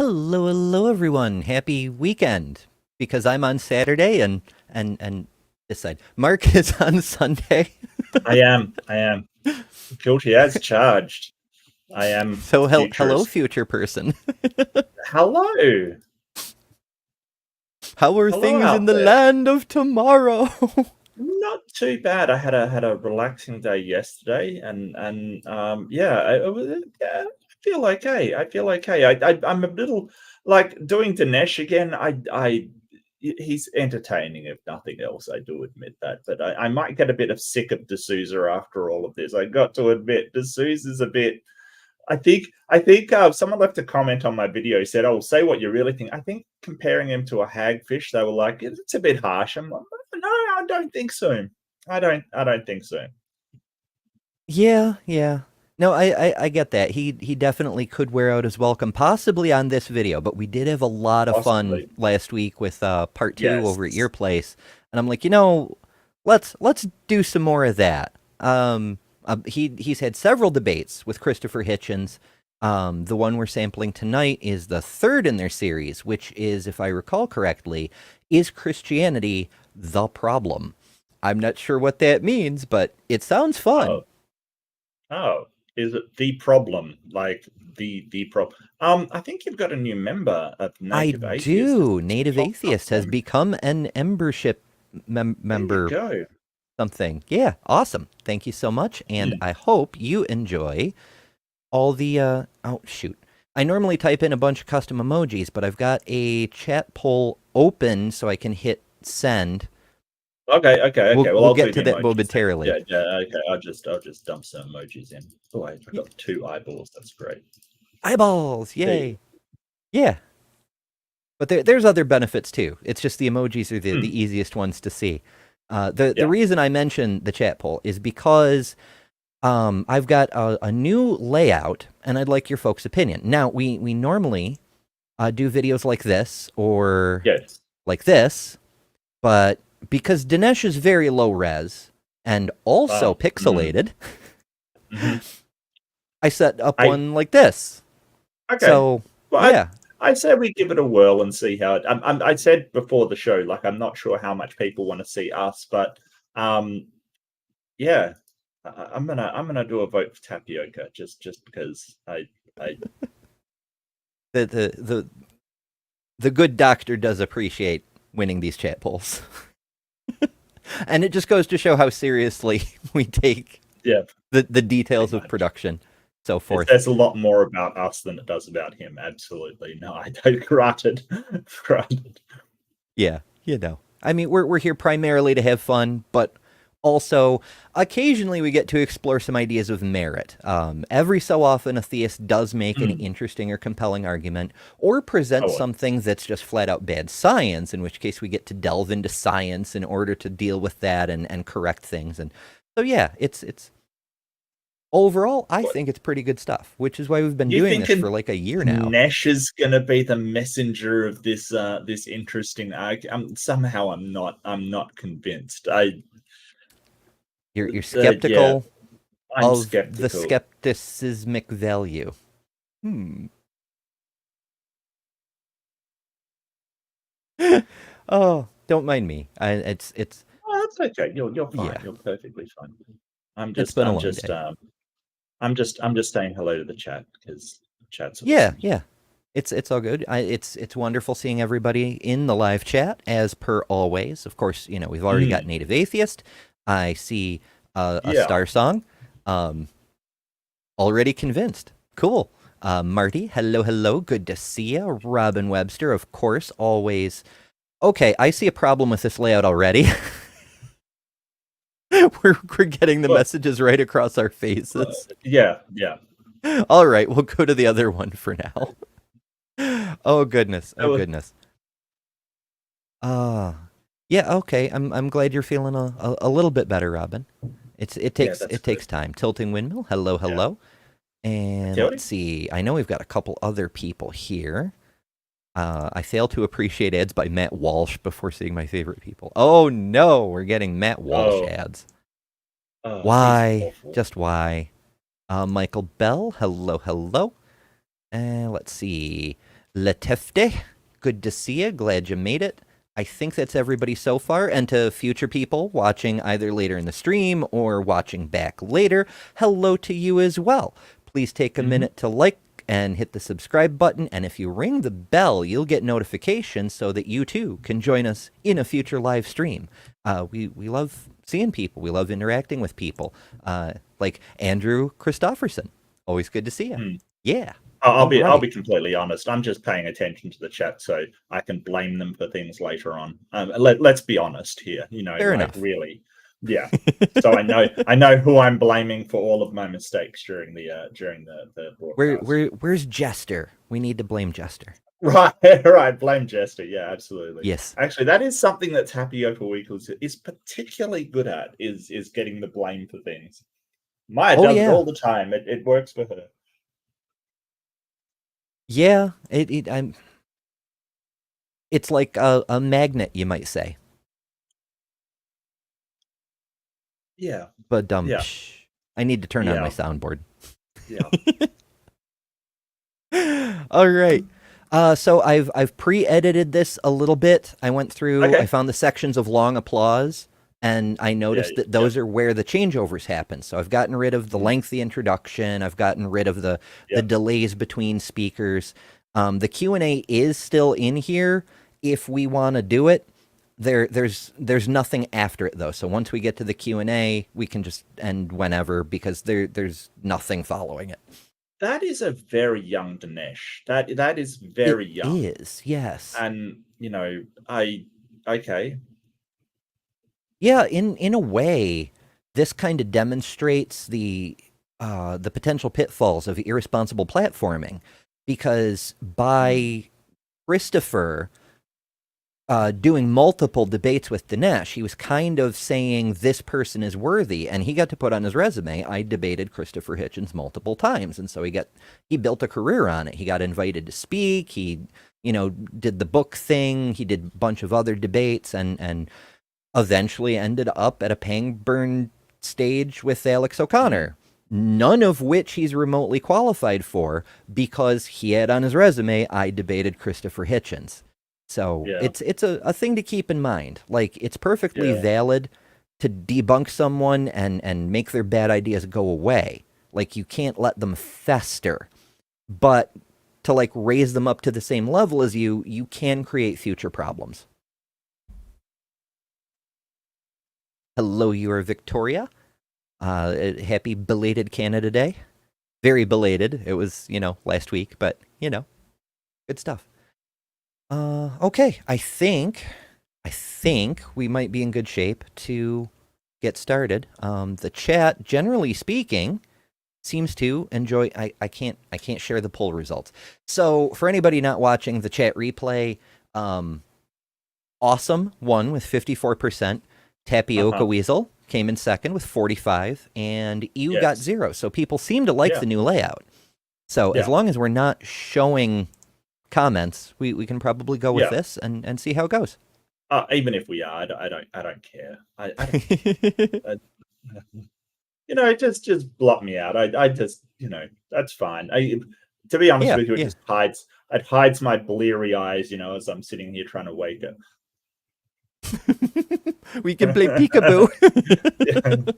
Hello, hello, everyone. Happy weekend. Because I'm on Saturday and this side. Mark is on Sunday. I am. Guilty as charged. I am So the hello, futurist. future person. Hello. How are Hello things in out the there. land of tomorrow? Not too bad. I had a relaxing day yesterday and yeah, I feel okay. I feel okay. I'm a little like doing Dinesh again. He's entertaining if nothing else. I do admit that, but I might get a bit of sick of D'Souza after all of this. I got to admit, D'Souza's a bit. I think someone left a comment on my video said, "Oh, say what you really think." I think comparing him to a hagfish, they were like, "It's a bit harsh." I'm like, "No, I don't think so. I don't think so." Yeah, yeah. No, I get that. He definitely could wear out his welcome, possibly on this video, but we did have a lot of fun Possibly. last week with part two over at your Yes. place. And I'm like, let's do some more of that. He's had several debates with Christopher Hitchens. The one we're sampling tonight is the third in their series, which is, if I recall correctly, is Christianity the problem? I'm not sure what that means, but it sounds fun. Oh, oh. Is it the problem? Like the problem? I think you've got a new member of I Native Atheist that's do. just Native popped up Atheist has for me. become an Embership There you member go. something. Yeah, awesome. Thank you so much. And Hmm. I hope you enjoy all the, oh, shoot. I normally type in a bunch of custom emojis, but I've got a chat poll open so I can hit send. Okay, okay, We'll, okay. Well, we'll I'll get do to the that emojis then. momentarily. Yeah, yeah. Okay, I'll just dump some emojis in. Oh, I Y- got two eyeballs. That's great. Eyeballs, There you yay. Yeah, but there's other benefits too. It's just the emojis are go. the easiest ones to see. The Yeah. reason I mention the chat poll is because I've got a new layout, and I'd like your folks' opinion. Now, we normally do videos like this or Yes. like this, but because Dinesh is very low res and also Oh. pixelated, Hmm. I set up I one like this. okay. So, Well, yeah, I'd say we give it a whirl and see how it. I said before the show, like I'm not sure how much people want to see us, but um, yeah, I'm gonna do a vote for tapioca just because I the the the, the good doctor does appreciate winning these chat polls. And it just goes to show how seriously we take yeah, the pretty details of much. production, so It forth. says a lot more about us than it does about him. Absolutely. No, I don't. Granted. Granted. Yeah, you know. I mean, we're here primarily to have fun, but also occasionally we get to explore some ideas of merit. Every so often, a theist does make an Mm. interesting or compelling argument, or present Oh, something that's just flat out bad science. In which case, we get to delve into science in order to deal with that and correct things. And so, yeah, it's overall, I what? think it's pretty good stuff. Which is why we've been You doing this for thinking like a year now. Nash is gonna be the messenger of this interesting argument? Somehow I'm not convinced. You're Yeah, skeptical I'm of the skeptical. skepticismic value. Hmm. Oh, don't mind me. It's Oh, that's okay. You're fine. yeah. You're perfectly fine. I'm It's just been a I'm long just day. I'm just saying hello to the chat because chat's Yeah, awesome. yeah. It's all good. It's wonderful seeing everybody in the live chat as per always. Of course, we've already got Mm. Native Atheist. I see a Yeah. Star Song. Um, already convinced. Cool. Marty, hello, hello. Good to see you. Robin Webster, of course, always. Okay, I see a problem with this layout already. we're getting the Well, messages right across our faces. yeah, yeah. All right, we'll go to the other one for now. Oh goodness. Oh So, goodness. Yeah, okay. I'm glad you're feeling a little bit better, Robin. It yeah, takes that's it good. takes time. Tilting Windmill. Hello, Yeah. hello. And Tell you. let's see. I know we've got a couple other people here. I fail to appreciate ads by Matt Walsh before seeing my favorite people. Oh no, we're getting Matt Walsh Oh, ads. he's Why? awful. Just why? Michael Bell. Hello, hello. And let's see. Letefte, good to see you. Glad you made it. I think that's everybody so far. And to future people watching either later in the stream or watching back later, hello to you as well. Please take a minute to like and hit the subscribe button. And if you ring the bell, you'll get notifications so that you too can join us in a future live stream. We love seeing people. We love interacting with people. Like Andrew Christofferson. Always good to see you. Yeah. I'll be right. completely honest. I'm just paying attention to the chat so I can blame them for things later on. Let's be honest here. Fair enough. Really, yeah. So I know who I'm blaming for all of my mistakes during the broadcast. Where's Jester? We need to blame Jester. Right, right. Blame Jester. Yeah, absolutely. Yes. Actually, that is something that's Happy Opa Weekly is particularly good at is getting the blame for things. Maya does it all the time. It works for her. Yeah, it's like a magnet, you might say. Yeah. But I need to turn on my soundboard. Yeah. All right. So I've pre-edited this a little bit. I went through. I found the sections of long applause, and I noticed that those are where the changeovers happen. So I've gotten rid of the lengthy introduction. I've gotten rid of the delays between speakers. The Q&A is still in here if we want to do it. There's nothing after it though. So once we get to the Q&A, we can just end whenever because there's nothing following it. That is a very young Dinesh. That is very young. It is, yes. And Yeah, in a way, this kind of demonstrates the potential pitfalls of irresponsible platforming, because by Christopher doing multiple debates with Dinesh, he was kind of saying this person is worthy, and he got to put on his resume, I debated Christopher Hitchens multiple times, and so he built a career on it. He got invited to speak. He did the book thing. He did a bunch of other debates, and eventually ended up at a Pangburn stage with Alex O'Connor, none of which he's remotely qualified for because he had on his resume, I debated Christopher Hitchens. So it's a thing to keep in mind. Like, it's perfectly valid to debunk someone and make their bad ideas go away. Like, you can't let them fester. But to like raise them up to the same level as you can create future problems. Hello, you are Victoria. Happy belated Canada Day. Very belated. It was, last week, but, good stuff. Okay, I think we might be in good shape to get started. The chat, generally speaking, seems to enjoy. I can't share the poll results. So for anybody not watching the chat replay, Awesome won with 54%. Tapioca Weasel came in second with 45, and you got 0. So people seem to like the new layout. So as long as we're not showing comments, we can probably go with this and see how it goes. Even if we are, I don't care. Just blot me out. I just, that's fine. To be honest with you, it just hides my bleary eyes, as I'm sitting here trying to wake up. We can play peekaboo.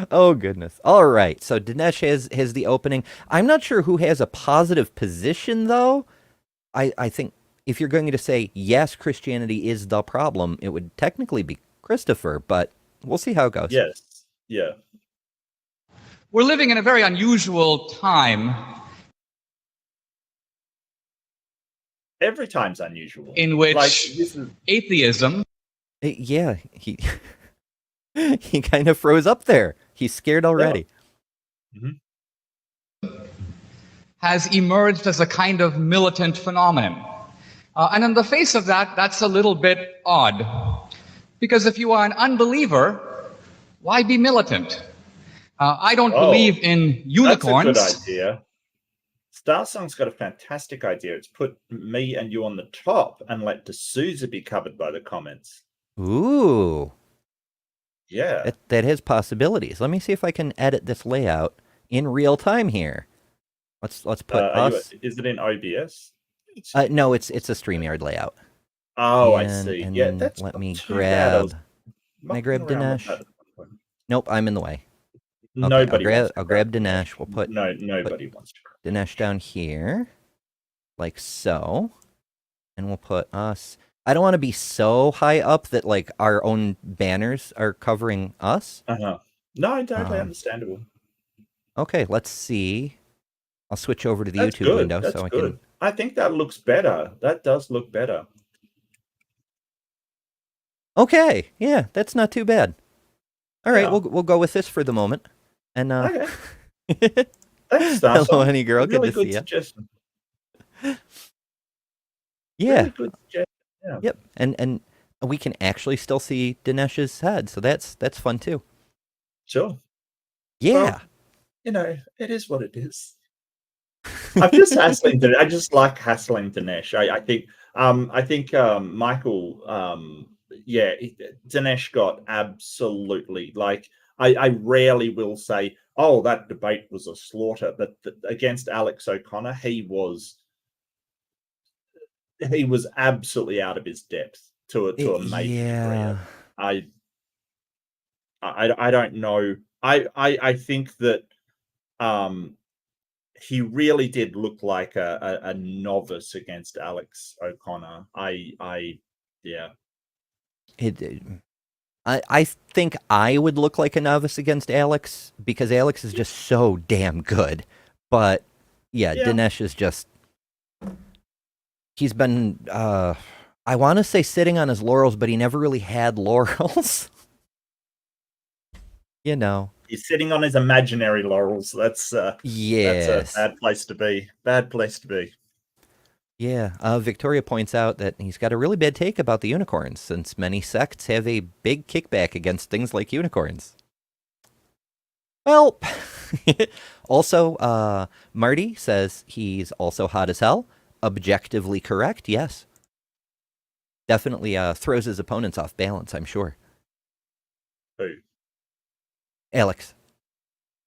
Oh, goodness. All right. So Dinesh has the opening. I'm not sure who has a positive position, though. I think if you're going to say, yes, Christianity is the problem, it would technically be Christopher, but we'll see how it goes. Yes. Yeah. We're living in a very unusual time. Every time's unusual. In which atheism... Yeah, he kind of froze up there. He's scared already. Has emerged as a kind of militant phenomenon. And in the face of that, that's a little bit odd. Because if you are an unbeliever, why be militant? I don't believe in unicorns. That's a good idea. Starsong's got a fantastic idea. It's put me and you on the top and let D'Souza be covered by the comments. Ooh. Yeah. That has possibilities. Let me see if I can edit this layout in real time here. Let's put us. Is it in OBS? No, it's a StreamYard layout. Oh, I see. And Yeah, that's let not me too bad. I was grab. Can I mucking grab around with Dinesh? that at one point. Nope, I'm in the way. Okay, Nobody wants to I'll grab Dinesh. We'll put nobody wants to grab Dinesh down here, like so, and we'll put us. I don't want to be so high up that like our own banners are covering us. No, totally understandable. Okay, let's see. I'll switch over to the That's YouTube good. window That's so I good. can. I think that looks better. That does look better. Okay, yeah, that's not too bad. All right, Yeah. we'll go with this for the moment. And Okay. Thanks, Starson. hello, honey girl. Really Good to see you. suggestion. Yeah. Really good suggestion. Yeah. Yep. And we can actually still see Dinesh's head, so that's fun too. Sure. Yeah. Well, you know, it is what it is. I'm just hassling Dinesh. I just like hassling Dinesh. I think Michael yeah, Dinesh got absolutely like I rarely will say, oh, that debate was a slaughter, but against Alex O'Connor, he was absolutely out of his depth to a major degree. I don't know. I think that he really did look like a novice against Alex O'Connor. Yeah. I think I would look like a novice against Alex because Alex is just so damn good. But yeah. Dinesh is just he's been I want to say sitting on his laurels, but he never really had laurels. You know. He's sitting on his imaginary laurels. That's yes. That's a bad place to be. Bad place to be. Yeah, Victoria points out that he's got a really bad take about the unicorns, since many sects have a big kickback against things like unicorns. Well, also, Marty says he's also hot as hell. Objectively correct, yes. Definitely throws his opponents off balance, I'm sure. Who? Alex.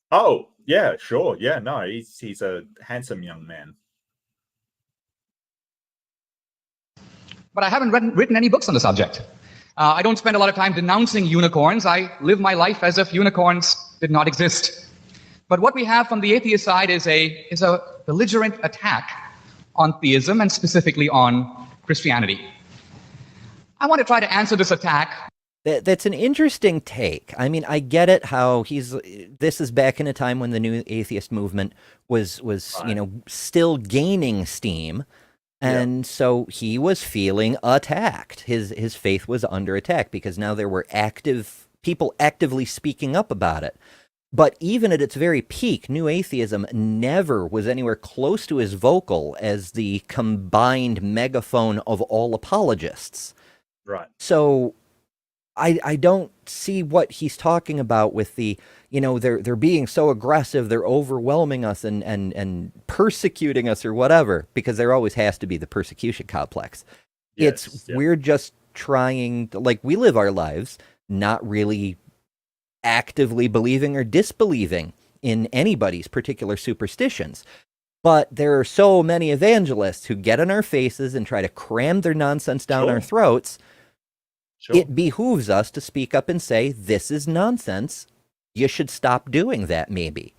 Oh, yeah, sure. Yeah, no, he's a handsome young man. But I haven't written any books on the subject. I don't spend a lot of time denouncing unicorns. I live my life as if unicorns did not exist. But what we have from the atheist side is a belligerent attack on theism and specifically on Christianity. I want to try to answer this attack. That's an interesting take. I mean, I get it how this is back in a time when the new atheist movement was right. You know, still gaining steam. And so he was feeling attacked. His faith was under attack because now there were people actively speaking up about it. But even at its very peak, New Atheism never was anywhere close to as vocal as the combined megaphone of all apologists. Right. So I don't see what he's talking about with the, you know, they're being so aggressive, they're overwhelming us and persecuting us or whatever, because there always has to be the persecution complex. We're just trying to, like, we live our lives not really actively believing or disbelieving in anybody's particular superstitions. But there are so many evangelists who get in our faces and try to cram their nonsense down our throats. Sure. It behooves us to speak up and say, this is nonsense. You should stop doing that, maybe.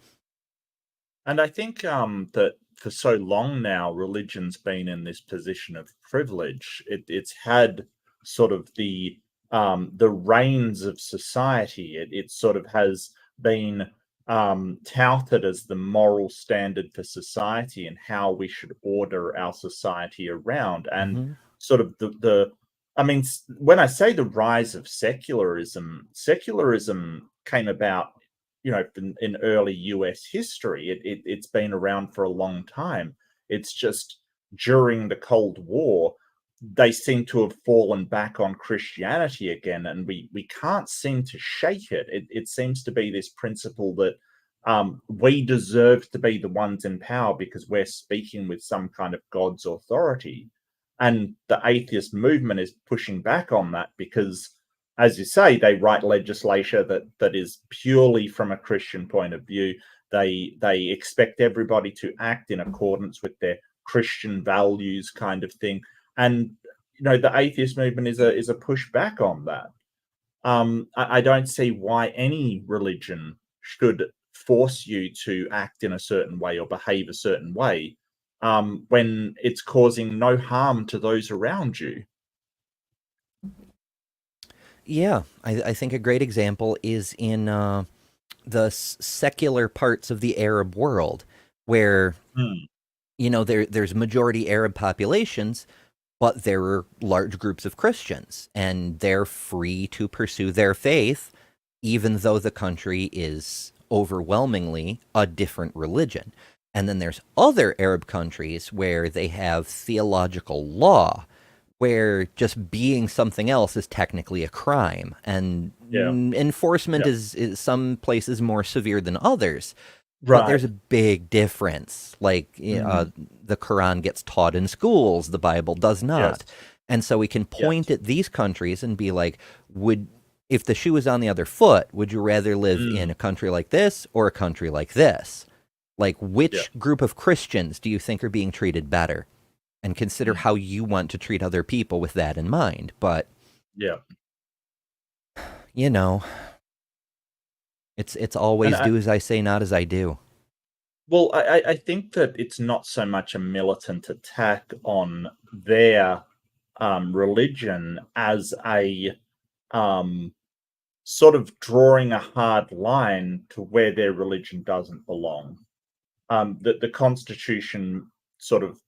And I think that for so long now, religion's been in this position of privilege. It's had sort of the reins of society. It sort of has been touted as the moral standard for society and how we should order our society around. And sort of I mean, when I say the rise of secularism came about, you know, in early US history. It's been around for a long time. It's just during the Cold War, they seem to have fallen back on Christianity again, and we can't seem to shake it. It seems to be this principle that we deserve to be the ones in power because we're speaking with some kind of God's authority. And the atheist movement is pushing back on that because, as you say, they write legislation that is purely from a Christian point of view. They expect everybody to act in accordance with their Christian values kind of thing. And the atheist movement is a pushback on that. I don't see why any religion should force you to act in a certain way or behave a certain way when it's causing no harm to those around you. Yeah, I think a great example is in the secular parts of the Arab world, where there's majority Arab populations, but there are large groups of Christians, and they're free to pursue their faith, even though the country is overwhelmingly a different religion. And then there's other Arab countries where they have theological law, where just being something else is technically a crime, and enforcement is some places more severe than others. But there's a big difference. Like the Quran gets taught in schools, the Bible does not. Yes. And so we can point at these countries and be like, if the shoe was on the other foot, would you rather live in a country like this or a country like this? Like, which group of Christians do you think are being treated better? And consider how you want to treat other people with that in mind. But it's always do as I say, not as I do. Well, I think that it's not so much a militant attack on their religion as a sort of drawing a hard line to where their religion doesn't belong. The Constitution sort of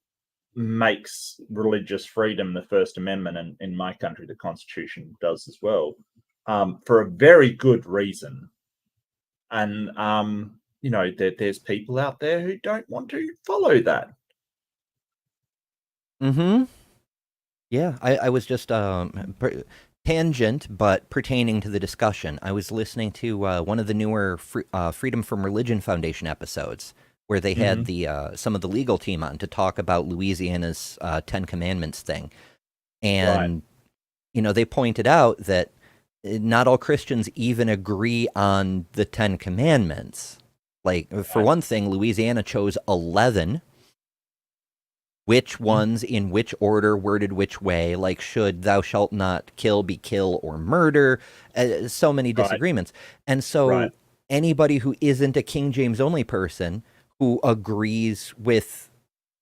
makes religious freedom the First Amendment, and in my country, the Constitution does as well, for a very good reason. And, there's people out there who don't want to follow that. Yeah, I was just tangent, but pertaining to the discussion. I was listening to one of the newer Freedom from Religion Foundation episodes, where they had some of the legal team on to talk about Louisiana's 10 Commandments thing. And, they pointed out that not all Christians even agree on the 10 Commandments. Like, for one thing, Louisiana chose 11. Which ones, in which order, worded which way, like, should thou shalt not kill, be kill, or murder, so many disagreements. And so anybody who isn't a King James only person who agrees with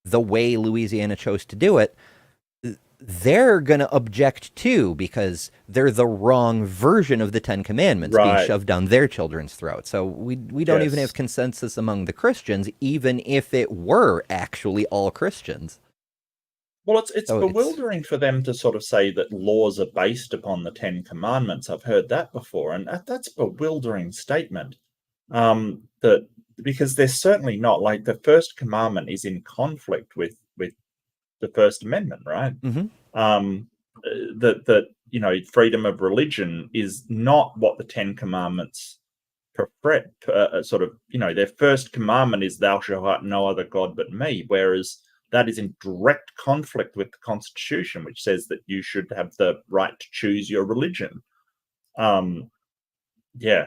the way Louisiana chose to do it, they're going to object too, because they're the wrong version of the 10 Commandments being shoved down their children's throats. So we don't even have consensus among the Christians, even if it were actually all Christians. Well, it's bewildering for them to sort of say that laws are based upon the 10 Commandments. I've heard that before, and that's a bewildering statement. Because they're certainly not. Like, the first commandment is in conflict with the First Amendment, right? That freedom of religion is not what the 10 Commandments their first commandment is thou shalt have no other God but me, whereas that is in direct conflict with the Constitution, which says that you should have the right to choose your religion. Yeah,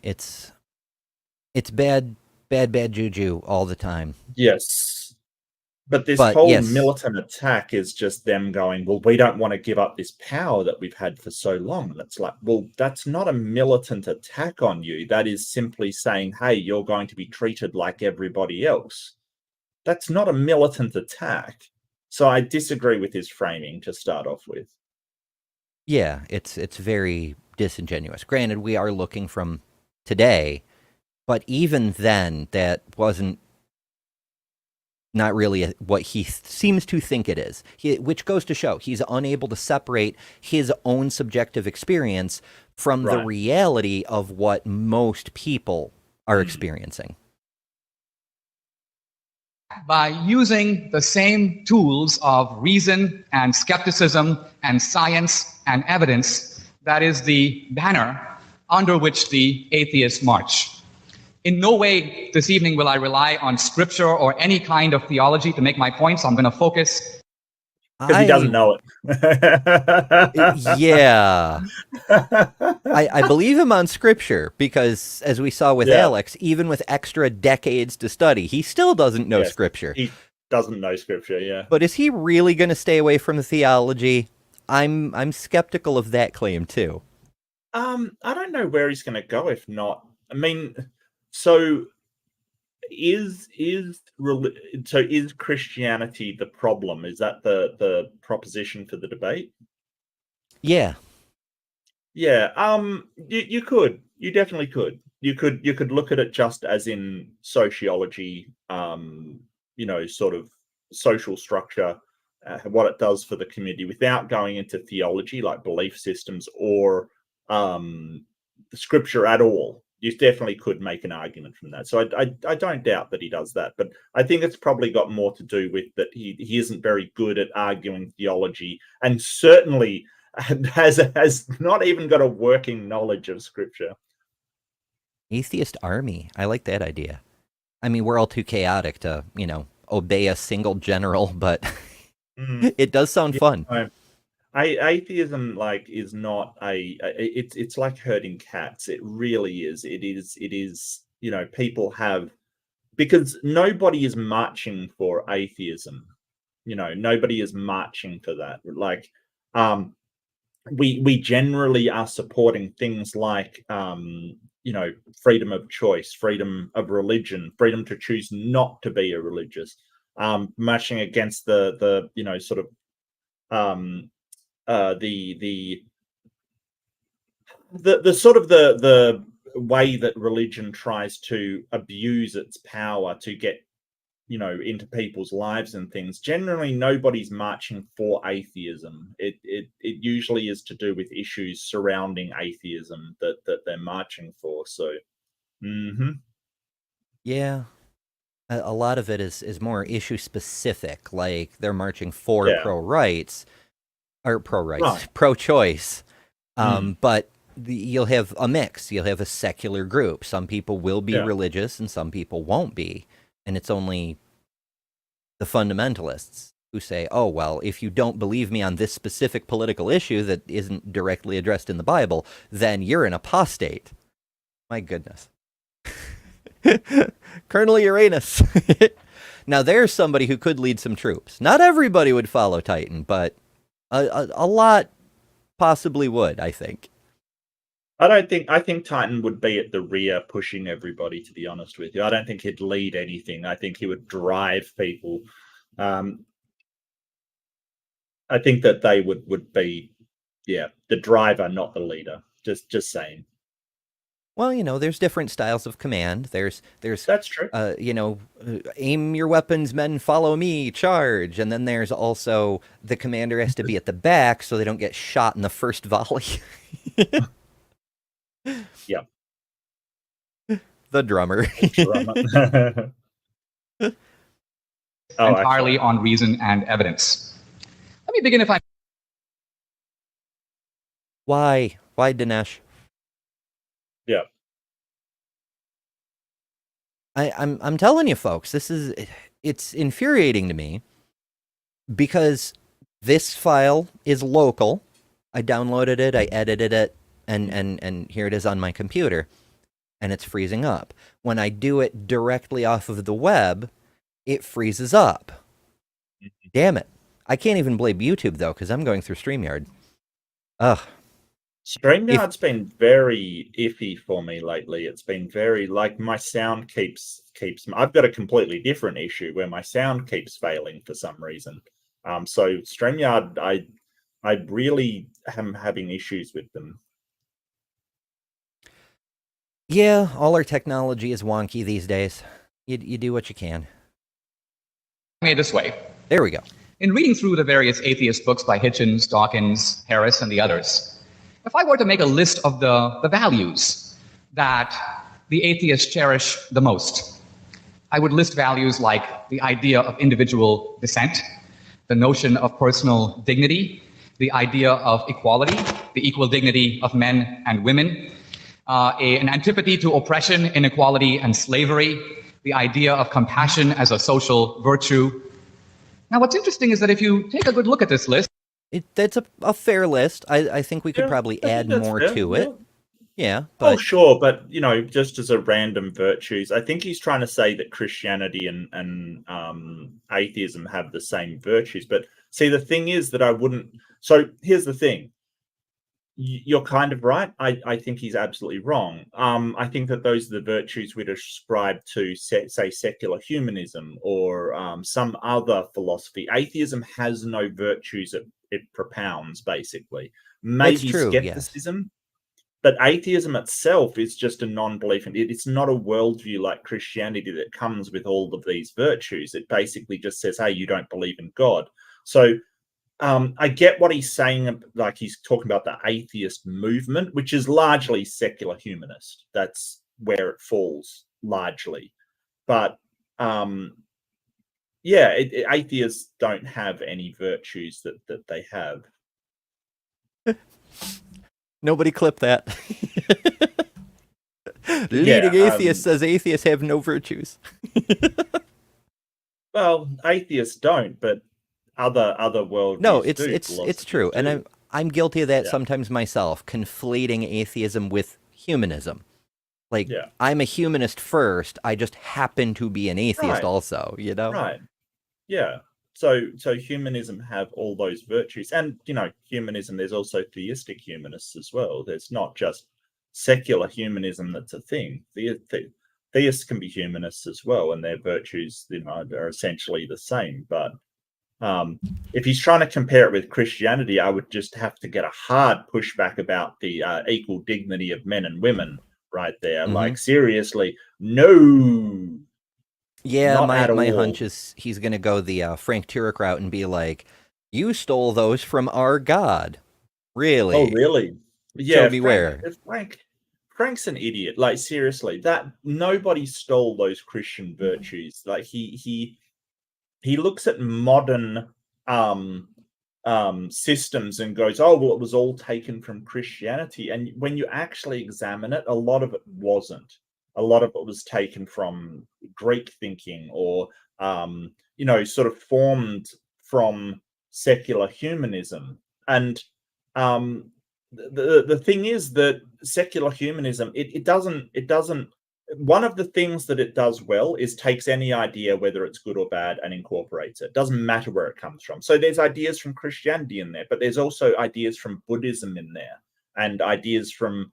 it's bad juju all the time. Yes. But this whole militant attack is just them going, well, we don't want to give up this power that we've had for so long. And it's like, well, that's not a militant attack on you. That is simply saying, hey, you're going to be treated like everybody else. That's not a militant attack. So I disagree with his framing to start off with. Yeah, it's very disingenuous. Granted, we are looking from today, but even then, that wasn't not really what he seems to think it is, which goes to show he's unable to separate his own subjective experience from the reality of what most people are experiencing. By using the same tools of reason and skepticism and science and evidence, that is the banner under which the atheists march. In no way this evening will I rely on scripture or any kind of theology to make my points. I'm going to focus Because he doesn't know it. Yeah. I believe him on scripture because, as we saw with Yeah. Alex, even with extra decades to study, he still doesn't know Yes, scripture. he doesn't know scripture, yeah. But is he really going to stay away from the theology? I'm skeptical of that claim too. I don't know where he's going to go if not. I mean, so is Christianity the problem? Is that the proposition for the debate? Yeah. Yeah. You definitely could. You could look at it just as in sociology, sort of social structure, what it does for the community without going into theology like belief systems or the scripture at all. You definitely could make an argument from that. So I don't doubt that he does that, but I think it's probably got more to do with that he isn't very good at arguing theology, and certainly has not even got a working knowledge of scripture. Atheist army. I like that idea. I mean, we're all too chaotic to, obey a single general, but it does sound fun. Atheism is not it's like herding cats. It really is. It is people have, because nobody is marching for atheism. Nobody is marching for that. We generally are supporting things like freedom of choice, freedom of religion, freedom to choose not to be a religious, marching against the sort of the sort of the way that religion tries to abuse its power to get into people's lives and things. Generally, nobody's marching for atheism. It usually is to do with issues surrounding atheism that they're marching for. So, yeah, a lot of it is more issue specific. Like they're marching for pro-rights or pro-choice. But you'll have a mix. You'll have a secular group. Some people will be religious and some people won't be. And it's only the fundamentalists who say, oh, well, if you don't believe me on this specific political issue that isn't directly addressed in the Bible, then you're an apostate. My goodness. Colonel Uranus. Now, there's somebody who could lead some troops. Not everybody would follow Titan, but a lot possibly would, I think. I think Titan would be at the rear pushing everybody, to be honest with you. I don't think he'd lead anything. I think he would drive people. I think that they would be, the driver, not the leader. Just saying. Well, there's different styles of command. There's That's true. Aim your weapons, men, follow me, charge. And then there's also the commander has to be at the back so they don't get shot in the first volley. Yeah. The drummer. Entirely on reason and evidence. Let me begin Why, Dinesh? Yeah. I'm telling you, folks, it's infuriating to me because this file is local. I downloaded it, I edited it, and here it is on my computer, and it's freezing up. When I do it directly off of the web, it freezes up. Damn it. I can't even blame YouTube, though, because I'm going through StreamYard. Ugh. StreamYard's been very iffy for me lately. It's been very, my sound keeps I've got a completely different issue where my sound keeps failing for some reason. So StreamYard, I really am having issues with them. Yeah, all our technology is wonky these days. You do what you can. this way. There we go. In reading through the various atheist books by Hitchens, Dawkins, Harris, and the others, if I were to make a list of the values that the atheists cherish the most, I would list values like the idea of individual dissent, the notion of personal dignity, the idea of equality, the equal dignity of men and women, an antipathy to oppression, inequality, and slavery, the idea of compassion as a social virtue, Now, what's interesting is that if you take a good look at this list, That's a fair list. I think we could Yeah, probably I think add that's more fair, to yeah. it. Yeah, Oh, but sure, but just as a random virtues, I think he's trying to say that Christianity and atheism have the same virtues. But see, the thing is that I wouldn't. So here's the thing: you're kind of right. I think he's absolutely wrong. I think that those are the virtues we'd ascribe to, say, secular humanism or some other philosophy. Atheism has no virtues it propounds. Basically, that's maybe true. Yes. skepticism. But atheism itself is just a non-belief in it. It's not a worldview like Christianity that comes with all of these virtues. It basically just says, hey, you don't believe in God. So I get what he's saying, like he's talking about the atheist movement, which is largely secular humanist. That's where it falls largely. But yeah, atheists don't have any virtues that they have. Nobody clip that. Leading atheist says atheists have no virtues. Well, atheists don't, but other worldviews No, do. it's true, and I'm guilty of that sometimes myself, conflating atheism with humanism. Like I'm a humanist first, I just happen to be an atheist also, Right. Yeah. So humanism have all those virtues, and humanism. There's also theistic humanists as well. There's not just secular humanism that's a thing. Theists can be humanists as well, and their virtues, are essentially the same. But if he's trying to compare it with Christianity, I would just have to get a hard pushback about the equal dignity of men and women right there. Mm-hmm. Like seriously, no. Yeah, my hunch is he's going to go the Frank Turek route and be like, "You stole those from our God." Really? Oh, really? Yeah. Show me where. Frank's an idiot. Like seriously, that nobody stole those Christian virtues. Like he looks at modern systems and goes, "Oh, well, it was all taken from Christianity." And when you actually examine it, a lot of it wasn't. A lot of it was taken from Greek thinking or, sort of formed from secular humanism. And the thing is that secular humanism, it doesn't. One of the things that it does well is takes any idea, whether it's good or bad, and incorporates it. Doesn't matter where it comes from. So there's ideas from Christianity in there, but there's also ideas from Buddhism in there and ideas from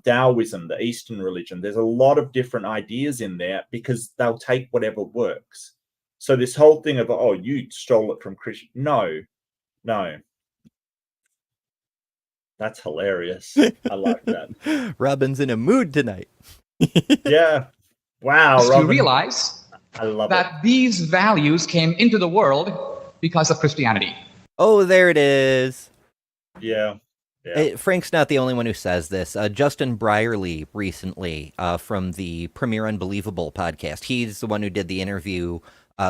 Taoism, the Eastern religion. There's a lot of different ideas in there because they'll take whatever works. So this whole thing of, oh, you stole it from Christian. No. That's hilarious. I like that. Robin's in a mood tonight. Yeah. Wow, Robin. You realize I love that these values came into the world because of Christianity. Oh, there it is. Yeah. Frank's not the only one who says this. Justin Brierley recently from the Premier Unbelievable podcast. He's the one who did the interview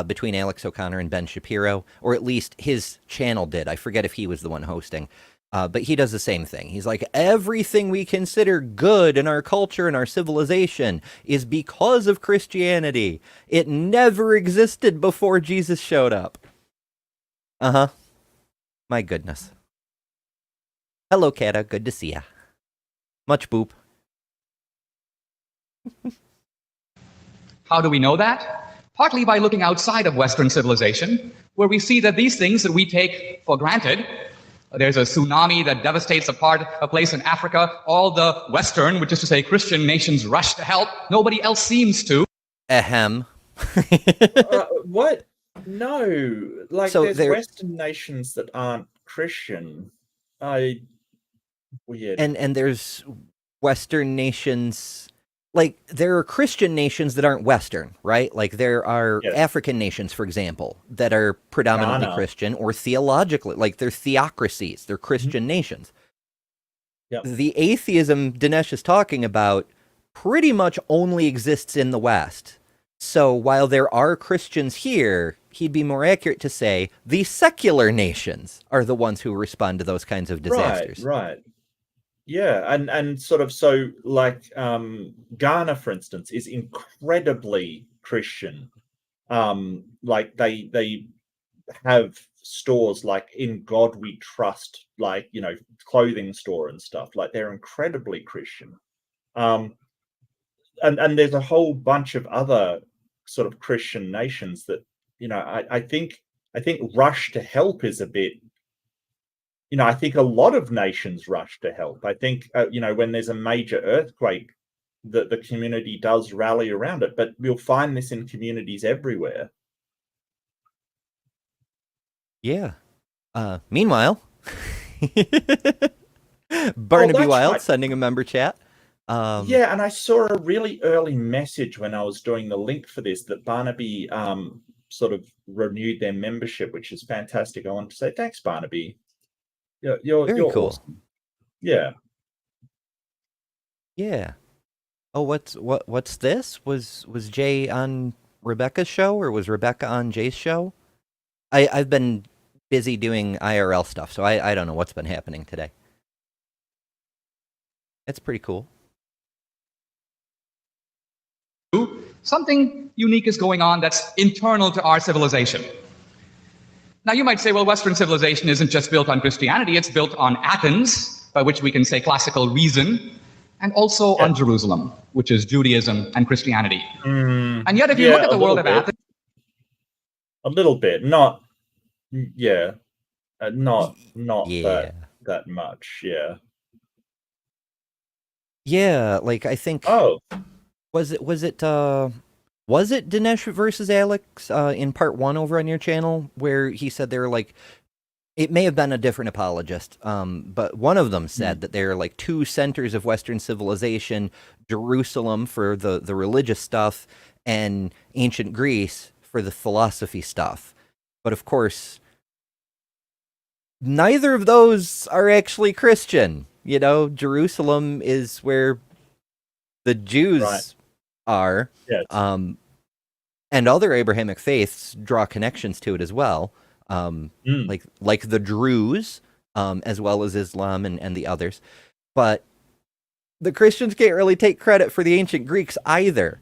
between Alex O'Connor and Ben Shapiro, or at least his channel did. I forget if he was the one hosting. But he does the same thing. He's like, everything we consider good in our culture and our civilization is because of Christianity. It never existed before Jesus showed up. Uh-huh. My goodness. Hello, Kata. Good to see ya. Much boop. How do we know that? Partly by looking outside of Western civilization, where we see that these things that we take for granted, there's a tsunami that devastates a place in Africa, all the Western, which is to say Christian nations, rush to help. Nobody else seems to. Ahem. What? No. Like, so there's Western nations that aren't Christian. Weird. And there's Western nations, like there are Christian nations that aren't Western, right? Like there are African nations, for example, that are predominantly Christian or theologically, like they're theocracies, they're Christian nations. Yep. The atheism Dinesh is talking about pretty much only exists in the West. So while there are Christians here, he'd be more accurate to say the secular nations are the ones who respond to those kinds of disasters. Right. Yeah, and sort of so like Ghana, for instance, is incredibly Christian. Like they have stores like In God We Trust, like, you know, clothing store and stuff. Like, they're incredibly Christian. And there's a whole bunch of other sort of Christian nations that, you know, I think rush to help is a bit, you know, I think a lot of nations rush to help. I think, you know, when there's a major earthquake, the community does rally around it, but you'll find this in communities everywhere. Yeah. Meanwhile, Barnaby that's Wild right. sending a member chat. Yeah, and I saw a really early message when I was doing the link for this that Barnaby sort of renewed their membership, which is fantastic. I want to say thanks, Barnaby. You're Very cool. awesome. Yeah. Yeah. Oh, what's this? Was Jay on Rebecca's show, or was Rebecca on Jay's show? I've been busy doing IRL stuff, so I don't know what's been happening today. It's pretty cool. Something unique is going on that's internal to our civilization. Now, you might say, well, Western civilization isn't just built on Christianity, it's built on Athens, by which we can say classical reason, and also on Jerusalem, which is Judaism and Christianity. And yet, if you look at the world of Athens... A little bit, not that much, yeah. Yeah, like, I think... Oh. Was it Dinesh versus Alex in part 1 over on your channel, where he said they were like, it may have been a different apologist, but one of them said that there are like 2 centers of Western civilization: Jerusalem for the religious stuff, and ancient Greece for the philosophy stuff. But of course, neither of those are actually Christian. You know, Jerusalem is where the Jews are, yes. And other Abrahamic faiths draw connections to it as well, like the Druze, as well as Islam and the others. But the Christians can't really take credit for the ancient Greeks either,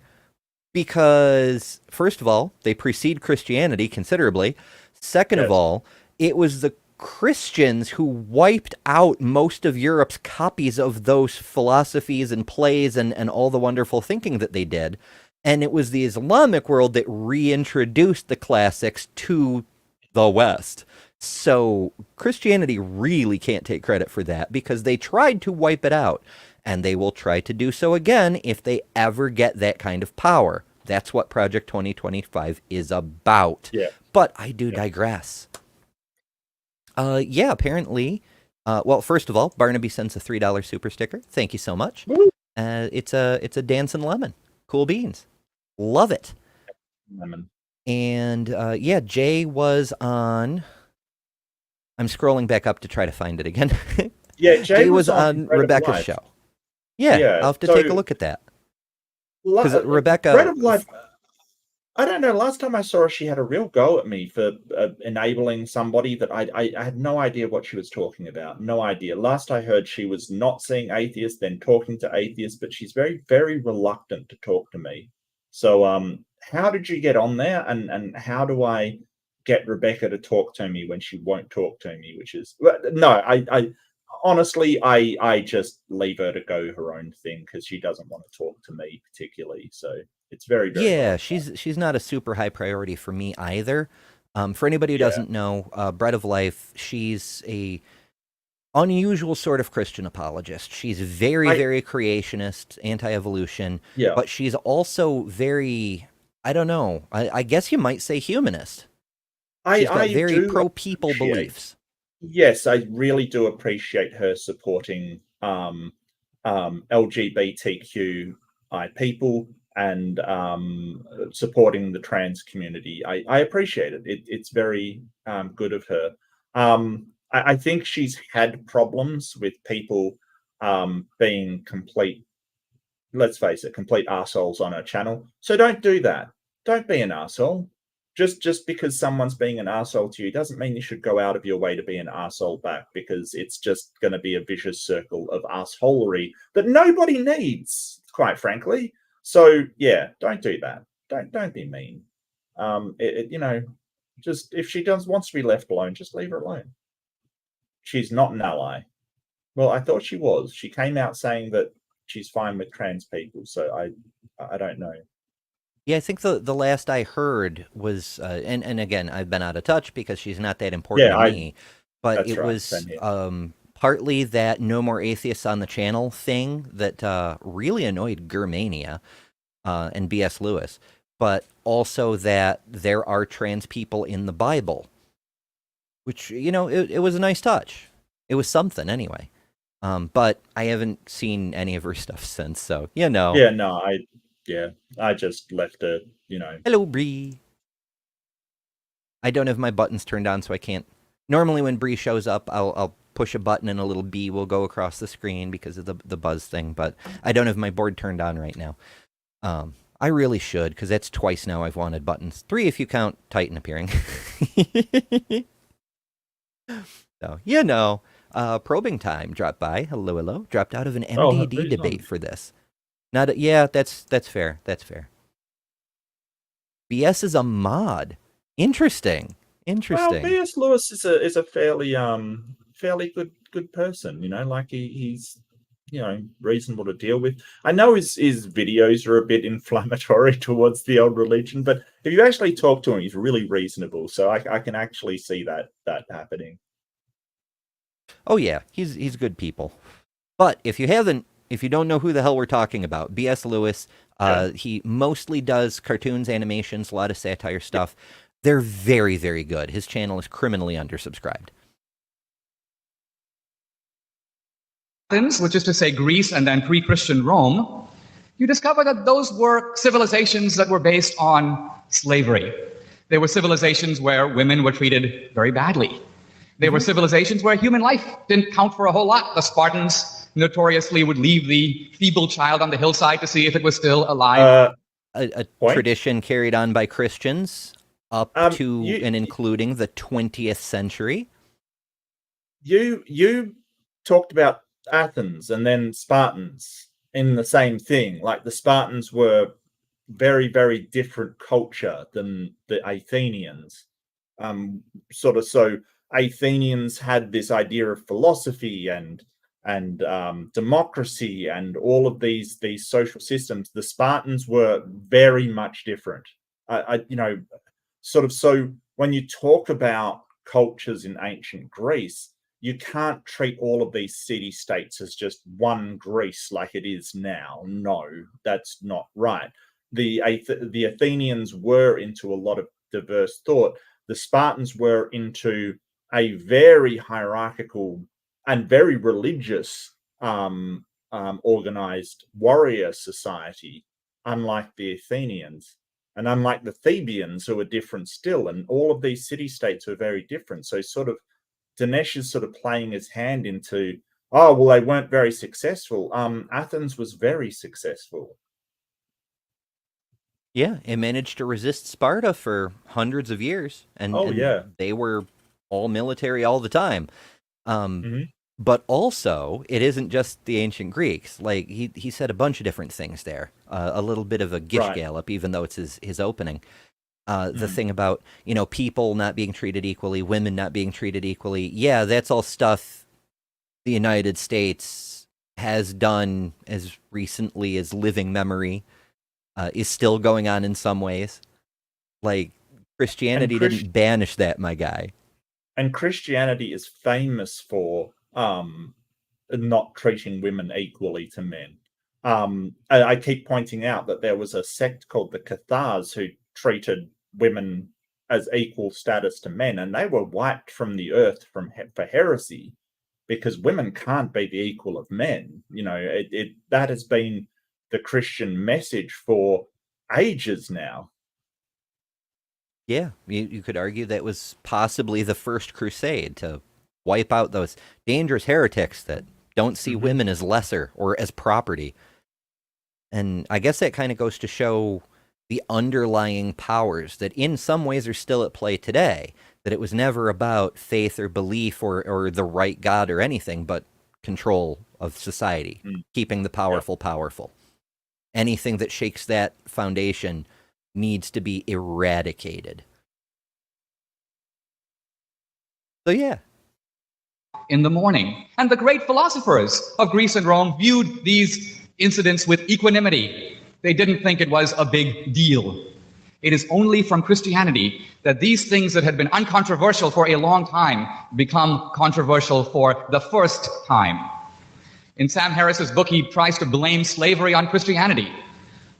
because first of all, they precede Christianity considerably. Second of all, it was the Christians who wiped out most of Europe's copies of those philosophies and plays and all the wonderful thinking that they did. And it was the Islamic world that reintroduced the classics to the West. So Christianity really can't take credit for that, because they tried to wipe it out, and they will try to do so again if they ever get that kind of power. That's what Project 2025 is about. Yeah. But I do digress. Yeah, apparently. Well, first of all, Barnaby sends a $3 super sticker. Thank you so much. It's a dancing lemon. Cool beans. Love it. Lemon. And yeah, Jay was on. I'm scrolling back up to try to find it again. Yeah, Jay was on Rebecca's show. Yeah, I'll have to take a look at that. Because Rebecca. Bread of Life. I don't know. Last time I saw her, she had a real go at me for enabling somebody that I had no idea what she was talking about. No idea. Last I heard, she was not seeing atheists, then talking to atheists, but she's very, very reluctant to talk to me. So, how did you get on there, and how do I get Rebecca to talk to me when she won't talk to me? Which is no, I honestly, I just leave her to go her own thing, because she doesn't want to talk to me particularly. So. It's very, very hard. She's not a super high priority for me either. For anybody who doesn't know, Bread of Life, she's a unusual sort of Christian apologist. She's very, very creationist, anti-evolution, but she's also very, I don't know, I guess you might say humanist. She's got very pro-people beliefs. Yes, I really do appreciate her supporting LGBTQI people, and supporting the trans community. I appreciate it. It's very good of her. I think she's had problems with people being complete, let's face it, complete arseholes on her channel. So don't do that. Don't be an arsehole. Just because someone's being an arsehole to you doesn't mean you should go out of your way to be an arsehole back, because it's just going to be a vicious circle of arseholery that nobody needs, quite frankly. So yeah, don't do that. Don't be mean. You know, Just if she wants to be left alone, just leave her alone. She's not an ally. Well, I thought she was. She came out saying that she's fine with trans people, so I don't know. Yeah, I think the last I heard was, and again, I've been out of touch because she's not that important to me, but That's it right, was same here. partly that No More Atheists on the Channel thing that really annoyed Germania and B.S. Lewis, but also that there are trans people in the Bible, which, it was a nice touch. It was something anyway. But I haven't seen any of her stuff since, so, Yeah, no, I just left her, Hello, Bree. I don't have my buttons turned on, so I can't. Normally, when Bree shows up, I'll push a button and a little bee will go across the screen because of the buzz thing. But I don't have my board turned on right now. I really should, because that's twice now I've wanted buttons. 3 if you count Titan appearing. So, probing time dropped by. Hello, hello. Dropped out of an MDD debate for this. Yeah, that's fair. That's fair. BS is a mod. Interesting. Well, B.S. Lewis is a fairly good person, like he's reasonable to deal with. I know his videos are a bit inflammatory towards the old religion, but if you actually talk to him, he's really reasonable. So I can actually see that happening. Oh yeah, he's good people. But if you don't know who the hell we're talking about, B.S. Lewis, he mostly does cartoons, animations, a lot of satire stuff. They're very, very good. His channel is criminally undersubscribed. Athens, which is to say Greece and then pre-Christian Rome, you discover that those were civilizations that were based on slavery. They were civilizations where women were treated very badly. They were civilizations where human life didn't count for a whole lot. The Spartans notoriously would leave the feeble child on the hillside to see if it was still alive. A tradition carried on by Christians up to and including the 20th century. You talked about Athens and then Spartans in the same thing. Like the Spartans were very, very different culture than the Athenians. So Athenians had this idea of philosophy and democracy and all of these social systems. The Spartans were very much different. So when you talk about cultures in ancient Greece, you can't treat all of these city-states as just one Greece like it is now. No, that's not right. The Athenians were into a lot of diverse thought. The Spartans were into a very hierarchical and very religious organized warrior society, unlike the Athenians. And unlike the Thebans, who are different still, and all of these city-states were very different. So Dinesh is sort of playing his hand into, oh, well, they weren't very successful. Athens was very successful. Yeah, it managed to resist Sparta for hundreds of years. And they were all military all the time. But also, it isn't just the ancient Greeks. Like, he said a bunch of different things there. A little bit of a gish gallop, even though it's his opening. The thing about, people not being treated equally, women not being treated equally. Yeah, that's all stuff the United States has done as recently as living memory, is still going on in some ways. Like, Christianity didn't banish that, my guy. And Christianity is famous for not treating women equally to men. I keep pointing out that there was a sect called the Cathars who treated women as equal status to men, and they were wiped from the earth for heresy, because women can't be the equal of men. That has been the Christian message for ages now. Yeah, you could argue that was possibly the first crusade to wipe out those dangerous heretics that don't see women as lesser or as property. And I guess that kind of goes to show the underlying powers that in some ways are still at play today, that it was never about faith or belief or the right God or anything, but control of society, keeping the powerful powerful. Anything that shakes that foundation needs to be eradicated. So yeah. In the morning. And the great philosophers of Greece and Rome viewed these incidents with equanimity. They didn't think it was a big deal. It is only from Christianity that these things that had been uncontroversial for a long time become controversial for the first time. In Sam Harris's book, he tries to blame slavery on Christianity.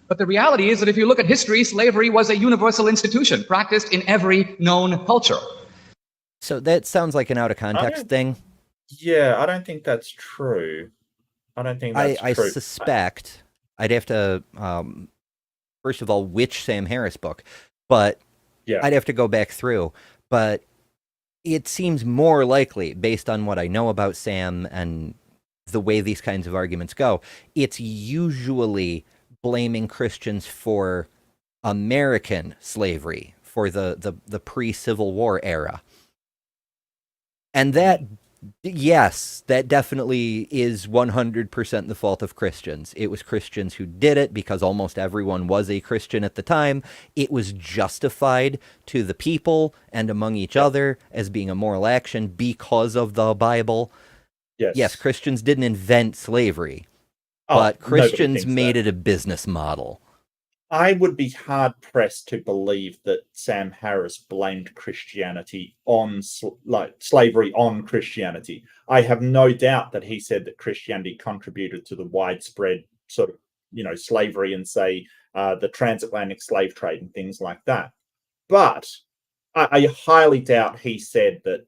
But the reality is that if you look at history, slavery was a universal institution practiced in every known culture. So that sounds like an out of context thing. Yeah, I don't think that's true. I don't think that's I true. suspect I'd have to, first of all, which Sam Harris book, but Yeah. I'd have to go back through. But it seems more likely, based on what I know about Sam and the way these kinds of arguments go, it's usually blaming Christians for American slavery, for the pre-Civil War era. And that, yes, that definitely is 100% the fault of Christians. It was Christians who did it because almost everyone was a Christian at the time. It was justified to the people and among each other as being a moral action because of the Bible. Yes, Christians didn't invent slavery, but Christians made it a business model. I would be hard-pressed to believe that Sam Harris blamed Christianity on, slavery on Christianity. I have no doubt that he said that Christianity contributed to the widespread sort of, slavery and, say, the transatlantic slave trade and things like that. But I highly doubt he said that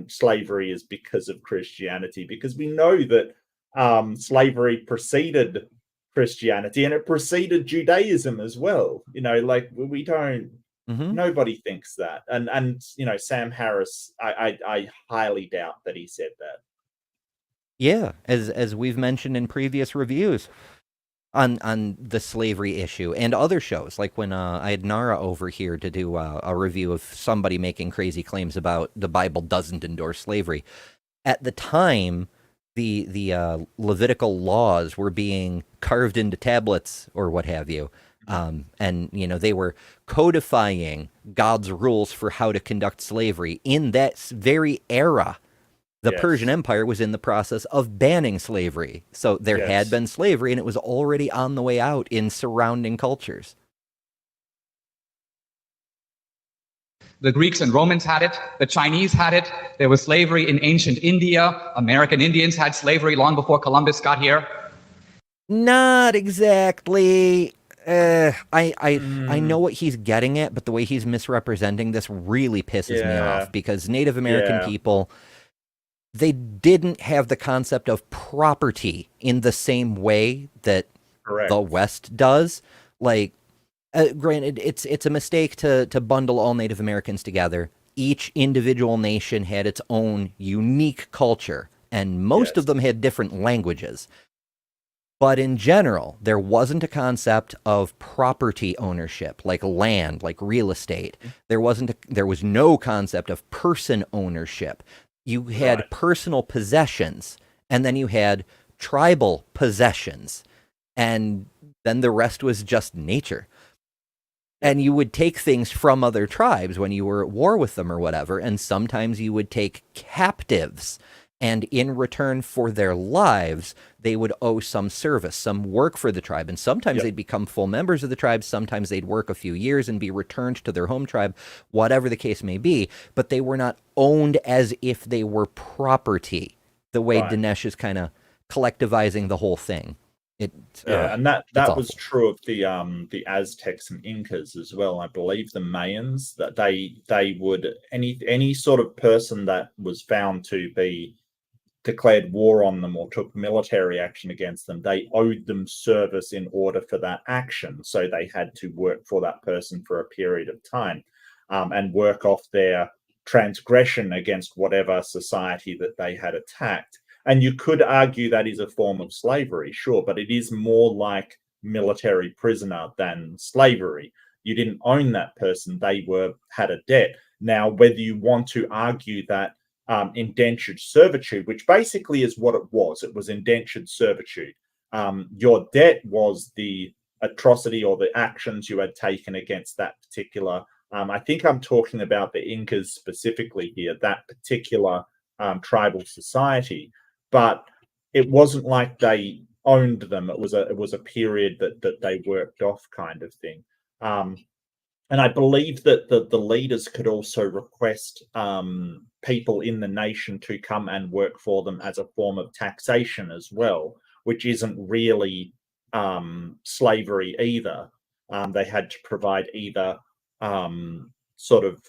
slavery is because of Christianity, because we know that slavery preceded Christianity and it preceded Judaism as well. We don't. Nobody thinks that, and Sam Harris, I highly doubt that he said that. Yeah, as we've mentioned in previous reviews on the slavery issue and other shows, like when I had Nara over here to do a review of somebody making crazy claims about the Bible doesn't endorse slavery. At the time, the Levitical laws were being carved into tablets or what have you. And, they were codifying God's rules for how to conduct slavery in that very era. The Persian Empire was in the process of banning slavery. So there had been slavery, and it was already on the way out in surrounding cultures. The Greeks and Romans had it. The Chinese had it. There was slavery in ancient India. American Indians had slavery long before Columbus got here. Not exactly. I know what he's getting at, but the way he's misrepresenting this really pisses me off, because Native American people, they didn't have the concept of property in the same way that the West does. Like, granted, it's a mistake to bundle all Native Americans together. Each individual nation had its own unique culture, and most of them had different languages. But in general, there wasn't a concept of property ownership, like land, like real estate. There was no concept of person ownership. You had personal possessions, and then you had tribal possessions, and then the rest was just nature. And you would take things from other tribes when you were at war with them or whatever, and sometimes you would take captives, and in return for their lives, they would owe some service, some work for the tribe, and sometimes they'd become full members of the tribe, sometimes they'd work a few years and be returned to their home tribe, whatever the case may be, but they were not owned as if they were property, the way Dinesh is kind of collectivizing the whole thing. And that was true of the Aztecs and Incas as well. I believe the Mayans, that they would, any sort of person that was found to be declared war on them or took military action against them, they owed them service in order for that action. So they had to work for that person for a period of time, and work off their transgression against whatever society that they had attacked. And you could argue that is a form of slavery, sure, but it is more like military prisoner than slavery. You didn't own that person, they had a debt. Now, whether you want to argue that indentured servitude, which basically is what it was indentured servitude. Your debt was the atrocity or the actions you had taken against that particular I think I'm talking about the Incas specifically here, that particular tribal society, but it wasn't like they owned them. It was a period that they worked off, kind of thing. And I believe that the leaders could also request people in the nation to come and work for them as a form of taxation as well, which isn't really slavery either. They had to provide either sort of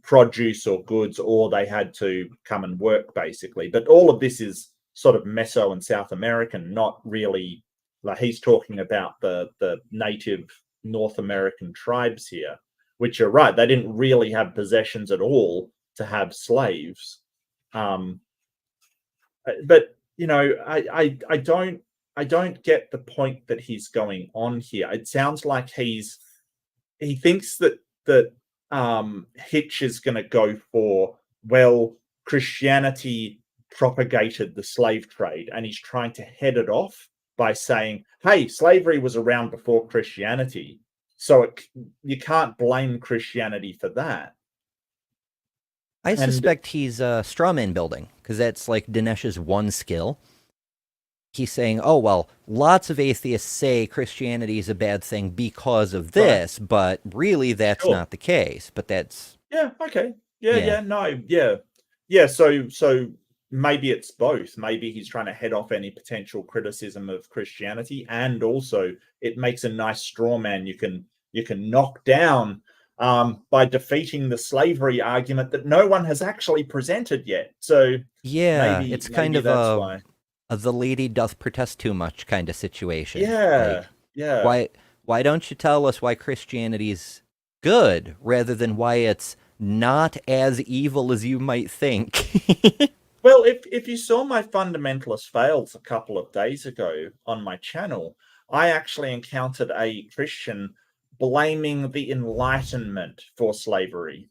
produce or goods, or they had to come and work, basically. But all of this is sort of Meso and South American, not really, like he's talking about the native North American tribes here, which are right. They didn't really have possessions at all to have slaves. But you know, I don't get the point that he's going on here. It sounds like he thinks that Hitch is going to go for, well, Christianity propagated the slave trade, and he's trying to head it off by saying, hey, slavery was around before Christianity, so you can't blame Christianity for that. I suspect he's straw man building, because that's like Dinesh's one skill. He's saying, oh, well, lots of atheists say Christianity is a bad thing because of this, but really that's not the case. But that's... Yeah, okay. Yeah. So maybe it's both. Maybe he's trying to head off any potential criticism of Christianity, and also it makes a nice straw man you can knock down by defeating the slavery argument that no one has actually presented yet. So yeah, maybe, it's kind of a the lady doth protest too much kind of situation. Yeah, like, yeah. Why don't you tell us why Christianity's good rather than why it's not as evil as you might think? Well, if you saw my fundamentalist fails a couple of days ago on my channel, I actually encountered a Christian blaming the Enlightenment for slavery.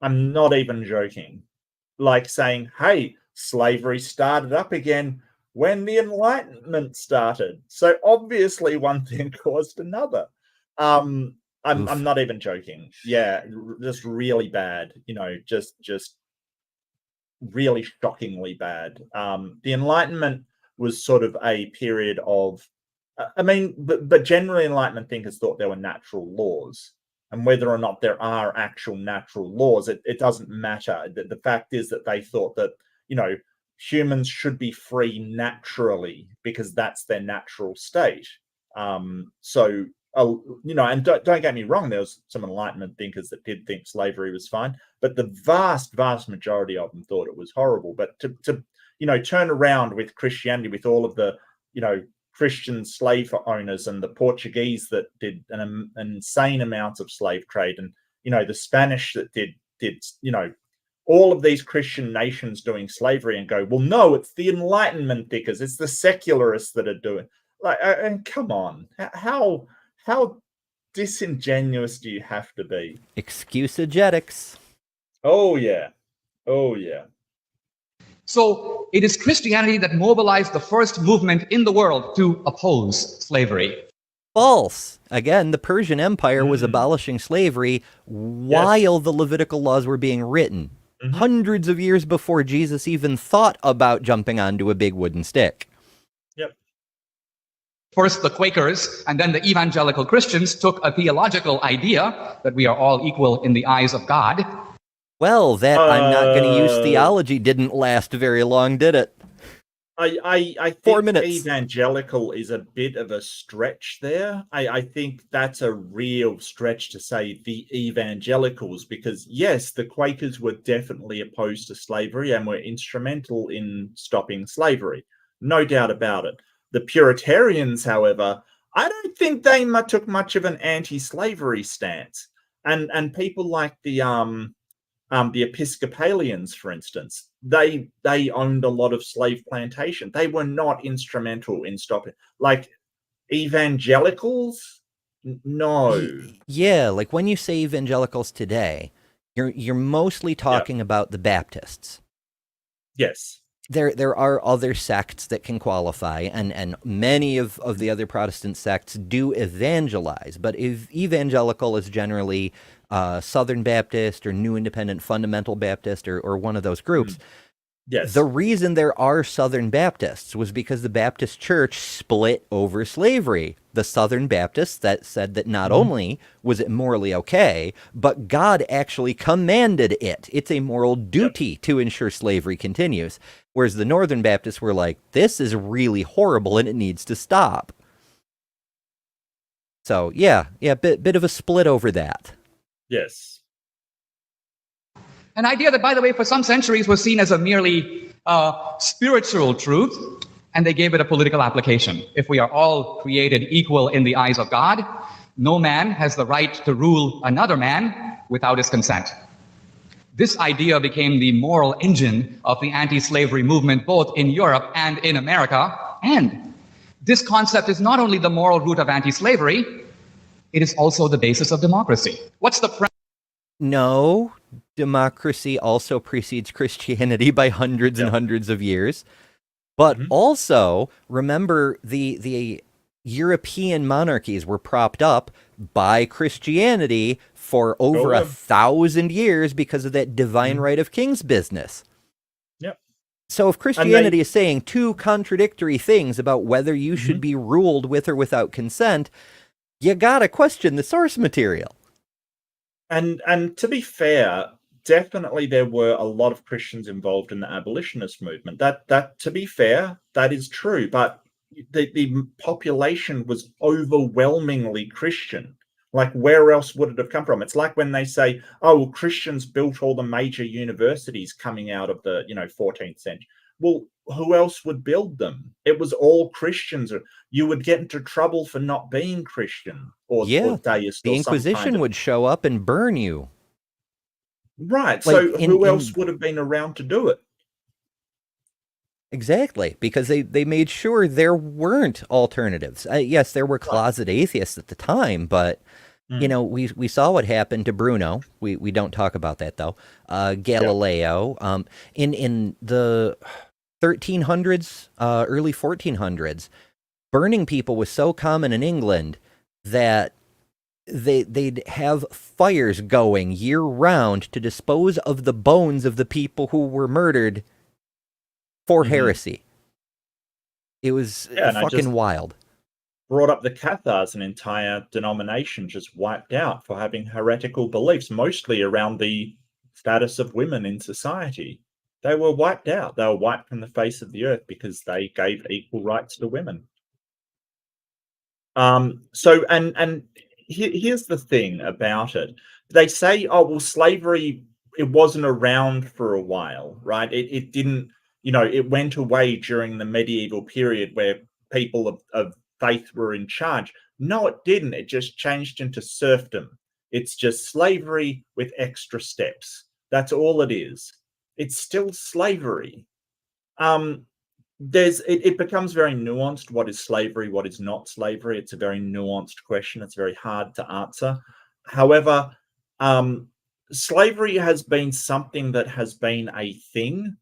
I'm not even joking. Like saying, hey, slavery started up again when the Enlightenment started. So obviously one thing caused another. I'm not even joking. Yeah, just really bad. You know, just really shockingly bad. The Enlightenment was sort of a period of, I mean, but generally Enlightenment thinkers thought there were natural laws, and whether or not there are actual natural laws, it doesn't matter. The fact is that they thought that, you know, humans should be free naturally because that's their natural state. So, you know, and don't get me wrong, there was some Enlightenment thinkers that did think slavery was fine, but the vast majority of them thought it was horrible. But to you know, turn around with Christianity, with all of the, you know, Christian slave owners and the Portuguese that did an insane amount of slave trade, and, you know, the Spanish that did, you know, all of these Christian nations doing slavery, and go, well, no, it's the Enlightenment thinkers, it's the secularists that are doing, like, and come on, how disingenuous do you have to be? Excusegetics. Oh yeah. So it is Christianity that mobilized the first movement in the world to oppose slavery. False. Again, the Persian Empire was abolishing slavery while the Levitical laws were being written. Hundreds of years before Jesus even thought about jumping onto a big wooden stick. Yep. First, the Quakers and then the evangelical Christians took a theological idea that we are all equal in the eyes of God. Well, that I'm not going to use theology didn't last very long, did it? I think 4 minutes. Evangelical is a bit of a stretch there. I think that's a real stretch to say the evangelicals, because yes, the Quakers were definitely opposed to slavery and were instrumental in stopping slavery. No doubt about it. The Puritanians, however, I don't think they took much of an anti-slavery stance. And people like the Episcopalians, for instance, they owned a lot of slave plantation. They were not instrumental in stopping. Like evangelicals, no. Yeah, like when you say evangelicals today, you're mostly talking about the Baptists. Yes. there are other sects that can qualify, and many of the other Protestant sects do evangelize, but if evangelical is generally Southern Baptist or New Independent Fundamental Baptist or one of those groups. Yes. The reason there are Southern Baptists was because the Baptist Church split over slavery. The Southern Baptists that said that not only was it morally okay, but God actually commanded it. It's a moral duty to ensure slavery continues. Whereas the Northern Baptists were like, this is really horrible and it needs to stop. So yeah, bit of a split over that. Yes. An idea that, by the way, for some centuries was seen as a merely spiritual truth, and they gave it a political application. If we are all created equal in the eyes of God, no man has the right to rule another man without his consent. This idea became the moral engine of the anti-slavery movement, both in Europe and in America. And this concept is not only the moral root of anti-slavery, it is also the basis of democracy. What's the No, democracy also precedes Christianity by hundreds and hundreds of years. But also, remember, the European monarchies were propped up by Christianity for over 1,000 years because of that divine right of kings business. Yep. So if Christianity is saying two contradictory things about whether you should be ruled with or without consent, you gotta question the source material. And to be fair, definitely there were a lot of Christians involved in the abolitionist movement. That to be fair, that is true. But the population was overwhelmingly Christian. Like, where else would it have come from? It's like when they say, oh, well, Christians built all the major universities coming out of the 14th century. Well, who else would build them? It was all Christians. You would get into trouble for not being Christian or deist. The Inquisition would show up and burn you. Right. So who else would have been around to do it? Exactly, because they made sure there weren't alternatives. Yes, there were closet atheists at the time, but we saw what happened to Bruno. We don't talk about that though. Galileo. In the 1300s, early 1400s, burning people was so common in England that they'd have fires going year round to dispose of the bones of the people who were murdered for heresy. It was fucking wild. Brought up the Cathars, an entire denomination just wiped out for having heretical beliefs, mostly around the status of women in society. They were wiped out. They were wiped from the face of the earth because they gave equal rights to women. Here's the thing about it. They say, oh, well, slavery, it wasn't around for a while, right? It didn't, it went away during the medieval period where people of faith were in charge. No, it didn't. It just changed into serfdom. It's just slavery with extra steps. That's all it is. It's still slavery. It becomes very nuanced. What is slavery? What is not slavery? It's a very nuanced question. It's very hard to answer. However, slavery has been something that has been a thing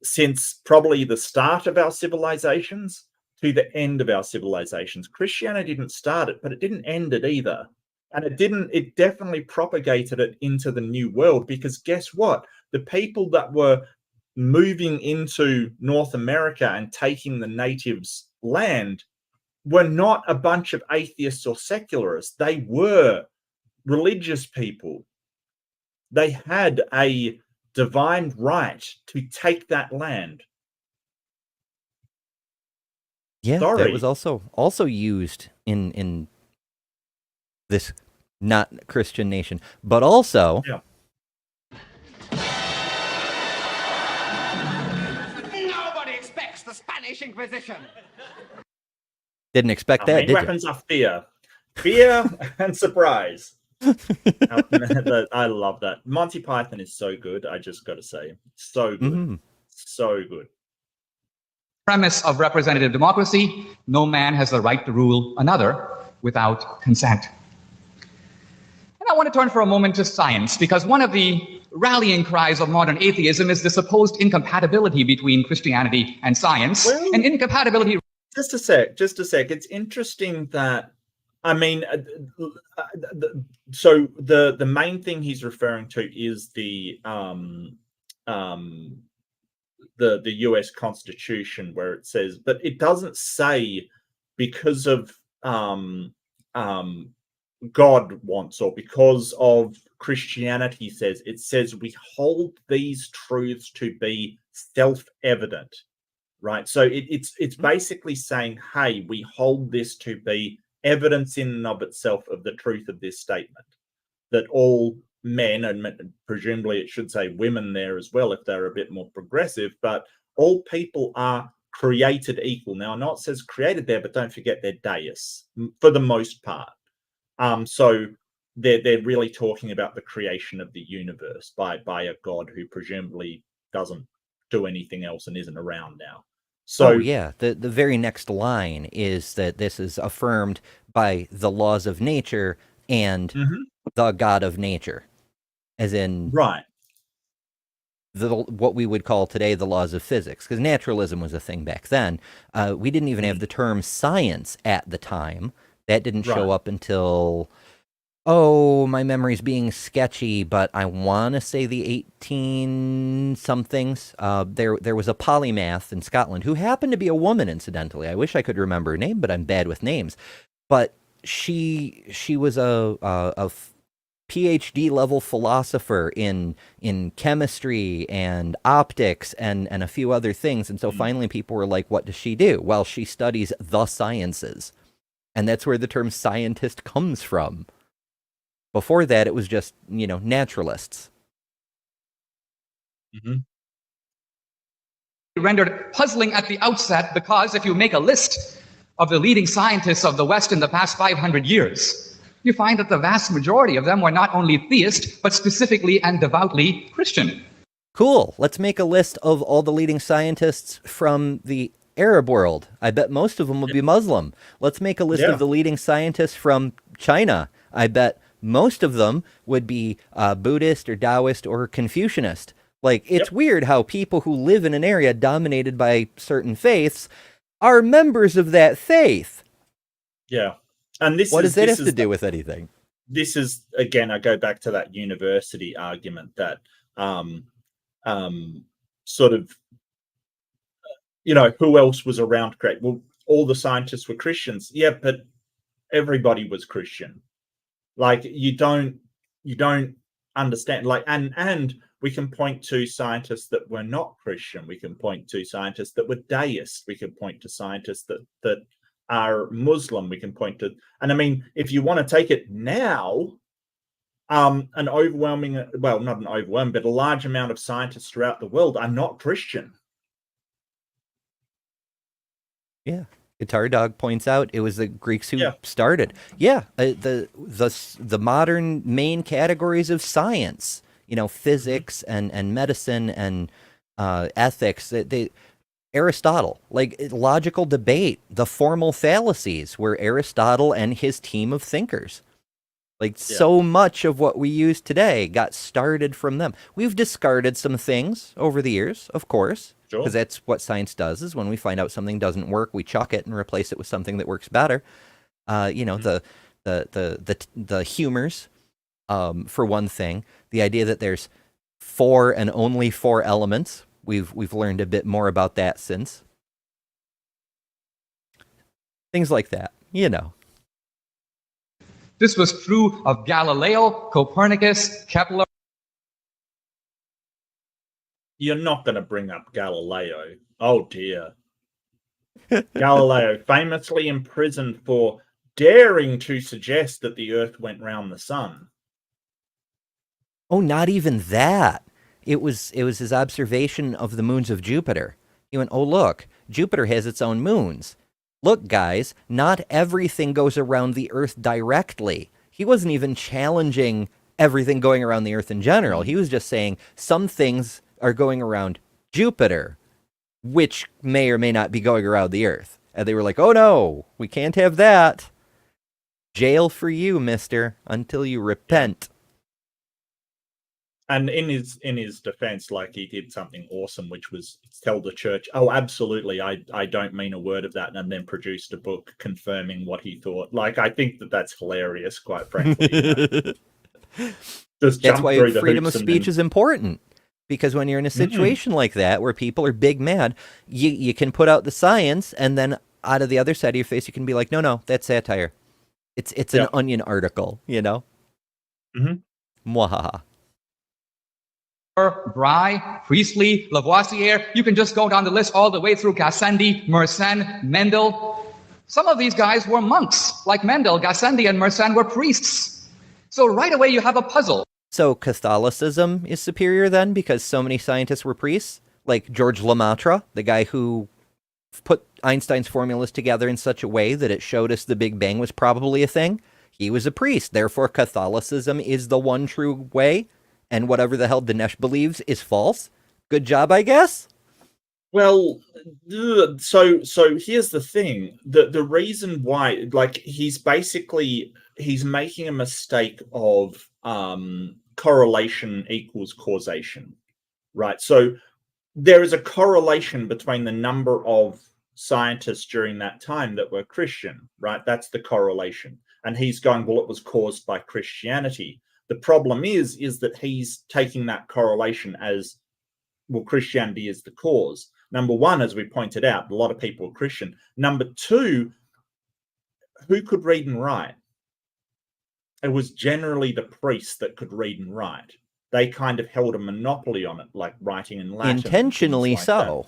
since probably the start of our civilizations to the end of our civilizations. Christianity didn't start it, but it didn't end it either. And it definitely propagated it into the New World, because guess what? The people that were moving into North America and taking the natives' land were not a bunch of atheists or secularists. They were religious people. They had a divine right to take that land. Yeah, that was also used in this not Christian nation, but also nobody expects the Spanish Inquisition. Didn't expect that, did you? Weapons are fear and surprise. I love that. Monty Python is so good. I just got to say, so good, so good. Premise of representative democracy: no man has the right to rule another without consent. And I want to turn for a moment to science, because one of the rallying cries of modern atheism is the supposed incompatibility between Christianity and science. Well, and incompatibility. Just a sec. It's interesting that, I mean, so the main thing he's referring to is the U.S. Constitution, where it says, but it doesn't say because of God wants, or because of Christianity says. It says we hold these truths to be self-evident, right? So it's basically saying, hey, we hold this to be evidence in and of itself of the truth of this statement, that all men, and presumably it should say women there as well if they're a bit more progressive, but all people are created equal. Now, I know it says created there, but don't forget they're deists for the most part. So they're really talking about the creation of the universe by a God who presumably doesn't do anything else and isn't around now. So yeah, the very next line is that this is affirmed by the laws of nature and the God of nature, as in right. what we would call today the laws of physics, because naturalism was a thing back then. We didn't even have the term science at the time. That didn't show up until, my memory's being sketchy, but I want to say the 18-somethings. There was a polymath in Scotland who happened to be a woman, incidentally. I wish I could remember her name, but I'm bad with names. But she was a PhD level philosopher in chemistry and optics and a few other things. And so finally people were like, what does she do? Well, she studies the sciences. And that's where the term scientist comes from. Before that, it was just, naturalists. Rendered puzzling at the outset because if you make a list of the leading scientists of the West in the past 500 years, you find that the vast majority of them were not only theist, but specifically and devoutly Christian. Cool. Let's make a list of all the leading scientists from the Arab world. I bet most of them will be Muslim. Let's make a list of the leading scientists from China. I bet most of them would be Buddhist or Taoist or Confucianist. Like, it's weird how people who live in an area dominated by certain faiths are members of that faith. Yeah. And what does that have to do with anything? This is, again, I go back to that university argument that sort of, who else was around? Great. Well, all the scientists were Christians. Yeah, but everybody was Christian. Like, you don't understand. Like, and we can point to scientists that were not Christian. We can point to scientists that were deists. We can point to scientists that are Muslim. We can point to, and I mean, if you want to take it now, an overwhelming, well, not an overwhelming, but a large amount of scientists throughout the world are not Christian. Yeah. Guitar Dog points out it was the Greeks who started. Yeah. The modern main categories of science, physics and medicine and ethics, Aristotle, like logical debate, the formal fallacies were Aristotle and his team of thinkers. Like so much of what we use today got started from them. We've discarded some things over the years, of course, because that's what science does, is when we find out something doesn't work, we chuck it and replace it with something that works better. The humors, for one thing, the idea that there's 4 and only 4 elements. We've learned a bit more about that since. Things like that, This was true of Galileo, Copernicus, Kepler. You're not going to bring up Galileo. Oh, dear. Galileo, famously imprisoned for daring to suggest that the Earth went round the sun. Oh, not even that. It was his observation of the moons of Jupiter. He went, oh, look, Jupiter has its own moons. Look, guys, not everything goes around the Earth directly. He wasn't even challenging everything going around the Earth in general. He was just saying some things are going around Jupiter, which may or may not be going around the Earth. And they were like, oh, no, we can't have that. Jail for you, mister, until you repent. And in his defense, like, he did something awesome, which was tell the church, "Oh, absolutely, I don't mean a word of that," and then produced a book confirming what he thought. Like, I think that's hilarious, quite frankly. Just That's jump why through the freedom of hoops and speech then is important. Because when you're in a situation like that where people are big mad, you can put out the science, and then out of the other side of your face, you can be like, no, that's satire. It's an Yep. Onion article, you know? Mhm. Mwahaha. Bry, Priestley, Lavoisier. You can just go down the list all the way through Gassendi, Mersenne, Mendel. Some of these guys were monks, like Mendel. Gassendi and Mersenne were priests. So right away you have a puzzle. So Catholicism is superior then because so many scientists were priests? Like George Lemaitre, the guy who put Einstein's formulas together in such a way that it showed us the Big Bang was probably a thing. He was a priest. Therefore, Catholicism is the one true way, and whatever the hell Dinesh believes is false. Good job, I guess? Well, so here's the thing. The reason why, like, he's making a mistake of correlation equals causation, right? So there is a correlation between the number of scientists during that time that were Christian, right? That's the correlation. And he's going, well, it was caused by Christianity. The problem is that he's taking that correlation as, well, Christianity is the cause. Number one, as we pointed out, a lot of people are Christian. Number two, who could read and write? It was generally the priests that could read and write. They kind of held a monopoly on it, like writing in Latin. Intentionally like so.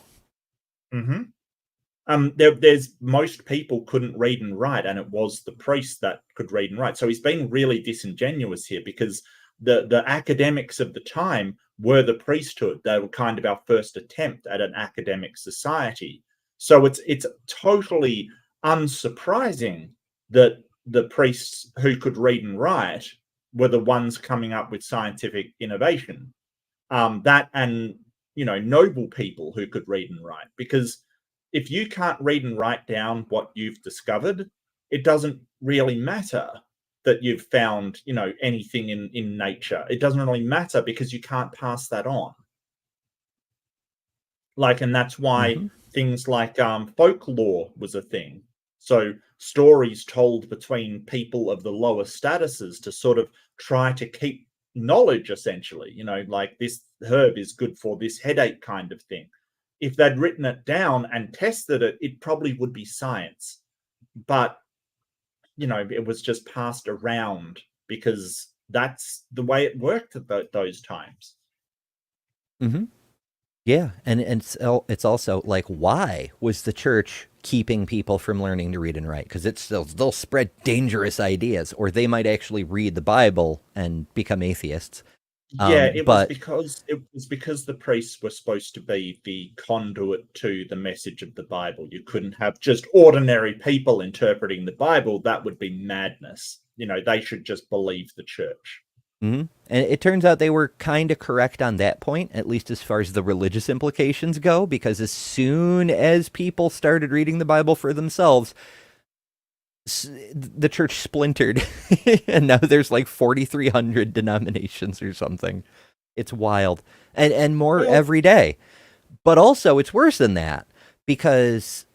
There's most people couldn't read and write, and it was the priests that could read and write. So he's being really disingenuous here, because the academics of the time were the priesthood. They were kind of our first attempt at an academic society. So it's totally unsurprising that the priests who could read and write were the ones coming up with scientific innovation. That and, noble people who could read and write, because if you can't read and write down what you've discovered, it doesn't really matter that you've found, anything in nature. It doesn't really matter because you can't pass that on. Like, and that's why things like folklore was a thing. So stories told between people of the lower statuses to sort of try to keep knowledge, essentially, like this herb is good for this headache kind of thing. If they'd written it down and tested it, it probably would be science. But, it was just passed around because that's the way it worked at those times. Yeah, and it's also like, why was the church keeping people from learning to read and write? Because they'll spread dangerous ideas, or they might actually read the Bible and become atheists. It was because the priests were supposed to be the conduit to the message of the Bible. You couldn't have just ordinary people interpreting the Bible. That would be madness. They should just believe the church. And it turns out they were kind of correct on that point, at least as far as the religious implications go, because as soon as people started reading the Bible for themselves, the church splintered, and now there's like 4,300 denominations or something. It's wild, and more every day. But also, it's worse than that, because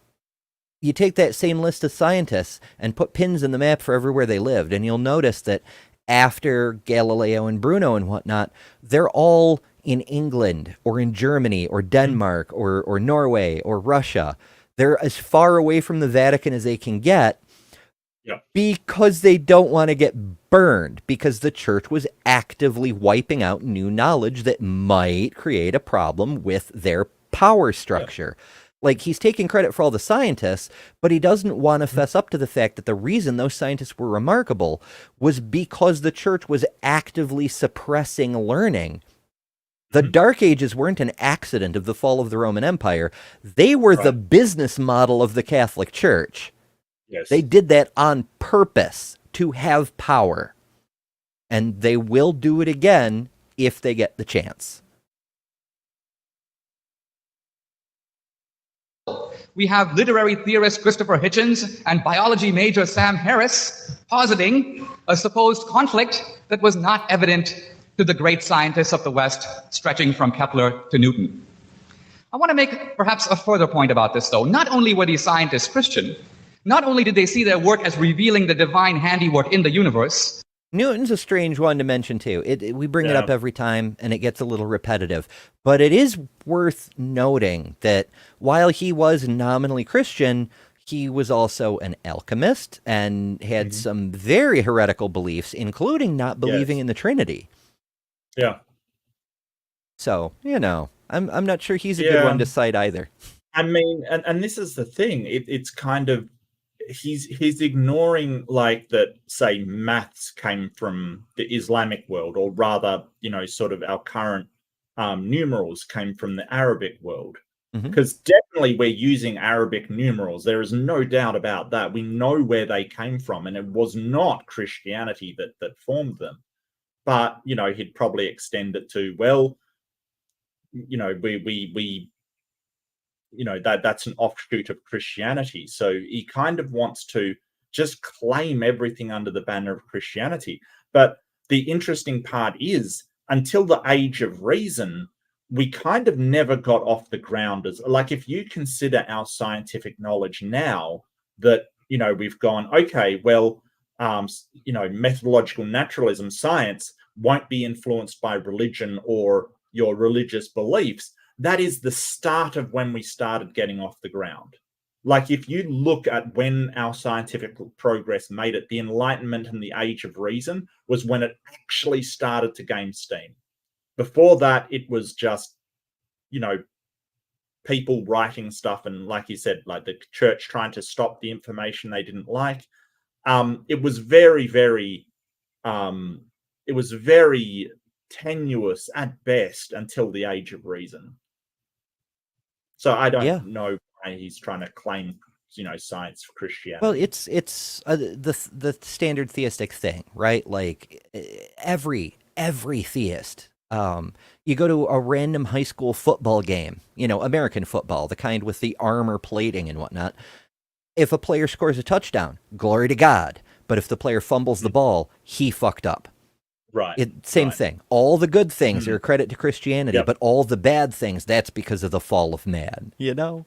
you take that same list of scientists and put pins in the map for everywhere they lived, and you'll notice that after Galileo and Bruno and whatnot, they're all in England or in Germany or Denmark or Norway or Russia. They're as far away from the Vatican as they can get. Yeah. Because they don't want to get burned, because the church was actively wiping out new knowledge that might create a problem with their power structure. Yeah. Like, he's taking credit for all the scientists, but he doesn't want to fess up to the fact that the reason those scientists were remarkable was because the church was actively suppressing learning. The Dark Ages weren't an accident of the fall of the Roman Empire. They were the business model of the Catholic Church. Yes. They did that on purpose to have power. And they will do it again if they get the chance. We have literary theorist Christopher Hitchens and biology major Sam Harris positing a supposed conflict that was not evident to the great scientists of the West, stretching from Kepler to Newton. I want to make perhaps a further point about this, though. Not only were these scientists Christian, not only did they see their work as revealing the divine handiwork in the universe. Newton's a strange one to mention, too. We bring it Yeah. up every time, and it gets a little repetitive. But it is worth noting that while he was nominally Christian, he was also an alchemist and had some very heretical beliefs, including not believing Yes. in the Trinity. Yeah. So, I'm not sure he's a good Yeah. one to cite either. I mean, and this is the thing. It's kind of he's ignoring like that. Say, maths came from the Islamic world, or rather, sort of our current numerals came from the Arabic world. Because definitely we're using Arabic numerals. There is no doubt about that. We know where they came from, and it was not Christianity that formed them. But he'd probably extend it to, well, that's an offshoot of Christianity. So he kind of wants to just claim everything under the banner of Christianity. But the interesting part is, until the age of reason, we kind of never got off the ground as, like, if you consider our scientific knowledge now, that we've gone, okay, well, methodological naturalism, science won't be influenced by religion or your religious beliefs. That is the start of when we started getting off the ground. Like, if you look at when our scientific progress made it, the Enlightenment and the Age of Reason was when it actually started to gain steam. Before that, it was just, people writing stuff, and like you said, like the church trying to stop the information they didn't like. It was very, very, tenuous at best until the Age of Reason. So I don't know why he's trying to claim, science for Christianity. Well, it's the standard theistic thing, right? Like every theist. You go to a random high school football game, American football, the kind with the armor plating and whatnot. If a player scores a touchdown, glory to God. But if the player fumbles the ball, he fucked up. Right. Same thing. All the good things are a credit to Christianity, Yep. but all the bad things, that's because of the fall of man, Yeah.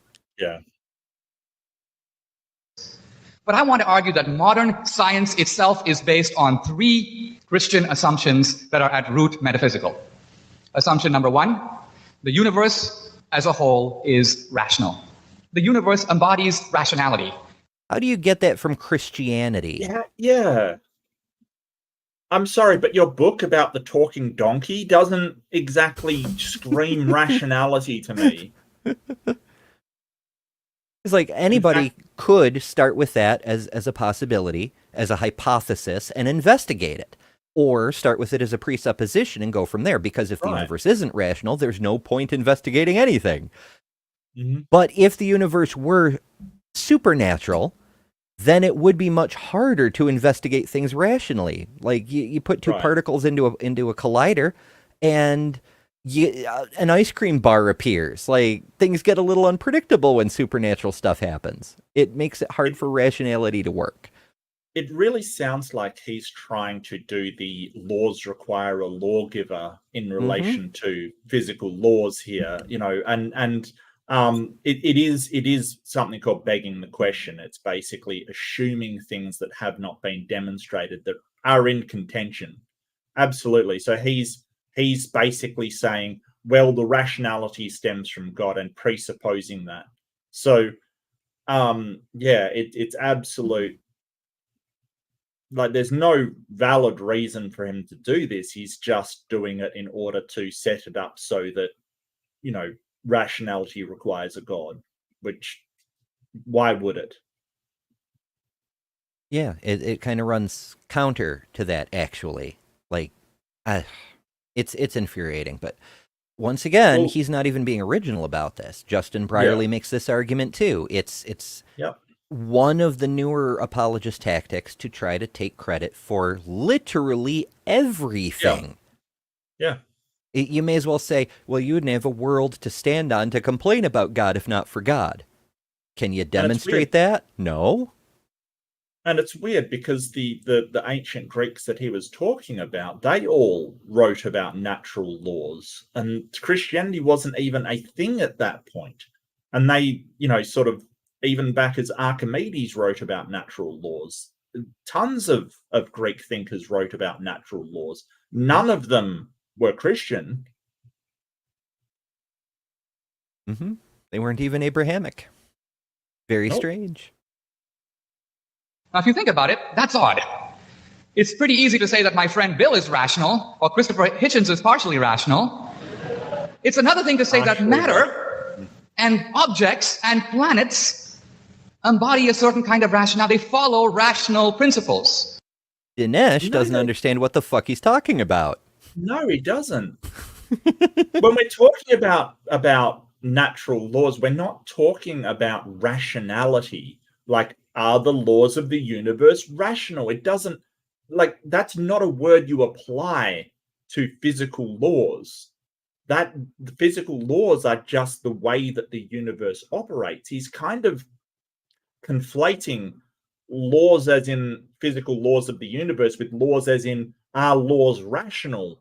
But I want to argue that modern science itself is based on three Christian assumptions that are at root metaphysical. Assumption number one, the universe as a whole is rational. The universe embodies rationality. How do you get that from Christianity? Yeah. I'm sorry, but your book about the talking donkey doesn't exactly scream rationality to me. It's like anybody could start with that as a possibility, as a hypothesis, and investigate it. Or start with it as a presupposition and go from there. Because if the universe isn't rational, there's no point investigating anything. But if the universe were supernatural, then it would be much harder to investigate things rationally. Like you put two particles into a collider, and an ice cream bar appears. Like, things get a little unpredictable when supernatural stuff happens. It makes it hard for rationality to work. It really sounds like he's trying to do the laws require a lawgiver in relation to physical laws here, and it is something called begging the question. It's basically assuming things that have not been demonstrated that are in contention. Absolutely. So he's basically saying, well, the rationality stems from God, and presupposing that. So, it's absolute. Like, there's no valid reason for him to do this. He's just doing it in order to set it up so that, rationality requires a God, which, why would it? Yeah, it kind of runs counter to that, actually. Like, it's infuriating. But once again, he's not even being original about this. Justin Brierley makes this argument too. It's one of the newer apologist tactics to try to take credit for literally everything. Yeah. You may as well say, well, you wouldn't have a world to stand on to complain about God if not for God. Can you demonstrate that? No. And it's weird because the ancient Greeks that he was talking about, they all wrote about natural laws, and Christianity wasn't even a thing at that point. And they, sort of, even back as Archimedes wrote about natural laws, tons of Greek thinkers wrote about natural laws. None of them were Christian. They weren't even Abrahamic. Very Nope. strange. Now, if you think about it, that's odd. It's pretty easy to say that my friend Bill is rational, or Christopher Hitchens is partially rational. It's another thing to say that matter and objects and planets embody a certain kind of rationality. They follow rational principles. Dinesh doesn't understand what the fuck he's talking about. No, he doesn't. When we're talking about natural laws, we're not talking about rationality. Like, are the laws of the universe rational? It doesn't, like, that's not a word you apply to physical laws. That the physical laws are just the way that the universe operates. He's kind of conflating laws as in physical laws of the universe with laws as in, are laws rational?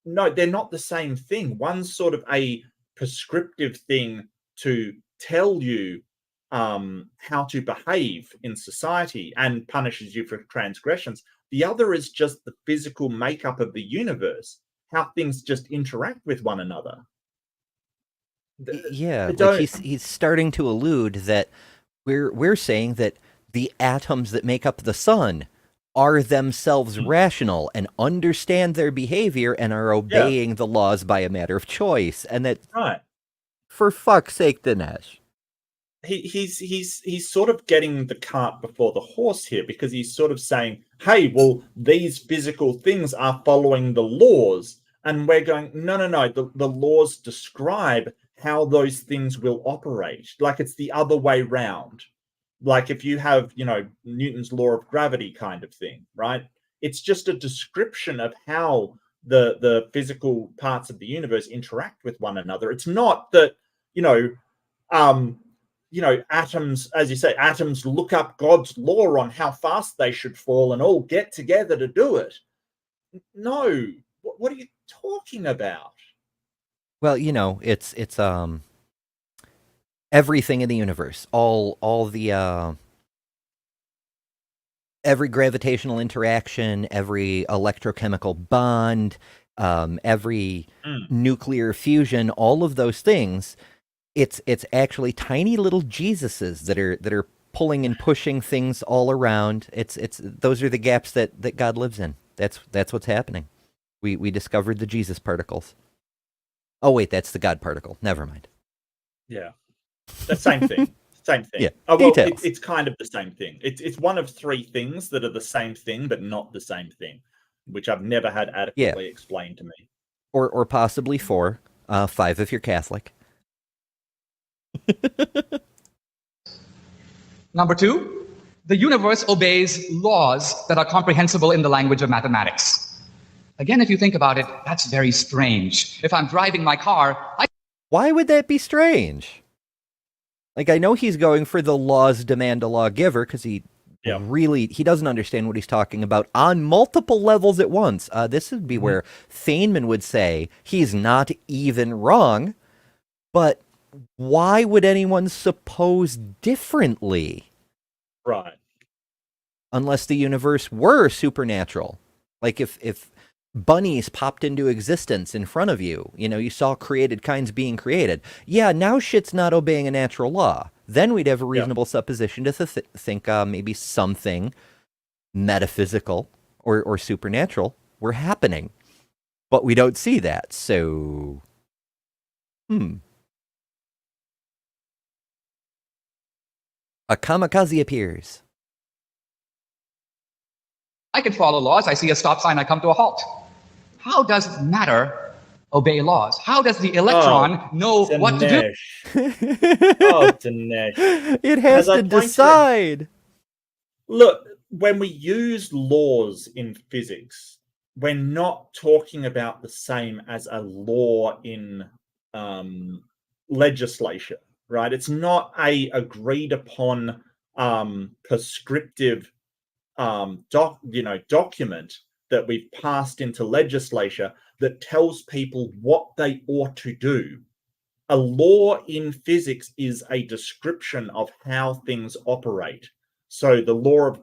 No, they're not the same thing. One's sort of a prescriptive thing to tell you how to behave in society and punishes you for transgressions. The other is just the physical makeup of the universe, how things just interact with one another. Yeah, like he's starting to allude that we're saying that the atoms that make up the sun are themselves rational and understand their behavior and are obeying the laws by a matter of choice, and that for fuck's sake, Dinesh. He's sort of getting the cart before the horse here, because he's sort of saying, hey, well, these physical things are following the laws, and we're going, no, the laws describe how those things will operate. Like, it's the other way round. Like, if you have, Newton's law of gravity kind of thing, right? It's just a description of how the physical parts of the universe interact with one another. It's not that, atoms, as you say, atoms look up God's law on how fast they should fall and all get together to do it. No. What are you talking about? Well, it's everything in the universe, all the every gravitational interaction, every electrochemical bond, every nuclear fusion, all of those things. It's actually tiny little Jesuses that are pulling and pushing things all around. Those are the gaps that God lives in. That's what's happening. We discovered the Jesus particles. Oh wait, that's the God particle. Never mind. Yeah, the same thing. Same thing. Yeah. Oh, well, Details. it's kind of the same thing. It's one of three things that are the same thing but not the same thing, which I've never had adequately explained to me. Or possibly four. 5 if you're Catholic. Number 2, the universe obeys laws that are comprehensible in the language of mathematics. Again, if you think about it, that's very strange. If I'm driving my car, Why would that be strange? Like, I know he's going for the laws demand a lawgiver because he doesn't understand what he's talking about on multiple levels at once. This would be where Feynman would say he's not even wrong, but why would anyone suppose differently? Right. Unless the universe were supernatural. Like if bunnies popped into existence in front of you, you saw created kinds being created. Yeah, now shit's not obeying a natural law. Then we'd have a reasonable supposition to think maybe something metaphysical or supernatural were happening. But we don't see that, so... A kamikaze appears. I can follow laws. I see a stop sign, I come to a halt. How does matter obey laws? How does the electron know what to do? Oh, Dinesh. It has to decide. Look, when we use laws in physics, we're not talking about the same as a law in legislation, right? It's not a agreed upon prescriptive document that we've passed into legislature that tells people what they ought to do. A law in physics is a description of how things operate. So the law of,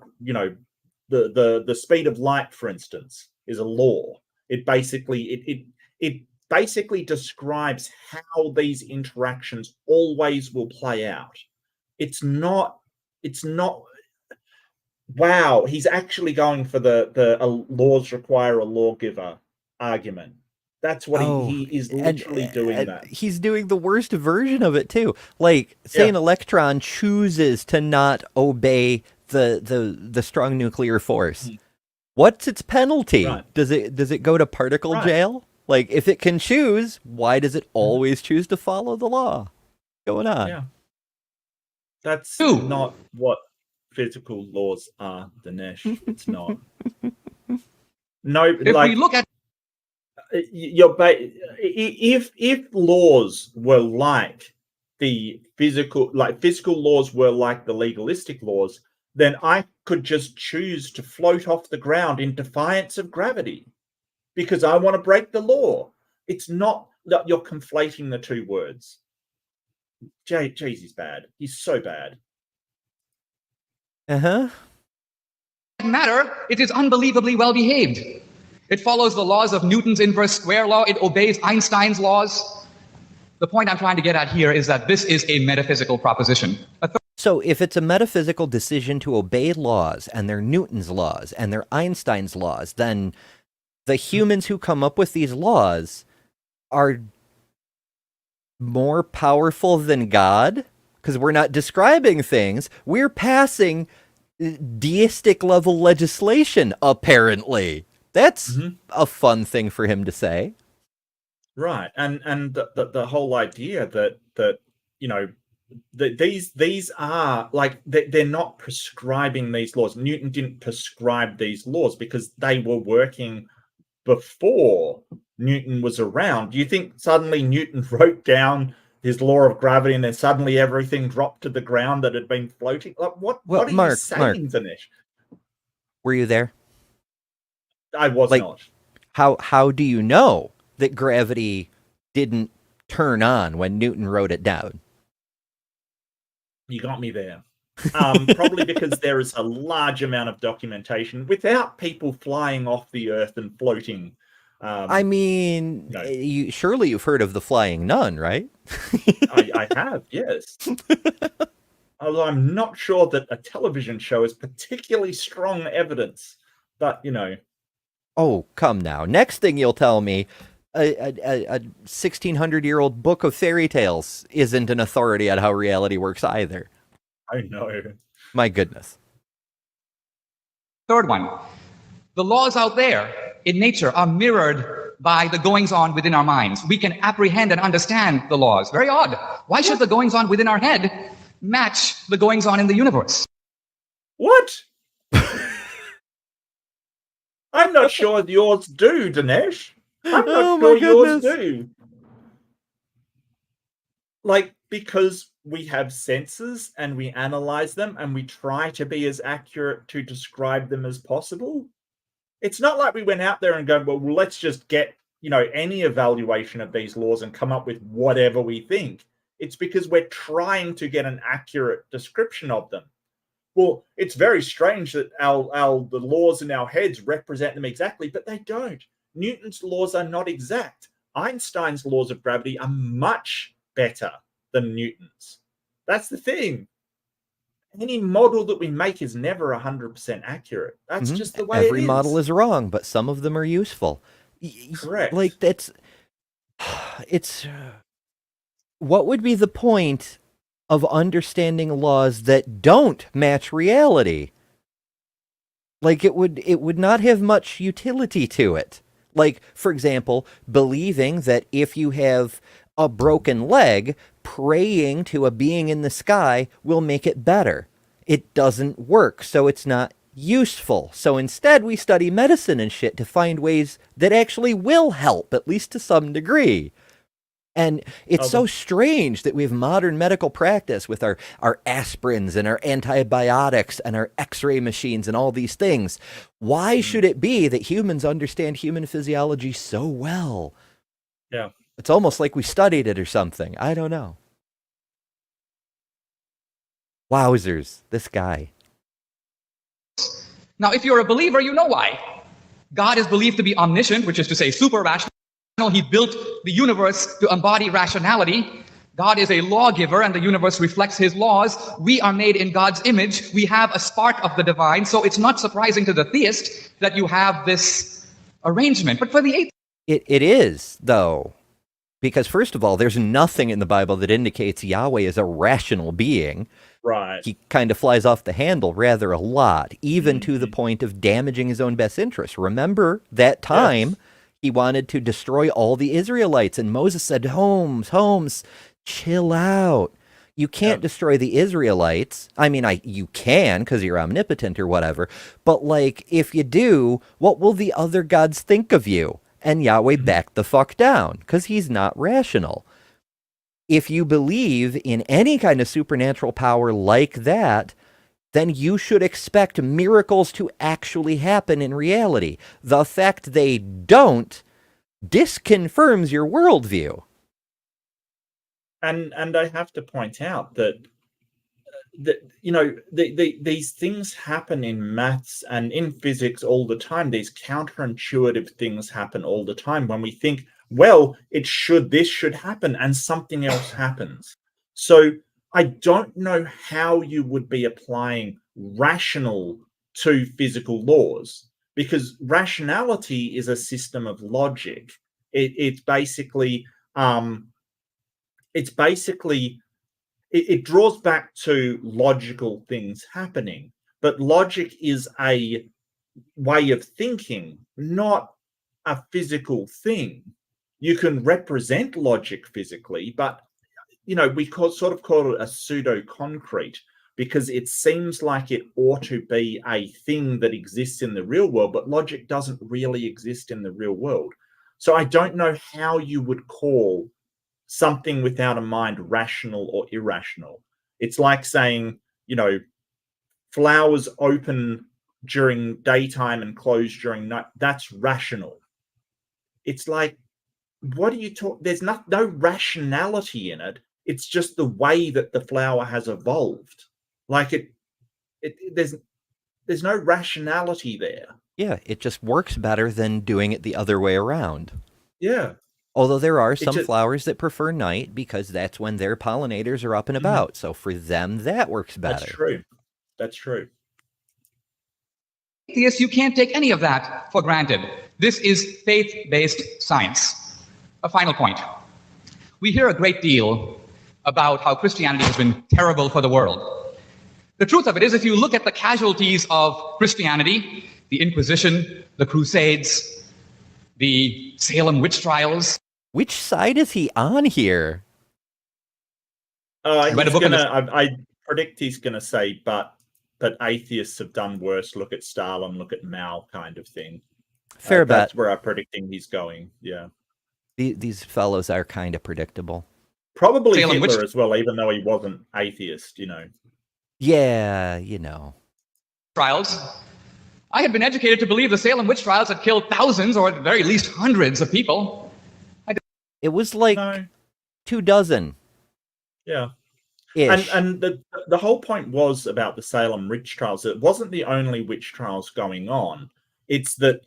the speed of light, for instance, is a law. It basically describes how these interactions always will play out. It's not wow, he's actually going for the laws require a lawgiver argument. That's what he is literally doing that. He's doing the worst version of it too. Like, say an electron chooses to not obey the strong nuclear force. What's its penalty? Right. Does it go to particle jail? Like, if it can choose, why does it always choose to follow the law? What's going on? Yeah. That's not what physical laws are, Dinesh. It's not. No, If we look at if laws were like the physical laws were like the legalistic laws, then I could just choose to float off the ground in defiance of gravity because I want to break the law. It's not that you're conflating the two words. Jeez, he's bad. He's so bad. matter, it is unbelievably well behaved. It follows the laws of Newton's inverse square law. It obeys Einstein's laws. The point I'm trying to get at here is that this is a metaphysical proposition. So if it's a metaphysical decision to obey laws, and they're Newton's laws, and they're Einstein's laws, then the humans who come up with these laws are more powerful than God? Because we're not describing things. We're passing deistic level legislation, apparently. That's a fun thing for him to say. Right. And the whole idea that you know, these are like they're not prescribing these laws. Newton didn't prescribe these laws because they were working before Newton was around. Do you think suddenly Newton wrote down his law of gravity and then suddenly everything dropped to the ground that had been floating? Like what are you saying, Dinesh? Were you there? I was not. How do you know that gravity didn't turn on when Newton wrote it down? You got me there. Probably because there is a large amount of documentation without people flying off the earth and floating. I mean, surely you've heard of the flying nun, right? I have, yes. Although I'm not sure that a television show is particularly strong evidence, but you know. Oh, come now. Next thing you'll tell me, a 1,600-year-old book of fairy tales isn't an authority on how reality works either. I know. My goodness. Third one, the laws out there in nature are mirrored by the goings-on within our minds. We can apprehend and understand the laws. Very odd. Why should the goings-on within our head match the goings-on in the universe? What? I'm not sure yours do, Dinesh. I'm not sure yours do. Like, because we have senses and we analyze them and we try to be as accurate to describe them as possible. It's not like we went out there and go, well, let's just get, any evaluation of these laws and come up with whatever we think. It's because we're trying to get an accurate description of them. Well, it's very strange that the laws in our heads represent them exactly, but they don't. Newton's laws are not exact. Einstein's laws of gravity are much better than Newton's. That's the thing. Any model that we make is never 100% accurate. That's just the way Every model is wrong, but some of them are useful. Correct. Like, what would be the point of understanding laws that don't match reality? Like, it would not have much utility to it. Like, for example, believing that if you have a broken leg, praying to a being in the sky will make it better. It doesn't work, so it's not useful. So instead, we study medicine and shit to find ways that actually will help, at least to some degree. And it's Oh, so strange that we have modern medical practice with our aspirins and our antibiotics and our x-ray machines and all these things. Why should it be that humans understand human physiology so well? Yeah. It's almost like we studied it or something. I don't know. Wowzers, this guy. Now, if you're a believer, you know why. God is believed to be omniscient, which is to say super rational. He built the universe to embody rationality. God is a lawgiver, and the universe reflects his laws. We are made in God's image. We have a spark of the divine, so it's not surprising to the theist that you have this arrangement. But for the atheist, It is, though, because first of all, there's nothing in the Bible that indicates Yahweh is a rational being. Right. He kind of flies off the handle rather a lot, even to the point of damaging his own best interests. Remember that time he wanted to destroy all the Israelites, and Moses said, Holmes, chill out. You can't destroy the Israelites. I mean, you can because you're omnipotent or whatever, but like, if you do, what will the other gods think of you? And Yahweh backed the fuck down because he's not rational. If you believe in any kind of supernatural power like that, then you should expect miracles to actually happen in reality. The fact they don't disconfirms your worldview. And I have to point out that these things happen in maths and in physics all the time. These counterintuitive things happen all the time when we think, well, this should happen, and something else happens. So I don't know how you would be applying rational to physical laws, because rationality is a system of logic. It's basically it draws back to logical things happening, but logic is a way of thinking, not a physical thing. You can represent logic physically, but we sort of call it a pseudo-concrete because it seems like it ought to be a thing that exists in the real world, but logic doesn't really exist in the real world. So I don't know how you would call something without a mind rational or irrational. It's like saying, flowers open during daytime and close during night. That's rational. It's like, what are you talking? There's no rationality in it. It's just the way that the flower has evolved. Like there's no rationality there. Yeah, it just works better than doing it the other way around. Yeah. Although there are some flowers that prefer night because that's when their pollinators are up and about. So for them, that works better. That's true. atheists, you can't take any of that for granted. This is faith-based science. A final point. We hear a great deal about how Christianity has been terrible for the world. The truth of it is, if you look at the casualties of Christianity, the Inquisition, the Crusades, the Salem witch trials. Which side is he on here? I predict he's going to say, but atheists have done worse. Look at Stalin, look at Mao, kind of thing. Fair bet. That's where I'm predicting he's going. Yeah. These fellows are kind of predictable. Probably Hitler as well, even though he wasn't atheist, Yeah, Trials. I had been educated to believe the Salem witch trials had killed thousands, or at the very least hundreds of people. It was like 24. Yeah. Ish. And the whole point was about the Salem witch trials. It wasn't the only witch trials going on. It's that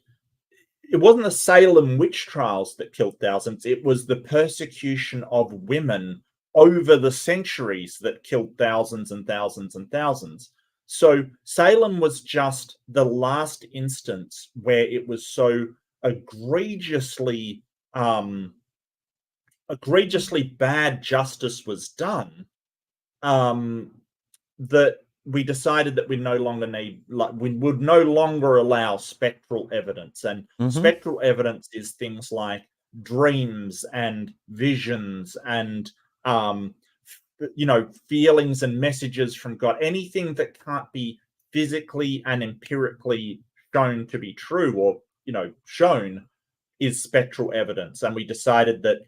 it wasn't the Salem witch trials that killed thousands. It was the persecution of women over the centuries that killed thousands and thousands and thousands. So Salem was just the last instance where it was so egregiously bad justice was done that we decided that we would no longer allow spectral evidence. And spectral evidence is things like dreams and visions and feelings and messages from God. Anything that can't be physically and empirically shown to be true or shown is spectral evidence. And we decided that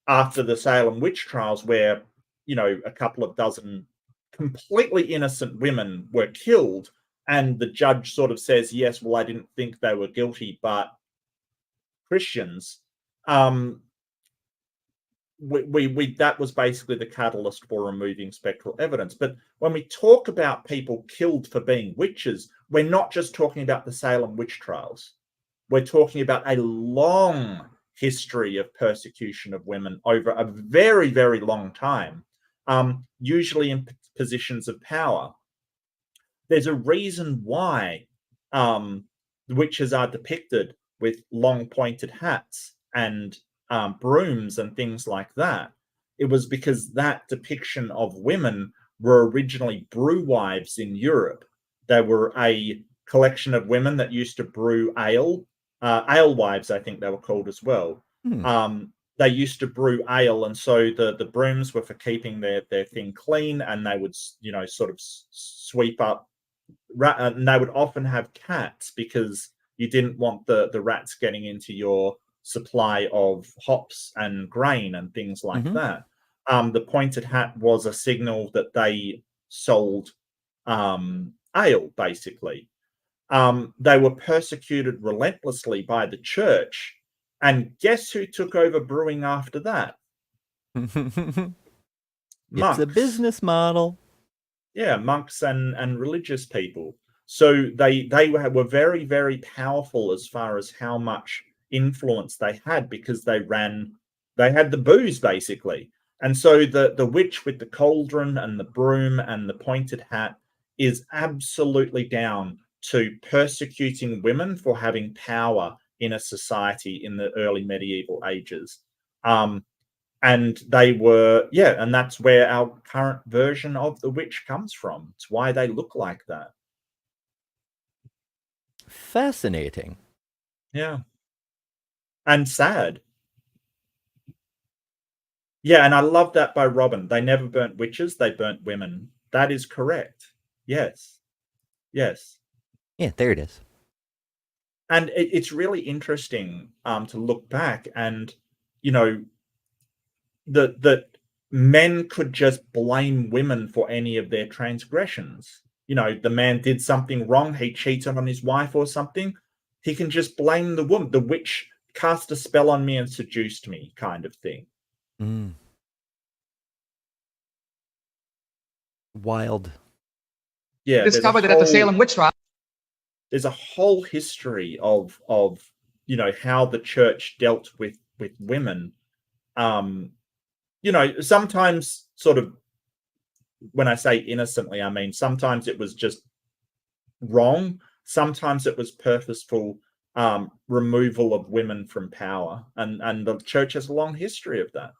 after the Salem witch trials, where, a couple of dozen completely innocent women were killed, and the judge sort of says, yes, well, I didn't think they were guilty, but Christians, we that was basically the catalyst for removing spectral evidence. But when we talk about people killed for being witches, we're not just talking about the Salem witch trials. We're talking about a long history of persecution of women over a very, very long time, usually in positions of power. There's a reason why witches are depicted with long pointed hats and brooms and things like that. It was because that depiction of women were originally brew wives in Europe. They were a collection of women that used to brew ale. Alewives, I think they were called as well. They used to brew ale, and so the brooms were for keeping their thing clean, and they would, sort of sweep up. And they would often have cats because you didn't want the rats getting into your supply of hops and grain and things like that. The pointed hat was a signal that they sold ale, basically. They were persecuted relentlessly by the church. And guess who took over brewing after that? It's Monks. a business model. Yeah, monks and religious people. So they were very, very powerful as far as how much influence they had, because they had the booze, basically. And so the witch with the cauldron and the broom and the pointed hat is absolutely down to persecuting women for having power in a society in the early medieval ages. And they were, and that's where our current version of the witch comes from. It's why they look like that. Fascinating. Yeah. And sad. Yeah, and I love that by Robin. They never burnt witches, they burnt women. That is correct. Yes. Yes. Yeah, there it is. And it's really interesting to look back and, that men could just blame women for any of their transgressions. The man did something wrong, he cheated on his wife or something, he can just blame the woman. The witch cast a spell on me and seduced me, kind of thing. Wild. Yeah, Discovered that at the Salem witch trial. There's a whole history of how the church dealt with women. Sometimes sort of, when I say innocently, I mean sometimes it was just wrong. Sometimes it was purposeful removal of women from power, and the church has a long history of that.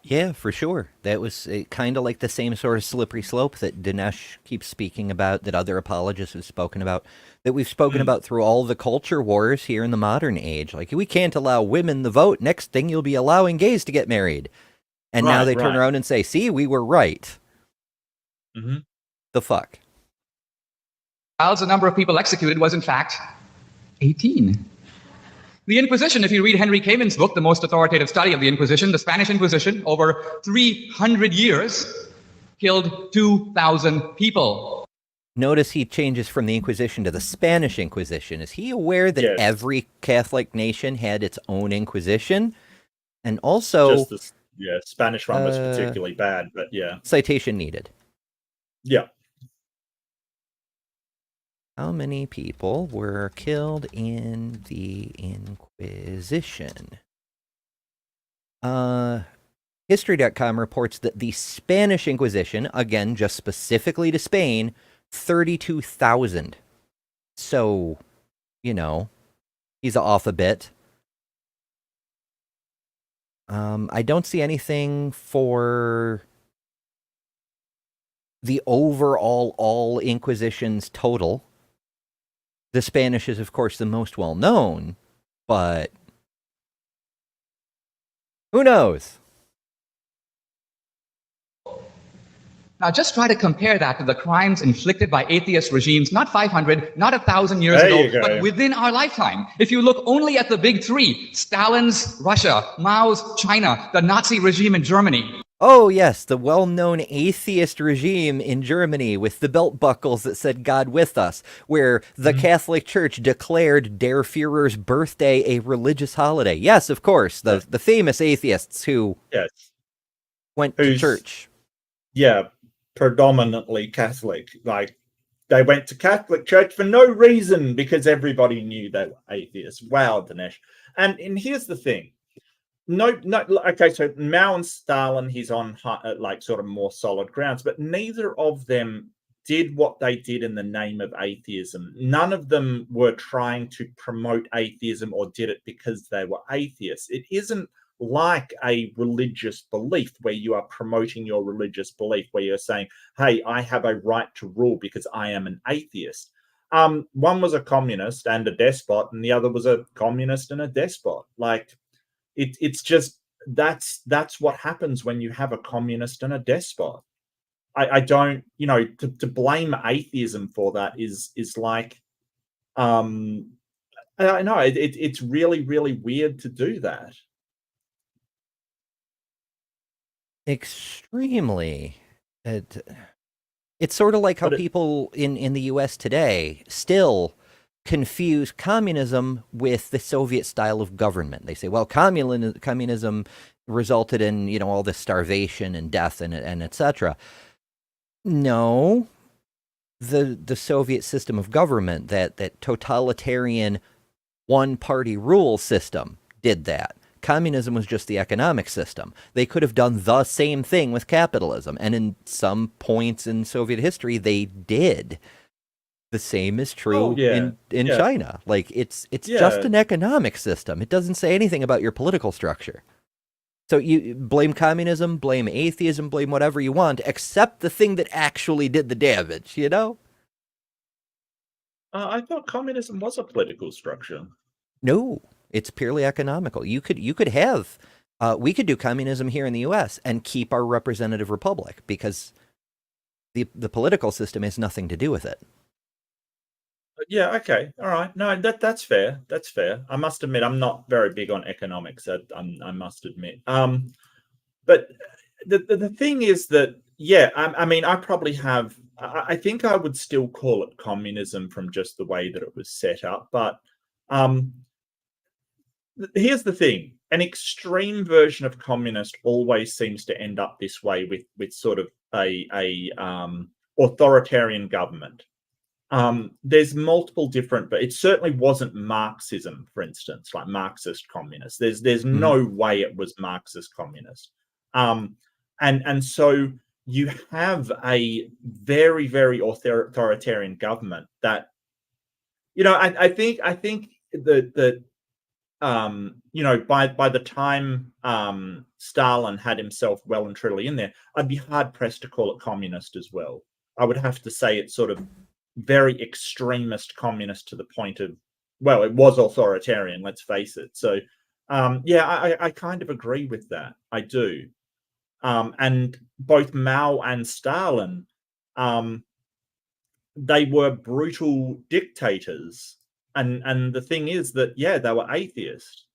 Yeah, for sure. That was kind of like the same sort of slippery slope that Dinesh keeps speaking about, that other apologists have spoken about, that we've spoken about through all the culture wars here in the modern age. Like, we can't allow women the vote. Next thing, you'll be allowing gays to get married. And now they turn around and say, see, we were right. The fuck? The number of people executed was, in fact, 18. The Inquisition, if you read Henry Cayman's book, the most authoritative study of the Inquisition, the Spanish Inquisition, over 300 years, killed 2,000 people. Notice he changes from the Inquisition to the Spanish Inquisition. Is he aware that every Catholic nation had its own Inquisition? And also... Spanish one was particularly bad, but yeah. Citation needed. Yeah. How many people were killed in the Inquisition? History.com reports that the Spanish Inquisition, again, just specifically to Spain, 32,000. So, he's off a bit. I don't see anything for the overall all Inquisitions total. The Spanish is, of course, the most well-known, but who knows? Now, just try to compare that to the crimes inflicted by atheist regimes, not 500, not 1,000 years There you ago, go. but within our lifetime. If you look only at the big three, Stalin's Russia, Mao's China, the Nazi regime in Germany. Oh, yes, the well-known atheist regime in Germany with the belt buckles that said God with us, where the Catholic Church declared Der Fuhrer's birthday a religious holiday. Yes, of course, the famous atheists who Yes. went to church. Yeah, predominantly Catholic. Like, they went to Catholic church for no reason because everybody knew they were atheists. Wow, Dinesh. And here's the thing. No, okay, so Mao and Stalin, he's on like sort of more solid grounds, but neither of them did what they did in the name of atheism. None of them were trying to promote atheism or did it because they were atheists. It isn't like a religious belief where you are promoting your religious belief, where you're saying, hey, I have a right to rule because I am an atheist. One was a communist and a despot, and the other was a communist and a despot. Like, it's just that's what happens when you have a communist and a despot. I don't, to blame atheism for that is like, I know it's really, really weird to do that. Extremely. It's sort of like how people in the US today still confuse communism with the Soviet style of government. They say, well, communism resulted in, all this starvation and death and etc. No, the Soviet system of government, that totalitarian one-party rule system, did that. Communism was just the economic system. They could have done the same thing with capitalism, and in some points in Soviet history, they did. The same is true in China. Like, it's just an economic system. It doesn't say anything about your political structure. So you blame communism, blame atheism, blame whatever you want, except the thing that actually did the damage, I thought communism was a political structure. No, it's purely economical. You could have, we could do communism here in the U.S. and keep our representative republic because the political system has nothing to do with it. Yeah, okay. All right. No, that's fair. That's fair. I must admit, I'm not very big on economics. I must admit. But the thing is that, I mean, I probably have, I think I would still call it communism from just the way that it was set up. But here's the thing. An extreme version of communist always seems to end up this way with sort of a authoritarian government. There's multiple different, but it certainly wasn't Marxism, for instance, like Marxist communist. There's no way it was Marxist communist. And so you have a very, very authoritarian government that, I think that by the time Stalin had himself well and truly in there, I'd be hard pressed to call it communist as well. I would have to say it's sort of very extremist communist to the point of, well, it was authoritarian, let's face it. So I kind of agree with that. I do. And both Mao and Stalin, they were brutal dictators. And the thing is that, they were atheists.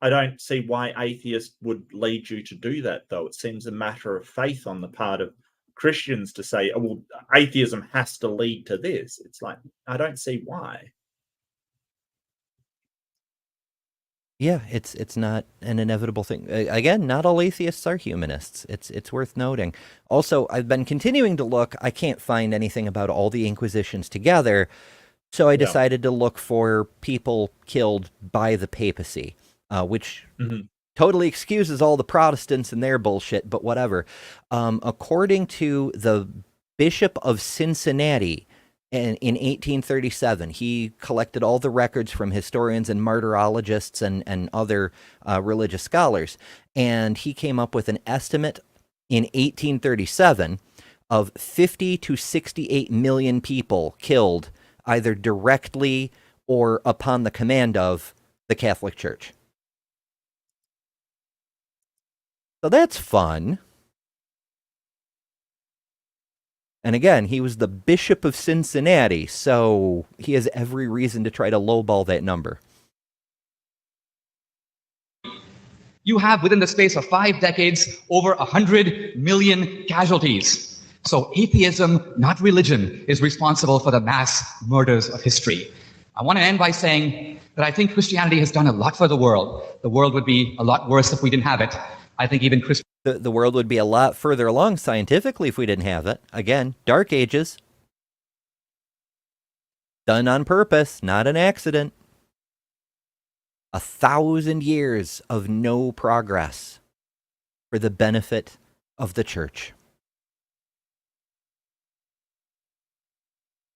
I don't see why atheists would lead you to do that, though. It seems a matter of faith on the part of Christians to say, oh, well, atheism has to lead to this. It's like, I don't see why. Yeah, it's not an inevitable thing. Again, not all atheists are humanists. It's worth noting. Also, I've been continuing to look. I can't find anything about all the Inquisitions together, so I decided to look for people killed by the papacy, which totally excuses all the Protestants and their bullshit, but whatever. According to the Bishop of Cincinnati in 1837, he collected all the records from historians and martyrologists and other religious scholars, and he came up with an estimate in 1837 of 50 to 68 million people killed either directly or upon the command of the Catholic Church. So that's fun. And again, he was the Bishop of Cincinnati, so he has every reason to try to lowball that number. You have, within the space of 5 decades, over 100 million casualties. So atheism, not religion, is responsible for the mass murders of history. I want to end by saying that I think Christianity has done a lot for the world. The world would be a lot worse if we didn't have it. I think even The world would be a lot further along scientifically if we didn't have it. Again, Dark Ages. Done on purpose, not an accident. 1,000 years of no progress for the benefit of the church.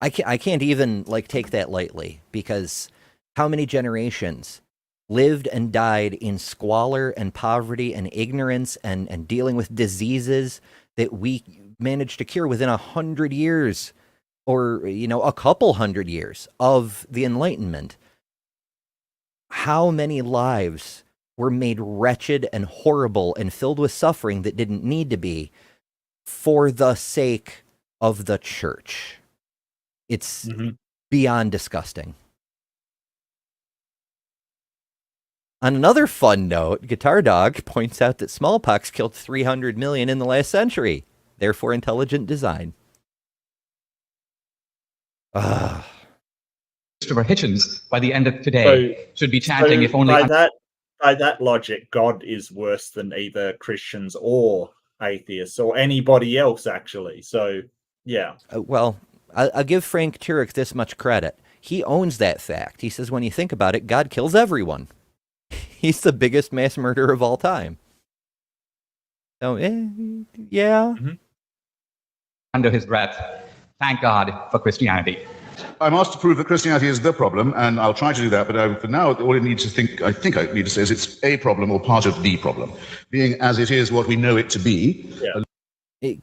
I can't even take that lightly, because how many generations lived and died in squalor and poverty and ignorance and dealing with diseases that we managed to cure within 100 years or, a couple hundred years of the Enlightenment. How many lives were made wretched and horrible and filled with suffering that didn't need to be for the sake of the church? It's beyond disgusting. On another fun note, Guitar Dog points out that smallpox killed 300 million in the last century. Therefore, intelligent design. Christopher Hitchens, by the end of today, should be chanting, if only... By that logic, God is worse than either Christians or atheists or anybody else, actually. So, yeah. Well, I'll give Frank Turek this much credit. He owns that fact. He says, when you think about it, God kills everyone. He's the biggest mass murderer of all time. So, yeah. Under his breath, thank God for Christianity. I'm asked to prove that Christianity is the problem, and I'll try to do that, but for now, all I need to say is it's a problem or part of the problem, being as it is what we know it to be. Yeah.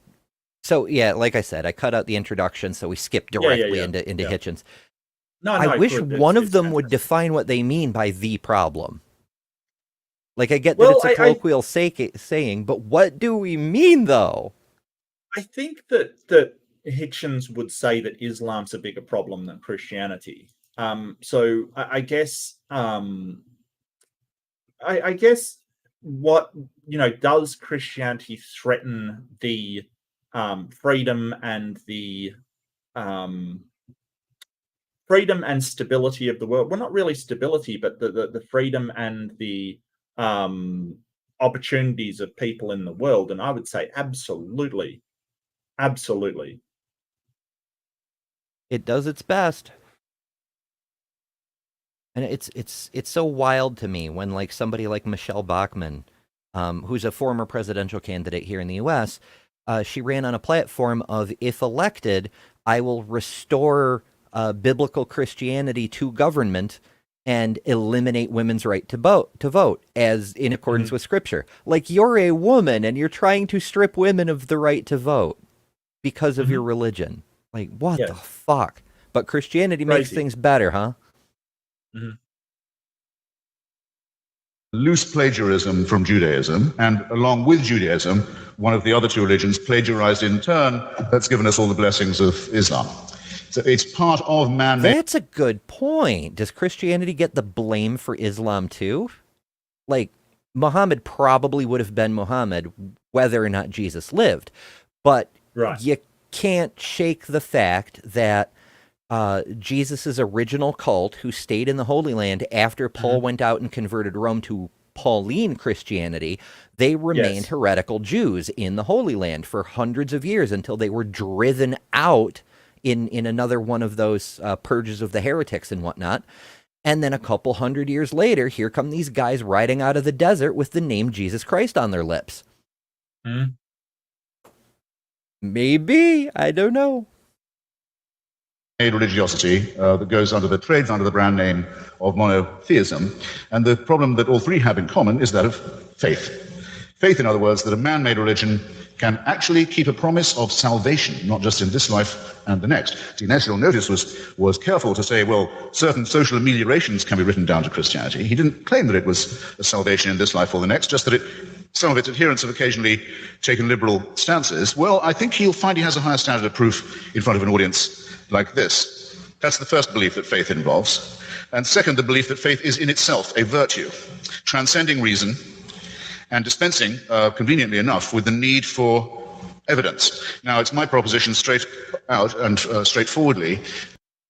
So, like I said, I cut out the introduction, so we skipped directly into Hitchens. I wish one of them would define what they mean by the problem. I get that it's a colloquial saying, but what do we mean, though? I think that Hitchens would say that Islam's a bigger problem than Christianity. So I guess I guess what does Christianity threaten the freedom and the freedom and stability of the world? Well, not really stability, but the freedom and the opportunities of people in the world. And I would say absolutely. It does its best. And it's so wild to me when somebody like Michelle Bachmann, who's a former presidential candidate here in the US, she ran on a platform of, if elected, I will restore biblical Christianity to government and eliminate women's right to vote as in accordance with Scripture. You're a woman and you're trying to strip women of the right to vote because of your religion. What the fuck? But Christianity makes things better, huh? Loose plagiarism from Judaism, and along with Judaism, one of the other two religions plagiarized in turn. That's given us all the blessings of Islam. So it's part of man-made. That's a good point. Does Christianity get the blame for Islam too? Muhammad probably would have been Muhammad whether or not Jesus lived. But you can't shake the fact that Jesus's original cult, who stayed in the Holy Land after Paul went out and converted Rome to Pauline Christianity, they remained heretical Jews in the Holy Land for hundreds of years until they were driven out in another one of those purges of the heretics and whatnot. And then a couple hundred years later, here come these guys riding out of the desert with the name Jesus Christ on their lips. Maybe. I don't know. Religiosity that goes trades under the brand name of monotheism. And the problem that all three have in common is that of faith. Faith, in other words, that a man-made religion can actually keep a promise of salvation, not just in this life and the next. Dinesh, you'll notice, was careful to say, well, certain social ameliorations can be written down to Christianity. He didn't claim that it was a salvation in this life or the next, just that it some of its adherents have occasionally taken liberal stances, well, I think he'll find he has a higher standard of proof in front of an audience like this. That's the first belief that faith involves. And second, the belief that faith is in itself a virtue, transcending reason and dispensing, conveniently enough, with the need for evidence. Now, it's my proposition straight out and straightforwardly.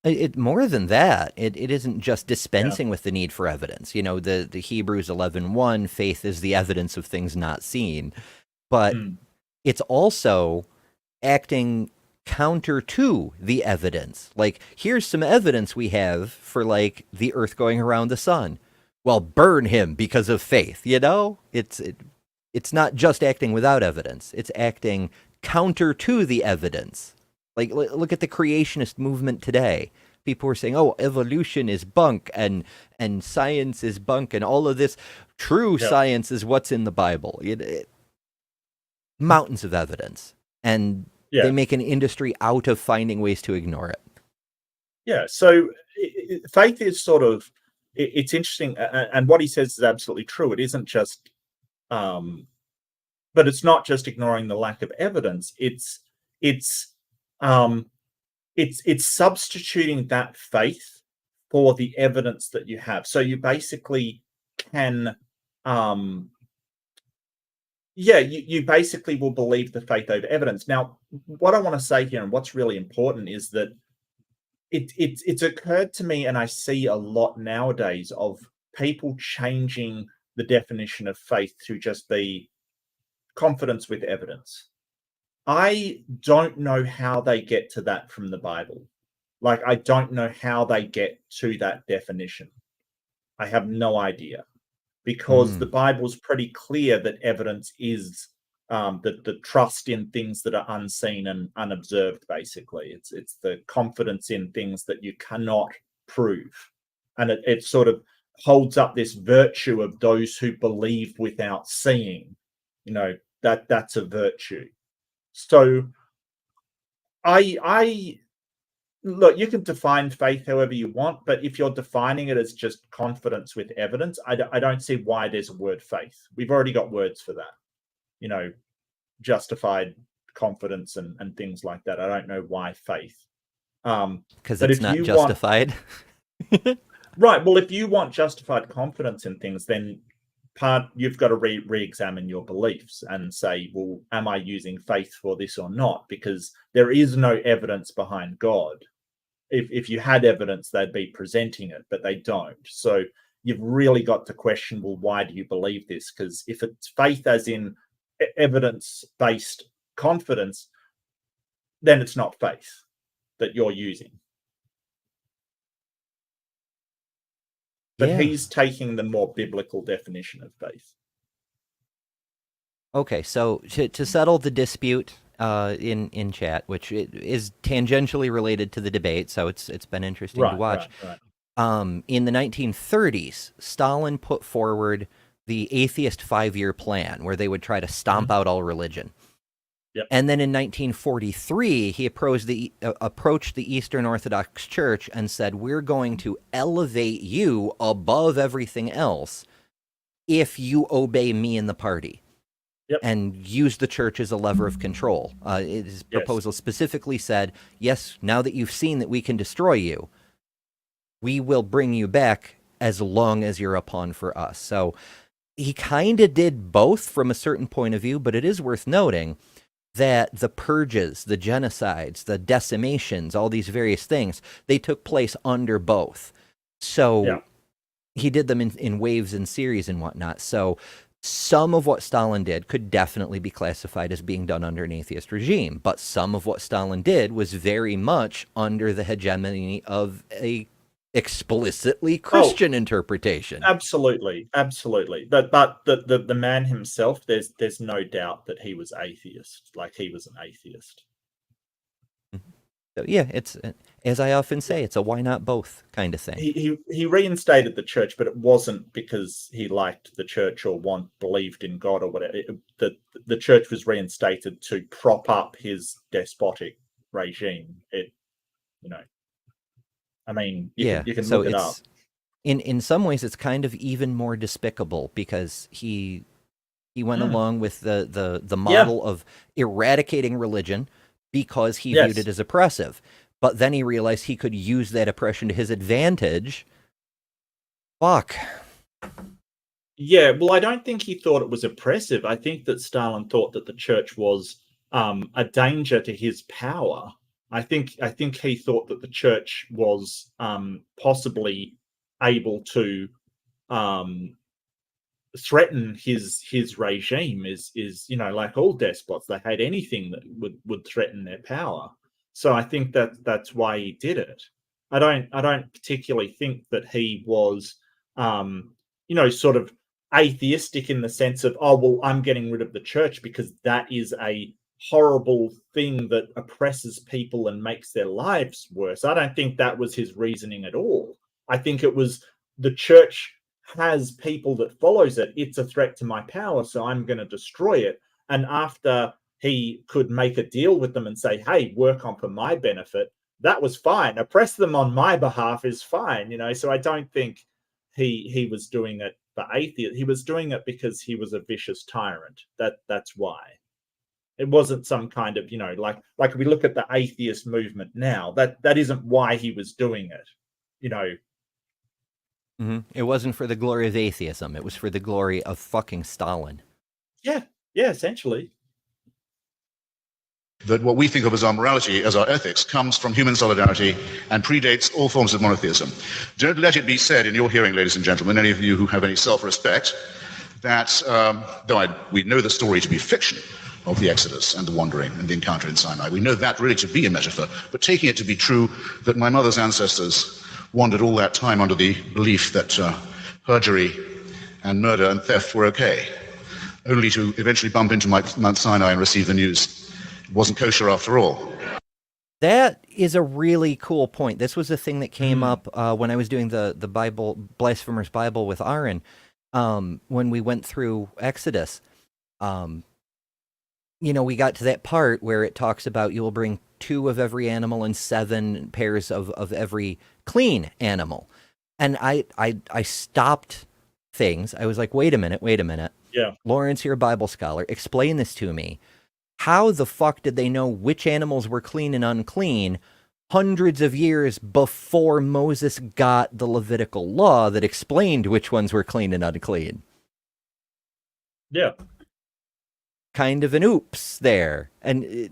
It more than that. It isn't just dispensing with the need for evidence. You know, the Hebrews 11:1, faith is the evidence of things not seen. But it's also acting counter to the evidence. Like, here's some evidence we have for, like, the earth going around the sun. Well, burn him because of faith, you know? It's not just acting without evidence. It's acting counter to the evidence. Like, look at the creationist movement today. People were saying, oh, evolution is bunk and science is bunk and all of this. True science is what's in the Bible. Mountains of evidence. And they make an industry out of finding ways to ignore it. Yeah, so faith is sort of, it's interesting, and what he says is absolutely true. It isn't just, but it's not just ignoring the lack of evidence. It's substituting that faith for the evidence that you have. So you basically can, you basically will believe the faith over evidence. Now, what I want to say here, and what's really important, is that it's occurred to me, and I see a lot nowadays, of people changing the definition of faith to just be confidence with evidence. I don't know how they get to that from the Bible. Like, I don't know how they get to that definition. I have no idea, because the Bible's pretty clear that evidence is the trust in things that are unseen and unobserved. Basically, it's the confidence in things that you cannot prove, and it sort of holds up this virtue of those who believe without seeing. You know, that's a virtue. So I look, you can define faith however you want, but if you're defining it as just confidence with evidence, I don't see why there's a word faith. We've already got words for that, you know, justified confidence and things like that. I don't know why faith. Because it's not justified. Right. Well, if you want justified confidence in things, then you've got to re-examine your beliefs and say, well, am I using faith for this or not? Because there is no evidence behind God. If you had evidence, they'd be presenting it, but they don't. So you've really got to question, well, why do you believe this? Because if it's faith as in evidence-based confidence, then it's not faith that you're using. But he's taking the more biblical definition of faith. Okay, so to settle the dispute in chat, which is tangentially related to the debate, so it's been interesting to watch. Right. In the 1930s, Stalin put forward the atheist 5-year plan, where they would try to stomp out all religion. Yep. And then in 1943, he approached the Eastern Orthodox Church and said, we're going to elevate you above everything else if you obey me in the party. Yep. And use the church as a lever of control. His proposal specifically said, yes, now that you've seen that we can destroy you, we will bring you back as long as you're a pawn for us. So he kind of did both from a certain point of view, but it is worth noting that the purges, the genocides, the decimations, all these various things, they took place under both. So he did them in waves and series and whatnot. So some of what Stalin did could definitely be classified as being done under an atheist regime, but some of what Stalin did was very much under the hegemony of a explicitly Christian interpretation. Absolutely. But the man himself, there's no doubt that he was atheist. Like, he was an atheist. So yeah, it's, as I often say, it's a why not both kind of thing. He reinstated the church, but it wasn't because he liked the church or believed in God or whatever. The church was reinstated to prop up his despotic regime. I mean, you can look it up. In some ways, it's kind of even more despicable, because he He went along with the Yeah. model of eradicating religion because he viewed Yes. it as oppressive. But then he realized he could use that oppression to his advantage. Fuck. Yeah, well, I don't think he thought it was oppressive. I think that Stalin thought that the church was a danger to his power. I think he thought that the church was possibly able to threaten his regime. Is like all despots, they hate anything that would threaten their power. So I think that's why he did it. I don't particularly think that he was sort of atheistic in the sense of, oh well, I'm getting rid of the church because that is a horrible thing that oppresses people and makes their lives worse. I don't think that was his reasoning at all. I think it was, the church has people that follows it. It's a threat to my power, so I'm going to destroy it. And after he could make a deal with them and say, hey, work on for my benefit, that was fine. Oppress them on my behalf is fine. So I don't think he was doing it for atheist. He was doing it because he was a vicious tyrant. That's why. It wasn't some kind of, like we look at the atheist movement now, that isn't why he was doing it. Mm-hmm. It wasn't for the glory of atheism. It was for the glory of fucking Stalin. Yeah, essentially. That what we think of as our morality, as our ethics, comes from human solidarity and predates all forms of monotheism. Don't let it be said in your hearing, ladies and gentlemen, any of you who have any self-respect, that, though we know the story to be fiction of the Exodus and the wandering and the encounter in Sinai, we know that really to be a metaphor, but taking it to be true that my mother's ancestors wandered all that time under the belief that perjury and murder and theft were okay, only to eventually bump into Mount Sinai and receive the news it wasn't kosher after all. That is a really cool point. This was a thing that came up when I was doing the Bible, Blasphemer's Bible with Aaron, when we went through Exodus. We got to that part where it talks about you will bring 2 of every animal and 7 pairs of every clean animal. And I stopped things. I was like, wait a minute. Yeah. Lawrence, you're a Bible scholar. Explain this to me. How the fuck did they know which animals were clean and unclean hundreds of years before Moses got the Levitical law that explained which ones were clean and unclean? Yeah. Kind of an oops there. And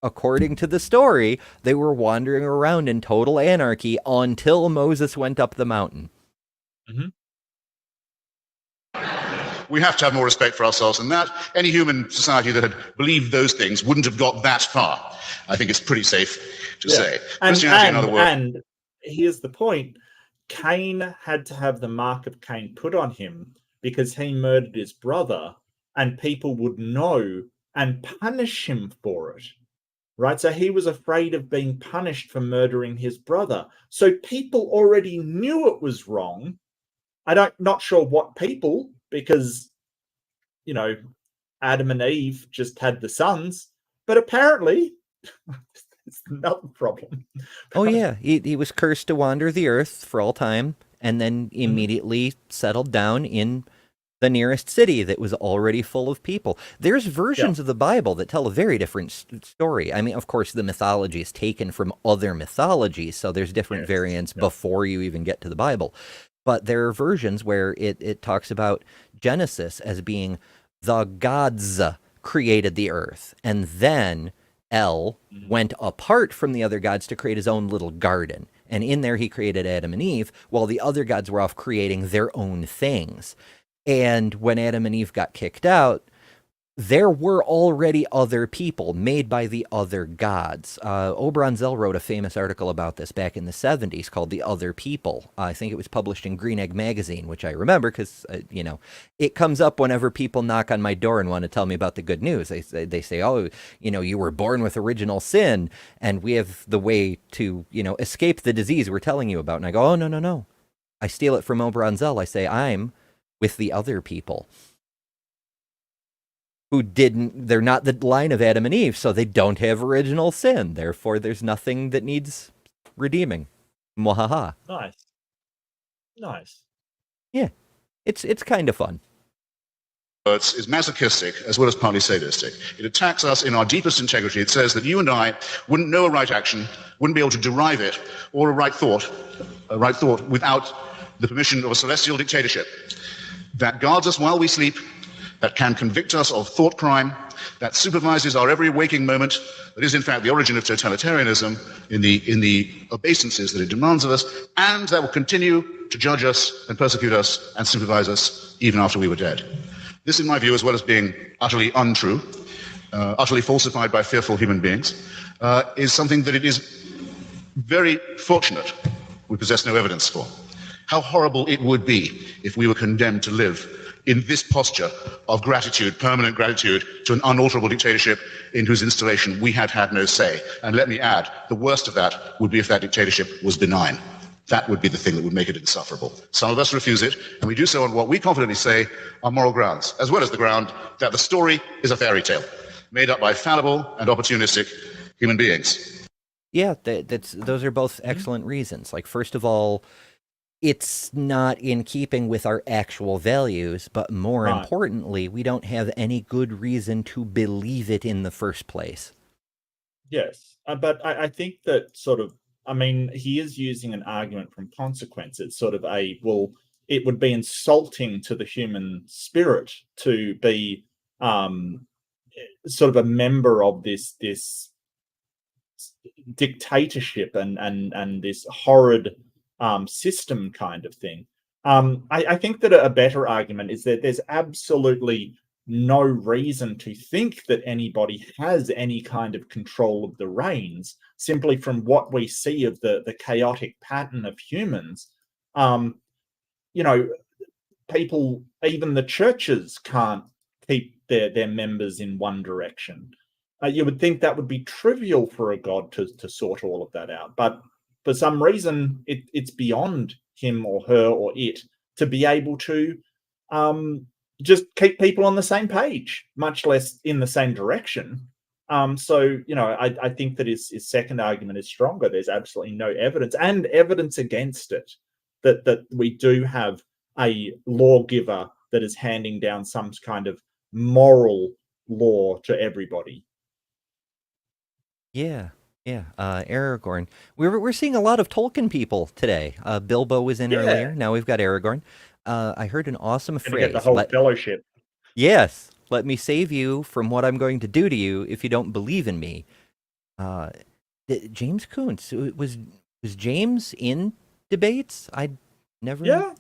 according to the story, they were wandering around in total anarchy until Moses went up the mountain. Mm-hmm. We have to have more respect for ourselves than that. Any human society that had believed those things wouldn't have got that far. I think it's pretty safe to say. Christianity, in other words. And here's the point. Cain had to have the mark of Cain put on him because he murdered his brother, and people would know and punish him for it. Right? So he was afraid of being punished for murdering his brother. So people already knew it was wrong. Not sure what people, because, Adam and Eve just had the sons, but apparently it's another problem. Oh yeah, he was cursed to wander the earth for all time, and then immediately settled down in the nearest city that was already full of people. There's versions of the Bible that tell a very different story. I mean, of course, the mythology is taken from other mythologies, so there's different variants before you even get to the Bible. But there are versions where it talks about Genesis as being the gods created the earth, and then El went apart from the other gods to create his own little garden. And in there he created Adam and Eve, while the other gods were off creating their own things. And when Adam and Eve got kicked out, there were already other people made by the other gods. Obranzel wrote a famous article about this back in the 70s called The Other People. I think it was published in Green Egg magazine, which I remember because, it comes up whenever people knock on my door and want to tell me about the good news. They say, oh, you were born with original sin, and we have the way to, escape the disease we're telling you about. And I go, oh, no. I steal it from Obranzel. I say, I'm with the other people. They're not the line of Adam and Eve, so they don't have original sin. Therefore, there's nothing that needs redeeming. Mwahaha. Nice. Yeah, it's kind of fun. words, is masochistic as well as partly sadistic. It attacks us in our deepest integrity. It says that you and I wouldn't know a right action, wouldn't be able to derive it, or a right thought without the permission of a celestial dictatorship that guards us while we sleep, that can convict us of thought crime, that supervises our every waking moment, that is in fact the origin of totalitarianism in the obeisances that it demands of us, and that will continue to judge us and persecute us and supervise us even after we were dead. This, in my view, as well as being utterly untrue, utterly falsified by fearful human beings, is something that it is very fortunate we possess no evidence for. How horrible it would be if we were condemned to live in this posture of gratitude, permanent gratitude, to an unalterable dictatorship in whose installation we had had no say. And let me add, the worst of that would be if that dictatorship was benign. That would be the thing that would make it insufferable. Some of us refuse it, and we do so on what we confidently say are moral grounds, as well as the ground that the story is a fairy tale, made up by fallible and opportunistic human beings. Yeah, those are both excellent reasons. Like, first of all, it's not in keeping with our actual values, but more importantly, we don't have any good reason to believe it in the first place. Yes, but I think that sort of, I mean, he is using an argument from consequence. It's sort of it would be insulting to the human spirit to be sort of a member of this dictatorship and this horrid system kind of thing. I think that a better argument is that there's absolutely no reason to think that anybody has any kind of control of the reins, simply from what we see of the chaotic pattern of humans. People, even the churches, can't keep their members in one direction. You would think that would be trivial for a god to sort all of that out, but for some reason it's beyond him or her or it to be able to just keep people on the same page, much less in the same direction. I think that his second argument is stronger. There's absolutely no evidence, and evidence against it, that we do have a lawgiver that is handing down some kind of moral law to everybody. Yeah. Aragorn. We're seeing a lot of Tolkien people today. Bilbo was in earlier. Now we've got Aragorn. I heard an awesome phrase. Get the whole fellowship. Yes. Let me save you from what I'm going to do to you if you don't believe in me. James Kuntz. Was James in debates? I never. Yeah.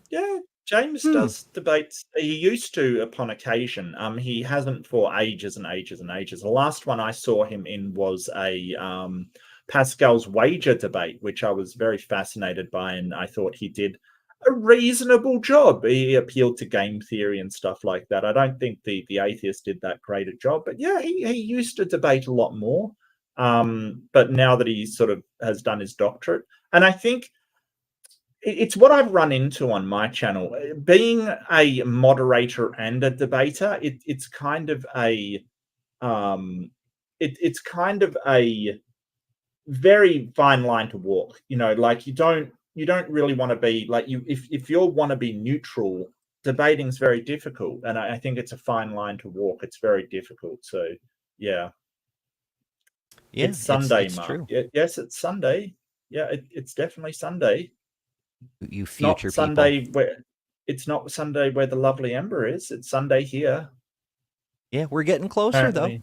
James does debates. He used to upon occasion. He hasn't for ages and ages and ages. The last one I saw him in was a Pascal's wager debate, which I was very fascinated by, and I thought he did a reasonable job. He appealed to game theory and stuff like that. I don't think the atheist did that great a job, but yeah, he used to debate a lot more. But now that he sort of has done his doctorate, and I think it's what I've run into on my channel. Being a moderator and a debater, it's kind of a it's kind of a very fine line to walk. Like you don't really want to be like if you want to be neutral, debating's very difficult, and I think it's a fine line to walk. It's very difficult. So yeah, it's Sunday, it's Mark. true. Yes, it's Sunday. Yeah, it's definitely Sunday. You future Sunday people. It's not Sunday where the lovely Ember is. It's Sunday here. Yeah, we're getting closer Apparently.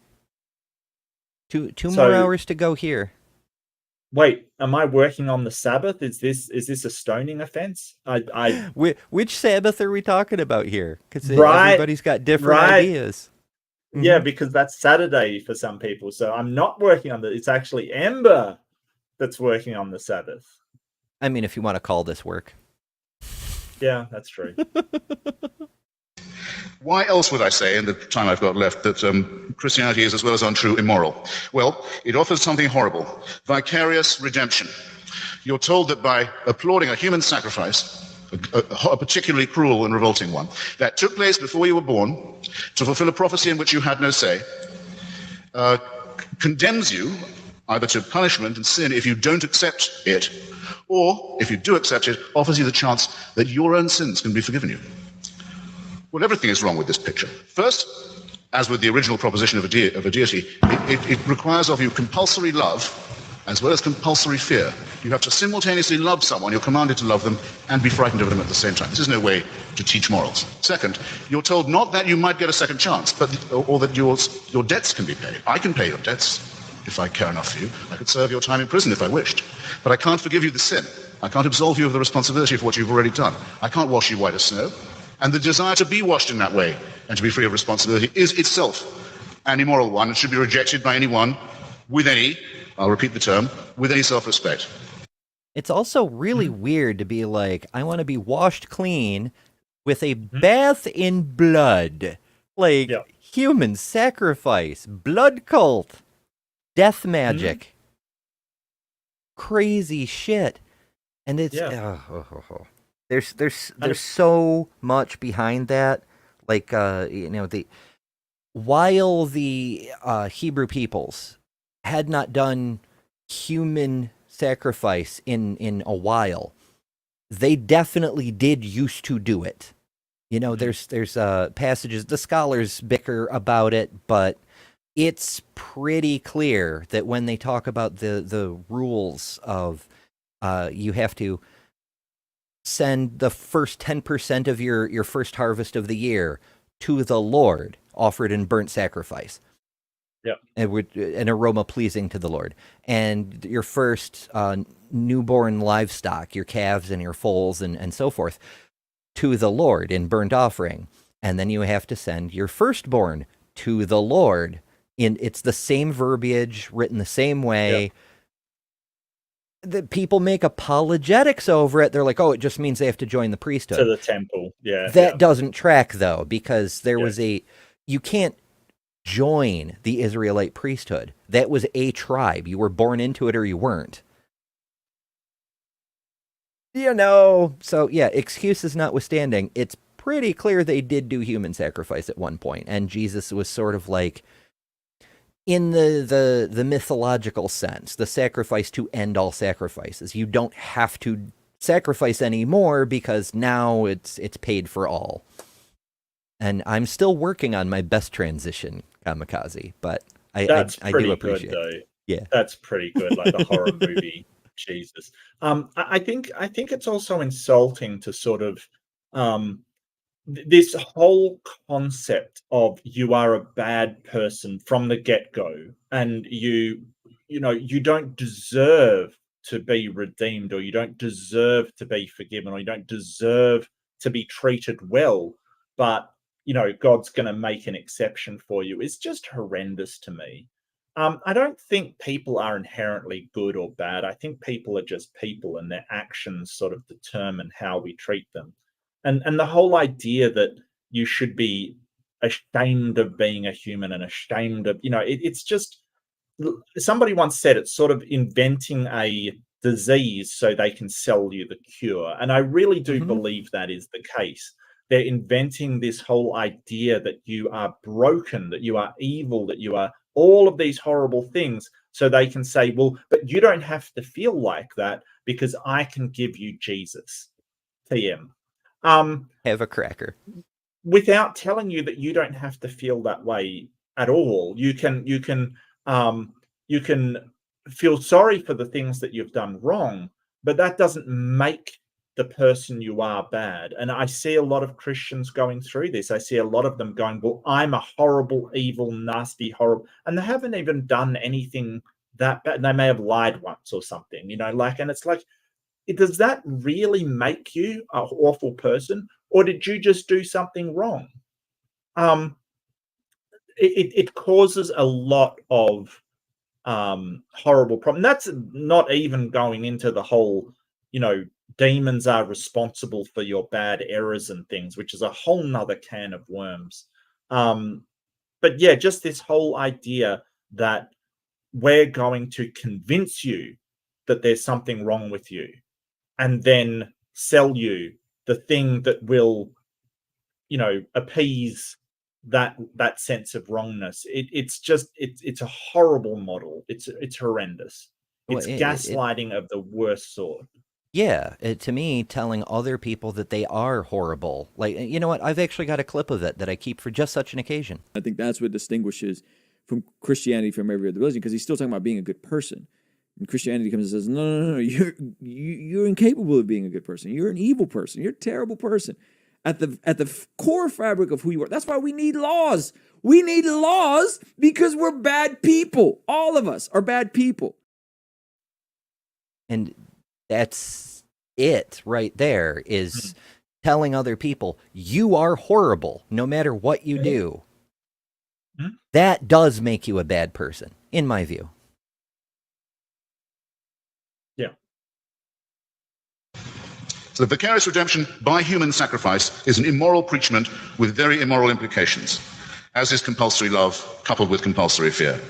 though. Two more hours to go here. Wait, am I working on the Sabbath? Is this a stoning offense? Which Sabbath are we talking about here? Because everybody's got different ideas. Yeah, because that's Saturday for some people. So I'm not working on it's actually Ember that's working on the Sabbath. I mean, if you want to call this work. Yeah, that's true. Why else would I say, in the time I've got left, that Christianity is as well as untrue immoral? Well, it offers something horrible, vicarious redemption. You're told that by applauding a human sacrifice, a particularly cruel and revolting one, that took place before you were born, to fulfill a prophecy in which you had no say, condemns you either to punishment and sin if you don't accept it, or, if you do accept it, offers you the chance that your own sins can be forgiven you. Well, everything is wrong with this picture. First, as with the original proposition of a deity, it requires of you compulsory love as well as compulsory fear. You have to simultaneously love someone, you're commanded to love them, and be frightened of them at the same time. This is no way to teach morals. Second, you're told not that you might get a second chance, or that your debts can be paid. I can pay your debts if I care enough for you. I could serve your time in prison if I wished. But I can't forgive you the sin. I can't absolve you of the responsibility for what you've already done. I can't wash you white as snow. And the desire to be washed in that way and to be free of responsibility is itself an immoral one and should be rejected by anyone with any, I'll repeat the term, with any self-respect. It's also really weird to be like, I want to be washed clean with a bath in blood. Like, human sacrifice, blood cult, death magic. Crazy shit. And it's... There's so much behind that. Like, while the Hebrew peoples had not done human sacrifice in a while, they definitely did used to do it. There's passages, the scholars bicker about it, but it's pretty clear that when they talk about the rules of you have to send the first 10% of your first harvest of the year to the Lord, offered in burnt sacrifice. Yeah, an aroma pleasing to the Lord. And your first newborn livestock, your calves and your foals and so forth, to the Lord in burnt offering. And then you have to send your firstborn to the Lord. It's the same verbiage, written the same way. Yeah. The people make apologetics over it. They're like, oh, it just means they have to join the priesthood. To the temple, yeah. That doesn't track, though, because there was you can't join the Israelite priesthood. That was a tribe. You were born into it or you weren't. So yeah, excuses notwithstanding, it's pretty clear they did do human sacrifice at one point, and Jesus was sort of like, in the mythological sense, the sacrifice to end all sacrifices. You don't have to sacrifice anymore because now it's paid for all. And I'm still working on my best transition, Kamikaze, but I do appreciate good, though. It. Yeah, that's pretty good, like the horror movie. Jesus, I think it's also insulting to sort of this whole concept of you are a bad person from the get-go, and you don't deserve to be redeemed, or you don't deserve to be forgiven, or you don't deserve to be treated well, but God's going to make an exception for you. It's just horrendous to me. I don't think people are inherently good or bad. I think people are just people, and their actions sort of determine how we treat them. And the whole idea that you should be ashamed of being a human and ashamed of, it's just, somebody once said it's sort of inventing a disease so they can sell you the cure. And I really do believe that is the case. They're inventing this whole idea that you are broken, that you are evil, that you are all of these horrible things, so they can say, well, but you don't have to feel like that because I can give you Jesus. TM. Have a cracker. Without telling you that you don't have to feel that way at all. You can feel sorry for the things that you've done wrong, but that doesn't make the person you are bad. And I see a lot of Christians going through this. I see a lot of them going, well, I'm a horrible, evil, nasty, horrible, and they haven't even done anything that bad. They may have lied once or something, and it's like, does that really make you an awful person, or did you just do something wrong? It causes a lot of horrible problems. That's not even going into the whole, demons are responsible for your bad errors and things, which is a whole nother can of worms. But yeah, just this whole idea that we're going to convince you that there's something wrong with you, and then sell you the thing that will, appease that sense of wrongness. It's a horrible model. It's horrendous. It's gaslighting of the worst sort. Yeah, to me, telling other people that they are horrible. Like, you know what? I've actually got a clip of it that I keep for just such an occasion. I think that's what distinguishes from Christianity from every other religion, because he's still talking about being a good person. And Christianity comes and says, no, you're incapable of being a good person. You're an evil person. You're a terrible person. At the core fabric of who you are. That's why we need laws. We need laws because we're bad people. All of us are bad people. And that's it right there, is telling other people you are horrible no matter what you do. That does make you a bad person, in my view. Yeah. So the vicarious redemption by human sacrifice is an immoral preachment with very immoral implications, as is compulsory love coupled with compulsory fear.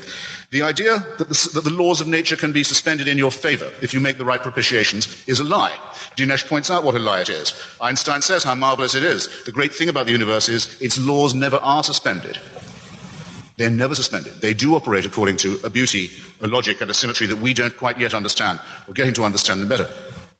The idea that the laws of nature can be suspended in your favor if you make the right propitiations is a lie. Dinesh points out what a lie it is. Einstein says how marvelous it is. The great thing about the universe is its laws never are suspended. They're never suspended. They do operate according to a beauty, a logic, and a symmetry that we don't quite yet understand. We're getting to understand them better.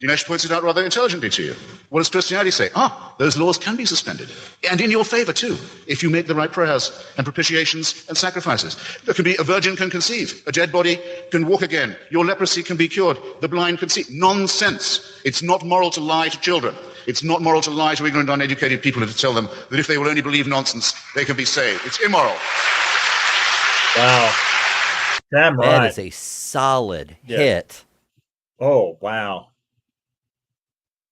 Dinesh points it out rather intelligently to you. What does Christianity say? Those laws can be suspended. And in your favor, too, if you make the right prayers and propitiations and sacrifices. There can be a virgin can conceive. A dead body can walk again. Your leprosy can be cured. The blind can see. Nonsense. It's not moral to lie to children. It's not moral to lie to ignorant, uneducated people and to tell them that if they will only believe nonsense, they can be saved. It's immoral. Wow. Damn right. That is a solid hit. Oh, wow.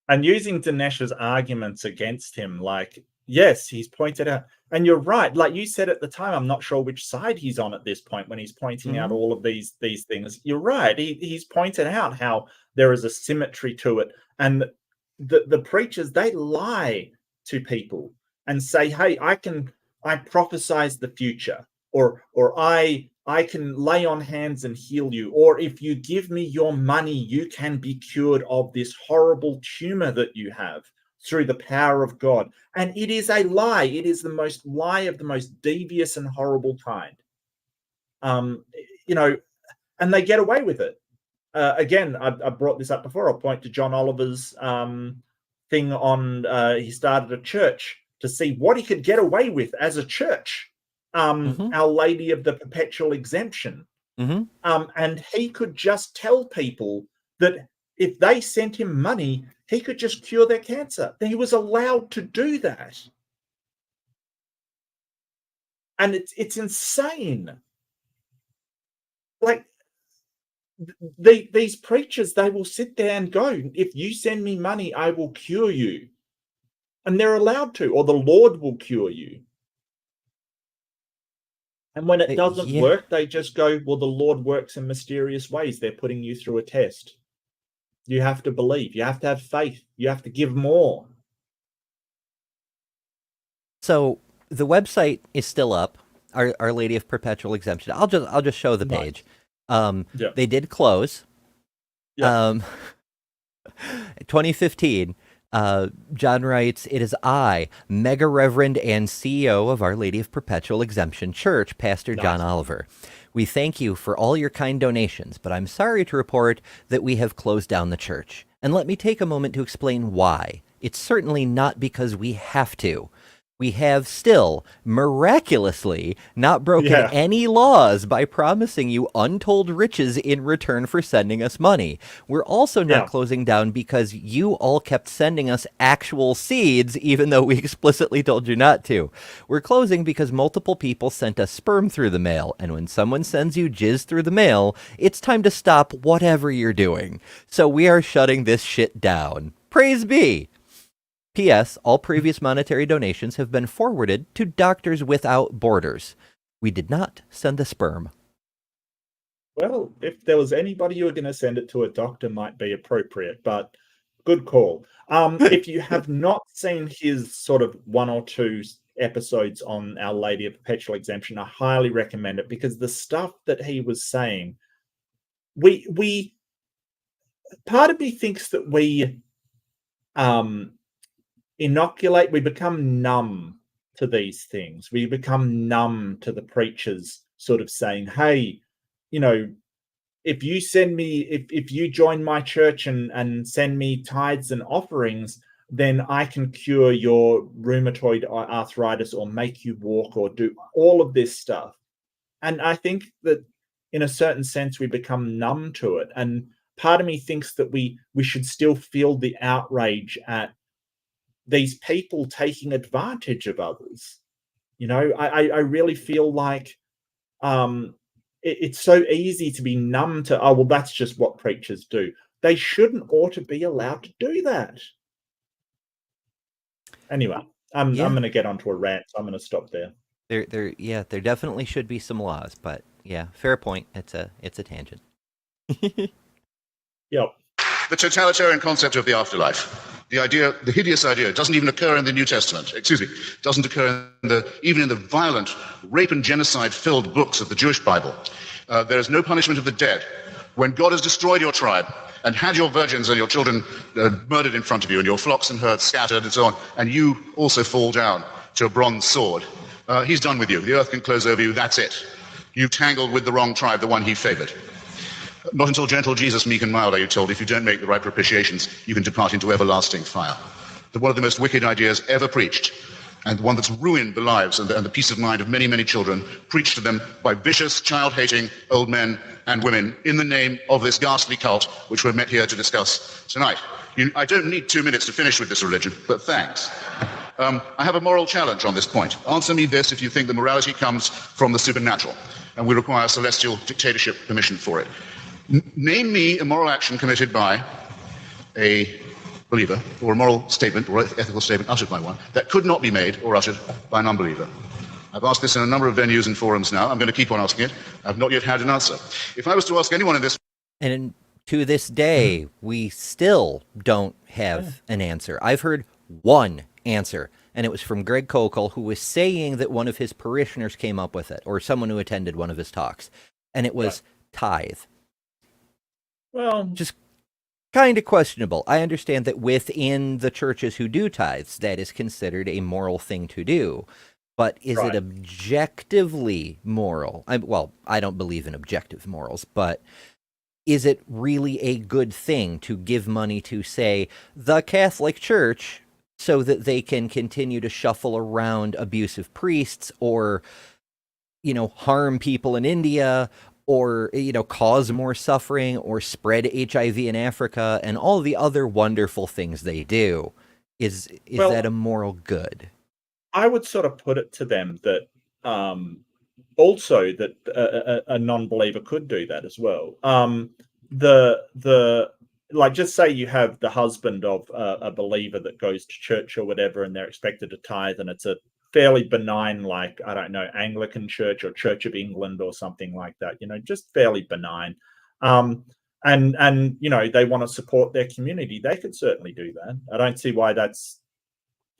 And using Dinesh's arguments against him, like, yes, he's pointed out, and you're right, like you said at the time, I'm not sure which side he's on at this point when he's pointing out all of these things. You're right. He's pointed out how there is a symmetry to it. And the preachers, they lie to people and say, hey, I prophesize the future, or I can lay on hands and heal you. Or if you give me your money, you can be cured of this horrible tumor that you have through the power of God. And it is a lie. It is the most lie of the most devious and horrible kind. You know, and they get away with it. Again, I brought this up before. I'll point to John Oliver's thing on, he started a church to see what he could get away with as a church. Our Lady of the Perpetual Exemption. And he could just tell people that if they sent him money, he could just cure their cancer. He was allowed to do that. And it's insane. Like, these preachers, they will sit there and go, if you send me money, I will cure you. And they're allowed to, or the Lord will cure you. And when it doesn't work, they just go, well, the Lord works in mysterious ways. They're putting you through a test. You have to believe. You have to have faith. You have to give more. So the website is still up, Our Lady of Perpetual Exemption. I'll just show the page. They did close. 2015. John writes, it is I, Mega Reverend and CEO of Our Lady of Perpetual Exemption Church, Pastor John Oliver. We thank you for all your kind donations, but I'm sorry to report that we have closed down the church. And let me take a moment to explain why. It's certainly not because we have to. We have still, miraculously, not broken any laws by promising you untold riches in return for sending us money. We're also not closing down because you all kept sending us actual seeds, even though we explicitly told you not to. We're closing because multiple people sent us sperm through the mail, and when someone sends you jizz through the mail, it's time to stop whatever you're doing. So we are shutting this shit down. Praise be! P.S. All previous monetary donations have been forwarded to Doctors Without Borders. We did not send the sperm. Well, if there was anybody you were going to send it to, a doctor might be appropriate, but good call. If you have not seen his sort of 1 or 2 episodes on Our Lady of Perpetual Exemption, I highly recommend it, because the stuff that he was saying, we part of me thinks that we inoculate, we become numb to these things. We become numb to the preachers sort of saying, hey, you know, if you send me, if you join my church and send me tithes and offerings, then I can cure your rheumatoid arthritis or make you walk or do all of this stuff. And I think that in a certain sense, we become numb to it. And part of me thinks that we should still feel the outrage at these people taking advantage of others. You know, I really feel like it's so easy to be numb to, oh, well, that's just what preachers do. They shouldn't ought to be allowed to do that. Anyway, I'm going to get onto a rant, so I'm going to stop there. There definitely should be some laws, but yeah, fair point. It's a tangent. Yep. The totalitarian concept of the afterlife, the hideous idea, doesn't even occur in the New Testament. Doesn't occur even in the violent rape and genocide-filled books of the Jewish Bible. There is no punishment of the dead. When God has destroyed your tribe and had your virgins and your children murdered in front of you and your flocks and herds scattered and so on, and you also fall down to a bronze sword, he's done with you. The earth can close over you. That's it. You've tangled with the wrong tribe, the one he favored. Not until gentle Jesus, meek and mild, are you told, if you don't make the right propitiations, you can depart into everlasting fire. One of the most wicked ideas ever preached, and one that's ruined the lives and the peace of mind of many, many children, preached to them by vicious, child-hating old men and women in the name of this ghastly cult, which we're met here to discuss tonight. I don't need 2 minutes to finish with this religion, but thanks. I have a moral challenge on this point. Answer me this if you think the morality comes from the supernatural, and we require celestial dictatorship permission for it. Name me a moral action committed by a believer, or a moral statement or ethical statement uttered by one, that could not be made or uttered by an unbeliever. I've asked this in a number of venues and forums now. I'm going to keep on asking it. I've not yet had an answer. If I was to ask anyone in this... And to this day, we still don't have an answer. I've heard one answer, and it was from Greg Kokel, who was saying that one of his parishioners came up with it, or someone who attended one of his talks, and it was tithe. Well, just kind of questionable. I understand that within the churches who do tithes, that is considered a moral thing to do. But is it objectively moral? I don't believe in objective morals, but is it really a good thing to give money to, say, the Catholic Church so that they can continue to shuffle around abusive priests or, harm people in India, or, cause more suffering, or spread HIV in Africa, and all the other wonderful things they do? Is that a moral good? I would sort of put it to them that also that a non-believer could do that as well. Like, just say you have the husband of a believer that goes to church or whatever, and they're expected to tithe, and it's a fairly benign, like, I don't know, Anglican church or Church of England or something like that, just fairly benign. And they want to support their community. They could certainly do that. I don't see why that's,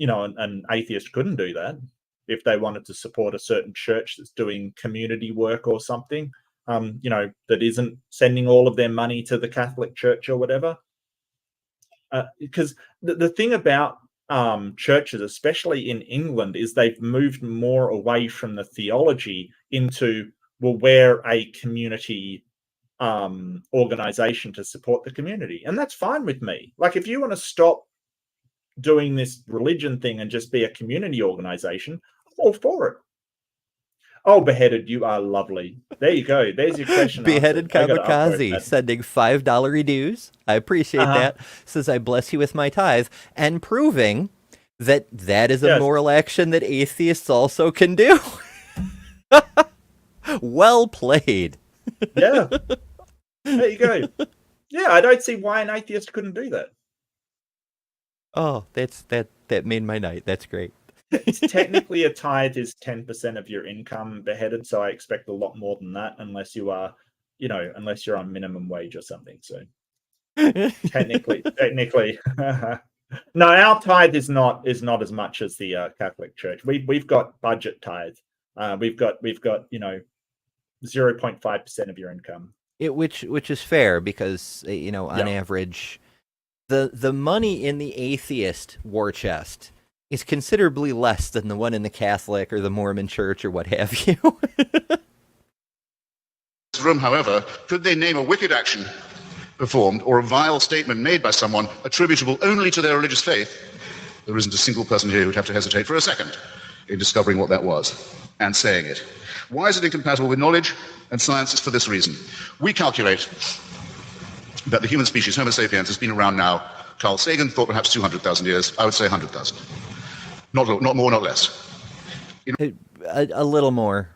an atheist couldn't do that if they wanted to support a certain church that's doing community work or something, that isn't sending all of their money to the Catholic Church or whatever. Because the thing about churches, especially in England, is they've moved more away from the theology into, well, we're a community organization to support the community. And that's fine with me. Like, if you want to stop doing this religion thing and just be a community organization, I'm all for it. Oh, Beheaded, you are lovely. There you go. There's your question. Beheaded Kamikaze sending $5 dues. I appreciate that. Says, I bless you with my tithe, and proving that is a moral action that atheists also can do. Well played. Yeah. There you go. Yeah, I don't see why an atheist couldn't do that. Oh, that made my night. That's great. It's technically a tithe is 10% of your income, Beheaded, so I expect a lot more than that, unless you are, unless you're on minimum wage or something. So technically. No, our tithe is not as much as the Catholic Church. We've got budget tithe. We've got 0.5% of your income. Which is fair, because on average, the money in the atheist war chest is considerably less than the one in the Catholic or the Mormon Church or what have you. this room, however, could they name a wicked action performed or a vile statement made by someone attributable only to their religious faith, there isn't a single person here who'd have to hesitate for a second in discovering what that was and saying it. Why is it incompatible with knowledge and science? It's for this reason. We calculate that the human species, Homo sapiens, has been around now. Carl Sagan thought perhaps 200,000 years. I would say 100,000. Not more, not less. A little more.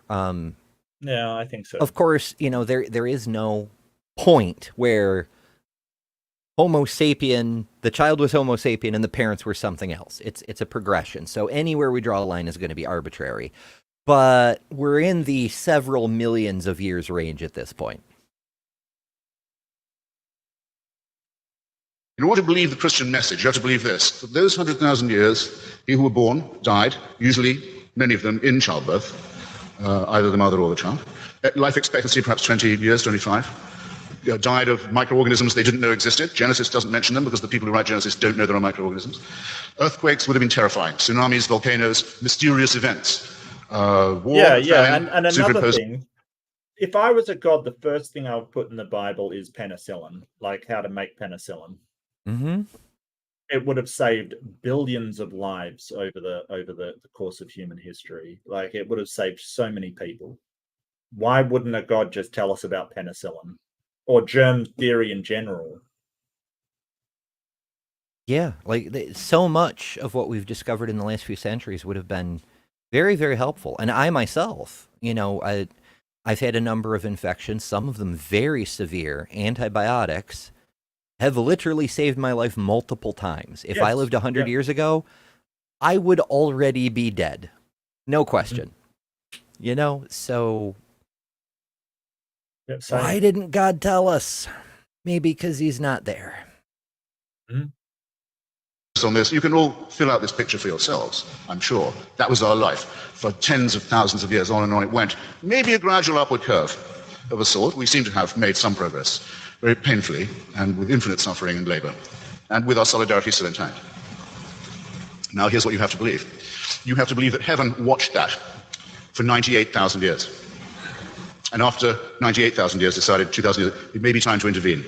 Yeah, I think so. Of course, there is no point where Homo sapien, the child was Homo sapien and the parents were something else. It's a progression. So anywhere we draw a line is going to be arbitrary. But we're in the several millions of years range at this point. In order to believe the Christian message, you have to believe this. For those 100,000 years, people who were born died, usually, many of them, in childbirth, either the mother or the child. Life expectancy, perhaps 20 years, 25. Died of microorganisms they didn't know existed. Genesis doesn't mention them because the people who write Genesis don't know there are microorganisms. Earthquakes would have been terrifying. Tsunamis, volcanoes, mysterious events. War, famine, and another thing, if I was a god, the first thing I would put in the Bible is penicillin, like how to make penicillin. Mm-hmm. It would have saved billions of lives over the course of human history. Like, it would have saved so many people. Why wouldn't a god just tell us about penicillin or germ theory in general? Yeah, so much of what we've discovered in the last few centuries would have been very, very helpful. And I myself, I've had a number of infections, some of them very severe. Antibiotics have literally saved my life multiple times. If I lived 100 years ago, I would already be dead. No question. So why didn't God tell us? Maybe because he's not there. On this, you can all fill out this picture for yourselves, I'm sure. That was our life. For tens of thousands of years, on and on it went. Maybe a gradual upward curve of a sort. We seem to have made some progress, very painfully, and with infinite suffering and labor, and with our solidarity still intact. Now, here's what you have to believe. You have to believe that heaven watched that for 98,000 years. And after 98,000 years, decided 2,000 years, it may be time to intervene.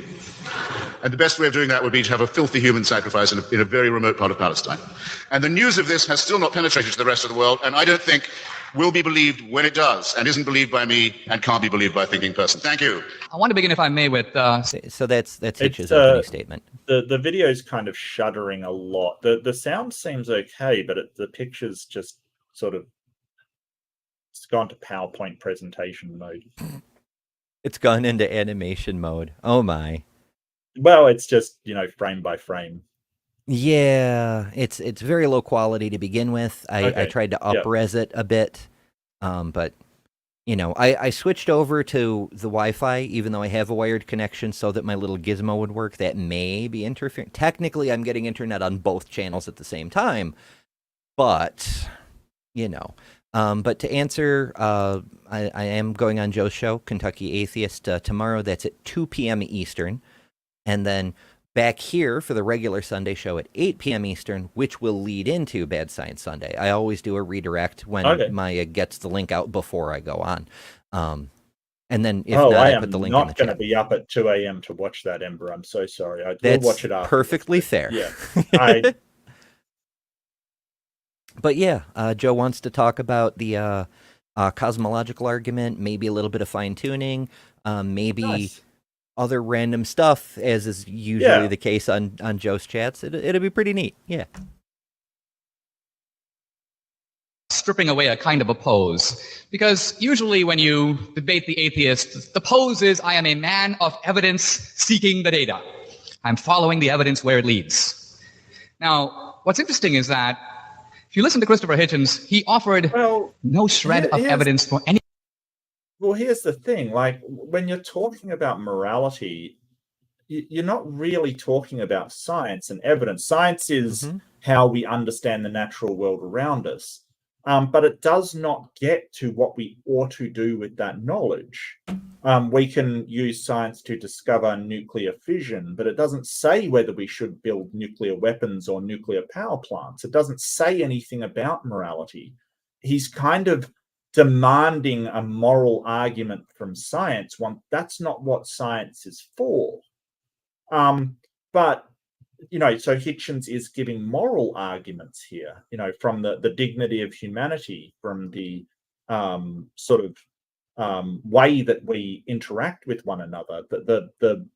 And the best way of doing that would be to have a filthy human sacrifice in a very remote part of Palestine. And the news of this has still not penetrated to the rest of the world, and I don't think will be believed when it does, and isn't believed by me, and can't be believed by a thinking person. Thank you. I want to begin, if I may, with... So that's Hitch's opening statement. The video's kind of shuddering a lot. The sound seems okay, but the picture's just sort of... It's gone to PowerPoint presentation mode. It's gone into animation mode. Oh my. Well, it's just, frame by frame. Yeah, it's very low quality to begin with. I tried to up-res it a bit, but, I switched over to the Wi-Fi, even though I have a wired connection, so that my little gizmo would work. That may be interfering. Technically, I'm getting internet on both channels at the same time, but, But to answer, I am going on Joe's show, Kentucky Atheist, tomorrow. That's at 2 p.m. Eastern. And then back here for the regular Sunday show at 8 p.m. Eastern, which will lead into Bad Science Sunday. I always do a redirect when Maya gets the link out before I go on. And then if not, I put the link in the chat. I'm not going to be up at 2 a.m. to watch that, Ember. I'm so sorry. We'll watch it after. Perfectly fair. Yeah. But yeah, Joe wants to talk about the cosmological argument, maybe a little bit of fine-tuning, maybe other random stuff, as is usually the case on Joe's chats. It'll be pretty neat, yeah. Stripping away a kind of a pose. Because usually when you debate the atheist, the pose is, I am a man of evidence seeking the data. I'm following the evidence where it leads. Now, what's interesting is that if you listen to Christopher Hitchens, he offered no shred of evidence for any. Well, here's the thing. Like, when you're talking about morality, you're not really talking about science and evidence. Science is how we understand the natural world around us. But it does not get to what we ought to do with that knowledge. We can use science to discover nuclear fission, but it doesn't say whether we should build nuclear weapons or nuclear power plants. It doesn't say anything about morality. He's kind of demanding a moral argument from science. That's not what science is for. But so Hitchens is giving moral arguments here, from the dignity of humanity, from the sort of way that we interact with one another, the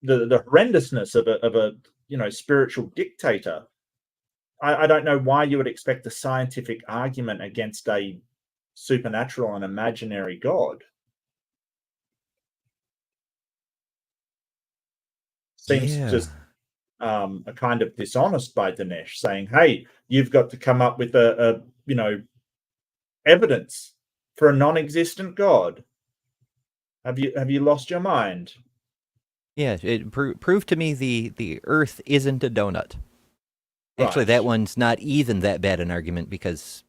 horrendousness of a spiritual dictator. I don't know why you would expect a scientific argument against a supernatural and imaginary God. Seems just a kind of dishonest by Dinesh, saying, "Hey, you've got to come up with a evidence for a non-existent God. Have you lost your mind?" Yeah, it proved to me the Earth isn't a donut. Actually, Right. that one's not even that bad an argument, because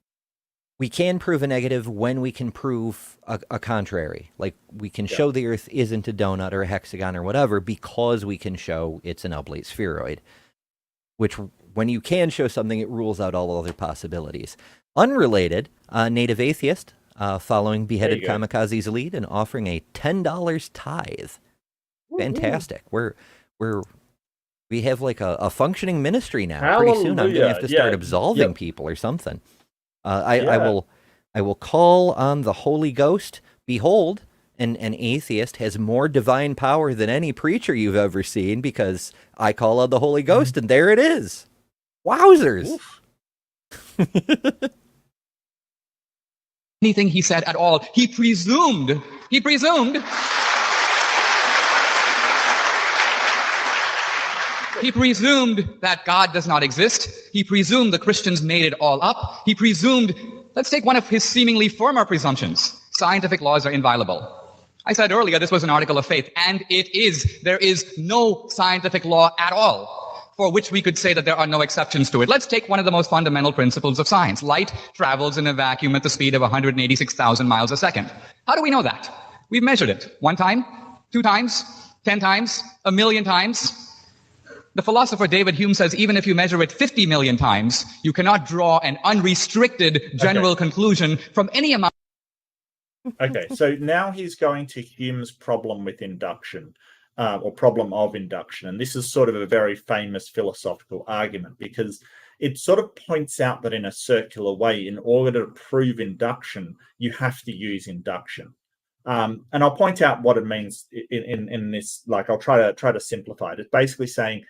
we can prove a negative when we can prove a contrary. Like, we can show the Earth isn't a donut or a hexagon or whatever because we can show it's an oblate spheroid. Which, when you can show something, it rules out all other possibilities. Unrelated, native atheist, following beheaded kamikaze's lead and offering a $10 tithe. Fantastic. We have like a functioning ministry now. Pretty soon I'm going to have to start absolving people or something. I will call on the Holy Ghost. Behold, an atheist has more divine power than any preacher you've ever seen, because I call on the Holy Ghost and there it is. Wowzers. Anything he said at all. He presumed that God does not exist. He presumed the Christians made it all up. He presumed, let's take one of his seemingly firmer presumptions. Scientific laws are inviolable. I said earlier this was an article of faith, and it is. There is no scientific law at all for which we could say that there are no exceptions to it. Let's take one of the most fundamental principles of science. Light travels in a vacuum at the speed of 186,000 miles a second. How do we know that? We've measured it. 1 time, 2 times, 10 times, 1,000,000 times. The philosopher David Hume says even if you measure it 50 million times, you cannot draw an unrestricted general conclusion from any amount. Okay, so now he's going to Hume's problem with induction, or problem of induction. And this is sort of a very famous philosophical argument, because it sort of points out that in a circular way, in order to prove induction, you have to use induction. And I'll point out what it means in this. Like, I'll try to simplify it. It's basically saying,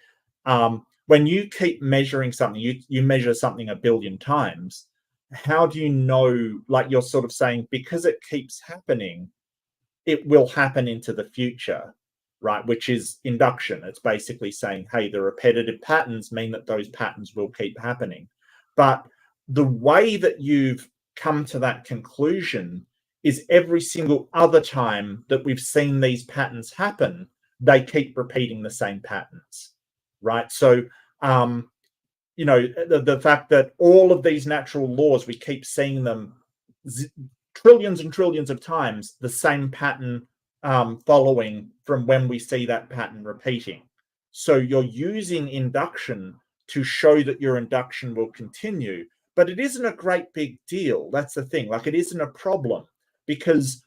when you keep measuring something, you measure something 1 billion times. How do you know? Like, you're sort of saying, because it keeps happening, it will happen into the future, right? Which is induction. It's basically saying, hey, the repetitive patterns mean that those patterns will keep happening. But the way that you've come to that conclusion is every single other time that we've seen these patterns happen, they keep repeating the same patterns, right? So, the fact that all of these natural laws, we keep seeing them trillions and trillions of times, the same pattern following from when we see that pattern repeating. So you're using induction to show that your induction will continue, but it isn't a great big deal. That's the thing. Like, it isn't a problem, because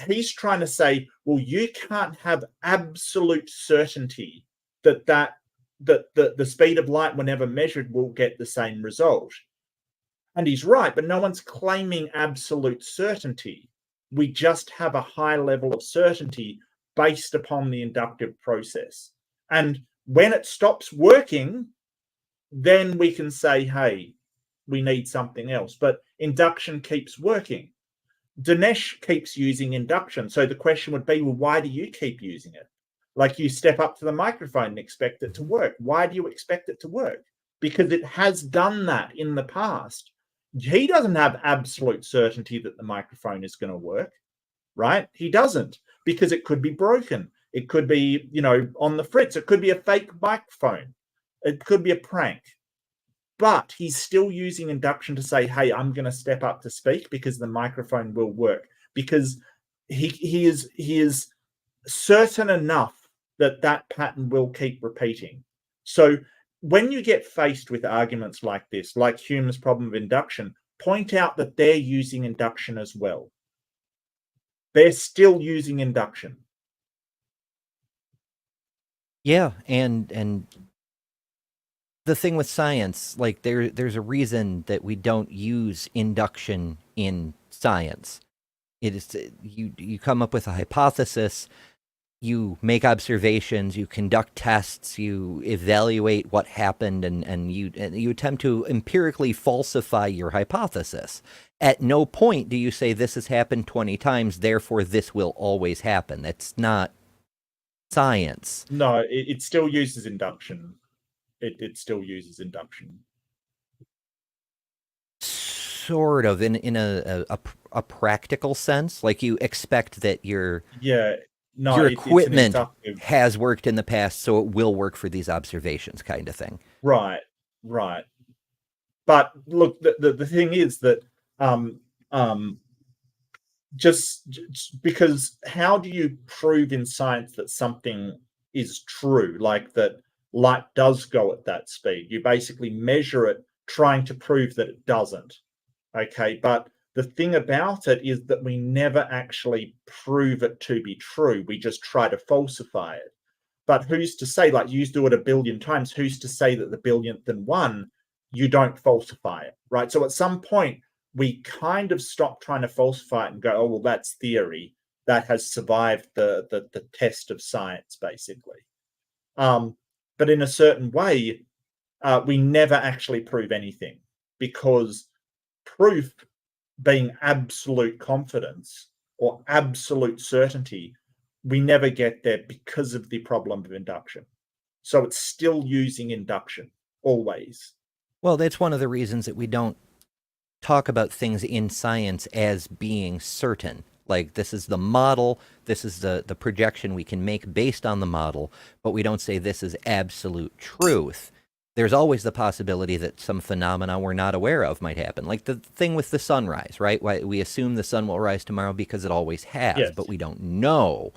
he's trying to say, well, you can't have absolute certainty that the speed of light, whenever measured, will get the same result. And he's right, but no one's claiming absolute certainty. We just have a high level of certainty based upon the inductive process. And when it stops working, then we can say, hey, we need something else. But induction keeps working. Dinesh keeps using induction. So the question would be, well, why do you keep using it? Like, you step up to the microphone and expect it to work. Why do you expect it to work? Because it has done that in the past. He doesn't have absolute certainty that the microphone is going to work, right? He doesn't, because it could be broken. It could be, on the fritz. It could be a fake microphone. It could be a prank. But he's still using induction to say, hey, I'm going to step up to speak because the microphone will work. Because he is certain enough that pattern will keep repeating. So when you get faced with arguments like this, like Hume's problem of induction, point out that they're using induction as well. They're still using induction. Yeah, and the thing with science, like there's a reason that we don't use induction in science. It is you come up with a hypothesis, you make observations, you conduct tests, you evaluate what happened, and you attempt to empirically falsify your hypothesis. At no point do you say this has happened 20 times, therefore this will always happen. That's not science. No, it still uses induction. It still uses induction. Sort of in a practical sense, like you expect that your equipment has worked in the past, so it will work for these observations, kind of thing. Right. But look, the thing is that just because how do you prove in science that something is true, like that light does go at that speed? You basically measure it trying to prove that it doesn't. Okay, but the thing about it is that we never actually prove it to be true. We just try to falsify it. But who's to say, like you do it a billion times, who's to say that the billionth and one, you don't falsify it, right? So at some point, we kind of stop trying to falsify it and go, oh, well, that's theory. That has survived the test of science, basically. But in a certain way, we never actually prove anything, because proof being absolute confidence or absolute certainty, we never get there because of the problem of induction. So it's still using induction, always. Well, that's one of the reasons that we don't talk about things in science as being certain. Like, this is the model, this is the projection we can make based on the model, but we don't say this is absolute truth. There's always the possibility that some phenomena we're not aware of might happen. Like the thing with the sunrise, right? We assume the sun will rise tomorrow because it always has, Yes. but we don't know.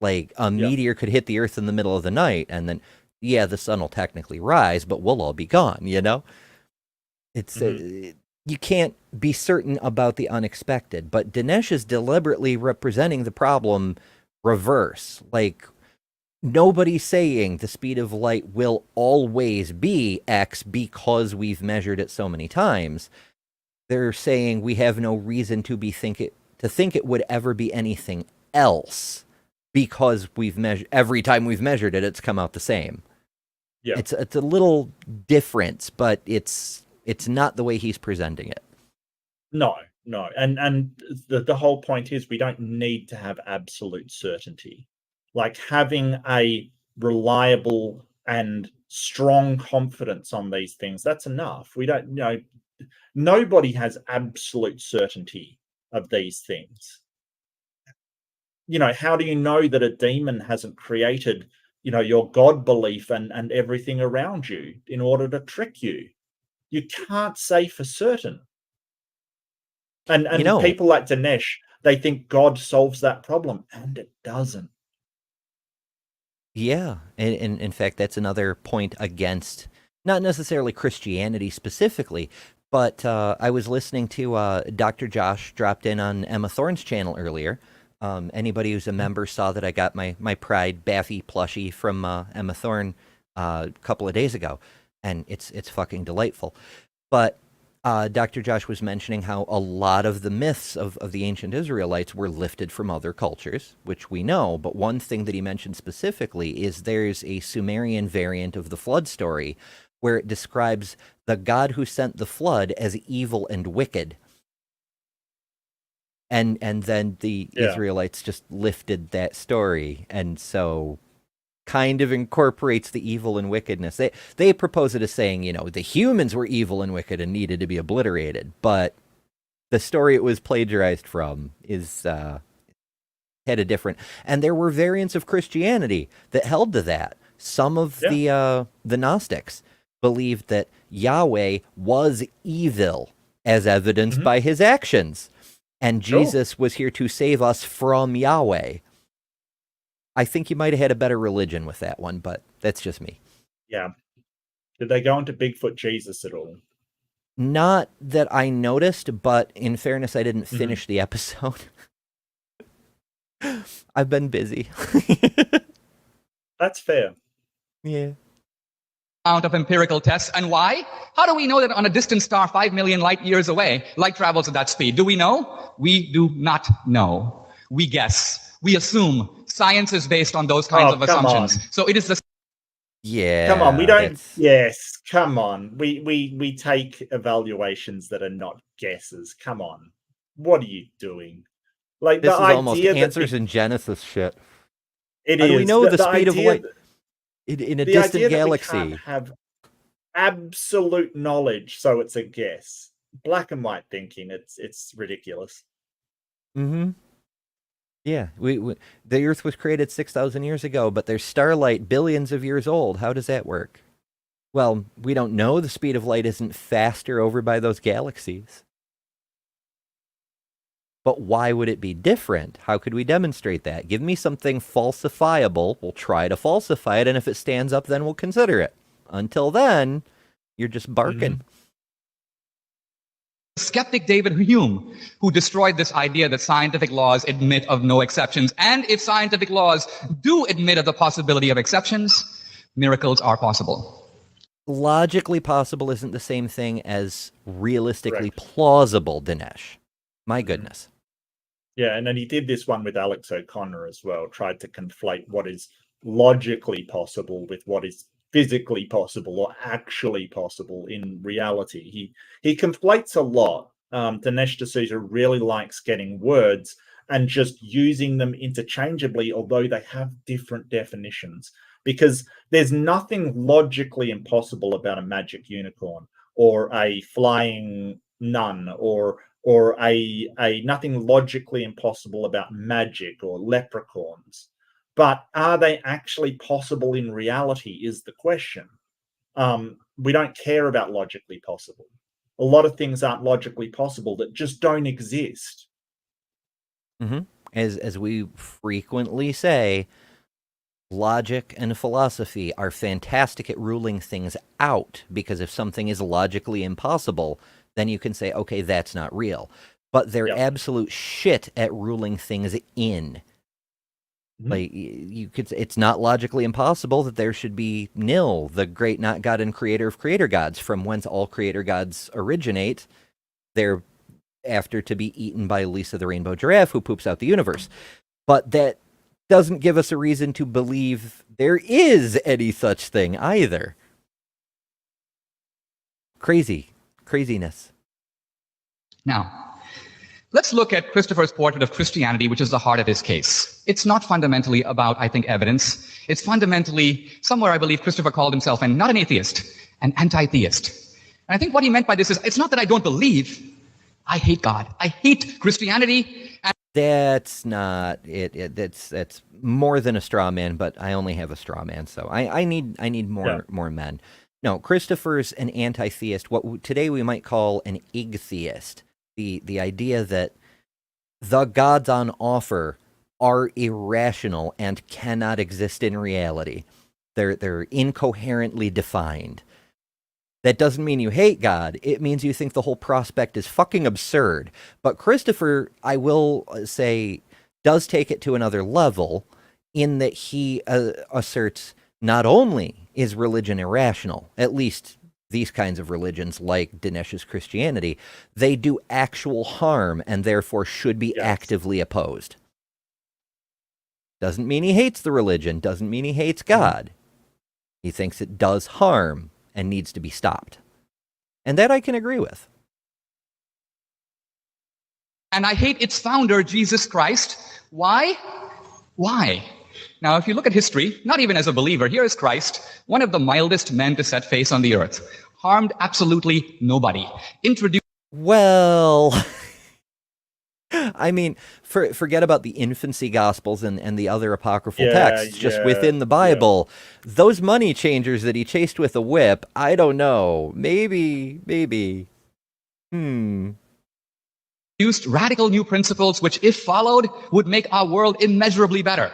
Like a meteor could hit the earth in the middle of the night, and then, yeah, the sun will technically rise, but we'll all be gone, you know? It's you can't be certain about the unexpected, but Dinesh is deliberately representing the problem reverse. Like, nobody's saying the speed of light will always be X because we've measured it so many times. They're saying we have no reason to think it would ever be anything else because every time we've measured it, it's come out the same. Yeah. It's a little difference, but it's not the way he's presenting it. No. And the whole point is we don't need to have absolute certainty. Like having a reliable and strong confidence on these things, that's enough. We don't, nobody has absolute certainty of these things. How do you know that a demon hasn't created, your God belief and everything around you in order to trick you? You can't say for certain. And people like Dinesh, they think God solves that problem, and it doesn't. Yeah, and in fact, that's another point against not necessarily Christianity specifically, but I was listening to Dr. Josh dropped in on Emma Thorne's channel earlier. Anybody who's a member saw that I got my Pride Baffy plushie from Emma Thorne a couple of days ago, and it's fucking delightful. But Dr. Josh was mentioning how a lot of the myths of the ancient Israelites were lifted from other cultures, which we know, but one thing that he mentioned specifically is there's a Sumerian variant of the flood story where it describes the God who sent the flood as evil and wicked. And then the Israelites just lifted that story, and so kind of incorporates the evil and wickedness. They propose it as saying, the humans were evil and wicked and needed to be obliterated, but the story it was plagiarized from is had a different. And there were variants of Christianity that held to that. Some of the Gnostics believed that Yahweh was evil, as evidenced by his actions, and Jesus was here to save us from Yahweh. I think you might have had a better religion with that one, but that's just me. Yeah. Did they go into Bigfoot Jesus at all? Not that I noticed, but in fairness, I didn't finish the episode. I've been busy. That's fair. Yeah. Amount of empirical tests. And why? How do we know that on a distant star 5 million light years away, light travels at that speed? Do we know? We do not know. We guess. We assume. Science is based on those kinds of assumptions. So it is the... Yeah. Come on, we don't. that's- Yes, come on. We take evaluations that are not guesses. Come on, what are you doing? Like This the is almost idea that answers in Genesis shit. it How do we is know the speed of idea light in a the distant idea that we galaxy? can't have absolute knowledge, so it's a guess. Black and white thinking. It's ridiculous. Mm-hmm. Yeah, we the Earth was created 6,000 years ago, but there's starlight billions of years old. How does that work? Well, we don't know. The speed of light isn't faster over by those galaxies. But why would it be different? How could we demonstrate that? Give me something falsifiable. We'll try to falsify it, and if it stands up, then we'll consider it. Until then, you're just barking. skeptic David Hume, who destroyed this idea that scientific laws admit of no exceptions. And if scientific laws do admit of the possibility of exceptions, miracles are possible. Logically possible isn't the same thing as realistically plausible, Dinesh. My goodness. Yeah, and then he did this one with Alex O'Connor as well, tried to conflate what is logically possible with what is physically possible or actually possible in reality. He conflates a lot. Dinesh D'Souza really likes getting words and just using them interchangeably, although they have different definitions, because there's nothing logically impossible about a magic unicorn or a flying nun or a nothing logically impossible about magic or leprechauns. But are they actually possible in reality is the question. We don't care about logically possible. A lot of things aren't logically possible that just don't exist. Mm-hmm. As we frequently say, logic and philosophy are fantastic at ruling things out, because if something is logically impossible, then you can say, okay, that's not real. But they're absolute shit at ruling things in. Like, you could, it's not logically impossible that there should be Nil, the great not God and creator of creator gods, from whence all creator gods originate. They're after to be eaten by Lisa the rainbow giraffe, who poops out the universe. But that doesn't give us a reason to believe there is any such thing either. Craziness. Now, let's look at Christopher's portrait of Christianity, which is the heart of his case. It's not fundamentally about, I think, evidence. It's fundamentally, somewhere I believe Christopher called himself not an atheist, an anti-theist. And I think what he meant by this is, it's not that I don't believe, I hate God. I hate Christianity. And that's not it. That's more than a straw man, but I only have a straw man, so I need more men. No, Christopher's an anti-theist, what today we might call an igtheist. The idea that the gods on offer are irrational and cannot exist in reality. They're incoherently defined. That doesn't mean you hate God. It means you think the whole prospect is fucking absurd. But Christopher, I will say, does take it to another level in that he asserts not only is religion irrational, at least these kinds of religions like Dinesh's Christianity, they do actual harm and therefore should be actively opposed. Doesn't mean he hates the religion, doesn't mean he hates God. He thinks it does harm and needs to be stopped. And that I can agree with. And I hate its founder, Jesus Christ. Why? Why? Now, if you look at history, not even as a believer, here is Christ, one of the mildest men to set face on the earth. Harmed absolutely nobody. Introduced. Well, I mean, forget about the infancy gospels and the other apocryphal texts. Just within the Bible, those money changers that he chased with a whip, I don't know. Maybe. Used radical new principles which, if followed, would make our world immeasurably better.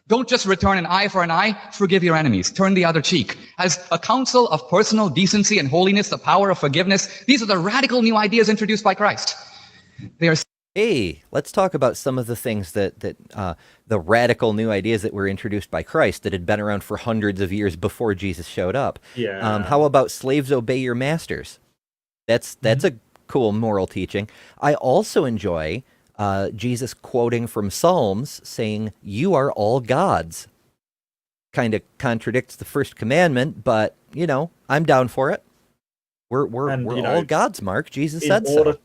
Don't just return an eye for an eye, forgive your enemies, turn the other cheek. As a counsel of personal decency and holiness, the power of forgiveness, these are the radical new ideas introduced by Christ. They are. Hey, let's talk about some of the things that the radical new ideas that were introduced by Christ that had been around for hundreds of years before Jesus showed up. Yeah. How about slaves obey your masters? That's a cool moral teaching. I also enjoy Jesus quoting from Psalms saying, "You are all gods." Kind of contradicts the first commandment, but I'm down for it. We're all gods, Mark. Jesus said so.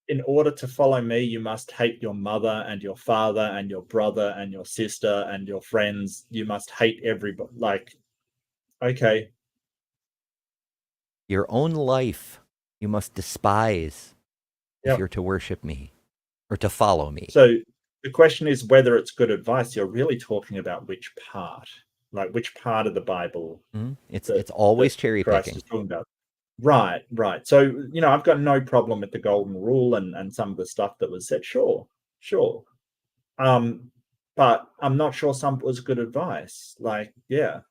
In order to follow me, you must hate your mother and your father and your brother and your sister and your friends. You must hate everybody. Like, okay. Your own life you must despise if you're to worship me or to follow me. So the question is whether it's good advice. You're really talking about which part, like which part of the Bible. It's always cherry Christ picking. is talking about. Right. So, I've got no problem with the golden rule and some of the stuff that was said. Sure. But I'm not sure some was good advice. Like, yeah.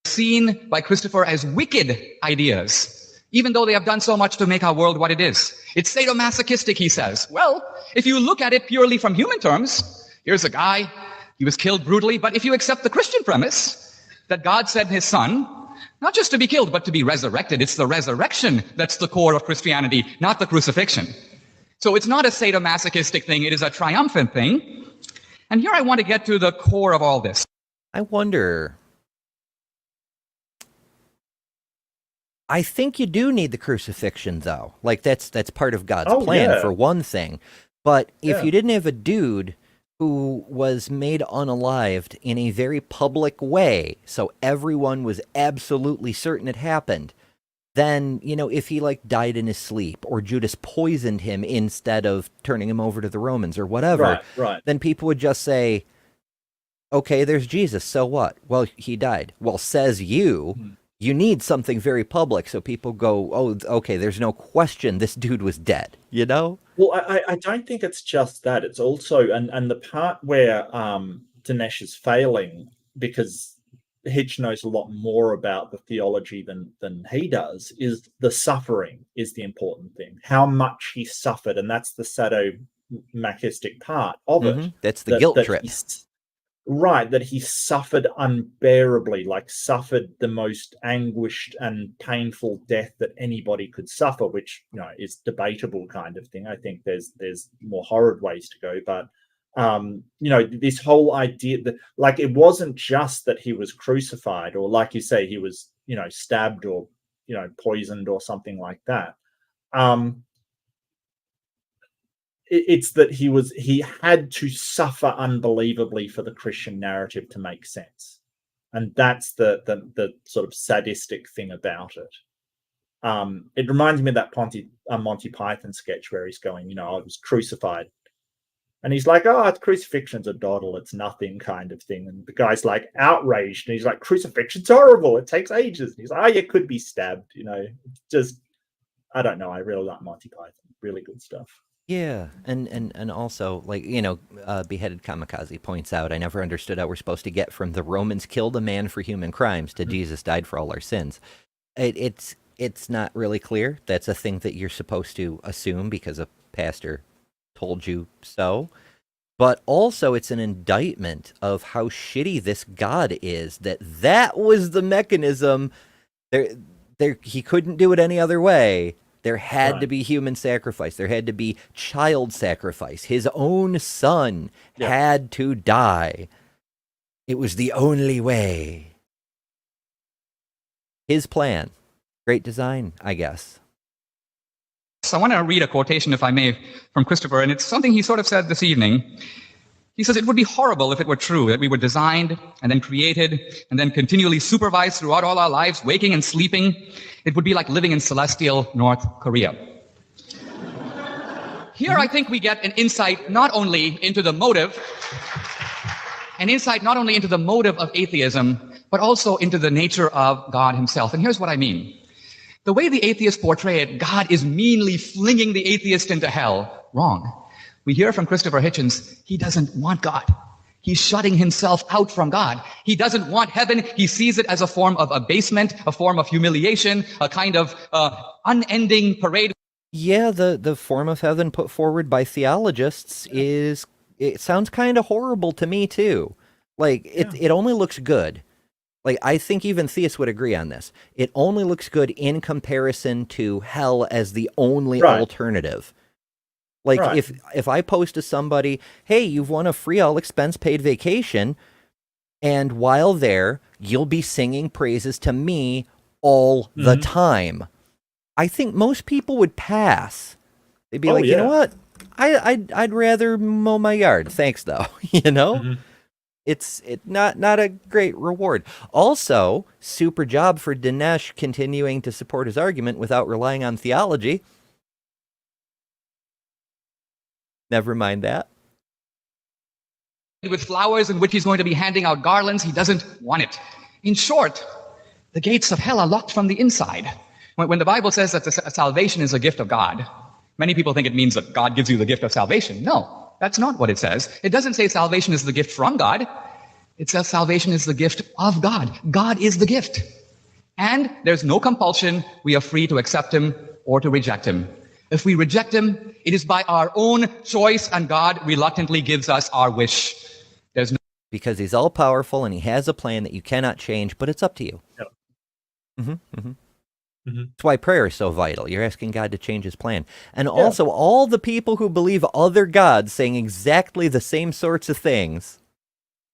Seen by Christopher as wicked ideas, even though they have done so much to make our world what it is. It's sadomasochistic, he says. Well, if you look at it purely from human terms, here's a guy, he was killed brutally, but if you accept the Christian premise that God sent his son, not just to be killed, but to be resurrected. It's the resurrection that's the core of Christianity, not the crucifixion. So it's not a sadomasochistic thing, it is a triumphant thing. And here I want to get to the core of all this. I wonder, I think you do need the crucifixion, though. Like, that's part of God's plan, for one thing. But if you didn't have a dude who was made unalived in a very public way, so everyone was absolutely certain it happened, then, if he, died in his sleep, or Judas poisoned him instead of turning him over to the Romans, or whatever, then people would just say, okay, there's Jesus, so what? Well, he died. Well, says you need something very public, so people go, oh, okay, there's no question this dude was dead, Well, I don't think it's just that. It's also, and the part where Dinesh is failing, because Hitch knows a lot more about the theology than he does, is the suffering is the important thing. How much he suffered, and that's the sadomasochistic part of it. That's the guilt trip. Right, that he suffered unbearably, suffered the most anguished and painful death that anybody could suffer, which is debatable kind of thing. I think there's more horrid ways to go, but this whole idea that it wasn't just that he was crucified, or like you say, he was stabbed or poisoned or something like that. It's that he had to suffer unbelievably for the Christian narrative to make sense, and that's the sort of sadistic thing about it. It reminds me of that Monty Python sketch where he's going, I was crucified, and he's like, oh, crucifixion's a doddle, it's nothing kind of thing, and the guy's outraged, and he's like, crucifixion's horrible, it takes ages, and he's like, oh, you could be stabbed, just, I don't know, I really like Monty Python, really good stuff. Yeah, and also, Beheaded Kamikaze points out, I never understood how we're supposed to get from the Romans killed a man for human crimes to Jesus died for all our sins. It's not really clear. That's a thing that you're supposed to assume because a pastor told you so. But also, it's an indictment of how shitty this God is, that was the mechanism. He couldn't do it any other way. There had to be human sacrifice. There had to be child sacrifice. His own son had to die. It was the only way. His plan. Great design, I guess. So I want to read a quotation, if I may, from Christopher, and it's something he sort of said this evening. He says, it would be horrible if it were true that we were designed and then created and then continually supervised throughout all our lives, waking and sleeping. It would be like living in celestial North Korea. Here I think we get an insight not only into the motive of atheism, but also into the nature of God himself. And here's what I mean. The way the atheists portray it, God is meanly flinging the atheist into hell. Wrong. We hear from Christopher Hitchens, he doesn't want God. He's shutting himself out from God. He doesn't want heaven. He sees it as a form of abasement, a form of humiliation, a kind of unending parade. Yeah, the form of heaven put forward by theologists it sounds kind of horrible to me too. Like it only looks good. Like I think even theists would agree on this. It only looks good in comparison to hell as the only alternative. Like if I post to somebody, "Hey, you've won a free all expense paid vacation," and while there, you'll be singing praises to me all the time. I think most people would pass. They'd be like, you know what? I'd rather mow my yard. Thanks, though. You know, it's not a great reward. Also, super job for Dinesh continuing to support his argument without relying on theology. Never mind that. With flowers in which he's going to be handing out garlands, he doesn't want it. In short, the gates of hell are locked from the inside. When the Bible says that salvation is a gift of God, many people think it means that God gives you the gift of salvation. No, that's not what it says. It doesn't say salvation is the gift from God. It says salvation is the gift of God. God is the gift. And there's no compulsion. We are free to accept him or to reject him. If we reject him, it is by our own choice, and God reluctantly gives us our wish. There's no because he's all powerful and he has a plan that you cannot change, but it's up to you. Yep. That's why prayer is so vital. You're asking God to change his plan. And also, all the people who believe other gods saying exactly the same sorts of things,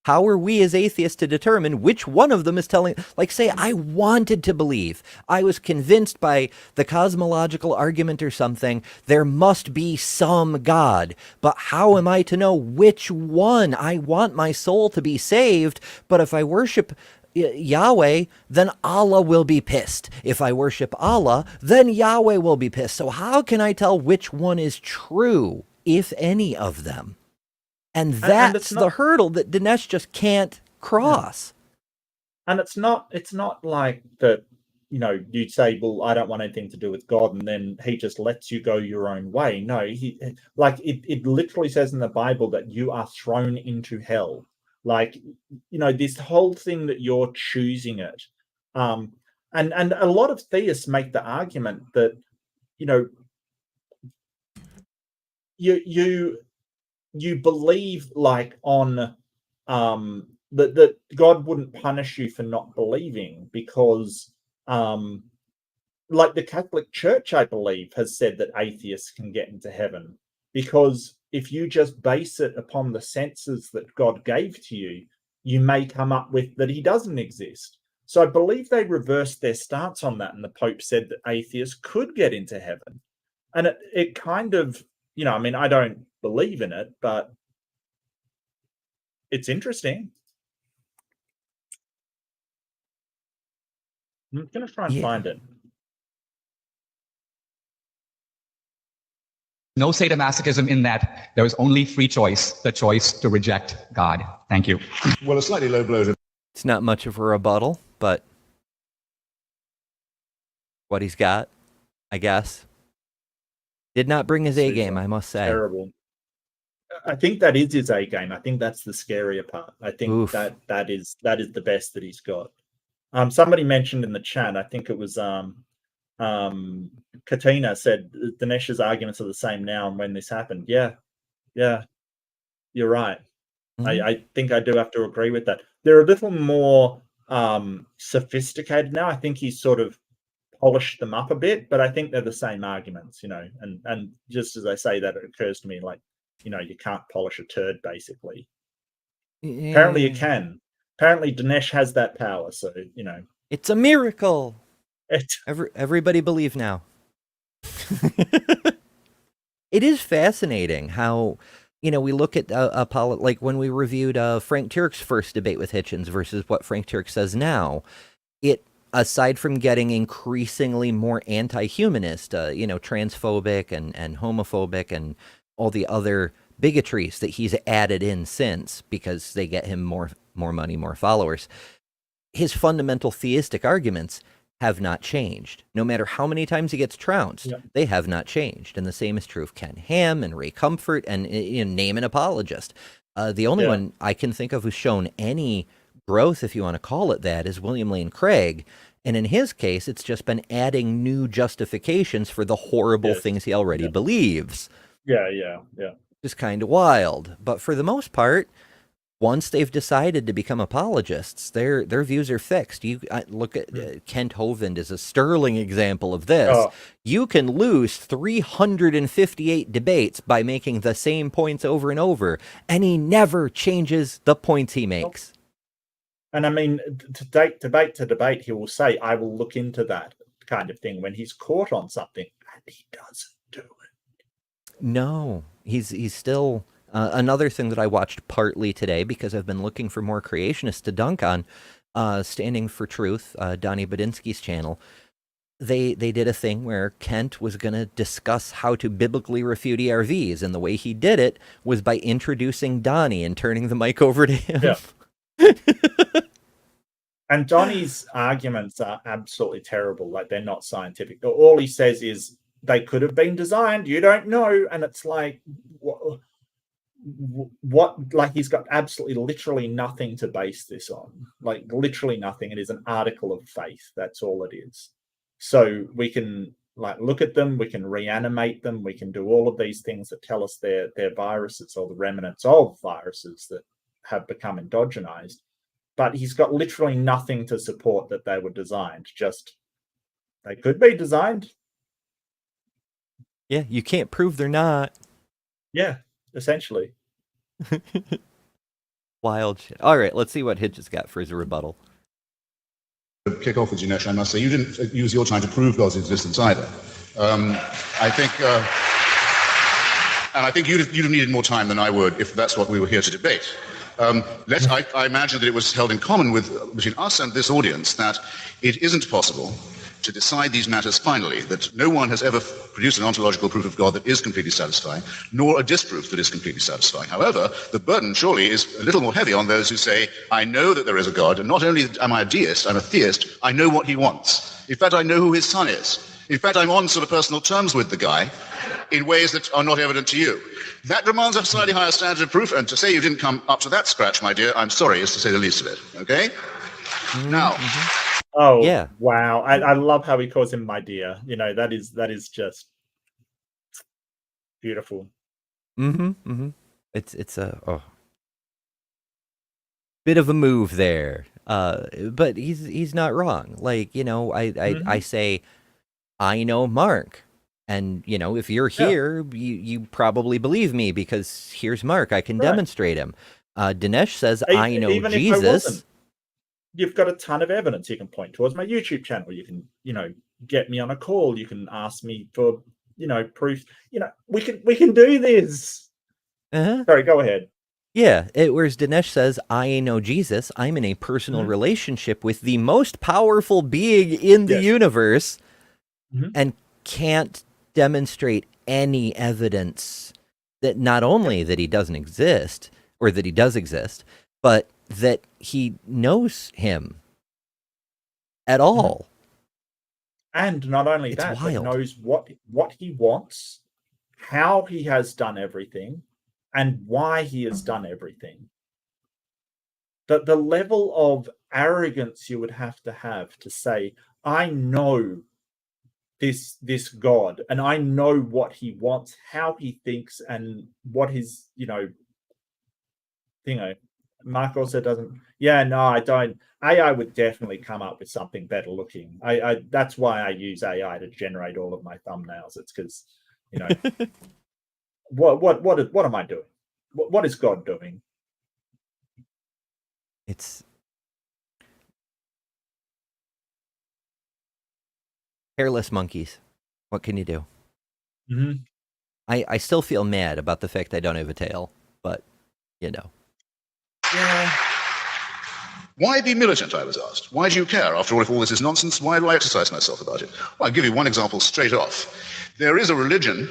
how are we as atheists to determine which one of them is telling? Like, say, I wanted to believe. I was convinced by the cosmological argument or something, there must be some God. But how am I to know which one? I want my soul to be saved, but if I worship Yahweh, then Allah will be pissed. If I worship Allah, then Yahweh will be pissed. So how can I tell which one is true, if any of them? And that's the hurdle that Dinesh just can't cross. And it's not like that, you know, you'd say, well, I don't want anything to do with God, and then he just lets you go your own way. No, it literally says in the Bible that you are thrown into hell. Like, you know, this whole thing that you're choosing it. And a lot of theists make the argument that, you know, you believe like on that God wouldn't punish you for not believing because like the Catholic Church, I believe, has said that atheists can get into heaven because if you just base it upon the senses that God gave to you, you may come up with that he doesn't exist. So I believe they reversed their stance on that, and the Pope said that atheists could get into heaven. And it kind of, you know, I mean, I don't believe in it, but it's interesting. I'm going to try and find it. no sadomasochism in that there is only free choice, the choice to reject God. Thank you. Well, a slightly low blow to It's not much of a rebuttal, but what he's got, I guess. Did not bring his A game, I must say. Terrible. I think that is his A game. I think that's the scarier part. I think that is the best that he's got. Somebody mentioned in the chat, I think it was Katina said Dinesh's arguments are the same now and when this happened. Yeah, you're right. Mm-hmm. I think I do have to agree with that. They're a little more sophisticated now. I think he's sort of polished them up a bit, but I think they're the same arguments, you know. And just as I say that, it occurs to me like, you know, you can't polish a turd, basically. Yeah. Apparently you can. Apparently Dinesh has that power, so, you know. It's a miracle. Everybody believe now. It is fascinating how, you know, we look at like when we reviewed Frank Turek's first debate with Hitchens versus what Frank Turek says now, it, aside from getting increasingly more anti-humanist, you know, transphobic and homophobic and all the other bigotries that he's added in since because they get him more money, more followers, his fundamental theistic arguments have not changed. No matter how many times he gets trounced, Yeah. they have not changed. And the same is true of Ken Ham and Ray Comfort and name an apologist. The only Yeah. one I can think of who's shown any growth, if you want to call it that, is William Lane Craig. And in his case, it's just been adding new justifications for the horrible Yes. things he already believes. Yeah. Just kind of wild. But for the most part, once they've decided to become apologists, their views are fixed. You look at Kent Hovind is a sterling example of this. Oh. You can lose 358 debates by making the same points over and over, and he never changes the points he makes. And I mean, debate to debate, he will say, "I will look into that," kind of thing when he's caught on something, and he doesn't do it. No, he's still another thing that I watched partly today because I've been looking for more creationists to dunk on. Standing for Truth, Donnie Badinsky's channel. They did a thing where Kent was going to discuss how to biblically refute ERVs, and the way he did it was by introducing Donnie and turning the mic over to him. Yeah. And Donnie's arguments are absolutely terrible. Like, they're not scientific. All he says is they could have been designed. You don't know. And it's like, what? Like, he's got absolutely, literally nothing to base this on. Like, literally nothing. It is an article of faith. That's all it is. So we can like look at them. We can reanimate them. We can do all of these things that tell us they're viruses or the remnants of viruses that have become endogenized. But he's got literally nothing to support that they were designed. Just, they could be designed. Yeah, you can't prove they're not. Yeah, essentially. Wild shit. All right, let's see what Hitch has got for his rebuttal. To kick off with Dinesh, I must say, you didn't use your time to prove God's existence either. I think you'd have needed more time than I would if that's what we were here to debate. I imagine that it was held in common between us and this audience that it isn't possible to decide these matters finally, that no one has ever produced an ontological proof of God that is completely satisfying, nor a disproof that is completely satisfying. However, the burden surely is a little more heavy on those who say, I know that there is a God, and not only am I a deist, I'm a theist, I know what he wants. In fact, I know who his son is. In fact, I'm on sort of personal terms with the guy in ways that are not evident to you. That demands a slightly higher standard of proof, and to say you didn't come up to that scratch, my dear, I'm sorry, is to say the least of it, okay? Now... Oh, yeah. Wow. I love how he calls him my dear. You know, that is just beautiful. It's a bit of a move there. But he's not wrong. Like, you know, I say, I know Mark. And, you know, if you're here, you probably believe me because here's Mark. I can demonstrate him. Dinesh says, I know even Jesus. If I wasn't, you've got a ton of evidence you can point towards. My YouTube channel, you can, you know, get me on a call. You can ask me for, you know, proof. You know, we can do this. Sorry, go ahead. Yeah, whereas Dinesh says, I know Jesus. I'm in a personal relationship with the most powerful being in the universe and can't demonstrate any evidence that not only that he doesn't exist or that he does exist, but that he knows him at all. And not only It's that, wild. but knows what he wants, how he has done everything, and why he has done everything. The level of arrogance you would have to say, I know this God, and I know what he wants, how he thinks, and what his, you know, Mark also doesn't. Yeah, no, I don't. AI would definitely come up with something better looking. I that's why I use AI to generate all of my thumbnails. It's because, you know, what am I doing? What is God doing? It's hairless monkeys. What can you do? I still feel mad about the fact I don't have a tail, but you know. Yeah. Why be militant, I was asked. Why do you care? After all, if all this is nonsense, why do I exercise myself about it? Well, I'll give you one example straight off. There is a religion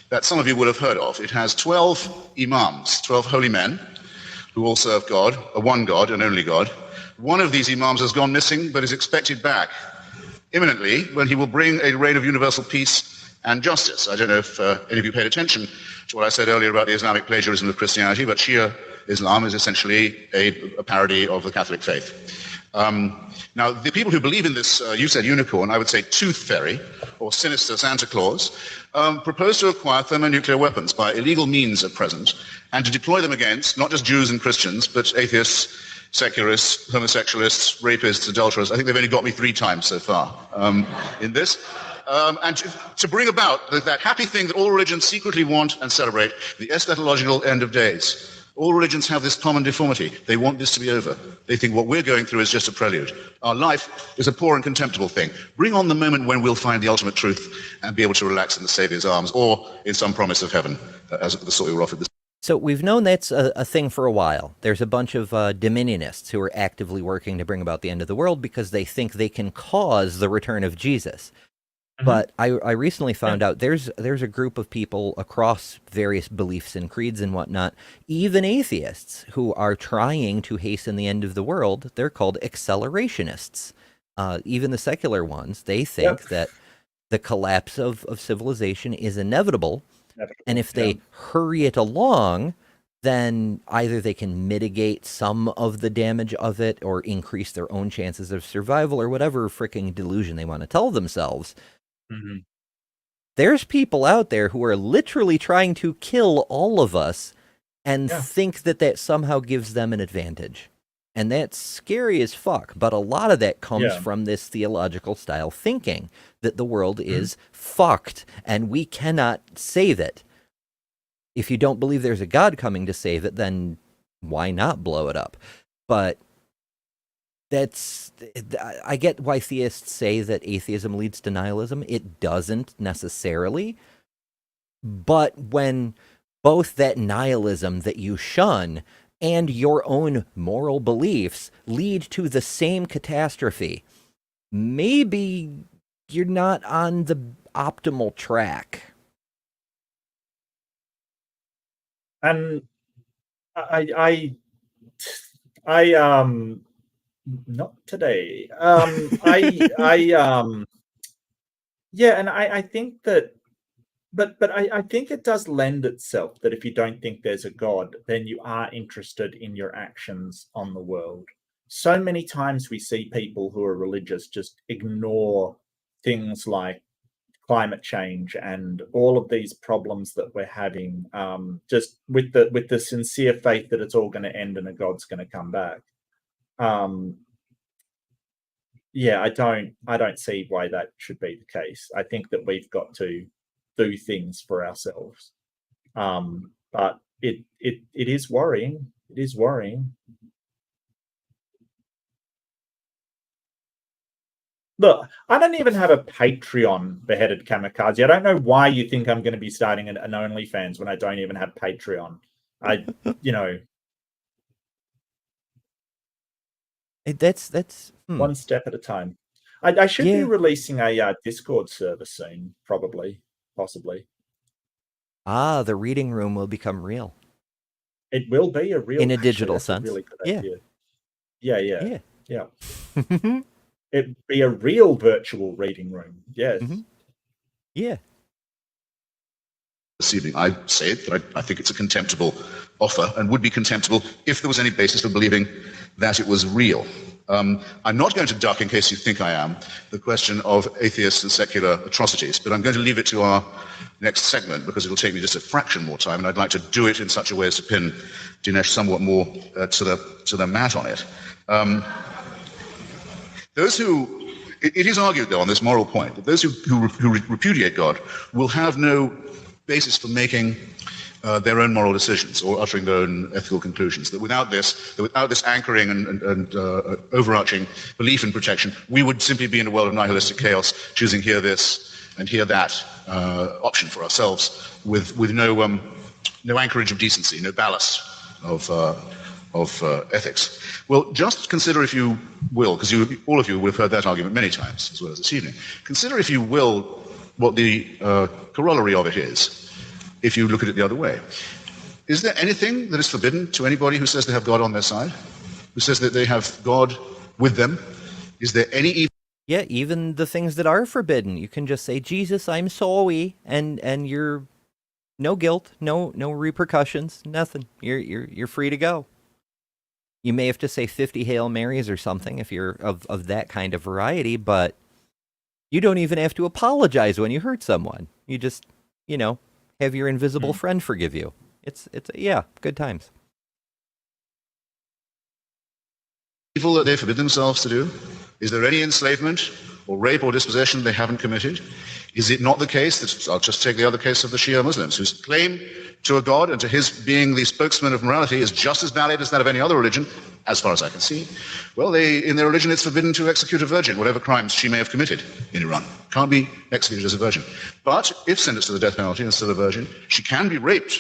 that some of you will have heard of. It has 12 imams, 12 holy men, who all serve God, a one God, an only God. One of these imams has gone missing, but is expected back imminently when he will bring a reign of universal peace and justice. I don't know if any of you paid attention to what I said earlier about the Islamic plagiarism of Christianity, but Shia Islam is essentially a parody of the Catholic faith. Now, the people who believe in this, you said unicorn, I would say tooth fairy, or sinister Santa Claus, propose to acquire thermonuclear weapons by illegal means at present, and to deploy them against not just Jews and Christians, but atheists, secularists, homosexualists, rapists, adulterers. I think they've only got me 3 times so far in this. And to bring about that happy thing that all religions secretly want and celebrate, the eschatological end of days. All religions have this common deformity. They want this to be over. They think what we're going through is just a prelude. Our life is a poor and contemptible thing. Bring on the moment when we'll find the ultimate truth and be able to relax in the Saviour's arms, or in some promise of heaven, as the sort we were offered this. So we've known that's a thing for a while. There's a bunch of dominionists who are actively working to bring about the end of the world because they think they can cause the return of Jesus. But I recently found out there's a group of people across various beliefs and creeds and whatnot, even atheists, who are trying to hasten the end of the world. They're called accelerationists. Even the secular ones, they think that the collapse of civilization is inevitable. And if they hurry it along, then either they can mitigate some of the damage of it or increase their own chances of survival or whatever freaking delusion they want to tell themselves. There's people out there who are literally trying to kill all of us and think that that somehow gives them an advantage. And that's scary as fuck. But a lot of that comes from this theological style thinking that the world is fucked and we cannot save it. If you don't believe there's a God coming to save it, then why not blow it up? But I get why theists say that atheism leads to nihilism. It doesn't necessarily. But when both that nihilism that you shun and your own moral beliefs lead to the same catastrophe, maybe you're not on the optimal track. And not today. I think that, but I think it does lend itself that if you don't think there's a God, then you are interested in your actions on the world. So many times we see people who are religious just ignore things like climate change and all of these problems that we're having, just with the sincere faith that it's all going to end and a God's going to come back. I don't see why that should be the case. I think that we've got to do things for ourselves. But it is worrying. It is worrying. Look, I don't even have a Patreon, Beheaded Kamikaze. I don't know why you think I'm going to be starting an OnlyFans when I don't even have Patreon. That's one step at a time. I should be releasing a Discord server soon, possibly. The reading room will become real. It will be a real in a digital sense. Really good idea. Yeah. Mm-hmm. It'd be a real virtual reading room. Yes. Mm-hmm. Yeah. This evening, I say that I think it's a contemptible offer and would be contemptible if there was any basis for believing that it was real. I'm not going to duck, in case you think I am, the question of atheist and secular atrocities, but I'm going to leave it to our next segment because it'll take me just a fraction more time, and I'd like to do it in such a way as to pin Dinesh somewhat more to the mat on it. It is argued, though, on this moral point, that those who repudiate God will have no basis for making their own moral decisions or uttering their own ethical conclusions. That without this anchoring and overarching belief in protection, we would simply be in a world of nihilistic chaos, choosing here this and here that option for ourselves, with no anchorage of decency, no ballast of ethics. Well, just consider, if you will, because all of you will have heard that argument many times, as well as this evening. Consider, if you will, what the corollary of it is, if you look at it the other way. Is there anything that is forbidden to anybody who says they have God on their side, who says that they have God with them? Is there any evil Yeah, even the things that are forbidden, you can just say, Jesus, I'm sorry, and you're no guilt, no repercussions, nothing. You're free to go. You may have to say 50 Hail Marys or something if you're of that kind of variety, but you don't even have to apologize when you hurt someone. You just, have your invisible friend forgive you. It's yeah, good times. Evil that they forbid themselves to do? Is there any enslavement or rape or dispossession they haven't committed? Is it not the case that, I'll just take the other case of the Shia Muslims, whose claim to a God and to his being the spokesman of morality is just as valid as that of any other religion, as far as I can see? Well, in their religion it's forbidden to execute a virgin, whatever crimes she may have committed in Iran. Can't be executed as a virgin. But if sentenced to the death penalty and still a virgin, she can be raped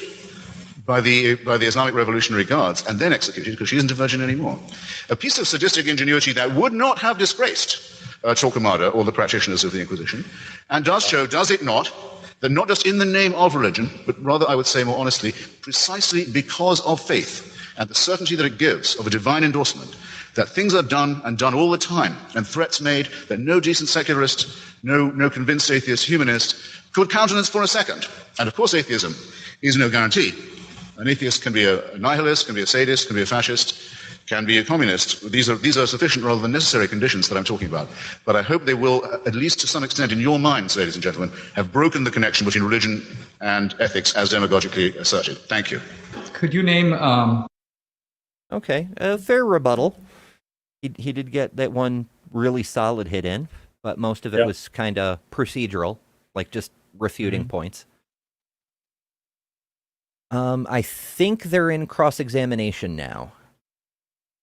by the Islamic Revolutionary Guards and then executed because she isn't a virgin anymore. A piece of sadistic ingenuity that would not have disgraced Torquemada or the practitioners of the Inquisition, and does show, does it not, that not just in the name of religion, but rather, I would say more honestly, precisely because of faith and the certainty that it gives of a divine endorsement, that things are done and done all the time, and threats made that no decent secularist, no convinced atheist humanist could countenance for a second. And of course atheism is no guarantee. An atheist can be a nihilist, can be a sadist, can be a fascist, can be a communist. These are sufficient rather than necessary conditions that I'm talking about. But I hope they will, at least to some extent in your minds, ladies and gentlemen, have broken the connection between religion and ethics as demagogically asserted. Thank you. Could you name... Okay, a fair rebuttal. He did get that one really solid hit in, but most of it was kind of procedural, like just refuting points. I think they're in cross-examination now.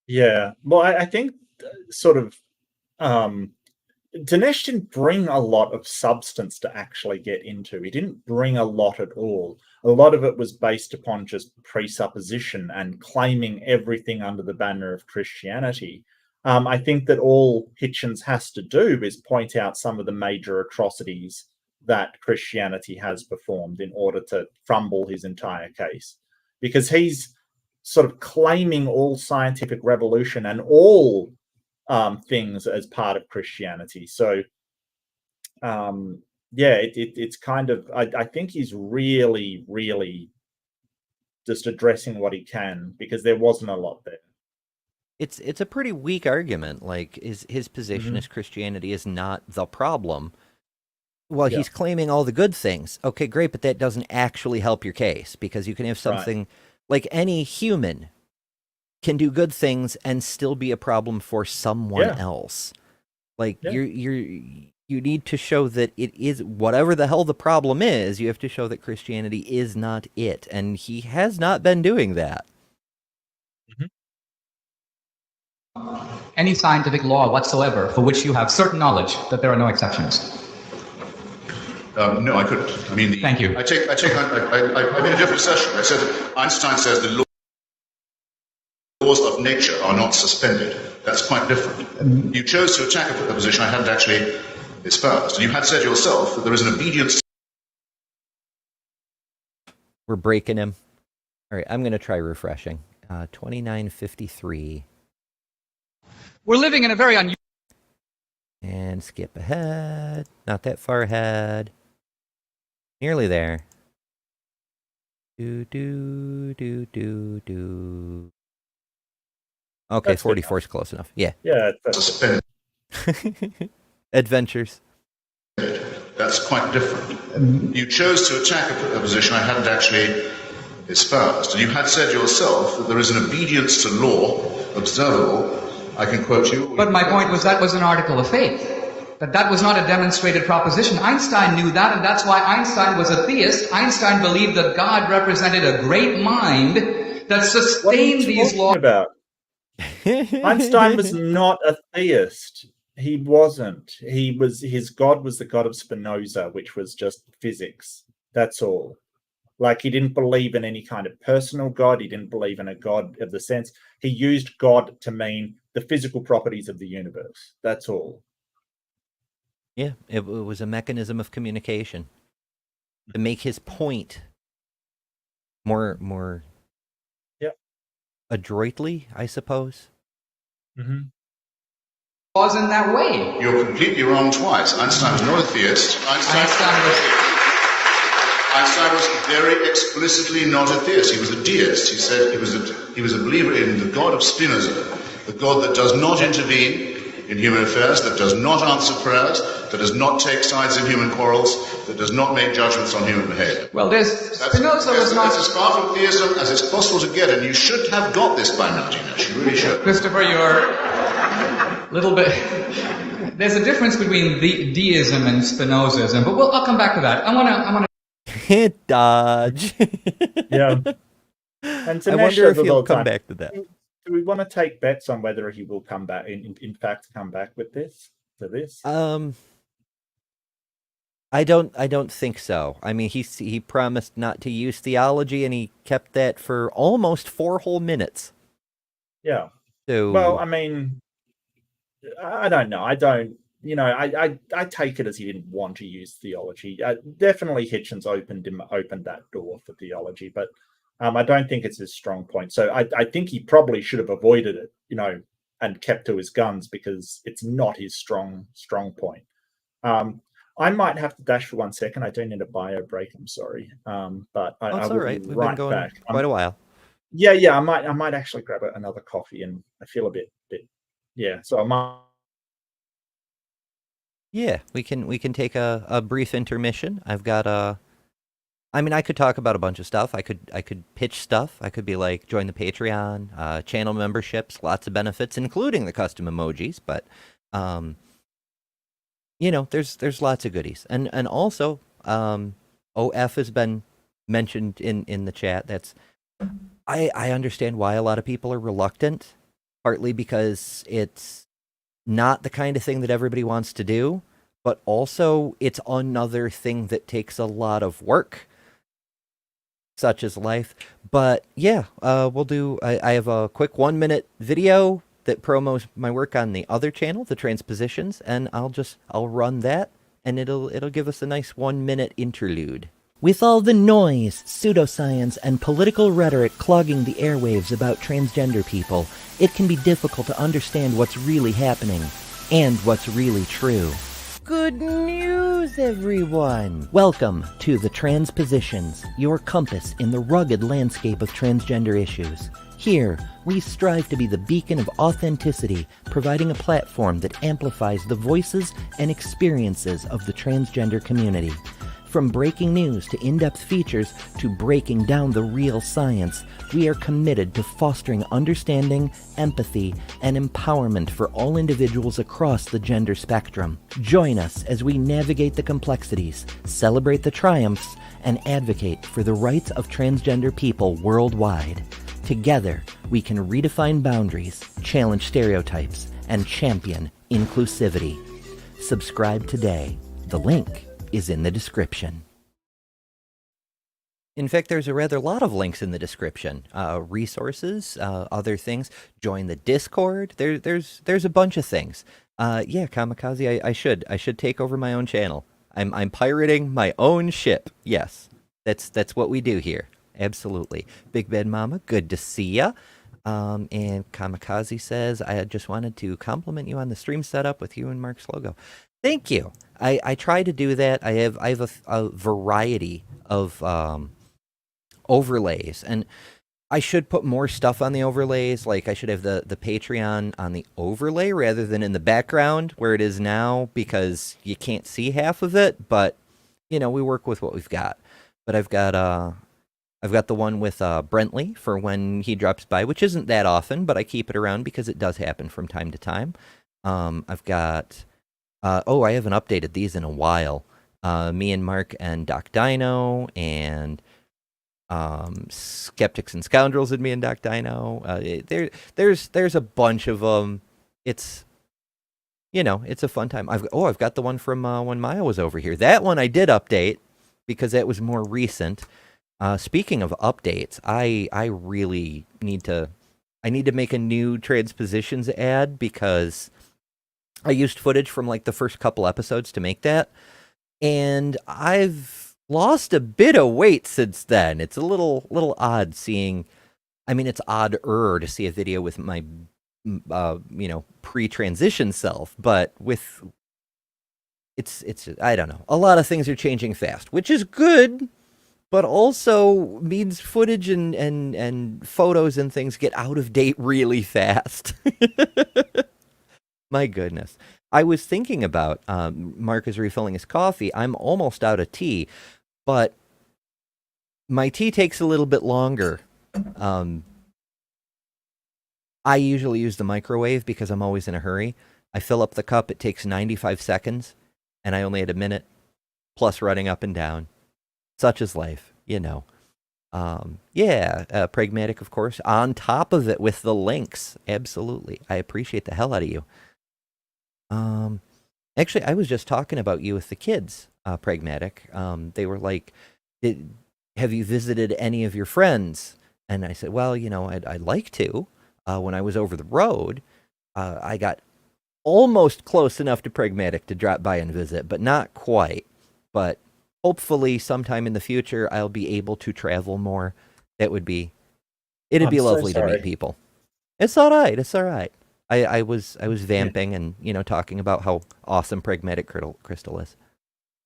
Yeah. Well, I think sort of Dinesh didn't bring a lot of substance to actually get into. He didn't bring a lot at all. A lot of it was based upon just presupposition and claiming everything under the banner of Christianity. I think that all Hitchens has to do is point out some of the major atrocities that Christianity has performed in order to crumble his entire case. Because he's sort of claiming all scientific revolution and all things as part of Christianity. So, it's kind of, I think he's really, really just addressing what he can, because there wasn't a lot there. It's a pretty weak argument. Like, his position is Christianity is not the problem. Well, he's claiming all the good things. Okay, great, but that doesn't actually help your case, because you can have something like any human can do good things and still be a problem for someone else. Like you need to show that it is whatever the hell the problem is. You have to show that Christianity is not it, and he has not been doing that. Any scientific law whatsoever for which you have certain knowledge that there are no exceptions? No, I couldn't. I mean, thank you. I made a different session. I said that Einstein says the laws of nature are not suspended. That's quite different. You chose to attack a position I hadn't actually espoused, and you had said yourself that there is an obedience. We're breaking him. All right, I'm going to try refreshing. 2953. We're living in a very unusual... And skip ahead. Not that far ahead. Nearly there. Okay, 44 is close enough. Yeah. Yeah. That's Adventures. That's quite different. You chose to attack a position I hadn't actually espoused, and you had said yourself that there is an obedience to law observable. I can quote you. But my point was that was an article of faith. That was not a demonstrated proposition. Einstein knew that, and that's why Einstein was a theist. Einstein believed that God represented a great mind that sustained these laws. About? Einstein was not a theist. He wasn't. His God was the God of Spinoza, which was just physics. That's all. Like, he didn't believe in any kind of personal God. He didn't believe in a God of the sense. He used God to mean the physical properties of the universe. That's all. Yeah, it was a mechanism of communication to make his point more adroitly, I suppose. was in that way. You're completely wrong twice. Einstein was not a theist. Einstein was very explicitly not a theist. He was a deist. He said he was a believer in the God of Spinoza, the God that does not intervene in human affairs, that does not answer prayers, that does not take sides in human quarrels, that does not make judgments on human behavior. Well, Spinoza was not... That's as far from theism as it's possible to get, and you should have got this by now, Dinesh. You really should. Christopher, you're a little bit... There's a difference between deism and Spinozism, but I'll come back to that. I want to... Dodge. Yeah. And I wonder if he'll come back to that. Do we want to take bets on whether he will come back? In fact, come back with this? To this? I don't think so. I mean, he promised not to use theology, and he kept that for almost 4 whole minutes. Yeah. So, well, I mean, I don't know. I don't. You know, I take it as he didn't want to use theology. Definitely, Hitchens opened that door for theology, but I don't think it's his strong point. So I think he probably should have avoided it, you know, and kept to his guns because it's not his strong point. I might have to dash for 1 second. I do need a bio break. I'm sorry, but I all will right. be We've right been going back. quite a while. Yeah. I might actually grab another coffee, and I feel a bit. Yeah. So I might. Yeah, we can take a brief intermission. I've got I mean, I could talk about a bunch of stuff. I could pitch stuff. I could be like, join the Patreon, channel memberships, lots of benefits, including the custom emojis. But, you know, there's lots of goodies, and also, OF has been mentioned in the chat. That's I understand why a lot of people are reluctant, partly because it's not the kind of thing that everybody wants to do, but also it's another thing that takes a lot of work, such as life. But yeah, we'll do, I have a quick 1-minute video that promos my work on the other channel, the Transpositions, and I'll run that, and it'll give us a nice 1-minute interlude. With all the noise, pseudoscience, and political rhetoric clogging the airwaves about transgender people, it can be difficult to understand what's really happening and what's really true. Good news, everyone! Welcome to the Transpositions, your compass in the rugged landscape of transgender issues. Here, we strive to be the beacon of authenticity, providing a platform that amplifies the voices and experiences of the transgender community. From breaking news to in-depth features to breaking down the real science, we are committed to fostering understanding, empathy, and empowerment for all individuals across the gender spectrum. Join us as we navigate the complexities, celebrate the triumphs, and advocate for the rights of transgender people worldwide. Together, we can redefine boundaries, challenge stereotypes, and champion inclusivity. Subscribe today. The link is in the description. In fact, there's a rather lot of links in the description. Resources, other things. Join the Discord. There's a bunch of things. Yeah, Kamikaze, I should take over my own channel. I'm pirating my own ship. Yes, that's what we do here. Absolutely. Big Bad Mama, good to see ya. And Kamikaze says, I just wanted to compliment you on the stream setup with you and Mark's logo. Thank you. I try to do that. I have a variety of overlays, and I should put more stuff on the overlays. Like I should have the Patreon on the overlay rather than in the background where it is now, because you can't see half of it. But you know, we work with what we've got. But I've got the one with Brentley for when he drops by, which isn't that often, but I keep it around because it does happen from time to time. I've got I haven't updated these in a while. Me and Mark and Doc Dino and Skeptics and Scoundrels and me and Doc Dino. There's a bunch of them. It's, you know, it's a fun time. I've got the one from when Maya was over here. That one I did update because that was more recent. Speaking of updates, I really need to make a new Transpositions ad because I used footage from like the first couple episodes to make that, and I've lost a bit of weight since then. It's a little odd seeing. I mean, it's odder to see a video with my pre-transition self, but with it's I don't know. A lot of things are changing fast, which is good, but also means footage and photos and things get out of date really fast. My goodness. I was thinking about Mark is refilling his coffee. I'm almost out of tea, but my tea takes a little bit longer. I usually use the microwave because I'm always in a hurry. I fill up the cup, it takes 95 seconds, and I only had a minute, plus running up and down. Such is life, you know. Pragmatic, of course, on top of it with the links. Absolutely. I appreciate the hell out of you. Actually, I was just talking about you with the kids, Pragmatic. They were like, have you visited any of your friends? And I said, well, I'd like to. When I was over the road, I got almost close enough to Pragmatic to drop by and visit, but not quite. But hopefully sometime in the future, I'll be able to travel more. It'd be lovely to meet people. It's all right. It's all right. I was vamping and, talking about how awesome Pragmatic Crystal is.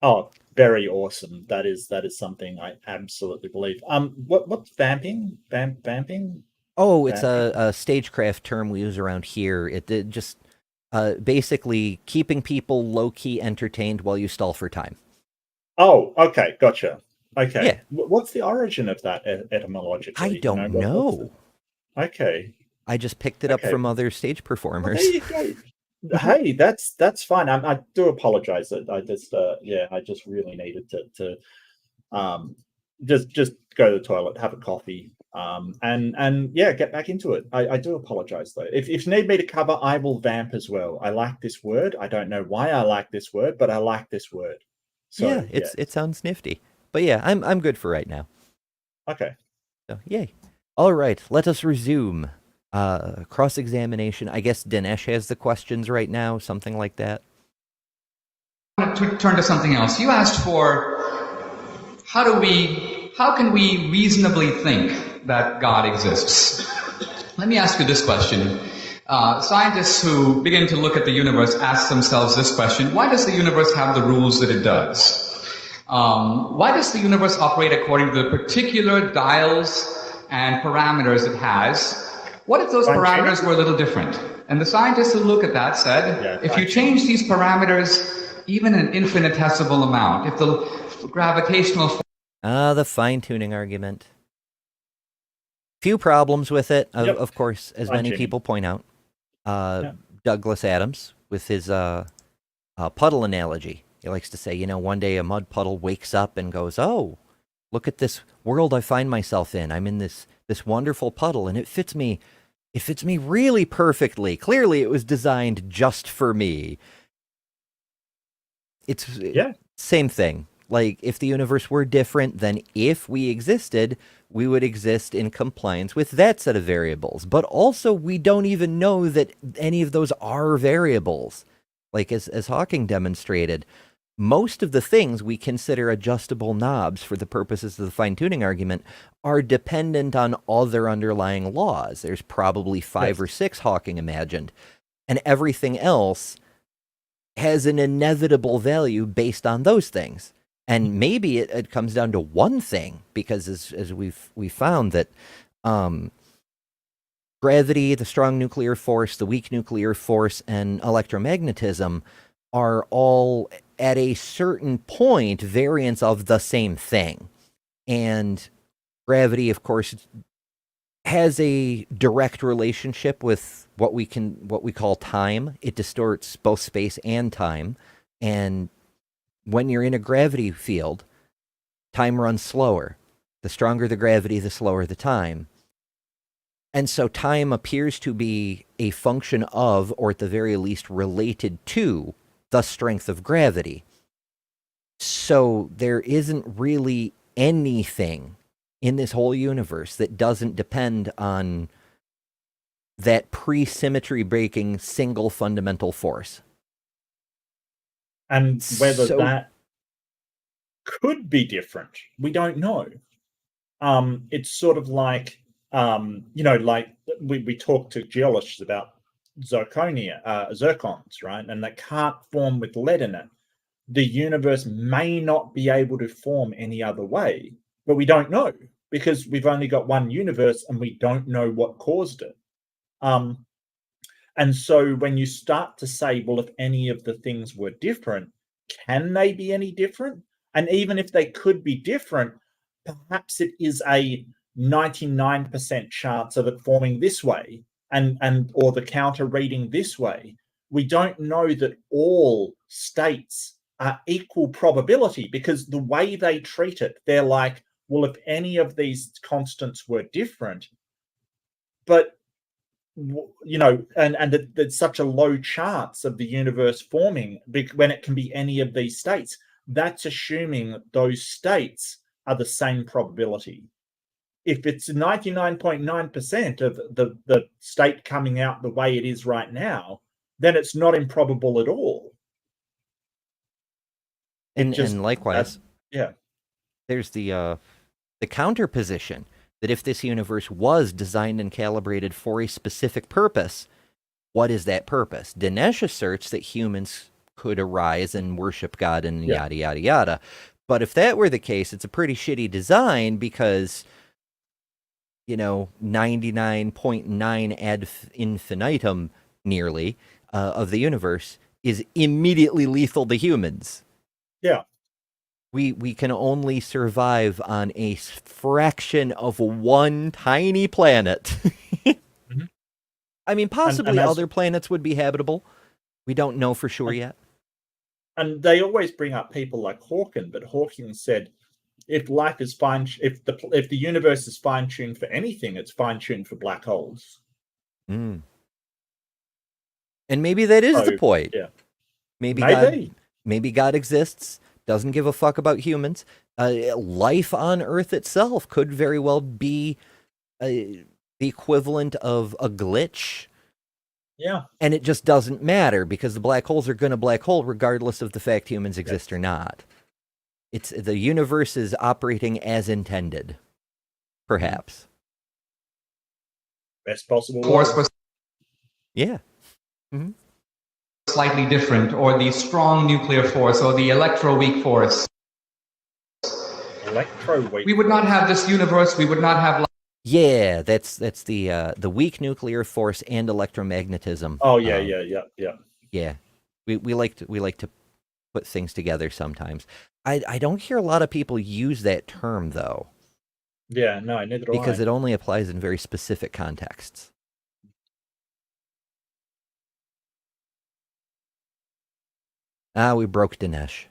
Oh, very awesome. That is something I absolutely believe. What's vamping? Vamping? Oh, it's a stagecraft term we use around here. It just basically keeping people low-key entertained while you stall for time. Oh, okay, gotcha. Okay. Yeah. What's the origin of that etymologically? I don't know. Okay. I just picked it up from other stage performers. Well, there you go. Hey, that's fine. I do apologize. I just really needed to just go to the toilet, have a coffee, and get back into it. I do apologize though. If you need me to cover, I will vamp as well. I like this word. I don't know why I like this word, but I like this word. So it sounds nifty. But yeah, I'm good for right now. Okay. So yay. All right, let us resume. Cross-examination. I guess Dinesh has the questions right now, something like that. I want to turn to something else. You asked for how can we reasonably think that God exists? Let me ask you this question. Scientists who begin to look at the universe ask themselves this question: why does the universe have the rules that it does? Why does the universe operate according to the particular dials and parameters it has? What if those parameters were a little different? And the scientists who look at that said, if you change these parameters even an infinitesimal amount, if the gravitational... the fine-tuning argument. Few problems with it, of course, as many people point out. Douglas Adams, with his puddle analogy, he likes to say, one day a mud puddle wakes up and goes, oh, look at this world I find myself in. I'm in this wonderful puddle, and it fits me really perfectly. Clearly, it was designed just for me. It's same thing. Like, if the universe were different, then if we existed, we would exist in compliance with that set of variables. But also, we don't even know that any of those are variables. Like, as Hawking demonstrated, most of the things we consider adjustable knobs for the purposes of the fine-tuning argument are dependent on other underlying laws. There's probably 5 or 6 Hawking imagined. And everything else has an inevitable value based on those things. And maybe it comes down to one thing, because as we found that gravity, the strong nuclear force, the weak nuclear force, and electromagnetism are all at a certain point variants of the same thing. And gravity, of course, has a direct relationship with what we call time. It distorts both space and time. And when you're in a gravity field, time runs slower. The stronger the gravity, the slower the time. And so time appears to be a function of, or at the very least related to, the strength of gravity. So there isn't really anything in this whole universe that doesn't depend on that pre-symmetry breaking single fundamental force. And whether that could be different, we don't know. It's sort of like, like we talk to geologists about zircons, right? And that can't form with lead in it. The universe may not be able to form any other way, but we don't know because we've only got one universe and we don't know what caused it. And so when you start to say, well, if any of the things were different, can they be any different? And even if they could be different, perhaps it is a 99% chance of it forming this way and or the counter reading this way. We don't know that all states are equal probability because the way they treat it, they're like, well, if any of these constants were different, but you know, and there's such a low chance of the universe forming when it can be any of these states. That's assuming those states are the same probability. If it's 99.9% of the state coming out the way it is right now, then it's not improbable at all. And likewise, yeah, there's the counter position that if this universe was designed and calibrated for a specific purpose, what is that purpose? Dinesh asserts that humans could arise and worship God and yada, yada, yada. But if that were the case, it's a pretty shitty design because, you know, 99.9 ad infinitum nearly of the universe is immediately lethal to humans. Yeah. We can only survive on a fraction of one tiny planet. Mm-hmm. I mean, possibly other planets would be habitable. We don't know for sure yet. And they always bring up people like Hawking, but Hawking said, if life is fine, if the universe is fine-tuned for anything, it's fine-tuned for black holes. Mm. And maybe that is the point. Yeah. Maybe God exists, doesn't give a fuck about humans. Life on Earth itself could very well be the equivalent of a glitch. Yeah. And it just doesn't matter because the black holes are going to black hole regardless of the fact humans exist or not. It's the universe is operating as intended, perhaps. Best possible Force was Yeah. Mm-hmm. Slightly different, or the strong nuclear force, or the electroweak force. Electroweak. We would not have this universe. We would not have. Yeah, that's the weak nuclear force and electromagnetism. Oh yeah. Yeah. We like to put things together sometimes. I don't hear a lot of people use that term though. Yeah, no, neither do I. Because it only applies in very specific contexts. We broke Dinesh.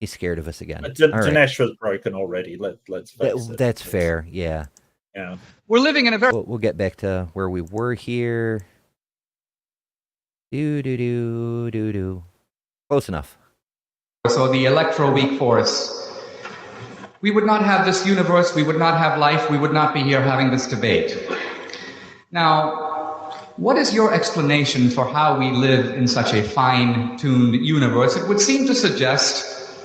He's scared of us again. Dinesh was broken already. Let's face it. That's fair. Yeah. Yeah. We're living in a very. We'll get back to where we were here. Do. Close enough. So the electroweak force. We would not have this universe. We would not have life. We would not be here having this debate. Now, what is your explanation for how we live in such a fine-tuned universe? It would seem to suggest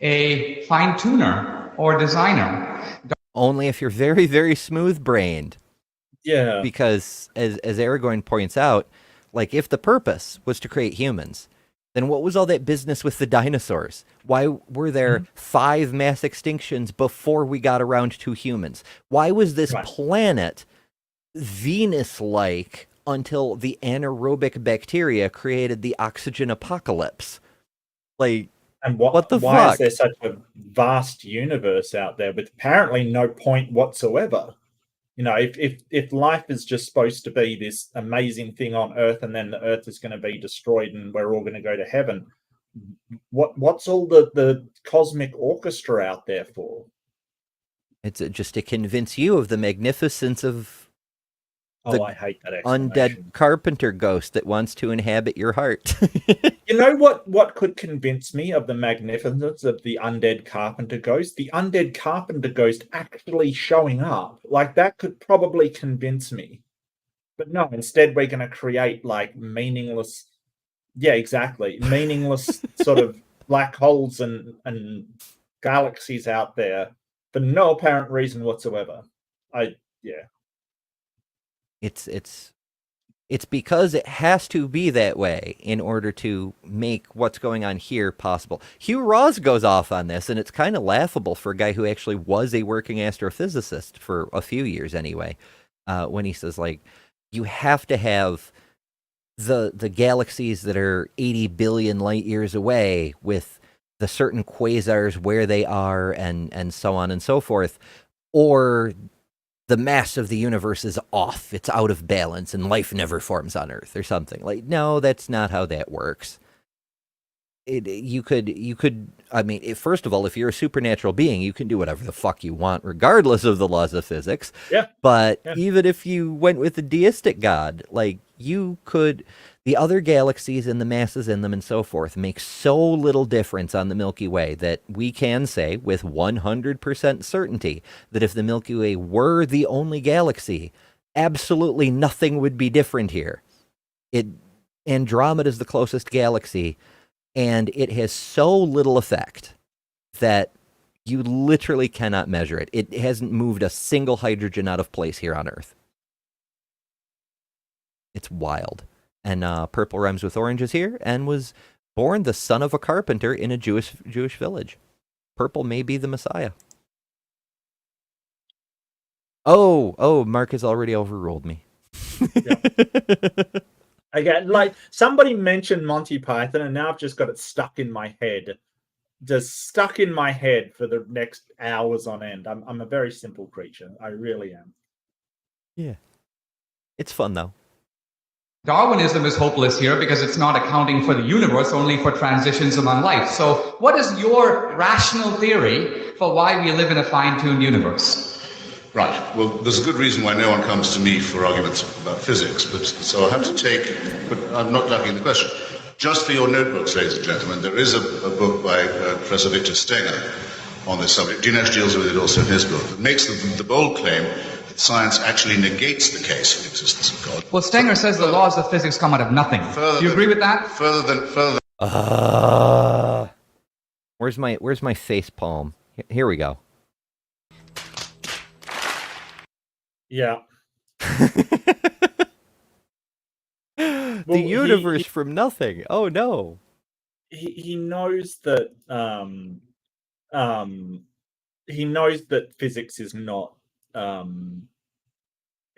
a fine-tuner or designer. Only if you're very, very smooth-brained. Yeah. Because, as Aragorn points out, like, if the purpose was to create humans, then what was all that business with the dinosaurs? Why were there 5 mass extinctions before we got around to humans? Why was this planet Venus-like until the anaerobic bacteria created the oxygen apocalypse? Like, and what the why fuck? Is there such a vast universe out there with apparently no point whatsoever? You know, if life is just supposed to be this amazing thing on Earth, and then the Earth is going to be destroyed, and we're all going to go to heaven, what's all the cosmic orchestra out there for? It's just to convince you of the magnificence of I hate that undead carpenter ghost that wants to inhabit your heart. You know what could convince me of the magnificence of the undead carpenter ghost? The undead carpenter ghost actually showing up. Like, that could probably convince me. But no, instead we're going to create like meaningless, meaningless sort of black holes and galaxies out there for no apparent reason whatsoever. It's It's because it has to be that way in order to make what's going on here possible. Hugh Ross goes off on this, and it's kind of laughable for a guy who actually was a working astrophysicist for a few years anyway, when he says, like, you have to have the galaxies that are 80 billion light years away with the certain quasars where they are and so on and so forth, or the mass of the universe is off. It's out of balance and life never forms on Earth or something. Like, no, that's not how that works. You could, I mean, first of all, if you're a supernatural being, you can do whatever the fuck you want, regardless of the laws of physics. Yeah. But Yeah. even if you went with the deistic God, like, you could, the other galaxies and the masses in them and so forth make so little difference on the Milky Way that we can say with 100% certainty that if the Milky Way were the only galaxy, absolutely nothing would be different here. Andromeda is the closest galaxy, and it has so little effect that you literally cannot measure it. It hasn't moved a single hydrogen out of place here on Earth. It's wild. And Purple Rhymes with Orange is here and was born the son of a carpenter in a Jewish village. Purple may be the Messiah. Oh, Mark has already overruled me. Again, like, somebody mentioned Monty Python, and now I've just got it stuck in my head. Just stuck in my head for the next hours on end. I'm a very simple creature. I really am. Yeah. It's fun, though. Darwinism is hopeless here because it's not accounting for the universe, only for transitions among life. So what is your rational theory for why we live in a fine-tuned universe? Right. Well, there's a good reason why no one comes to me for arguments about physics, but so I have to take, but I'm not ducking the question. Just for your notebooks, ladies and gentlemen, there is a book by Professor Victor Stenger on this subject. Dinesh deals with it also in his book. That makes the bold claim that science actually negates the case for the existence of God. Well, Stenger says the laws of physics come out of nothing. Do you agree with that? Further than Where's my face palm? Here we go. Yeah. The universe from nothing. Oh no. He knows that he knows that physics is not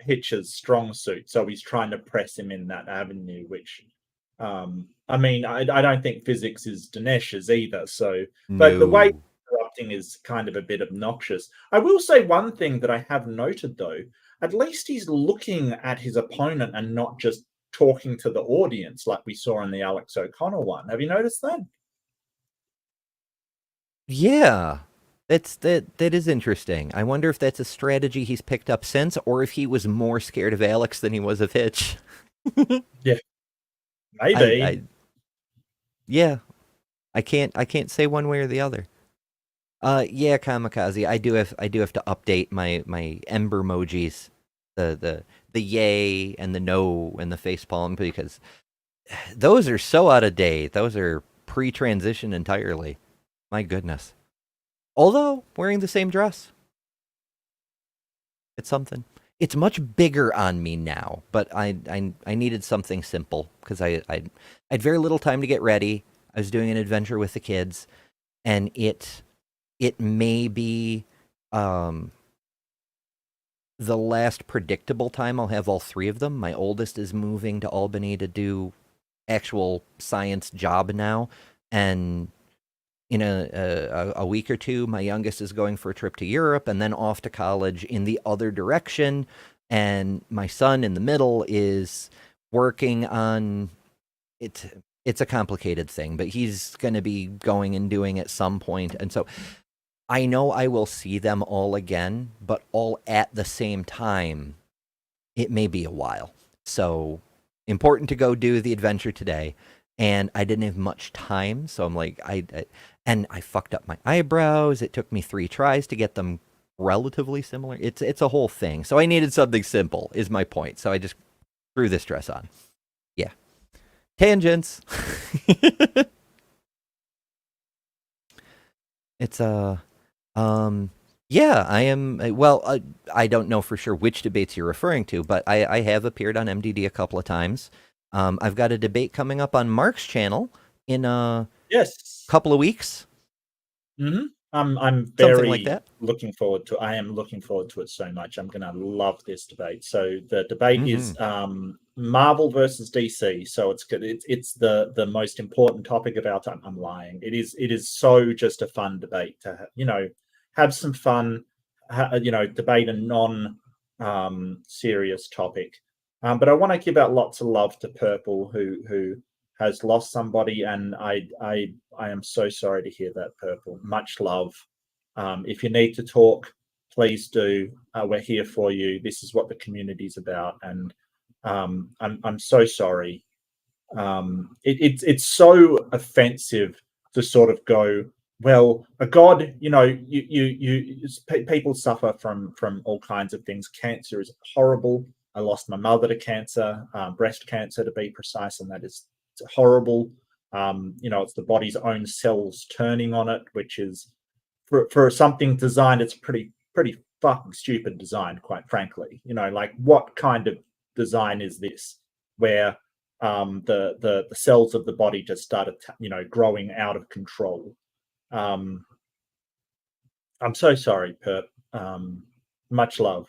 Hitch's strong suit, so he's trying to press him in that avenue, which I mean, I don't think physics is Dinesh's either, so but the way No. interrupting is kind of a bit obnoxious. I will say one thing that I have noted, though. At least he's looking at his opponent and not just talking to the audience like we saw in the Alex O'Connell one. Have you noticed that? Yeah. That is interesting. I wonder if that's a strategy he's picked up since, or if he was more scared of Alex than he was of Hitch. Yeah. Maybe. Yeah. I can't say one way or the other. Yeah, Kamikaze. I do have to update my Ember emojis, the yay and the no and the facepalm, because those are so out of date. Those are pre-transition entirely. My goodness. Although wearing the same dress, it's something. It's much bigger on me now, but I needed something simple because I had very little time to get ready. I was doing an adventure with the kids, and it may be the last predictable time I'll have all three of them. My oldest is moving to Albany to do actual science job now, and in a week or two, my youngest is going for a trip to Europe and then off to college in the other direction, and my son in the middle is working on it. It's a complicated thing, but he's going to be going and doing at some point, and so I know I will see them all again, but all at the same time. It may be a while. So important to go do the adventure today. And I didn't have much time, so I'm like, I fucked up my eyebrows. It took me 3 tries to get them relatively similar. It's a whole thing. So I needed something simple, is my point. So I just threw this dress on. Yeah. Tangents. It's Yeah, I am. Well, I don't know for sure which debates you're referring to, but I have appeared on MDD a couple of times. I've got a debate coming up on Mark's channel in a Yes. couple of weeks. I'm Something like very that. looking forward to. I am looking forward to it so much. I'm going to love this debate. So the debate is Marvel versus DC. So it's good. It's the most important topic of our time. I'm lying. It is so just a fun debate to have some fun. Debate a serious topic. But I want to give out lots of love to Purple, who has lost somebody, and I am so sorry to hear that, Purple. Much love. If you need to talk, please do. We're here for you. This is what the community's about, and I'm so sorry. It's so offensive to sort of go, well, a god, people suffer from all kinds of things. Cancer is horrible. I lost my mother to cancer, breast cancer to be precise, and that is horrible. It's the body's own cells turning on it, which is for something designed, it's pretty fucking stupid design, quite frankly. Like, what kind of design is this, where the cells of the body just started growing out of control? I'm so sorry, Perp. Much love.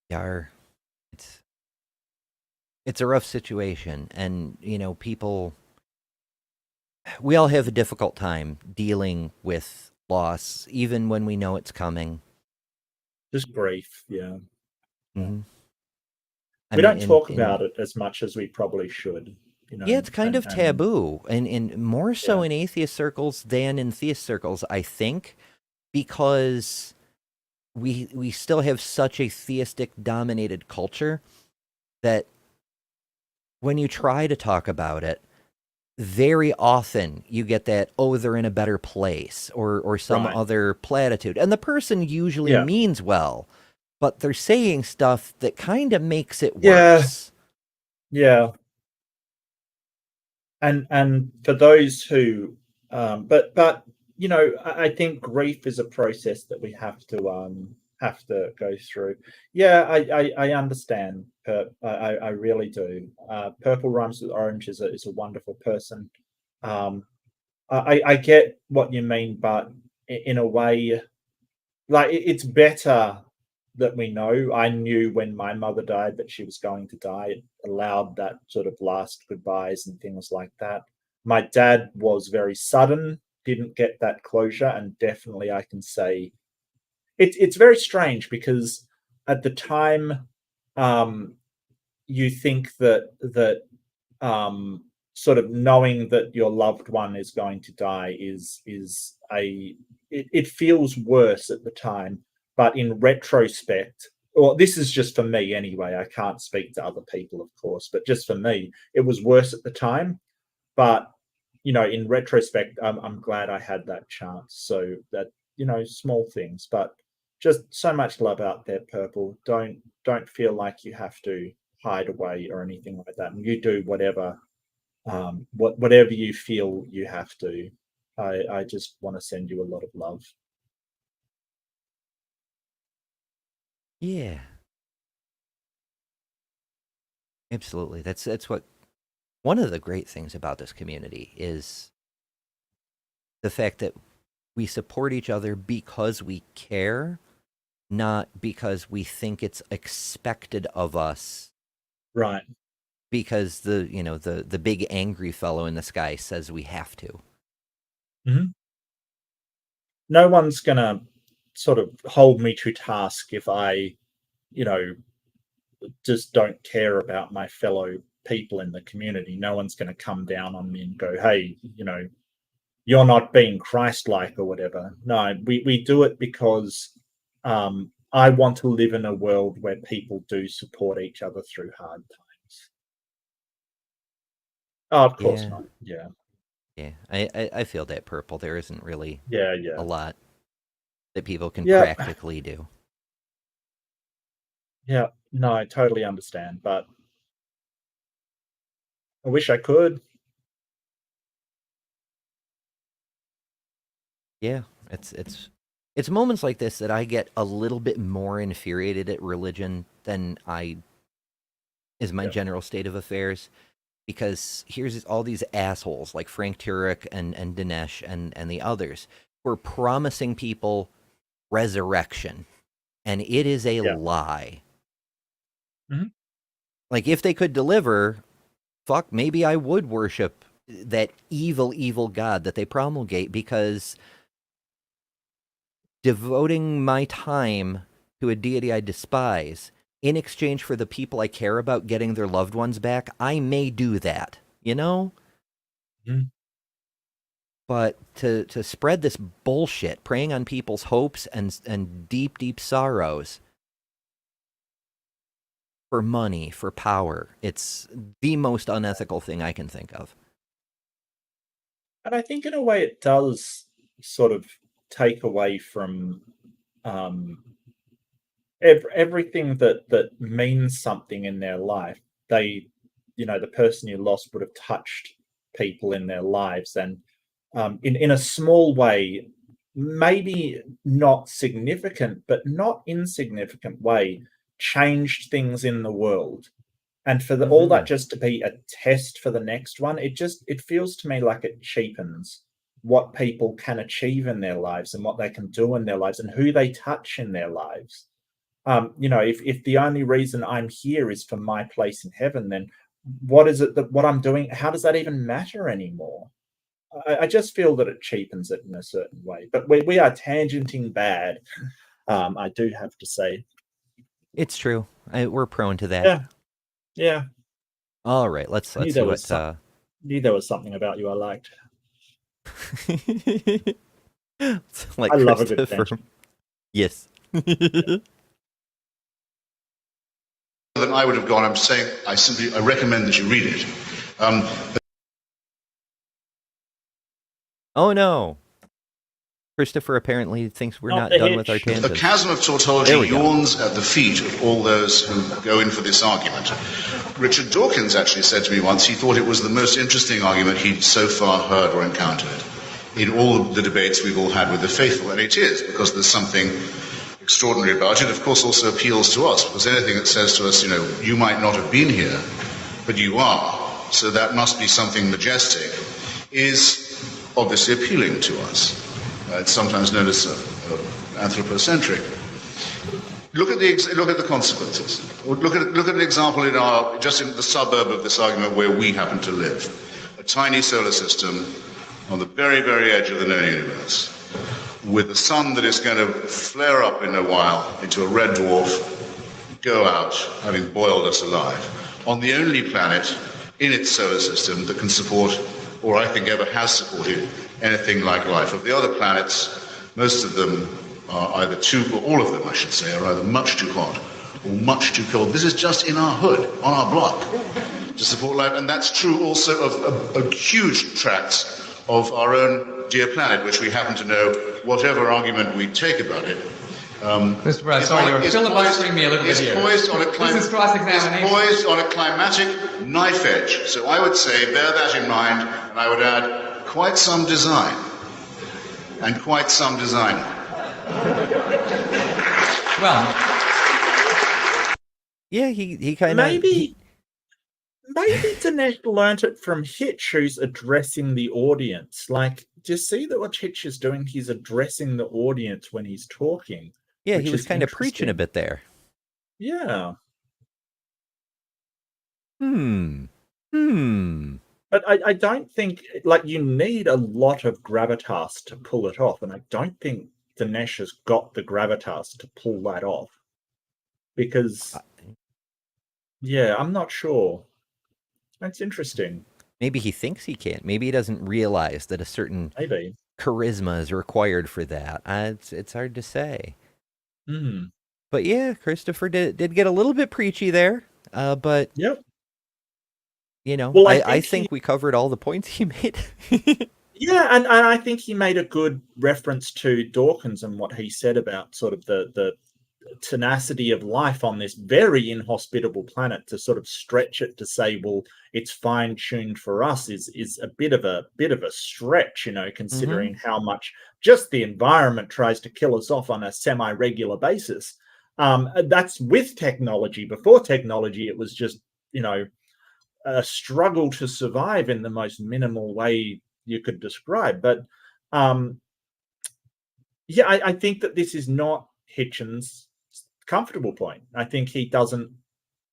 Yar. It's a rough situation, and people, we all have a difficult time dealing with loss, even when we know it's coming. Just grief. Yeah. Mm-hmm. We don't talk about it as much as we probably should. Yeah, it's kind of taboo, and more so in atheist circles than in theist circles, I think, because we still have such a theistic dominated culture that when you try to talk about it, very often you get that, oh, they're in a better place, or some other platitude, and the person usually means well, but they're saying stuff that kind of makes it worse. Yeah. And for those who, but I think grief is a process that we have to go through. Yeah, I understand. I really do. Purple Rhymes with Orange is a wonderful person. I get what you mean, but in a way, like, it's better that we know. I knew when my mother died that she was going to die. It allowed that sort of last goodbyes and things like that. My dad was very sudden, didn't get that closure, and definitely I can say it's very strange, because at the time, you think that sort of knowing that your loved one is going to die it feels worse at the time. But in retrospect, or this is just for me anyway, I can't speak to other people, of course, but just for me, it was worse at the time. But in retrospect, I'm glad I had that chance. So that, small things, but just so much love out there, Purple. Don't feel like you have to hide away or anything like that. And you do whatever whatever you feel you have to. I just want to send you a lot of love. Yeah. Absolutely. That's what, one of the great things about this community is the fact that we support each other because we care, not because we think it's expected of us. Right. Because the big angry fellow in the sky says we have to. Mm-hmm. No one's gonna sort of hold me to task if I, just don't care about my fellow people in the community. No one's going to come down on me and go, hey, you're not being Christ-like or whatever. No, we do it because I want to live in a world where people do support each other through hard times. Oh, of course not. Yeah. Yeah, I feel that, Purple. There isn't really a lot that people can practically do. Yeah, no, I totally understand, but I wish I could. Yeah, it's moments like this that I get a little bit more infuriated at religion than is my general state of affairs. Because here's all these assholes like Frank Turek and Dinesh and the others who are promising people resurrection, and it is a lie. Mhm. Like, if they could deliver, fuck, maybe I would worship that evil God that they promulgate, because devoting my time to a deity I despise in exchange for the people I care about getting their loved ones back, I may do that, you know? Mhm. But to spread this bullshit, preying on people's hopes and deep sorrows for money, for power, it's the most unethical thing I can think of. And I think in a way it does sort of take away from everything that means something in their life. They, the person you lost would have touched people in their lives, and in a small way, maybe not significant, but not insignificant way, changed things in the world. And for all that just to be a test for the next one, it feels to me like it cheapens what people can achieve in their lives and what they can do in their lives and who they touch in their lives. If the only reason I'm here is for my place in heaven, then what is it that what I'm doing? How does that even matter anymore? I just feel that it cheapens it in a certain way. But we are tangenting bad. I do have to say. It's true. We're prone to that. Yeah, yeah. All right, let's see what. Knew there was something about you I liked. Like I love a good Christopher. tangent. Yes. Than I would have gone. I'm saying I recommend that you read it. Oh no. Christopher apparently thinks we're not done with our The tangents. chasm of tautology yawns at the feet of all those who go in for this argument. Richard Dawkins actually said to me once he thought it was the most interesting argument he'd so far heard or encountered in all the debates we've all had with the faithful. And it is, because there's something extraordinary about it. Of course, also appeals to us, because anything that says to us, you might not have been here, but you are, so that must be something majestic, is obviously appealing to us. It's sometimes known as anthropocentric. Look at the consequences. Look at an example in the suburb of this argument where we happen to live. A tiny solar system on the very, very edge of the known universe, with a sun that is going to flare up in a while into a red dwarf, go out, having boiled us alive, on the only planet in its solar system that can support, or I think ever has supported, anything like life. Of the other planets, most of them are either or all of them, I should say, are either much too hot or much too cold. This is just in our hood, on our block, to support life. And that's true also of huge tracts of our own dear planet, which we happen to know, whatever argument we take about it. Mr. Brad, sorry, you're filibustering me a little bit here. This is cross-examination. It's poised on a climatic knife edge. So I would say, bear that in mind, and I would add, quite some design. And quite some design. Well, yeah, he kind of maybe Dinesh learnt it from Hitch, who's addressing the audience. Like, do you see that what Hitch is doing? He's addressing the audience when he's talking. Yeah, he was kind of preaching a bit there. Yeah. But I don't think, you need a lot of gravitas to pull it off, and I don't think Dinesh has got the gravitas to pull that off. Because, I'm not sure. That's interesting. Maybe he thinks he can. Maybe he doesn't realize that a certain Maybe charisma is required for that. It's hard to say. But yeah, Christopher did get a little bit preachy there. But yep. Well, I think we covered all the points he made. Yeah, and I think he made a good reference to Dawkins and what he said about sort of the tenacity of life on this very inhospitable planet, to sort of stretch it to say, well, it's fine-tuned for us is a bit of a stretch, considering how much just the environment tries to kill us off on a semi-regular basis. That's with technology. Before technology, it was just, a struggle to survive in the most minimal way you could describe. But I think that this is not Hitchens' comfortable point. I think he doesn't,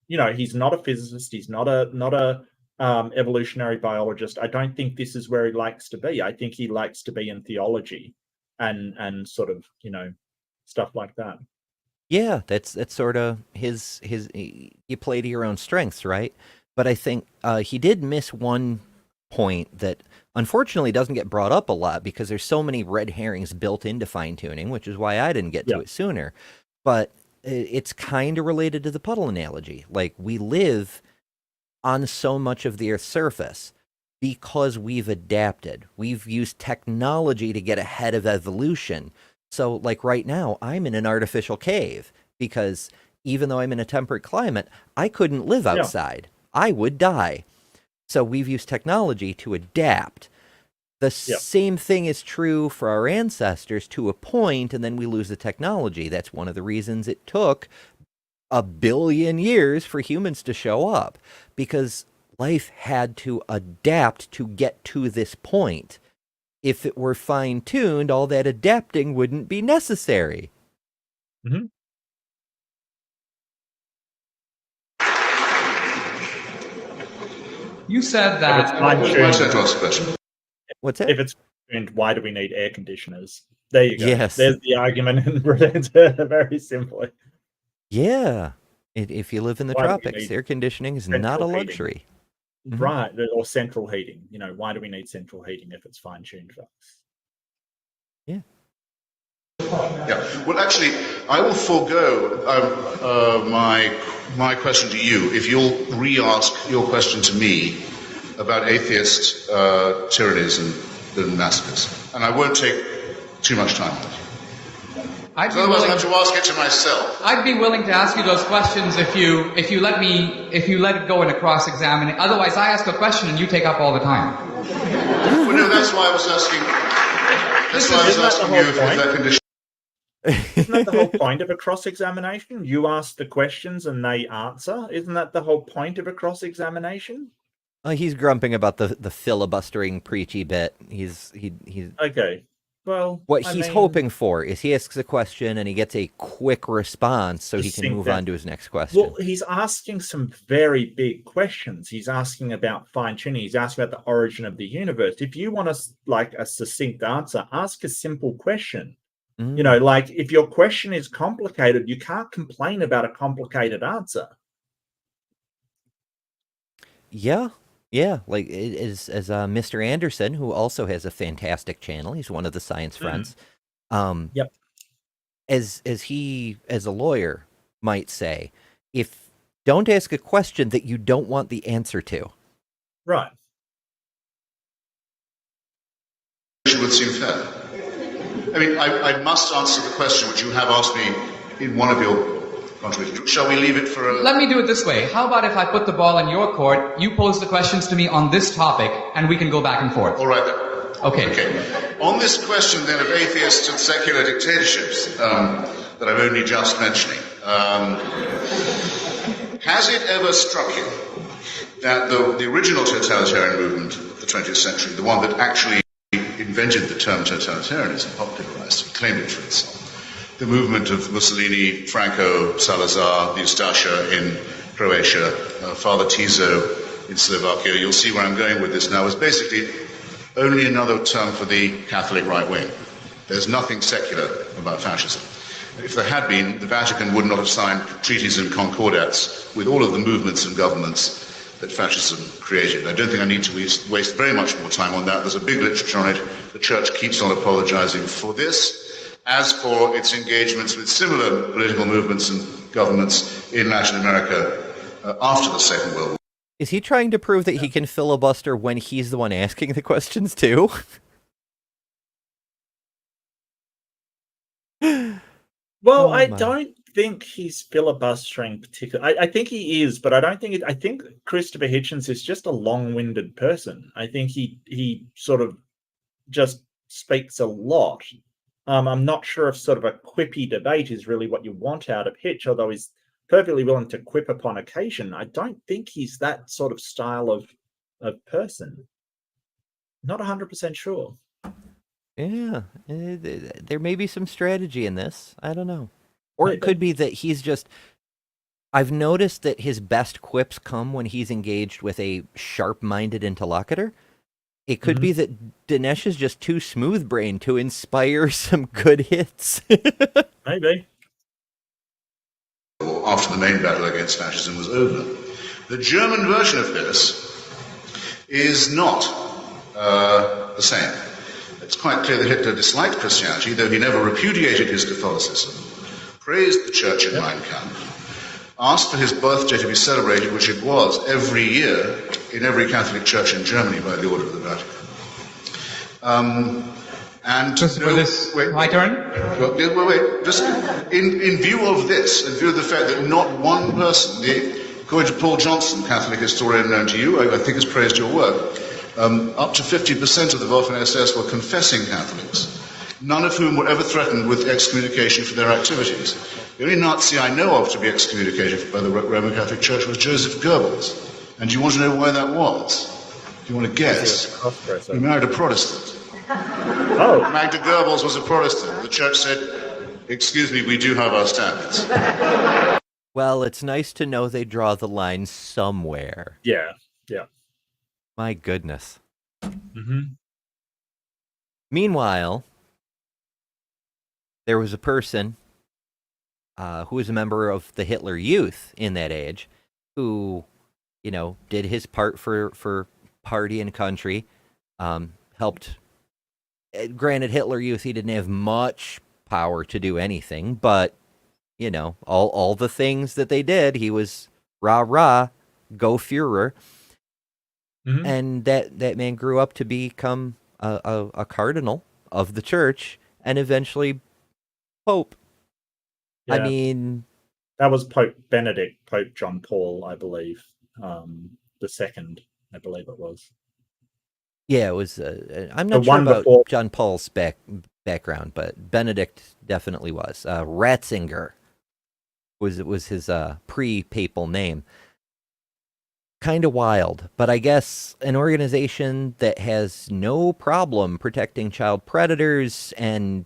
he's not a physicist. He's not a evolutionary biologist. I don't think this is where he likes to be. I think he likes to be in theology and sort of, stuff like that. Yeah, that's sort of his. You play to your own strengths, right? But I think he did miss one point that unfortunately doesn't get brought up a lot because there's so many red herrings built into fine tuning, which is why I didn't get to it sooner. But it's kind of related to the puddle analogy. Like, we live on so much of the Earth's surface because we've adapted. We've used technology to get ahead of evolution. So, like, right now, I'm in an artificial cave because even though I'm in a temperate climate, I couldn't live outside. I would die. So we've used technology to adapt. The same thing is true for our ancestors to a point, and then we lose the technology. That's one of the reasons it took 1 billion years for humans to show up, because life had to adapt to get to this point. If it were fine-tuned, all that adapting wouldn't be necessary. Mm-hmm. You said that. What's that? If it's fine-tuned, why do we need air conditioners? There you go. Yes. There's the argument very simply. Yeah. If you live in the Why do we tropics, need air conditioning is central not a heating? luxury. Mhm. Right. Or central heating. Why do we need central heating if it's fine-tuned for us? Yeah. Yeah. Well, actually, I will forego my question to you if you'll re-ask your question to me about atheist tyrannies and massacres, and I won't take too much time. Otherwise, I have to ask it to myself. I'd be willing to ask you those questions if you let it go in a cross-examining. Otherwise, I ask a question and you take up all the time. Well, no, that's why I was asking. That's why I was asking you if that condition. Isn't that the whole point of a cross-examination? You ask the questions and they answer. Isn't that the whole point of a cross-examination? He's grumping about the filibustering preachy bit. He's Okay. Well, what he's hoping for is he asks a question and he gets a quick response so he can move on to his next question. Well, he's asking some very big questions. He's asking about fine-tuning. He's asking about the origin of the universe. If you want a succinct answer, ask a simple question. Like, if your question is complicated, you can't complain about a complicated answer. Yeah, like as Mr. Anderson, who also has a fantastic channel. He's one of the science friends. Yep. As he, as a lawyer, might say, don't ask a question that you don't want the answer to. Right. It would seem fair. I mean, I must answer the question which you have asked me in one of your contributions. Shall we leave it for a... Let me do it this way. How about if I put the ball in your court, you pose the questions to me on this topic, and we can go back and forth? All right, then. Okay. On this question, then, of atheist and secular dictatorships that I'm only just mentioning, has it ever struck you that the original totalitarian movement of the 20th century, the one that actually invented the term totalitarianism, popularized it, claimed it for itself, the movement of Mussolini, Franco, Salazar, the Ustasha in Croatia, Father Tiso in Slovakia, you'll see where I'm going with this now, is basically only another term for the Catholic right wing. There's nothing secular about fascism. If there had been, the Vatican would not have signed treaties and concordats with all of the movements and governments that fascism created. I don't think I need to waste very much more time on that. There's a big literature on it. The Church keeps on apologizing for this. As for its engagements with similar political movements and governments in Latin America after the Second World War. Is he trying to prove that he can filibuster when he's the one asking the questions too? Well, I don't think he's filibustering particularly. I think he is, but I don't think I think Christopher Hitchens is just a long-winded person. I think he sort of just speaks a lot. I'm not sure if sort of a quippy debate is really what you want out of Hitch, although he's perfectly willing to quip upon occasion. I don't think he's that sort of style of person. Not 100% sure. Yeah, there may be some strategy in this. I don't know. Or it Maybe. could be that he's just. I've noticed that his best quips come when he's engaged with a sharp-minded interlocutor. It could be that Dinesh is just too smooth-brained to inspire some good hits. Maybe. After the main battle against fascism was over. The German version of this is not the same. It's quite clear that Hitler disliked Christianity, though he never repudiated his Catholicism, praised the church in Mein Kampf, asked for his birthday to be celebrated, which it was every year in every Catholic church in Germany by the order of the Vatican. And Christopher, my turn? Wait. Just in view of this, in view of the fact that not one person, according to Paul Johnson, Catholic historian known to you, I think has praised your work, up to 50% of the Waffen-SS were confessing Catholics, none of whom were ever threatened with excommunication for their activities. The only Nazi I know of to be excommunicated by the Roman Catholic Church was Joseph Goebbels. And do you want to know why that was? Do you want to guess? He married a Protestant. Oh, Magda Goebbels was a Protestant. The church said, excuse me, we do have our standards. Well, it's nice to know they draw the line somewhere. yeah. My goodness. Mm-hmm. Meanwhile, there was a person who was a member of the Hitler Youth in that age who, did his part for party and country, helped. Granted, Hitler Youth, he didn't have much power to do anything, but, all the things that they did, he was rah, go Führer. Mm-hmm. And that man grew up to become a cardinal of the church and eventually Pope. Yeah. I mean, that was Pope Benedict, Pope John Paul, I believe, the second, I believe it was. Yeah, it was. I'm not The sure one about before- John Paul's background, but Benedict definitely was. Ratzinger was his pre-papal name. Kind of wild, but I guess an organization that has no problem protecting child predators and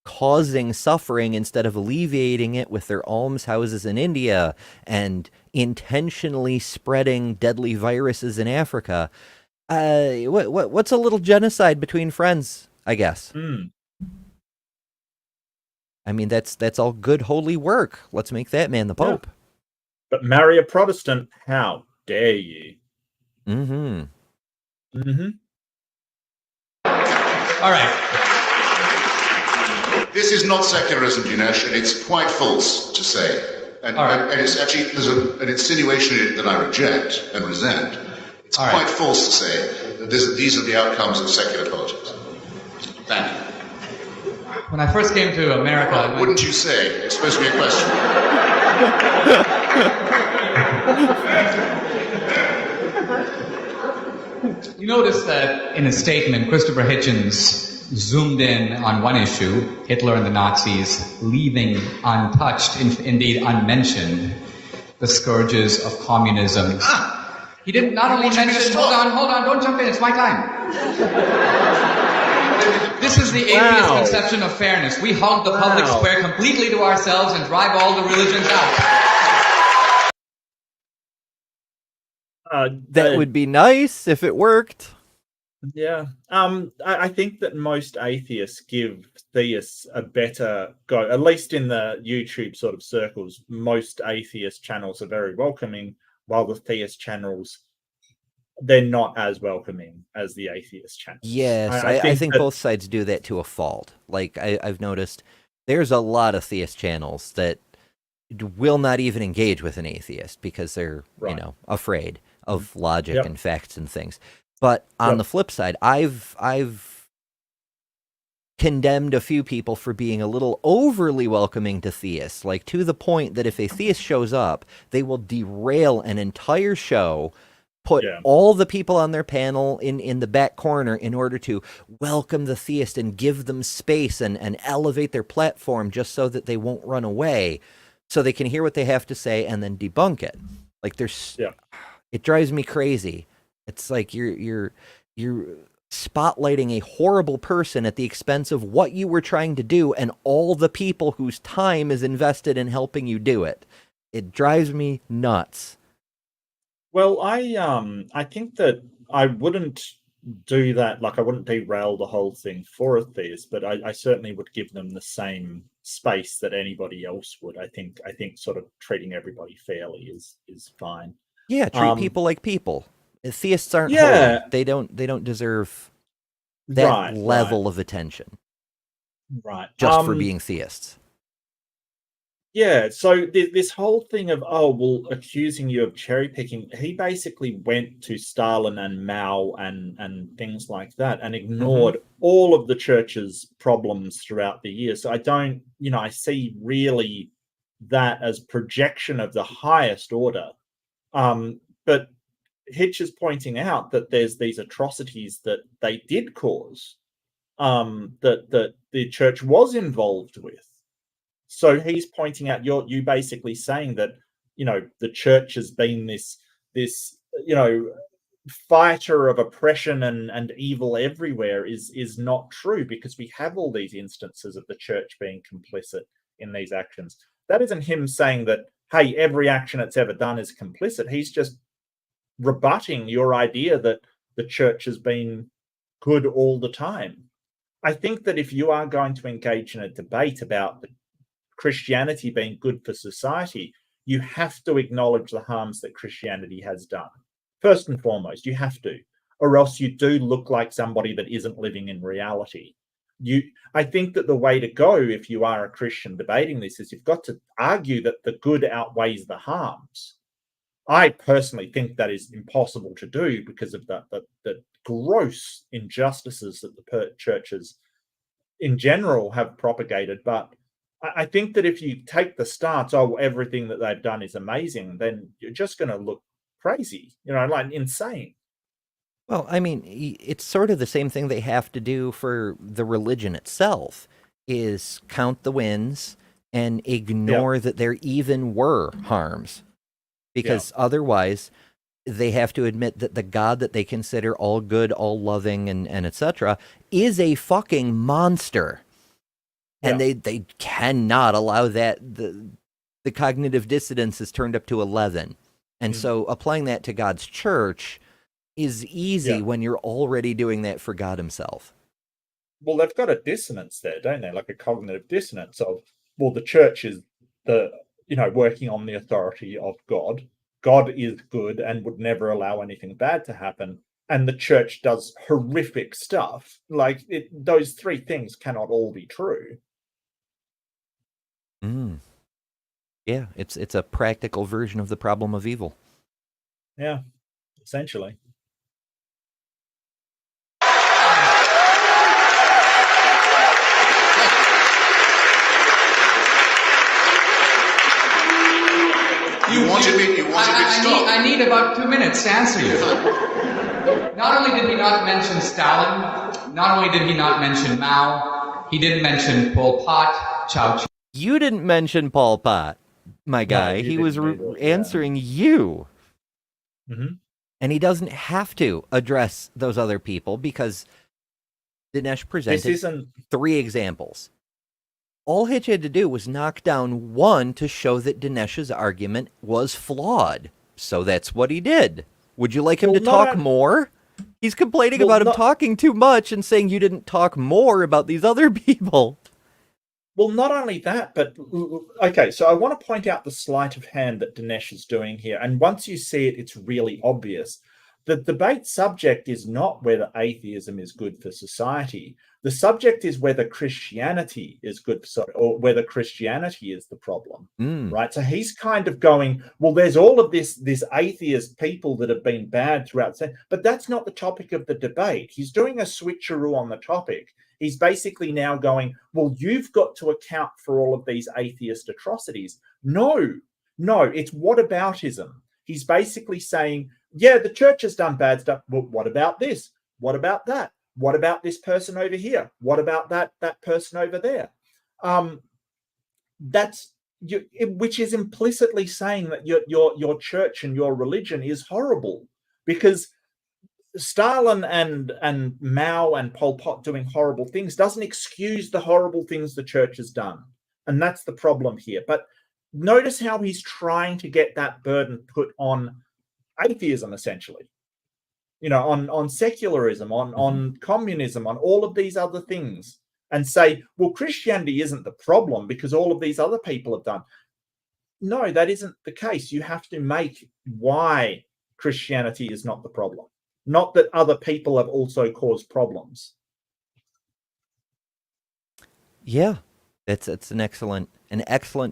causing suffering instead of alleviating it with their almshouses in India and intentionally spreading deadly viruses in Africa. What's a little genocide between friends, I guess. I mean, that's all good holy work. Let's make that man the Pope. Yeah. But marry a Protestant, how dare you? Mm-hmm. Mm-hmm. All right. This is not secularism, Dinesh, and it's quite false to say. And it's actually, there's an insinuation in it that I reject and resent. It's quite false to say that these are the outcomes of secular politics. Thank you. When I first came to America... Wouldn't you say? It's supposed to be a question. You notice that in a statement, Christopher Hitchens zoomed in on one issue, Hitler and the Nazis, leaving untouched, indeed unmentioned, the scourges of communism. He didn't not only mention... Hold on, don't jump in, it's my time. This is the atheist conception of fairness. We hog the public square completely to ourselves and drive all the religions out. That would be nice if it worked. Yeah. I think that most atheists give theists a better go. At least in the YouTube sort of circles, most atheist channels are very welcoming, while the theist channels, they're not as welcoming as the atheist channels. Yes, I think both sides do that to a fault. Like, I've noticed there's a lot of theist channels that will not even engage with an atheist because they're, afraid of logic and facts and things. But on the flip side, I've condemned a few people for being a little overly welcoming to theists, like to the point that if a theist shows up, they will derail an entire show, put all the people on their panel in the back corner in order to welcome the theist and give them space and elevate their platform just so that they won't run away, so they can hear what they have to say and then debunk it. Like it drives me crazy. It's like you're spotlighting a horrible person at the expense of what you were trying to do and all the people whose time is invested in helping you do it. It drives me nuts. Well, I think that I wouldn't do that. Like, I wouldn't derail the whole thing for a theist, but I certainly would give them the same space that anybody else would. I think sort of treating everybody fairly is fine. Yeah, treat people like people. Theists aren't holy. They don't deserve that level of attention. Right. Just for being theists. Yeah, so this whole thing of, accusing you of cherry picking, he basically went to Stalin and Mao and things like that and ignored all of the church's problems throughout the years. So I see really that as projection of the highest order. But Hitch is pointing out that there's these atrocities that they did cause, that the church was involved with. So he's pointing out, you basically saying that, the church has been this fighter of oppression and evil everywhere is not true, because we have all these instances of the church being complicit in these actions. That isn't him saying that, hey, every action it's ever done is complicit. He's just rebutting your idea that the church has been good all the time. I think that if you are going to engage in a debate about Christianity being good for society, you have to acknowledge the harms that Christianity has done. First and foremost, you have to, or else you do look like somebody that isn't living in reality. I think that the way to go, if you are a Christian debating this, is you've got to argue that the good outweighs the harms. I personally think that is impossible to do because of the gross injustices that the churches in general have propagated. But I think that if you take the stance, everything that they've done is amazing, then you're just going to look crazy, like insane. Well, I mean, it's sort of the same thing they have to do for the religion itself, is count the wins and ignore that there even were harms. Because otherwise, they have to admit that the God that they consider all good, all loving, and etc. is a fucking monster. And they cannot allow that. The cognitive dissonance is turned up to 11. And so applying that to God's church is easy when you're already doing that for God himself. Well, they've got a dissonance there, don't they? Like a cognitive dissonance of, the church is working on the authority of God. God is good and would never allow anything bad to happen. And the church does horrific stuff. Like, those three things cannot all be true. Yeah, it's a practical version of the problem of evil. Yeah, essentially. You wanted me stopped. I need about 2 minutes to answer you. Not only did he not mention Stalin, not only did he not mention Mao, he didn't mention Pol Pot, Chow. You didn't mention Pol Pot, my guy. No, he was answering you. And he doesn't have to address those other people because Dinesh presented 3 examples. All Hitch had to do was knock down one to show that Dinesh's argument was flawed. So that's what he did. Would you like him to talk more? He's complaining about him talking too much and saying you didn't talk more about these other people. Well, not only that, but okay, so I want to point out the sleight of hand that Dinesh is doing here. And once you see it, it's really obvious. The debate subject is not whether atheism is good for society. The subject is whether Christianity is good for society, or whether Christianity is the problem, right? So he's kind of going, well, there's all of this atheist people that have been bad throughout, but that's not the topic of the debate. He's doing a switcheroo on the topic. He's basically now going, well, you've got to account for all of these atheist atrocities. No, it's whataboutism. He's basically saying, yeah, the church has done bad stuff, but what about this? What about that? What about this person over here? What about that person over there? Which is implicitly saying that your church and your religion is horrible, because Stalin and Mao and Pol Pot doing horrible things doesn't excuse the horrible things the church has done. And that's the problem here. But notice how he's trying to get that burden put on atheism, essentially. On secularism, on communism, on all of these other things, and say, well, Christianity isn't the problem because all of these other people have done. No, that isn't the case. You have to make why Christianity is not the problem, not that other people have also caused problems. Yeah, it's an excellent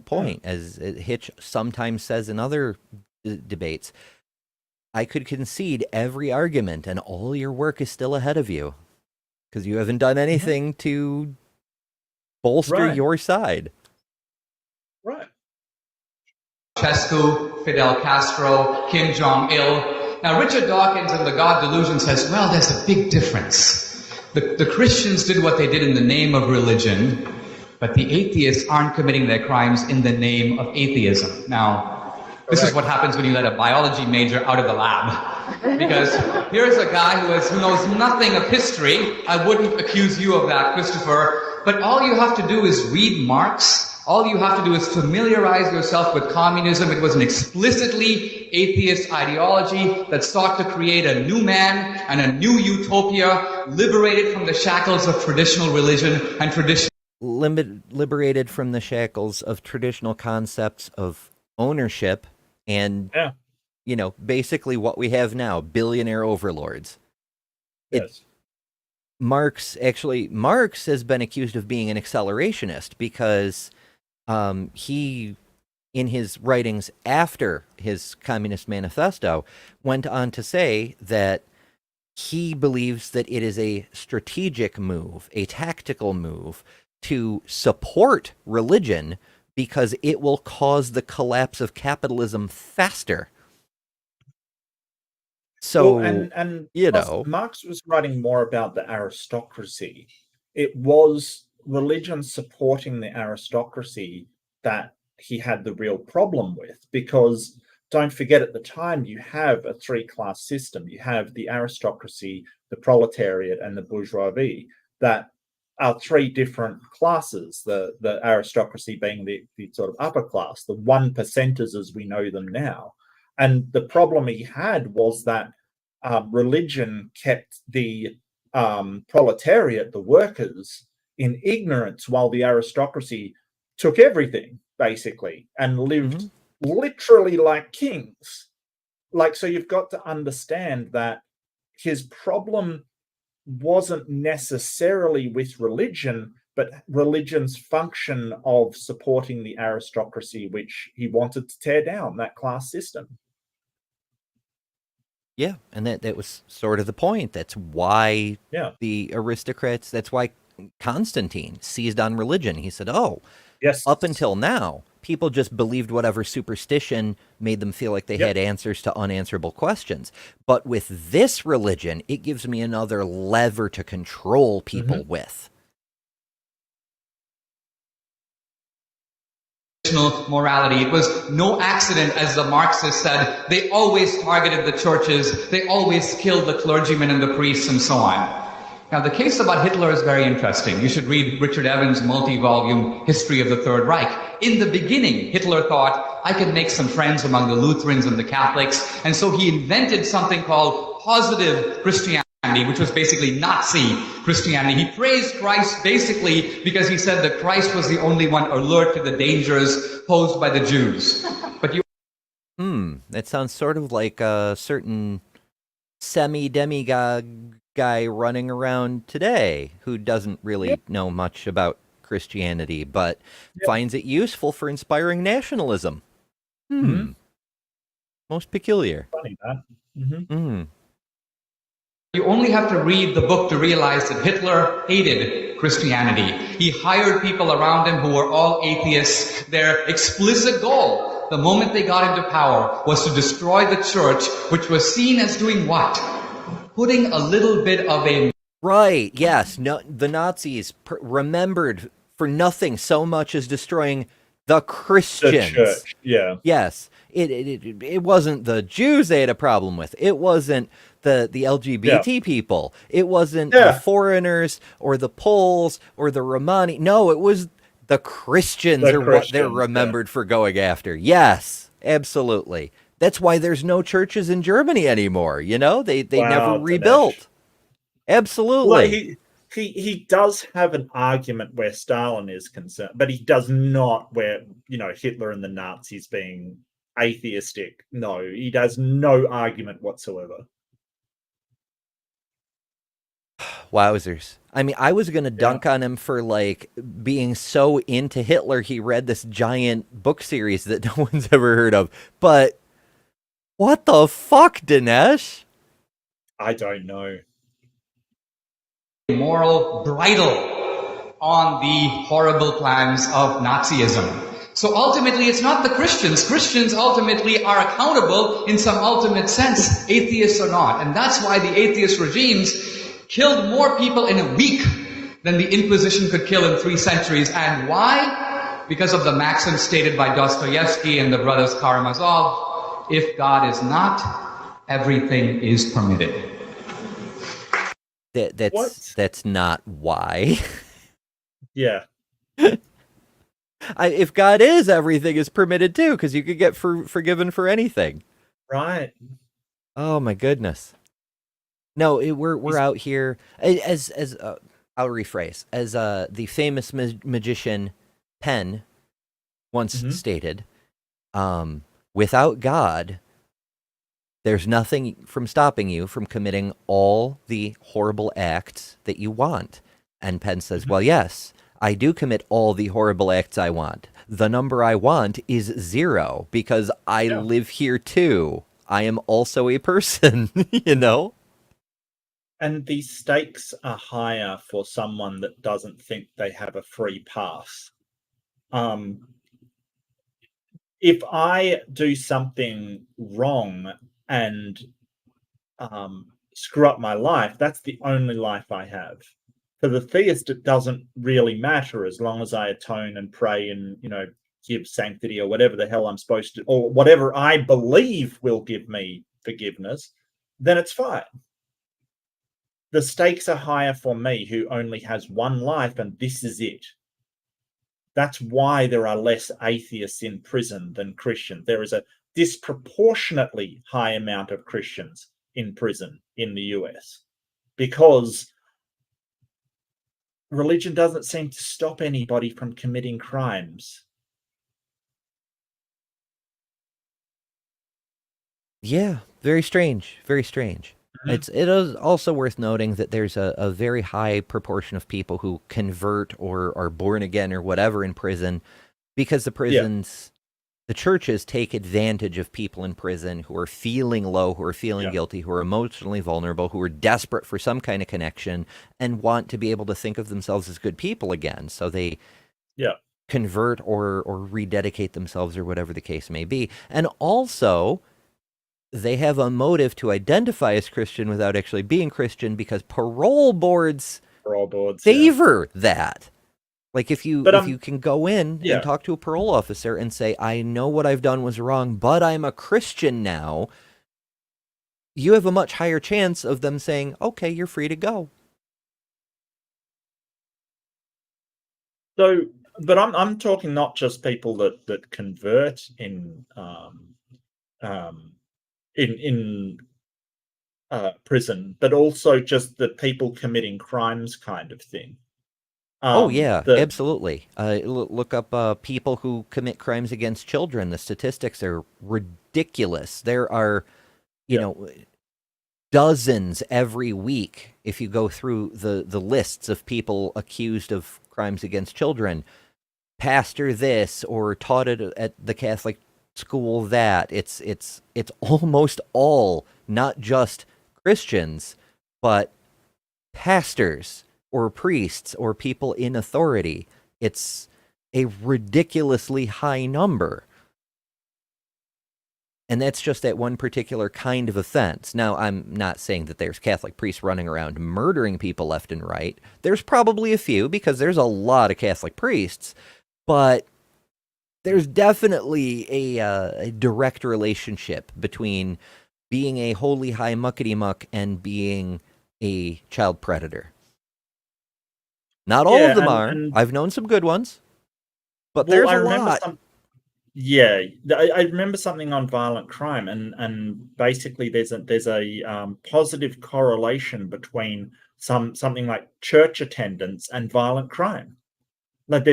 point, as Hitch sometimes says in other debates. I could concede every argument, and all your work is still ahead of you, because you haven't done anything to bolster your side. Right. Ceausescu, Fidel Castro, Kim Jong-il. Now, Richard Dawkins in The God Delusion says, well, there's a big difference. The Christians did what they did in the name of religion, but the atheists aren't committing their crimes in the name of atheism. Now, this is what happens when you let a biology major out of the lab. Because here's a guy who knows nothing of history. I wouldn't accuse you of that, Christopher. But all you have to do is read Marx. All you have to do is familiarize yourself with communism. It was an explicitly atheist ideology that sought to create a new man and a new utopia, liberated from the shackles of traditional religion and liberated from the shackles of traditional concepts of ownership and, basically what we have now, billionaire overlords. Yes. Marx has been accused of being an accelerationist because he, in his writings after his Communist Manifesto, went on to say that he believes that it is a strategic move, a tactical move, to support religion because it will cause the collapse of capitalism faster. So, Marx was writing more about the aristocracy. It was religion supporting the aristocracy that he had the real problem with, because don't forget, at the time you have a three-class system. You have the aristocracy, the proletariat, and the bourgeoisie, that are three different classes, the aristocracy being the sort of upper class, the 1%ers as we know them now. And the problem he had was that religion kept the proletariat, the workers, in ignorance, while the aristocracy took everything, basically, and lived literally like kings. So you've got to understand that his problem wasn't necessarily with religion, but religion's function of supporting the aristocracy, which he wanted to tear down, that class system. Yeah, and that was sort of the point. That's why the aristocrats, that's why Constantine seized on religion. He said, up until now, people just believed whatever superstition made them feel like they had answers to unanswerable questions. But with this religion, it gives me another lever to control people with. Morality. It was no accident, as the Marxists said. They always targeted the churches. They always killed the clergymen and the priests and so on. Now, the case about Hitler is very interesting. You should read Richard Evans' multi-volume History of the Third Reich. In the beginning, Hitler thought, I could make some friends among the Lutherans and the Catholics, and so he invented something called positive Christianity, which was basically Nazi Christianity. He praised Christ basically because he said that Christ was the only one alert to the dangers posed by the Jews. But that sounds sort of like a certain semi-demigod guy running around today who doesn't really know much about Christianity, but finds it useful for inspiring nationalism. Most peculiar. Funny, that. You only have to read the book to realize that Hitler hated Christianity. He hired people around him who were all atheists. Their explicit goal, the moment they got into power, was to destroy the church, which was seen as doing what? Putting a little bit of a... Right, yes. No, the Nazis remembered for nothing so much as destroying the Christians. The church, yeah. Yes. It wasn't the Jews they had a problem with. It wasn't the LGBT people. It wasn't the foreigners or the Poles or the Romani. No, it was the Christians what they're remembered for going after. Yes, absolutely. That's why there's no churches in Germany anymore. You know, they never rebuilt. Dinesh. Absolutely. Well, he does have an argument where Stalin is concerned, but he does not where, Hitler and the Nazis being atheistic. No, he does no argument whatsoever. Wowzers. I mean, I was going to dunk on him for, being so into Hitler he read this giant book series that no one's ever heard of. But what the fuck, Dinesh? I don't know. Moral bridle on the horrible plans of Nazism. So ultimately, it's not the Christians. Christians ultimately are accountable in some ultimate sense, atheists or not. And that's why the atheist regimes killed more people in a week than the Inquisition could kill in 3 centuries. And why? Because of the maxim stated by Dostoevsky and the brothers Karamazov: if God is not, everything is permitted. That's not why. Yeah. If God is, everything is permitted too, because you could get forgiven for anything. Right. Oh my goodness. No, we're out here as I'll rephrase, as the famous magician Penn once stated, without God, there's nothing from stopping you from committing all the horrible acts that you want. And Penn says, well, yes, I do commit all the horrible acts I want. The number I want is 0 because I live here too. I am also a person, you know? And the stakes are higher for someone that doesn't think they have a free pass. If I do something wrong and screw up my life, that's the only life I have. For the theist, it doesn't really matter as long as I atone and pray and, give sanctity or whatever the hell I'm supposed to, or whatever I believe will give me forgiveness, then it's fine. The stakes are higher for me, who only has one life, and this is it. That's why there are less atheists in prison than Christians. There is a disproportionately high amount of Christians in prison in the US because religion doesn't seem to stop anybody from committing crimes. Yeah, very strange. Very strange. It is also worth noting that there's a very high proportion of people who convert or are born again or whatever in prison because the prisons, the churches take advantage of people in prison who are feeling low, who are feeling guilty, who are emotionally vulnerable, who are desperate for some kind of connection and want to be able to think of themselves as good people again. So they convert or rededicate themselves or whatever the case may be. And also, they have a motive to identify as Christian without actually being Christian because parole boards favor that. Like if you can go in and talk to a parole officer and say, I know what I've done was wrong, but I'm a Christian now, you have a much higher chance of them saying, okay, you're free to go. So, but I'm talking not just people that convert in prison, but also just the people committing crimes kind of thing. Absolutely. Look up people who commit crimes against children. The statistics are ridiculous. There are, dozens every week if you go through the lists of people accused of crimes against children. Pastor this or taught it at the Catholic school that. It's almost all not just Christians, but pastors or priests or people in authority, it's a ridiculously high number. And that's just that one particular kind of offense. Now, I'm not saying that there's Catholic priests running around murdering people left and right. There's probably a few, because there's a lot of Catholic priests, but there's definitely a direct relationship between being a holy high muckety-muck and being a child predator. Not all of them are. I've known some good ones, but there's a lot. Yeah, I remember something on violent crime, and basically there's a positive correlation between something like church attendance and violent crime. Like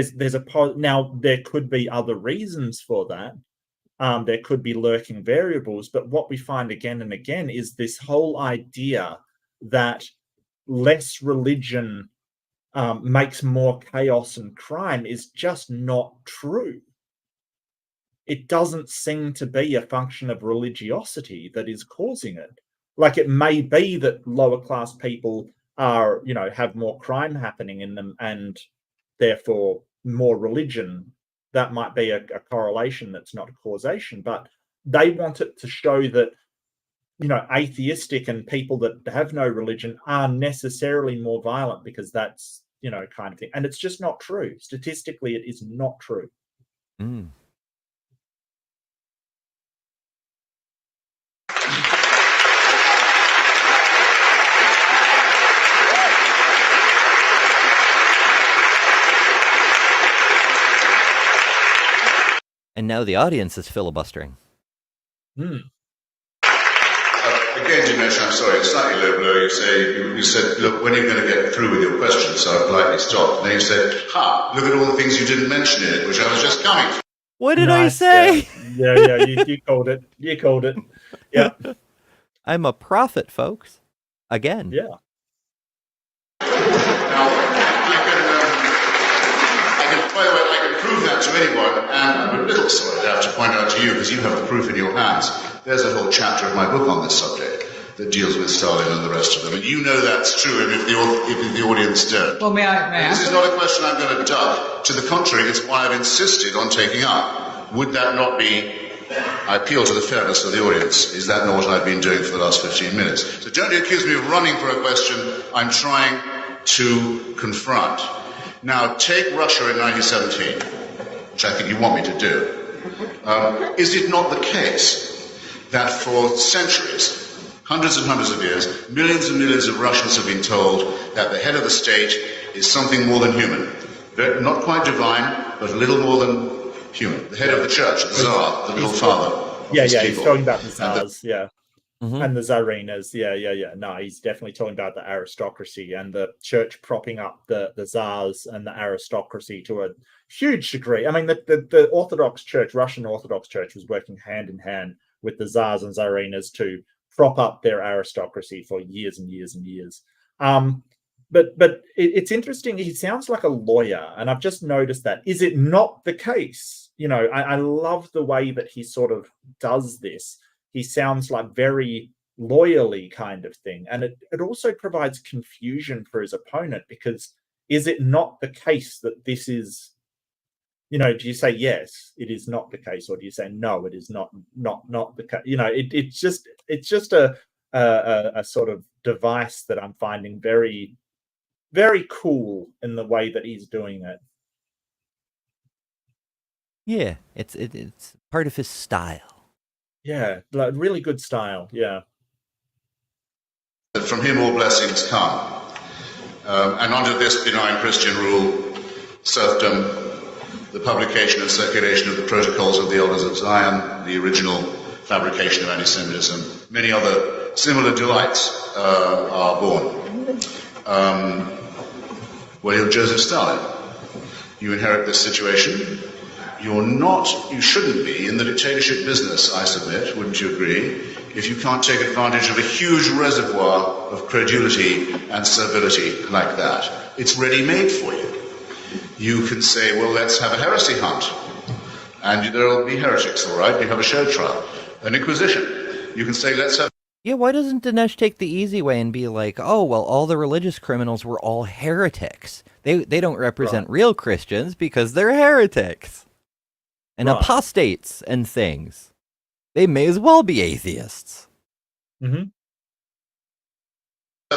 now there could be other reasons for that. There could be lurking variables, but what we find again and again is this whole idea that less religion makes more chaos and crime is just not true. It doesn't seem to be a function of religiosity that is causing it. Like, it may be that lower class people are, have more crime happening in them and therefore more religion. That might be a correlation that's not a causation, but they want it to show that, atheistic and people that have no religion are necessarily more violent because that's, kind of thing. And it's just not true. Statistically, it is not true. Mm. And now the audience is filibustering. Hmm. Again, Dinesh, I'm sorry, it's slightly low blow. You said, look, when are you going to get through with your questions? So I politely stopped. And then you said, look at all the things you didn't mention in it, which I was just coming to. What did I say? Yeah, you called it. You called it. Yeah. I'm a prophet, folks. Again. Yeah. Now, by the way, I can prove that to anyone, and I'm a little sorry to have to point out to you, because you have the proof in your hands. There's a whole chapter of my book on this subject that deals with Stalin and the rest of them, and you know that's true, and if the audience don't. Well, may I This answer? is not a question I'm going to duck. To the contrary, it's why I've insisted on taking up. Would that not be... I appeal to the fairness of the audience. Is that not what I've been doing for the last 15 minutes? So don't accuse me of running for a question I'm trying to confront. Now, take Russia in 1917, which I think you want me to do. Is it not the case that for centuries, hundreds and hundreds of years, millions and millions of Russians have been told that the head of the state is something more than human? Not quite divine, but a little more than human. The head of the church, the Tsar, the little father. Yeah, he's talking about the Tsars, yeah. Mm-hmm. And the Tsarinas, yeah. No, he's definitely talking about the aristocracy and the church propping up the Tsars and the aristocracy to a huge degree. I mean, the Orthodox Church, Russian Orthodox Church, was working hand in hand with the Tsars and Tsarinas to prop up their aristocracy for years and years and years. But it's interesting. He sounds like a lawyer, and I've just noticed that. Is it not the case? I love the way that he sort of does this. He sounds like very lawyerly kind of thing. And it also provides confusion for his opponent, because is it not the case that this is, do you say, yes, it is not the case, or do you say, no, it is not the case? It's just a sort of device that I'm finding very, very cool in the way that he's doing it. Yeah, it's part of his style. Yeah, like really good style. Yeah. From him all blessings come. And under this benign Christian rule, serfdom, the publication and circulation of the protocols of the elders of Zion, the original fabrication of anti-Semitism, many other similar delights are born. Well, you're Joseph Stalin. You inherit this situation. You shouldn't be in the dictatorship business, I submit, wouldn't you agree, if you can't take advantage of a huge reservoir of credulity and servility like that. It's ready-made for you. You can say, well, let's have a heresy hunt. And there'll be heretics, all right? You have a show trial, an inquisition. You can say, let's have... Yeah, why doesn't Dinesh take the easy way and be like, oh, well, all the religious criminals were all heretics. They don't represent real Christians because they're heretics and apostates and things. They may as well be atheists. Mm-hmm.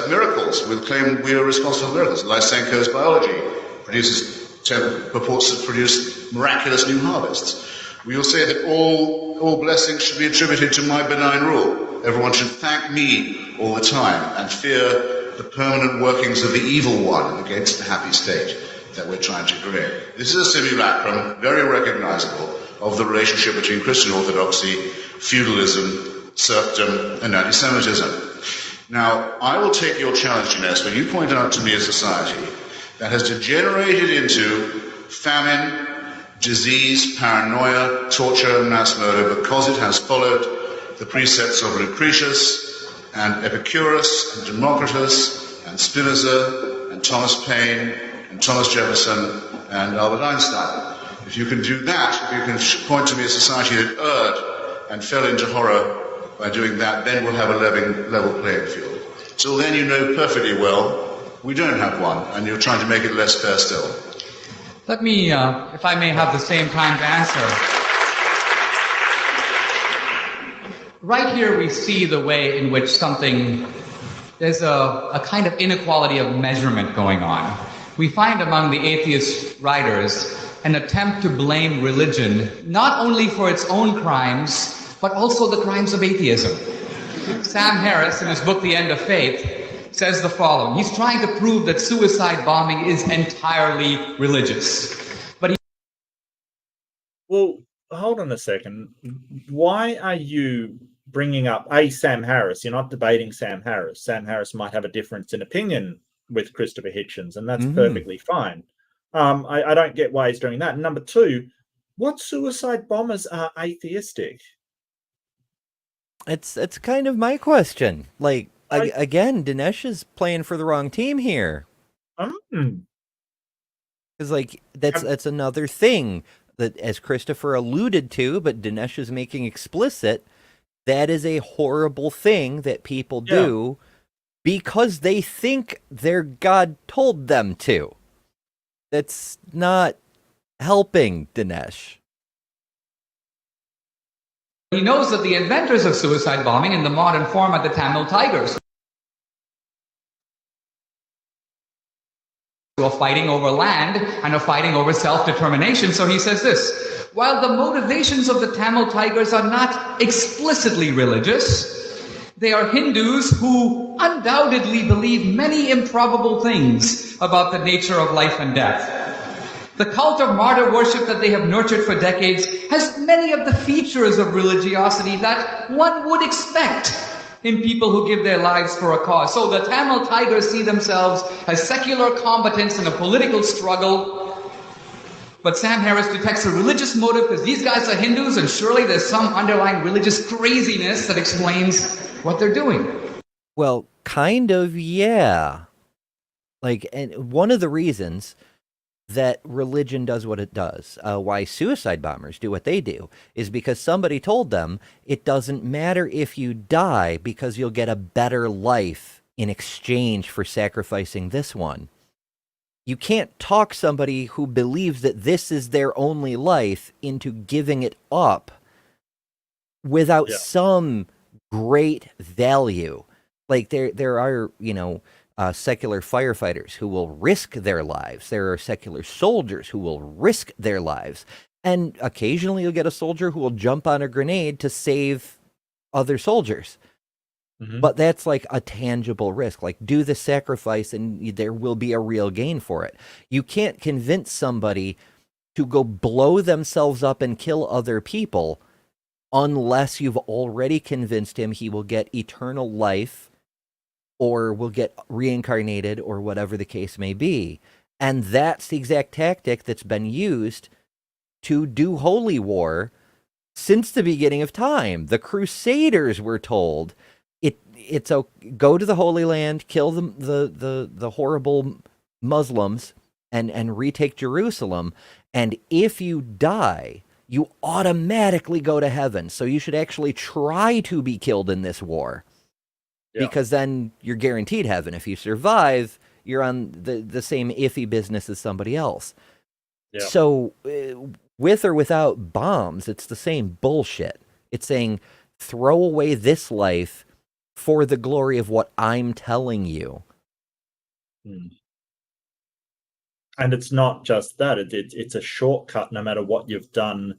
Miracles. We'll claim we are responsible for miracles. Lysenko's biology purports to produce miraculous new harvests. We will say that all blessings should be attributed to my benign rule. Everyone should thank me all the time and fear the permanent workings of the evil one against the happy state that we're trying to create. This is a simulacrum, very recognizable, of the relationship between Christian orthodoxy, feudalism, serfdom, and anti-Semitism. Now, I will take your challenge, Dinesh, when you point out to me a society that has degenerated into famine, disease, paranoia, torture, and mass murder because it has followed the precepts of Lucretius and Epicurus and Democritus and Spinoza and Thomas Paine and Thomas Jefferson and Albert Einstein. If you can do that, if you can point to me a society that erred and fell into horror by doing that, then we'll have a level playing field. Till then, you know perfectly well we don't have one, and you're trying to make it less fair still. Let me, if I may have the same time to answer. Right here we see the way in which there's a kind of inequality of measurement going on. We find among the atheist writers an attempt to blame religion not only for its own crimes, but also the crimes of atheism. Sam Harris, in his book, The End of Faith, says the following. He's trying to prove that suicide bombing is entirely religious. Well, hold on a second. Why are you bringing up Sam Harris? You're not debating Sam Harris. Sam Harris might have a difference in opinion with Christopher Hitchens, and that's perfectly fine. I don't get why he's doing that. And number two, what suicide bombers are atheistic? It's kind of my question. Like, again, Dinesh is playing for the wrong team here. Because, like, that's another thing that, as Christopher alluded to, but Dinesh is making explicit, that is a horrible thing that people do because they think their God told them to. That's not helping Dinesh. He knows that the inventors of suicide bombing in the modern form are the Tamil Tigers, who are fighting over land and are fighting over self-determination. So he says this: while the motivations of the Tamil Tigers are not explicitly religious, they are Hindus who undoubtedly believe many improbable things about the nature of life and death. The cult of martyr worship that they have nurtured for decades has many of the features of religiosity that one would expect in people who give their lives for a cause. So the Tamil Tigers see themselves as secular combatants in a political struggle. But Sam Harris detects a religious motive because these guys are Hindus, and surely there's some underlying religious craziness that explains what they're doing. Well, kind of, yeah. Like, and one of the reasons that religion does what it does, why suicide bombers do what they do, is because somebody told them it doesn't matter if you die because you'll get a better life in exchange for sacrificing this one. You can't talk somebody who believes that this is their only life into giving it up without some great value. Like there are, secular firefighters who will risk their lives. There are secular soldiers who will risk their lives. And occasionally you'll get a soldier who will jump on a grenade to save other soldiers. But that's like a tangible risk. Like, do the sacrifice and there will be a real gain for it. You can't convince somebody to go blow themselves up and kill other people unless you've already convinced him he will get eternal life or will get reincarnated, or whatever the case may be. And that's the exact tactic that's been used to do holy war since the beginning of time. The Crusaders were told, it's go to the Holy Land, kill the horrible Muslims, and retake Jerusalem. And if you die, you automatically go to heaven. So you should actually try to be killed in this war. Yeah. because then you're guaranteed heaven. If you survive, you're on the same iffy business as somebody else. Yeah. So with or without bombs, it's the same bullshit. It's saying throw away this life for the glory of what I'm telling you. And it's not just that; it's a shortcut. No matter what you've done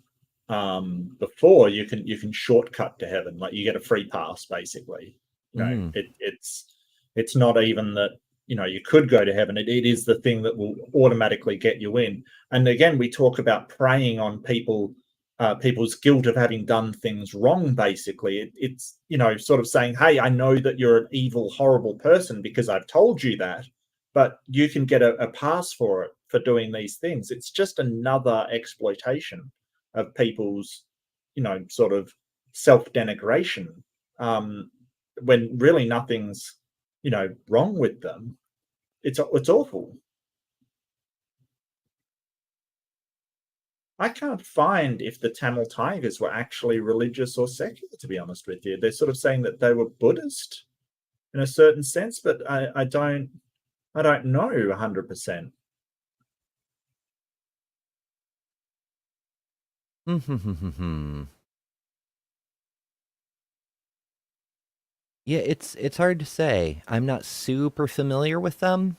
before, you can shortcut to heaven. Like you get a free pass, basically. It's not even that you could go to heaven. It is the thing that will automatically get you in. And again, we talk about preying on people's guilt of having done things wrong. Basically, it's sort of saying, hey, I know that you're an evil, horrible person because I've told you that, but you can get a pass for it for doing these things. It's just another exploitation of people's sort of self-denigration, when really nothing's wrong with them. It's awful. I can't find if the Tamil Tigers were actually religious or secular, to be honest with you. They're sort of saying that they were Buddhist in a certain sense, but I don't know 100%. Yeah, it's hard to say. I'm not super familiar with them.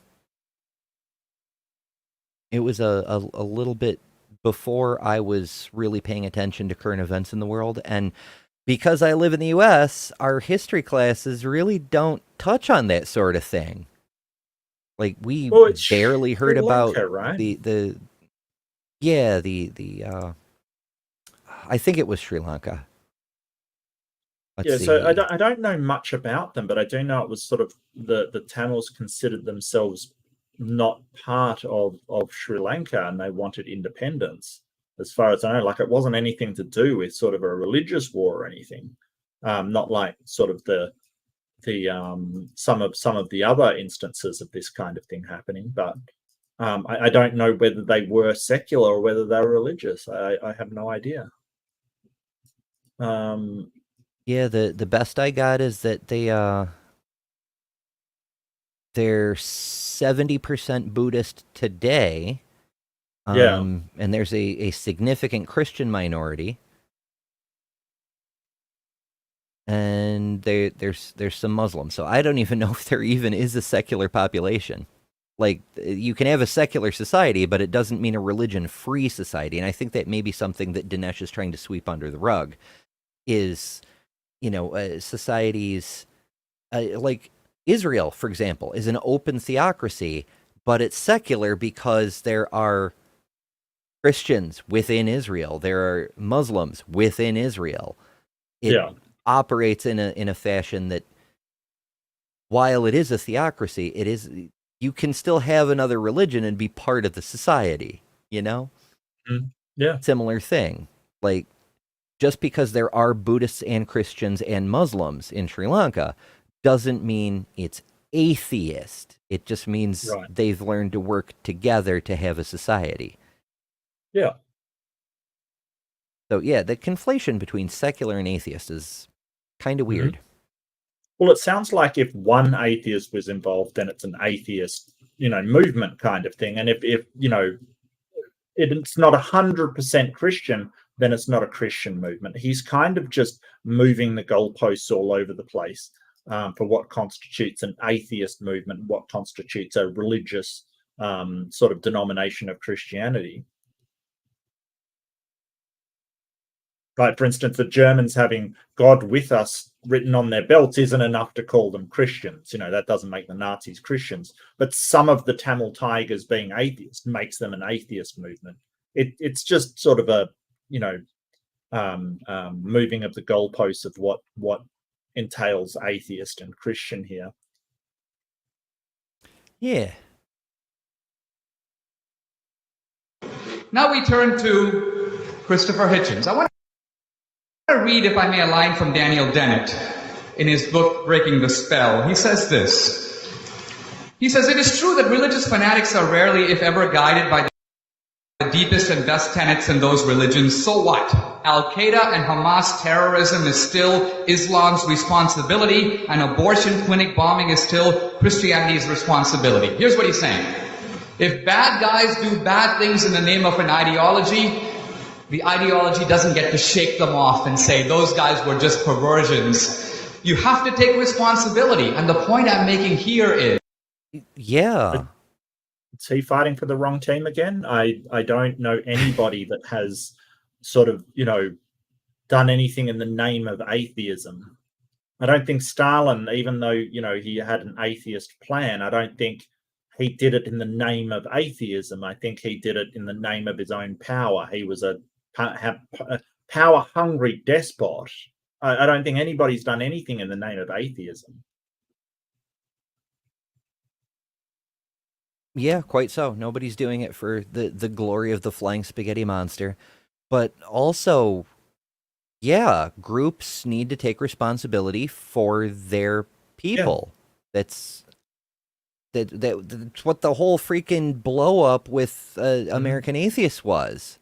It was a little bit before I was really paying attention to current events in the world, and because I live in the US, our history classes really don't touch on that sort of thing. Like we barely heard about right? the I think it was Sri Lanka. Let's see. So I don't know much about them, but I do know it was sort of the Tamils considered themselves not part of Sri Lanka, and they wanted independence. As far as I know, like it wasn't anything to do with sort of a religious war or anything. Not like sort of the some of the other instances of this kind of thing happening, but I don't know whether they were secular or whether they were religious. I have no idea. Yeah, the best I got is that they're 70% Buddhist today. And there's a significant Christian minority. And there's some Muslims. So I don't even know if there even is a secular population. Like, you can have a secular society, but it doesn't mean a religion-free society. And I think that may be something that Dinesh is trying to sweep under the rug, is, societies like Israel, for example, is an open theocracy, but it's secular because there are Christians within Israel. There are Muslims within Israel. It operates in a fashion that, while it is a theocracy, you can still have another religion and be part of the society, Similar thing. Like, just because there are Buddhists and Christians and Muslims in Sri Lanka doesn't mean it's atheist. It just means they've learned to work together to have a society. Yeah. So, the conflation between secular and atheist is kind of weird. Well, it sounds like if one atheist was involved, then it's an atheist, movement kind of thing. And if it's not 100% Christian, then it's not a Christian movement. He's kind of just moving the goalposts all over the place for what constitutes an atheist movement, what constitutes a religious sort of denomination of Christianity. Like, for instance, the Germans having God with us written on their belts isn't enough to call them Christians. That doesn't make the Nazis Christians. But some of the Tamil Tigers being atheist makes them an atheist movement. It's just sort of a, moving of the goalposts of what entails atheist and Christian here. Yeah. Now we turn to Christopher Hitchens. I want to read, if I may, a line from Daniel Dennett in his book, Breaking the Spell. He says this. He says, "It is true that religious fanatics are rarely, if ever, guided by the deepest and best tenets in those religions. So what? Al-Qaeda and Hamas terrorism is still Islam's responsibility, and abortion clinic bombing is still Christianity's responsibility. Here's what he's saying. If bad guys do bad things in the name of an ideology, the ideology doesn't get to shake them off and say, those guys were just perversions. You have to take responsibility. And the point I'm making here is... Yeah. Is he fighting for the wrong team again? I don't know anybody that has sort of, done anything in the name of atheism. I don't think Stalin, even though, he had an atheist plan, I don't think he did it in the name of atheism. I think he did it in the name of his own power. He was a power-hungry despot. I don't think anybody's done anything in the name of atheism. Yeah, quite so. Nobody's doing it for the glory of the flying spaghetti monster. But also, yeah, groups need to take responsibility for their people. Yeah. That's what the whole freaking blow up with American Atheists was.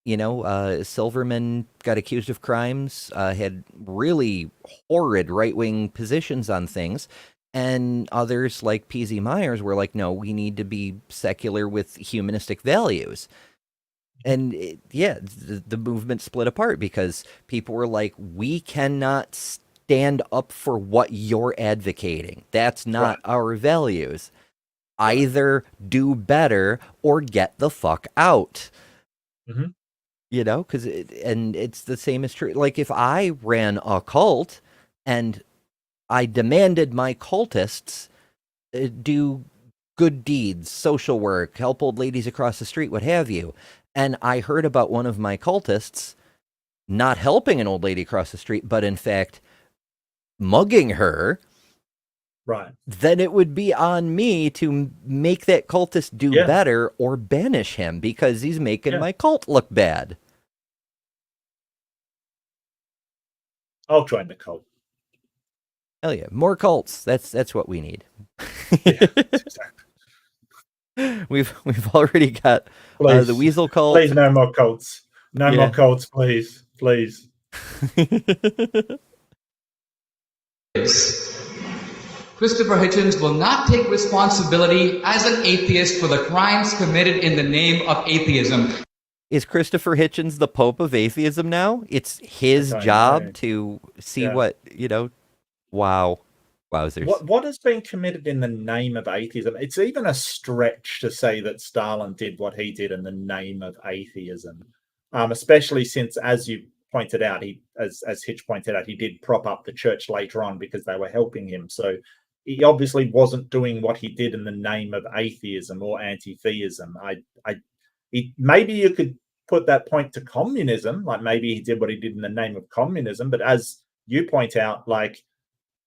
Silverman got accused of crimes, had really horrid right-wing positions on things, and others like P.Z. Myers were like, no, we need to be secular with humanistic values. And the movement split apart because people were like, we cannot stand up for what you're advocating. That's not our values. Either do better or get the fuck out. Mm-hmm. Because it's the same as true. Like if I ran a cult and I demanded my cultists do good deeds, social work, help old ladies across the street, what have you, and I heard about one of my cultists not helping an old lady across the street, but in fact mugging her, right, then it would be on me to make that cultist do better or banish him because he's making my cult look bad. I'll join the cult. Hell yeah, more cults. That's what we need. Yeah, exactly. We've already got the Weasel cult. Please, no more cults. No more cults, please. Please. Christopher Hitchens will not take responsibility as an atheist for the crimes committed in the name of atheism. Is Christopher Hitchens the Pope of atheism now? It's his job to see what, wow. Wowzers. What has been committed in the name of atheism? It's even a stretch to say that Stalin did what he did in the name of atheism, especially since, as you pointed out, as Hitch pointed out, he did prop up the church later on because they were helping him. So he obviously wasn't doing what he did in the name of atheism or anti-theism. Maybe you could put that point to communism, like maybe he did what he did in the name of communism, but as you point out, like,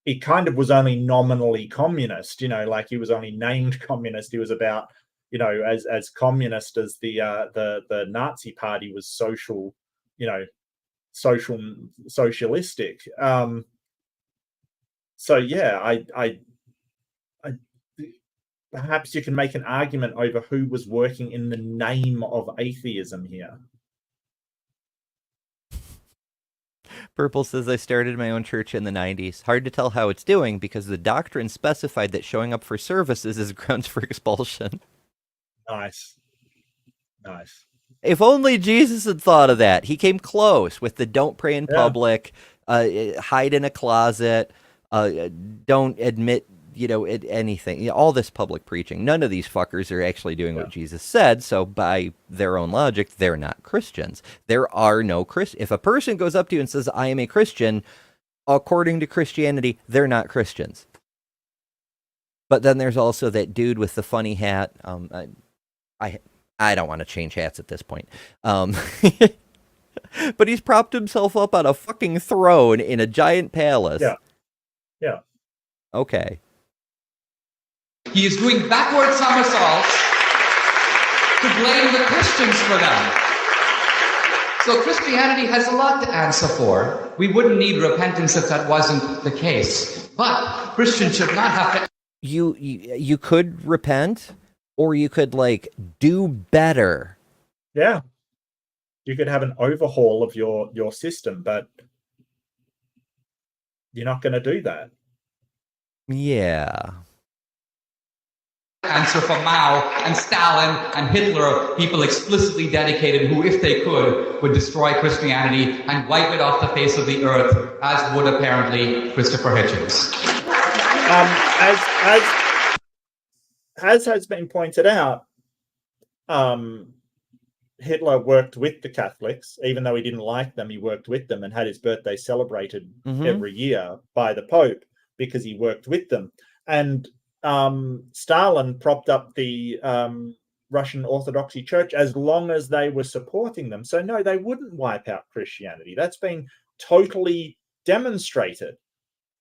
he kind of was only nominally communist, like he was only named communist. He was about, as communist as the Nazi party was socialistic. So yeah, I perhaps you can make an argument over who was working in the name of atheism here. Purple says, I started my own church in the 90s. Hard to tell how it's doing because the doctrine specified that showing up for services is grounds for expulsion. Nice. If only Jesus had thought of that. He came close with the don't pray in public, hide in a closet, don't admit, anything. All this public preaching. None of these fuckers are actually doing what Jesus said, so by their own logic, they're not Christians. There are no Christians. If a person goes up to you and says, I am a Christian, according to Christianity, they're not Christians. But then there's also that dude with the funny hat. I don't want to change hats at this point. But he's propped himself up on a fucking throne in a giant palace. Yeah. Okay. He is doing backward somersaults to blame the Christians for them. So Christianity has a lot to answer for. We wouldn't need repentance if that wasn't the case. But Christians should not have to... You could repent, or you could, do better Yeah. You could have an overhaul of your system, but you're not going to do that. Yeah. Answer for Mao and Stalin and Hitler, people explicitly dedicated who, if they could, would destroy Christianity and wipe it off the face of the earth, as would apparently Christopher Hitchens. As has been pointed out, Hitler worked with the Catholics, even though he didn't like them. He worked with them and had his birthday celebrated every year by the Pope because he worked with them. And Stalin propped up the Russian Orthodoxy Church as long as they were supporting them. So no, they wouldn't wipe out Christianity. That's been totally demonstrated.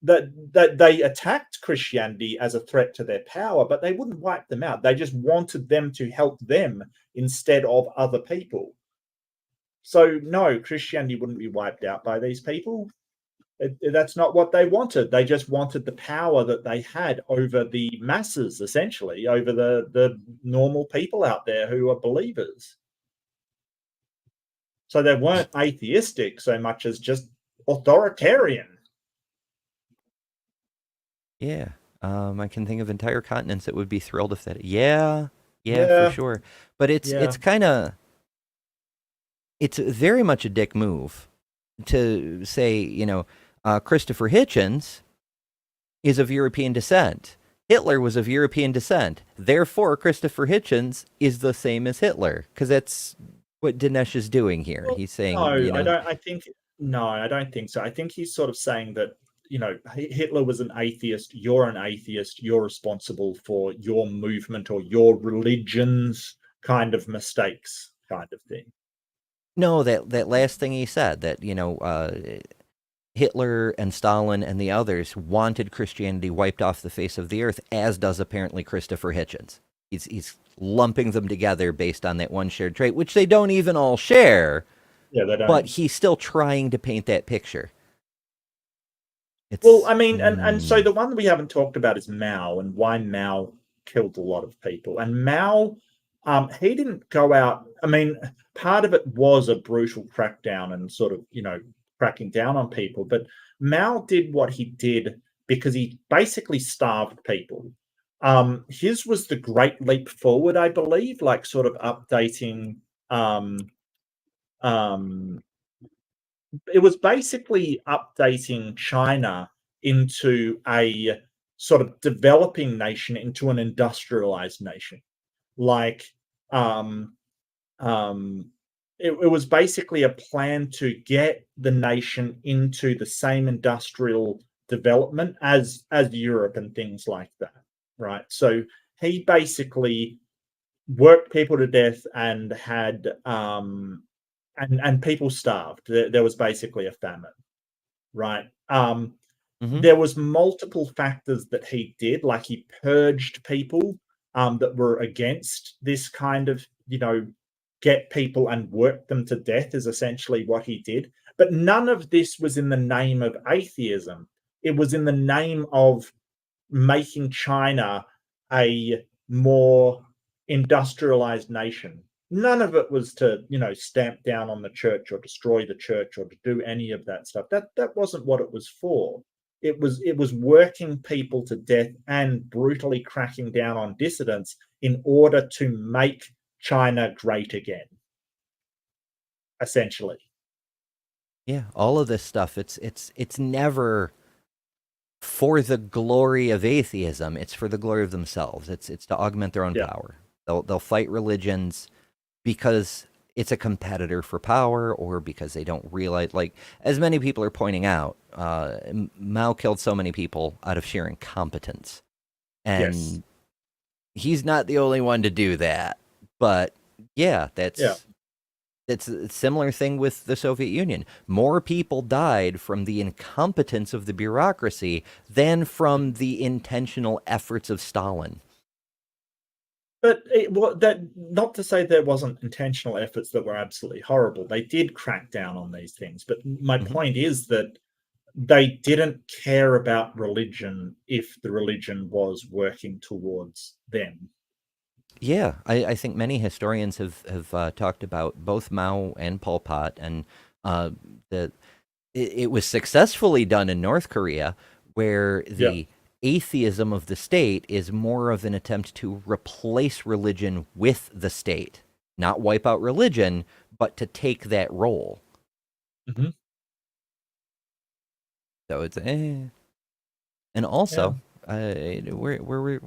That they attacked Christianity as a threat to their power, but they wouldn't wipe them out. They just wanted them to help them instead of other people. So no, Christianity wouldn't be wiped out by these people. That's not what they wanted. They just wanted the power that they had over the masses, essentially, over the normal people out there who are believers. So they weren't atheistic so much as just authoritarian. Yeah. I can think of entire continents that would be thrilled if that. Yeah, for sure. But it's kind of, it's very much a dick move to say, Christopher Hitchens is of European descent. Hitler was of European descent. Therefore, Christopher Hitchens is the same as Hitler, because that's what Dinesh is doing here. Well, he's saying, no, I don't think so. I think he's sort of saying that, Hitler was an atheist. You're an atheist. You're responsible for your movement or your religion's kind of mistakes, kind of thing. No, that last thing he said, that, Hitler and Stalin and the others wanted Christianity wiped off the face of the earth, as does apparently Christopher Hitchens. He's lumping them together based on that one shared trait, which they don't even all share. Yeah, they don't. But he's still trying to paint that picture. Well, I mean, and so the one that we haven't talked about is Mao, and why Mao killed a lot of people. And Mao, he didn't go out. I mean, part of it was a brutal crackdown and sort of, cracking down on people. But Mao did what he did because he basically starved people. His was the Great Leap Forward, I believe, like sort of updating. It was basically updating China into a sort of developing nation, into an industrialized nation. Like, it was basically a plan to get the nation into the same industrial development as Europe and things like that, right? So he basically worked people to death and had and people starved. There was basically a famine, right? There was multiple factors that he did, like he purged people that were against this kind of, get people and work them to death is essentially what he did. But none of this was in the name of atheism. It was in the name of making China a more industrialized nation. None of it was to, stamp down on the church or destroy the church or to do any of that stuff. That wasn't what it was for. It was working people to death and brutally cracking down on dissidents in order to make China great again, essentially. Yeah, all of this stuff, it's never for the glory of atheism. It's for the glory of themselves. It's to augment their own power. They'll fight religions because it's a competitor for power, or because they don't realize, like, as many people are pointing out, Mao killed so many people out of sheer incompetence. And he's not the only one to do that. But yeah, it's a similar thing with the Soviet Union. More people died from the incompetence of the bureaucracy than from the intentional efforts of Stalin. But not to say there wasn't intentional efforts that were absolutely horrible. They did crack down on these things. But my point is that they didn't care about religion if the religion was working towards them. Yeah, I think many historians have talked about both Mao and Pol Pot, and uh, that it was successfully done in North Korea, where Yeah. the atheism of the state is more of an attempt to replace religion with the state, not wipe out religion, but to take that role. Mhm. So it's and also. Where were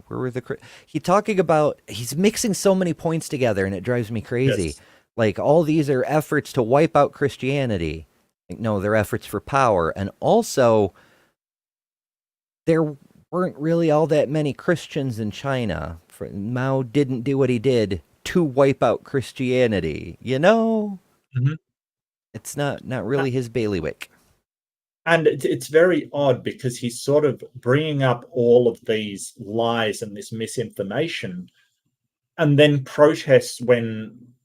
he's mixing so many points together and it drives me crazy. Yes. Like all these are efforts to wipe out Christianity. Like, no, they're efforts for power. And also there weren't really all that many Christians in China. Mao didn't do what he did to wipe out Christianity. Mhm. It's not really his bailiwick. And it's very odd because he's sort of bringing up all of these lies and this misinformation, and then protests when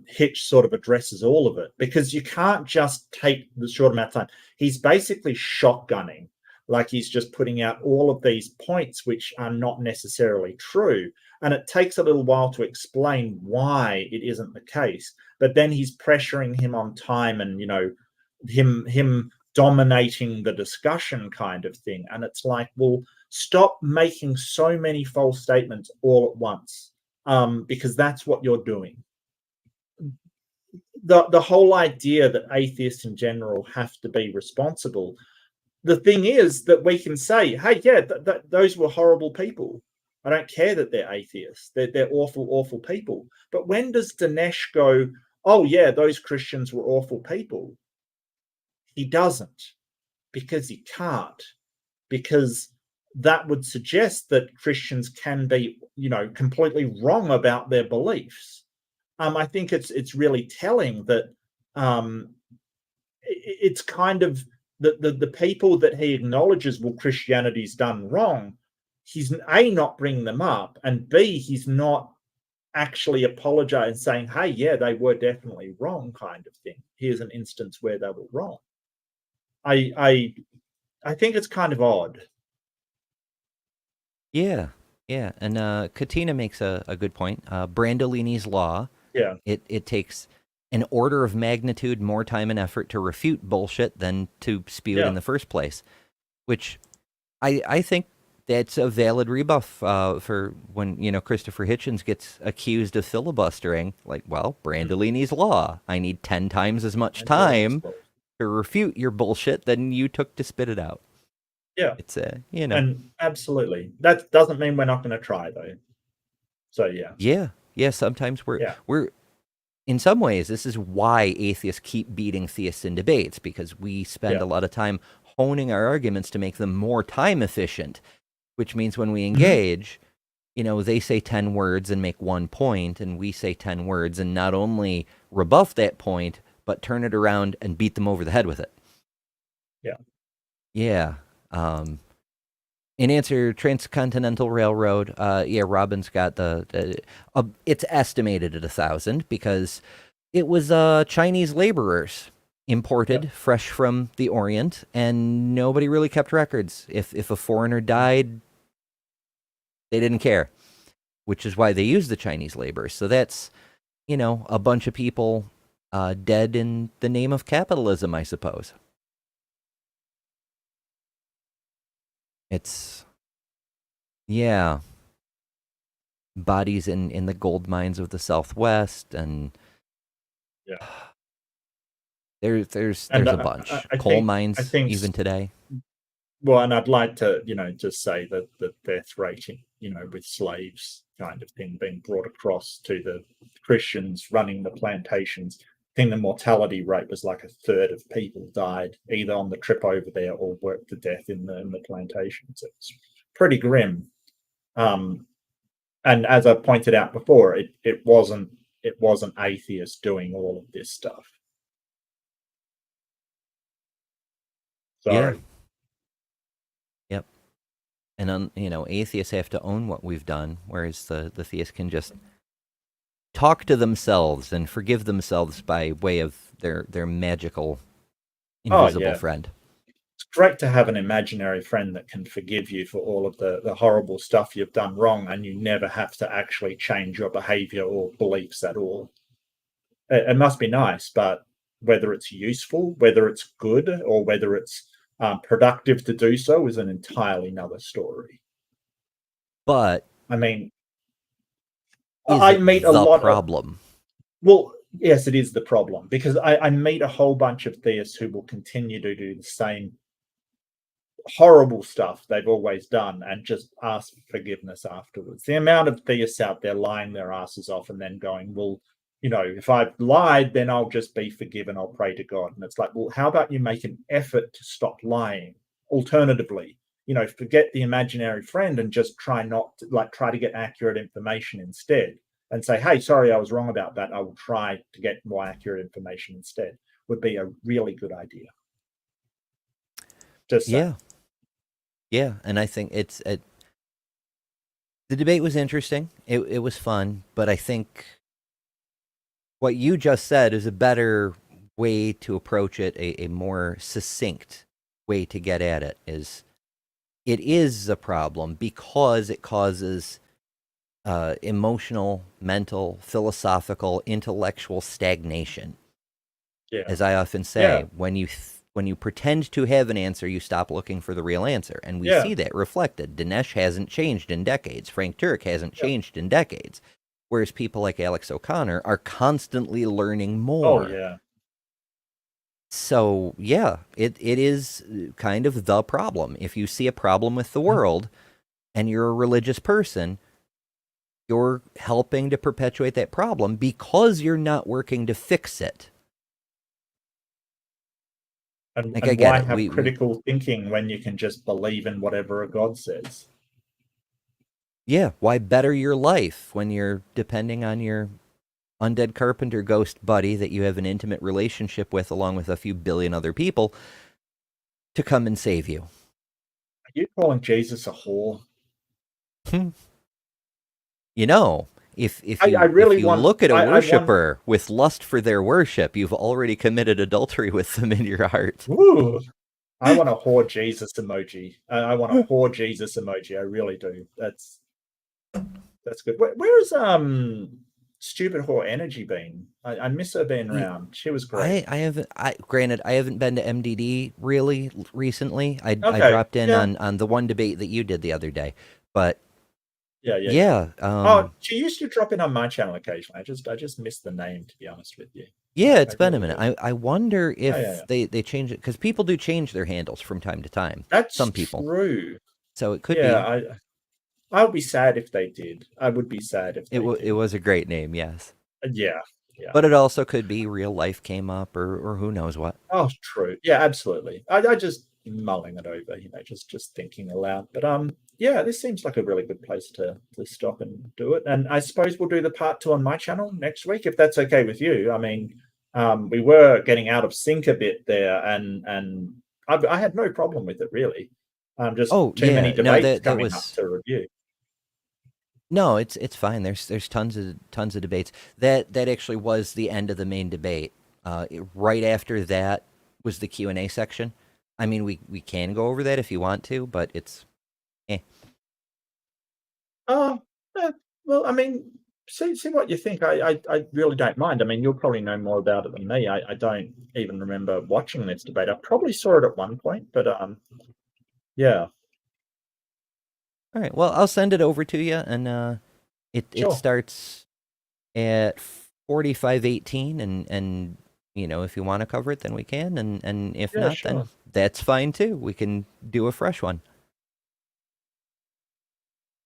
Hitch sort of addresses all of it, because you can't just take the short amount of time. He's basically shotgunning, like he's just putting out all of these points which are not necessarily true. And it takes a little while to explain why it isn't the case. But then he's pressuring him on time and, him dominating the discussion kind of thing. And it's like, well, stop making so many false statements all at once, because that's what you're doing. The whole idea that atheists in general have to be responsible. The thing is that we can say, hey, yeah, those were horrible people. I don't care that they're atheists. They're awful, awful people. But when does Dinesh go, oh, yeah, those Christians were awful people? He doesn't, because he can't, because that would suggest that Christians can be, completely wrong about their beliefs. I think it's really telling that it's kind of the people that he acknowledges, well, Christianity's done wrong. He's not bringing them up, and B, he's not actually apologizing, saying, hey, yeah, they were definitely wrong, kind of thing. Here's an instance where they were wrong. I think it's kind of odd. Yeah, yeah. And Katina makes a good point. Brandolini's law. Yeah. It takes an order of magnitude more time and effort to refute bullshit than to spew it in the first place, which I think that's a valid rebuff for when, Christopher Hitchens gets accused of filibustering. Like, well, Brandolini's law. I need 10 times as much time to refute your bullshit than you took to spit it out. Yeah. It's, And absolutely. That doesn't mean we're not going to try, though. So, yeah. Yeah, sometimes we're in some ways, this is why atheists keep beating theists in debates, because we spend a lot of time honing our arguments to make them more time efficient, which means when we engage, they say 10 words and make 1 point, and we say 10 words and not only rebuff that point, but turn it around and beat them over the head with it. Yeah. Yeah. In answer, Transcontinental Railroad, Robin's got it's estimated at 1,000 because it was Chinese laborers imported fresh from the Orient, and nobody really kept records. If a foreigner died, they didn't care, which is why they used the Chinese laborers. So that's, a bunch of people dead in the name of capitalism, I suppose. It's, yeah, bodies in the gold mines of the Southwest, and there's a bunch. Coal mines, even today. Well, and I'd like to, just say that the death rate, with slaves kind of thing being brought across to the Christians running the plantations, I think the mortality rate was like 1/3 of people died either on the trip over there or worked to death in the plantations. It's pretty grim. And as I pointed out before, it wasn't atheists doing all of this stuff. Sorry. Yeah. Yep. And atheists have to own what we've done, whereas the theists can just talk to themselves and forgive themselves by way of their magical invisible friend. It's great to have an imaginary friend that can forgive you for all of the horrible stuff you've done wrong, and you never have to actually change your behavior or beliefs at all. It must be nice, but whether it's useful, whether it's good, or whether it's productive to do so is an entirely another story. But I mean, is I it meet a the lot of problem? well, yes, it is the problem, because I meet a whole bunch of theists who will continue to do the same horrible stuff they've always done and just ask for forgiveness afterwards. The amount of theists out there lying their asses off and then going, well, you know, if I've lied, then I'll just be forgiven. I'll pray to God. And it's like, well, how about you make an effort to stop lying? Alternatively, you know, forget the imaginary friend and just try to get accurate information instead, and say, hey, sorry, I was wrong about that. I will try to get more accurate information instead. Would be a really good idea. Just saying. Yeah, and I think the debate was interesting. It was fun, but I think what you just said is a better way to approach it, a more succinct way to get at it. It is a problem because it causes emotional, mental, philosophical, intellectual stagnation. Yeah. As I often say, when you pretend to have an answer, you stop looking for the real answer. And we see that reflected. Dinesh hasn't changed in decades. Frank Turek hasn't changed in decades. Whereas people like Alex O'Connor are constantly learning more. Oh, yeah. So, yeah, it is kind of the problem. If you see a problem with the world and you're a religious person, you're helping to perpetuate that problem because you're not working to fix it. And Like, why have critical thinking when you can just believe in whatever a God says? Yeah, why better your life when you're depending on your undead carpenter ghost buddy that you have an intimate relationship with along with a few billion other people to come and save you? Are you calling Jesus a whore? You know, if you look at a worshiper with lust for their worship, you've already committed adultery with them in your heart. Ooh, I want a whore Jesus emoji. I want a whore Jesus emoji. I really do. That's good. Where is stupid whore energy been? I miss her being around. She was great. I haven't. Granted, I haven't been to MDD really recently. I dropped in on the one debate that you did the other day, but yeah. She used to drop in on my channel occasionally. I just missed the name, to be honest with you. Yeah, it's been a minute. I wonder if they change it, because people do change their handles from time to time. That's some people. True. So it could be. I would be sad if they did. I would be sad if they did. It was a great name, yes. Yeah. But it also could be real life came up, or who knows what. Oh, true. Yeah, absolutely. I just mulling it over, you know, just thinking aloud. But yeah, this seems like a really good place to stop and do it. And I suppose we'll do the part 2 on my channel next week, if that's okay with you. I mean, we were getting out of sync a bit there, and I had no problem with it, really. Just too many debates coming up to review. No, it's fine. There's tons of debates. That actually was the end of the main debate. Right after that was the Q&A section. I mean, we can go over that if you want to, but it's well, I mean, see what you think. I really don't mind. I mean, you'll probably know more about it than me. I don't even remember watching this debate. I probably saw it at one point, but yeah. All right. Well, I'll send it over to you, and it starts at 45:18, and you know, if you want to cover it, then we can, and if not, then that's fine too. We can do a fresh one.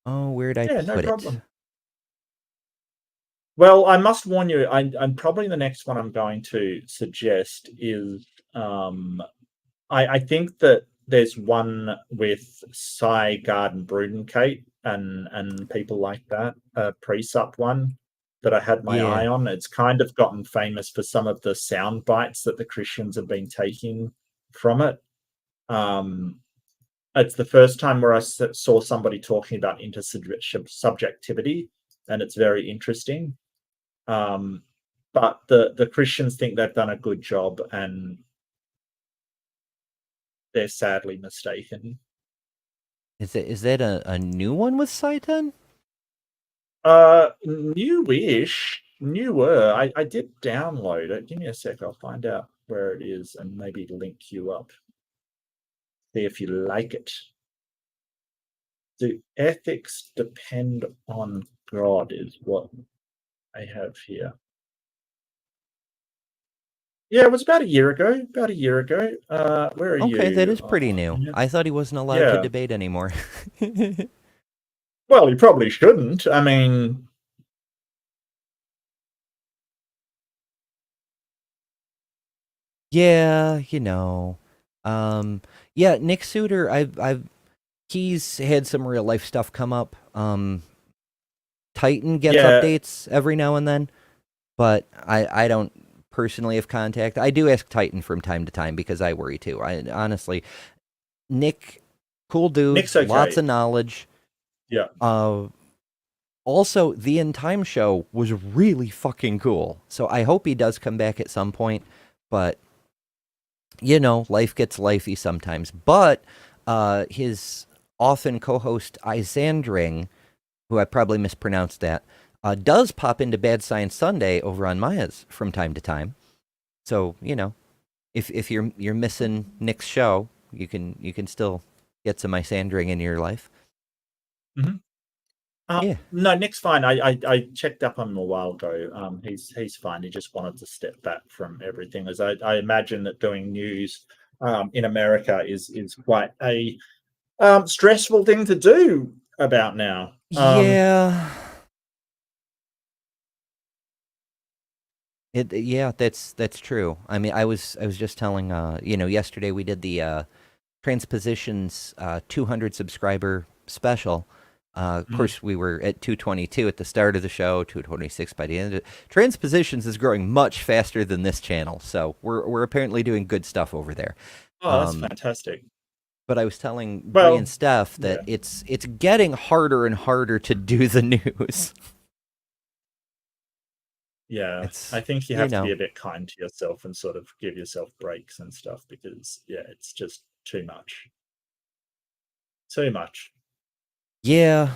Oh, where'd I put it? Well, I must warn you. I'm probably the next one I'm going to suggest is I think that there's one with Cy, Garden, Brudenkate, and people like that, a pre-sup one that I had my eye on. It's kind of gotten famous for some of the sound bites that the Christians have been taking from it. It's the first time where I saw somebody talking about intersubjectivity, and it's very interesting. But the Christians think they've done a good job, and they're sadly mistaken. Is that a new one with Saitan? Newer. I did download it. Give me a sec. I'll find out where it is and maybe link you up. See if you like it. Do ethics depend on God? Is what I have here. Yeah, it was about a year ago. Where are you? Okay, that is pretty new. Yeah. I thought he wasn't allowed to Yeah. debate anymore. Well, he probably shouldn't. I mean, Yeah, yeah, Nick Suter, he's had some real life stuff come up. Titan gets Yeah. updates every now and then, but I don't personally have contact. I do ask Titan from time to time because I worry too. I honestly, Nick, cool dude, Nick's okay. lots of knowledge. Yeah. Also, the In Time show was really fucking cool. So I hope he does come back at some point, but life gets lifey sometimes. But his often co-host Isandring, who I probably mispronounced that, does pop into Bad Science Sunday over on Maya's from time to time. So if you're missing Nick's show, you can still get some Isandring in your life. Mm-hmm. Yeah. No, Nick's fine. I checked up on him a while ago. He's fine. He just wanted to step back from everything, as I imagine that doing news in America is quite a stressful thing to do about now. Yeah. That's true. I mean, I was just telling yesterday we did the Transpositions 200 subscriber special. Of course, we were at 222 at the start of the show, 226 by the end of it. Transpositions is growing much faster than this channel, so we're apparently doing good stuff over there. Oh, that's fantastic. But I was telling Bree and Steph that it's getting harder and harder to do the news. Yeah, I think you have to be a bit kind to yourself and sort of give yourself breaks and stuff, because it's just too much. Too much. Yeah.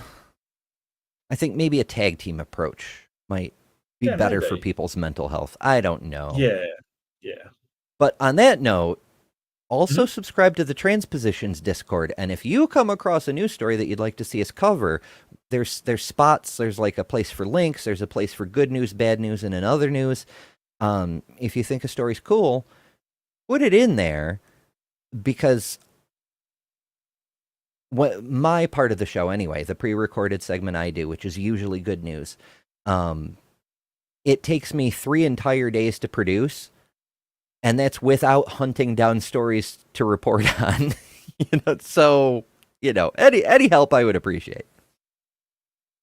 I think maybe a tag team approach might be better for people's mental health. I don't know. Yeah. But on that note, also subscribe to the Transpositions Discord, and if you come across a news story that you'd like to see us cover, there's spots, there's like a place for links, there's a place for good news, bad news, and another news. If you think a story's cool, put it in there, because what my part of the show anyway, the pre-recorded segment I do, which is usually good news, it takes me 3 entire days to produce, and that's without hunting down stories to report on. So any help I would appreciate.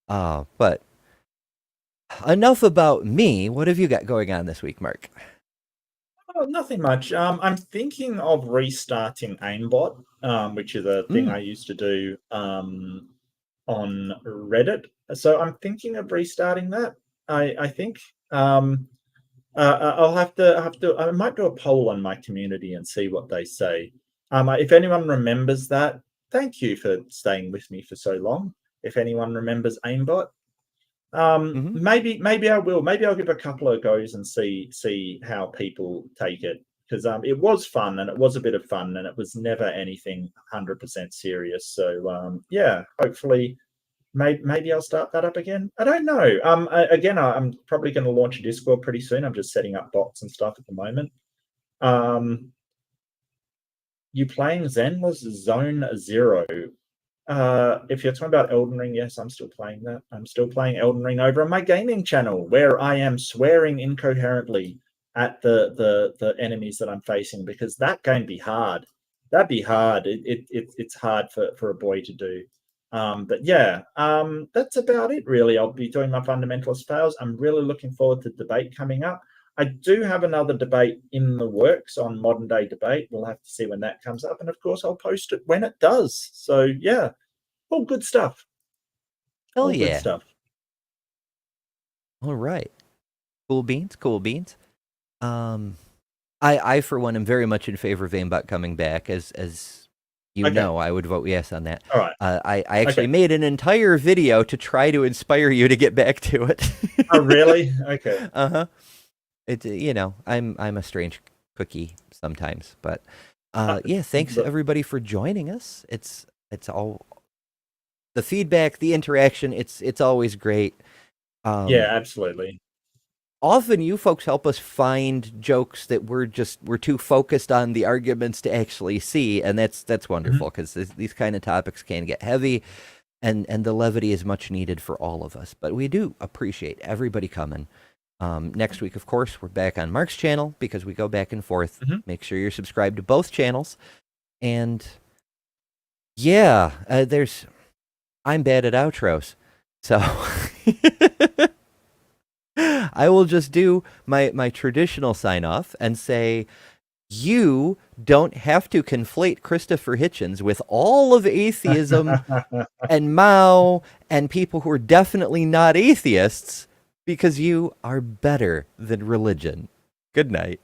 But enough about me. What have you got going on this week, Mark? Oh, nothing much. I'm thinking of restarting aimbot, which is a thing I used to do on Reddit. So I'm thinking of restarting that. I think I'll have to. I might do a poll on my community and see what they say. If anyone remembers that, thank you for staying with me for so long. If anyone remembers aimbot, maybe I will. Maybe I'll give a couple of goes and see how people take it, because it was fun, and it was a bit of fun, and it was never anything 100% serious. So hopefully, maybe I'll start that up again. I don't know. Again, I'm probably going to launch a Discord pretty soon. I'm just setting up bots and stuff at the moment. You playing Zenless Zone Zero? If you're talking about Elden Ring, yes, I'm still playing that. I'm still playing Elden Ring over on my gaming channel, where I am swearing incoherently at the enemies that I'm facing, because that game be hard. That'd be hard. It's hard for a boy to do. But that's about it, really. I'll be doing my fundamentalist fails. I'm really looking forward to debate coming up. I do have another debate in the works on Modern Day Debate. We'll have to see when that comes up, and of course I'll post it when it does. So all good stuff. Hell yeah. Good stuff. All right. Cool beans. I for one am very much in favor of aimbot coming back, as you Okay. know, I would vote yes on that. All right. I actually Okay. made an entire video to try to inspire you to get back to it. Oh, really? Okay. Uh-huh. It, you know, I'm a strange cookie sometimes, but yeah, thanks but- everybody for joining us. It's all the feedback, the interaction, it's always great. Yeah, absolutely. Often you folks help us find jokes that we're too focused on the arguments to actually see, and that's wonderful, because these kind of topics can get heavy, and the levity is much needed for all of us. But we do appreciate everybody coming. Next week, of course, we're back on Mark's channel because we go back and forth. Make sure you're subscribed to both channels. And yeah, I'm bad at outros. So I will just do my traditional sign off and say, you don't have to conflate Christopher Hitchens with all of atheism and Mao and people who are definitely not atheists, because you are better than religion. Good night.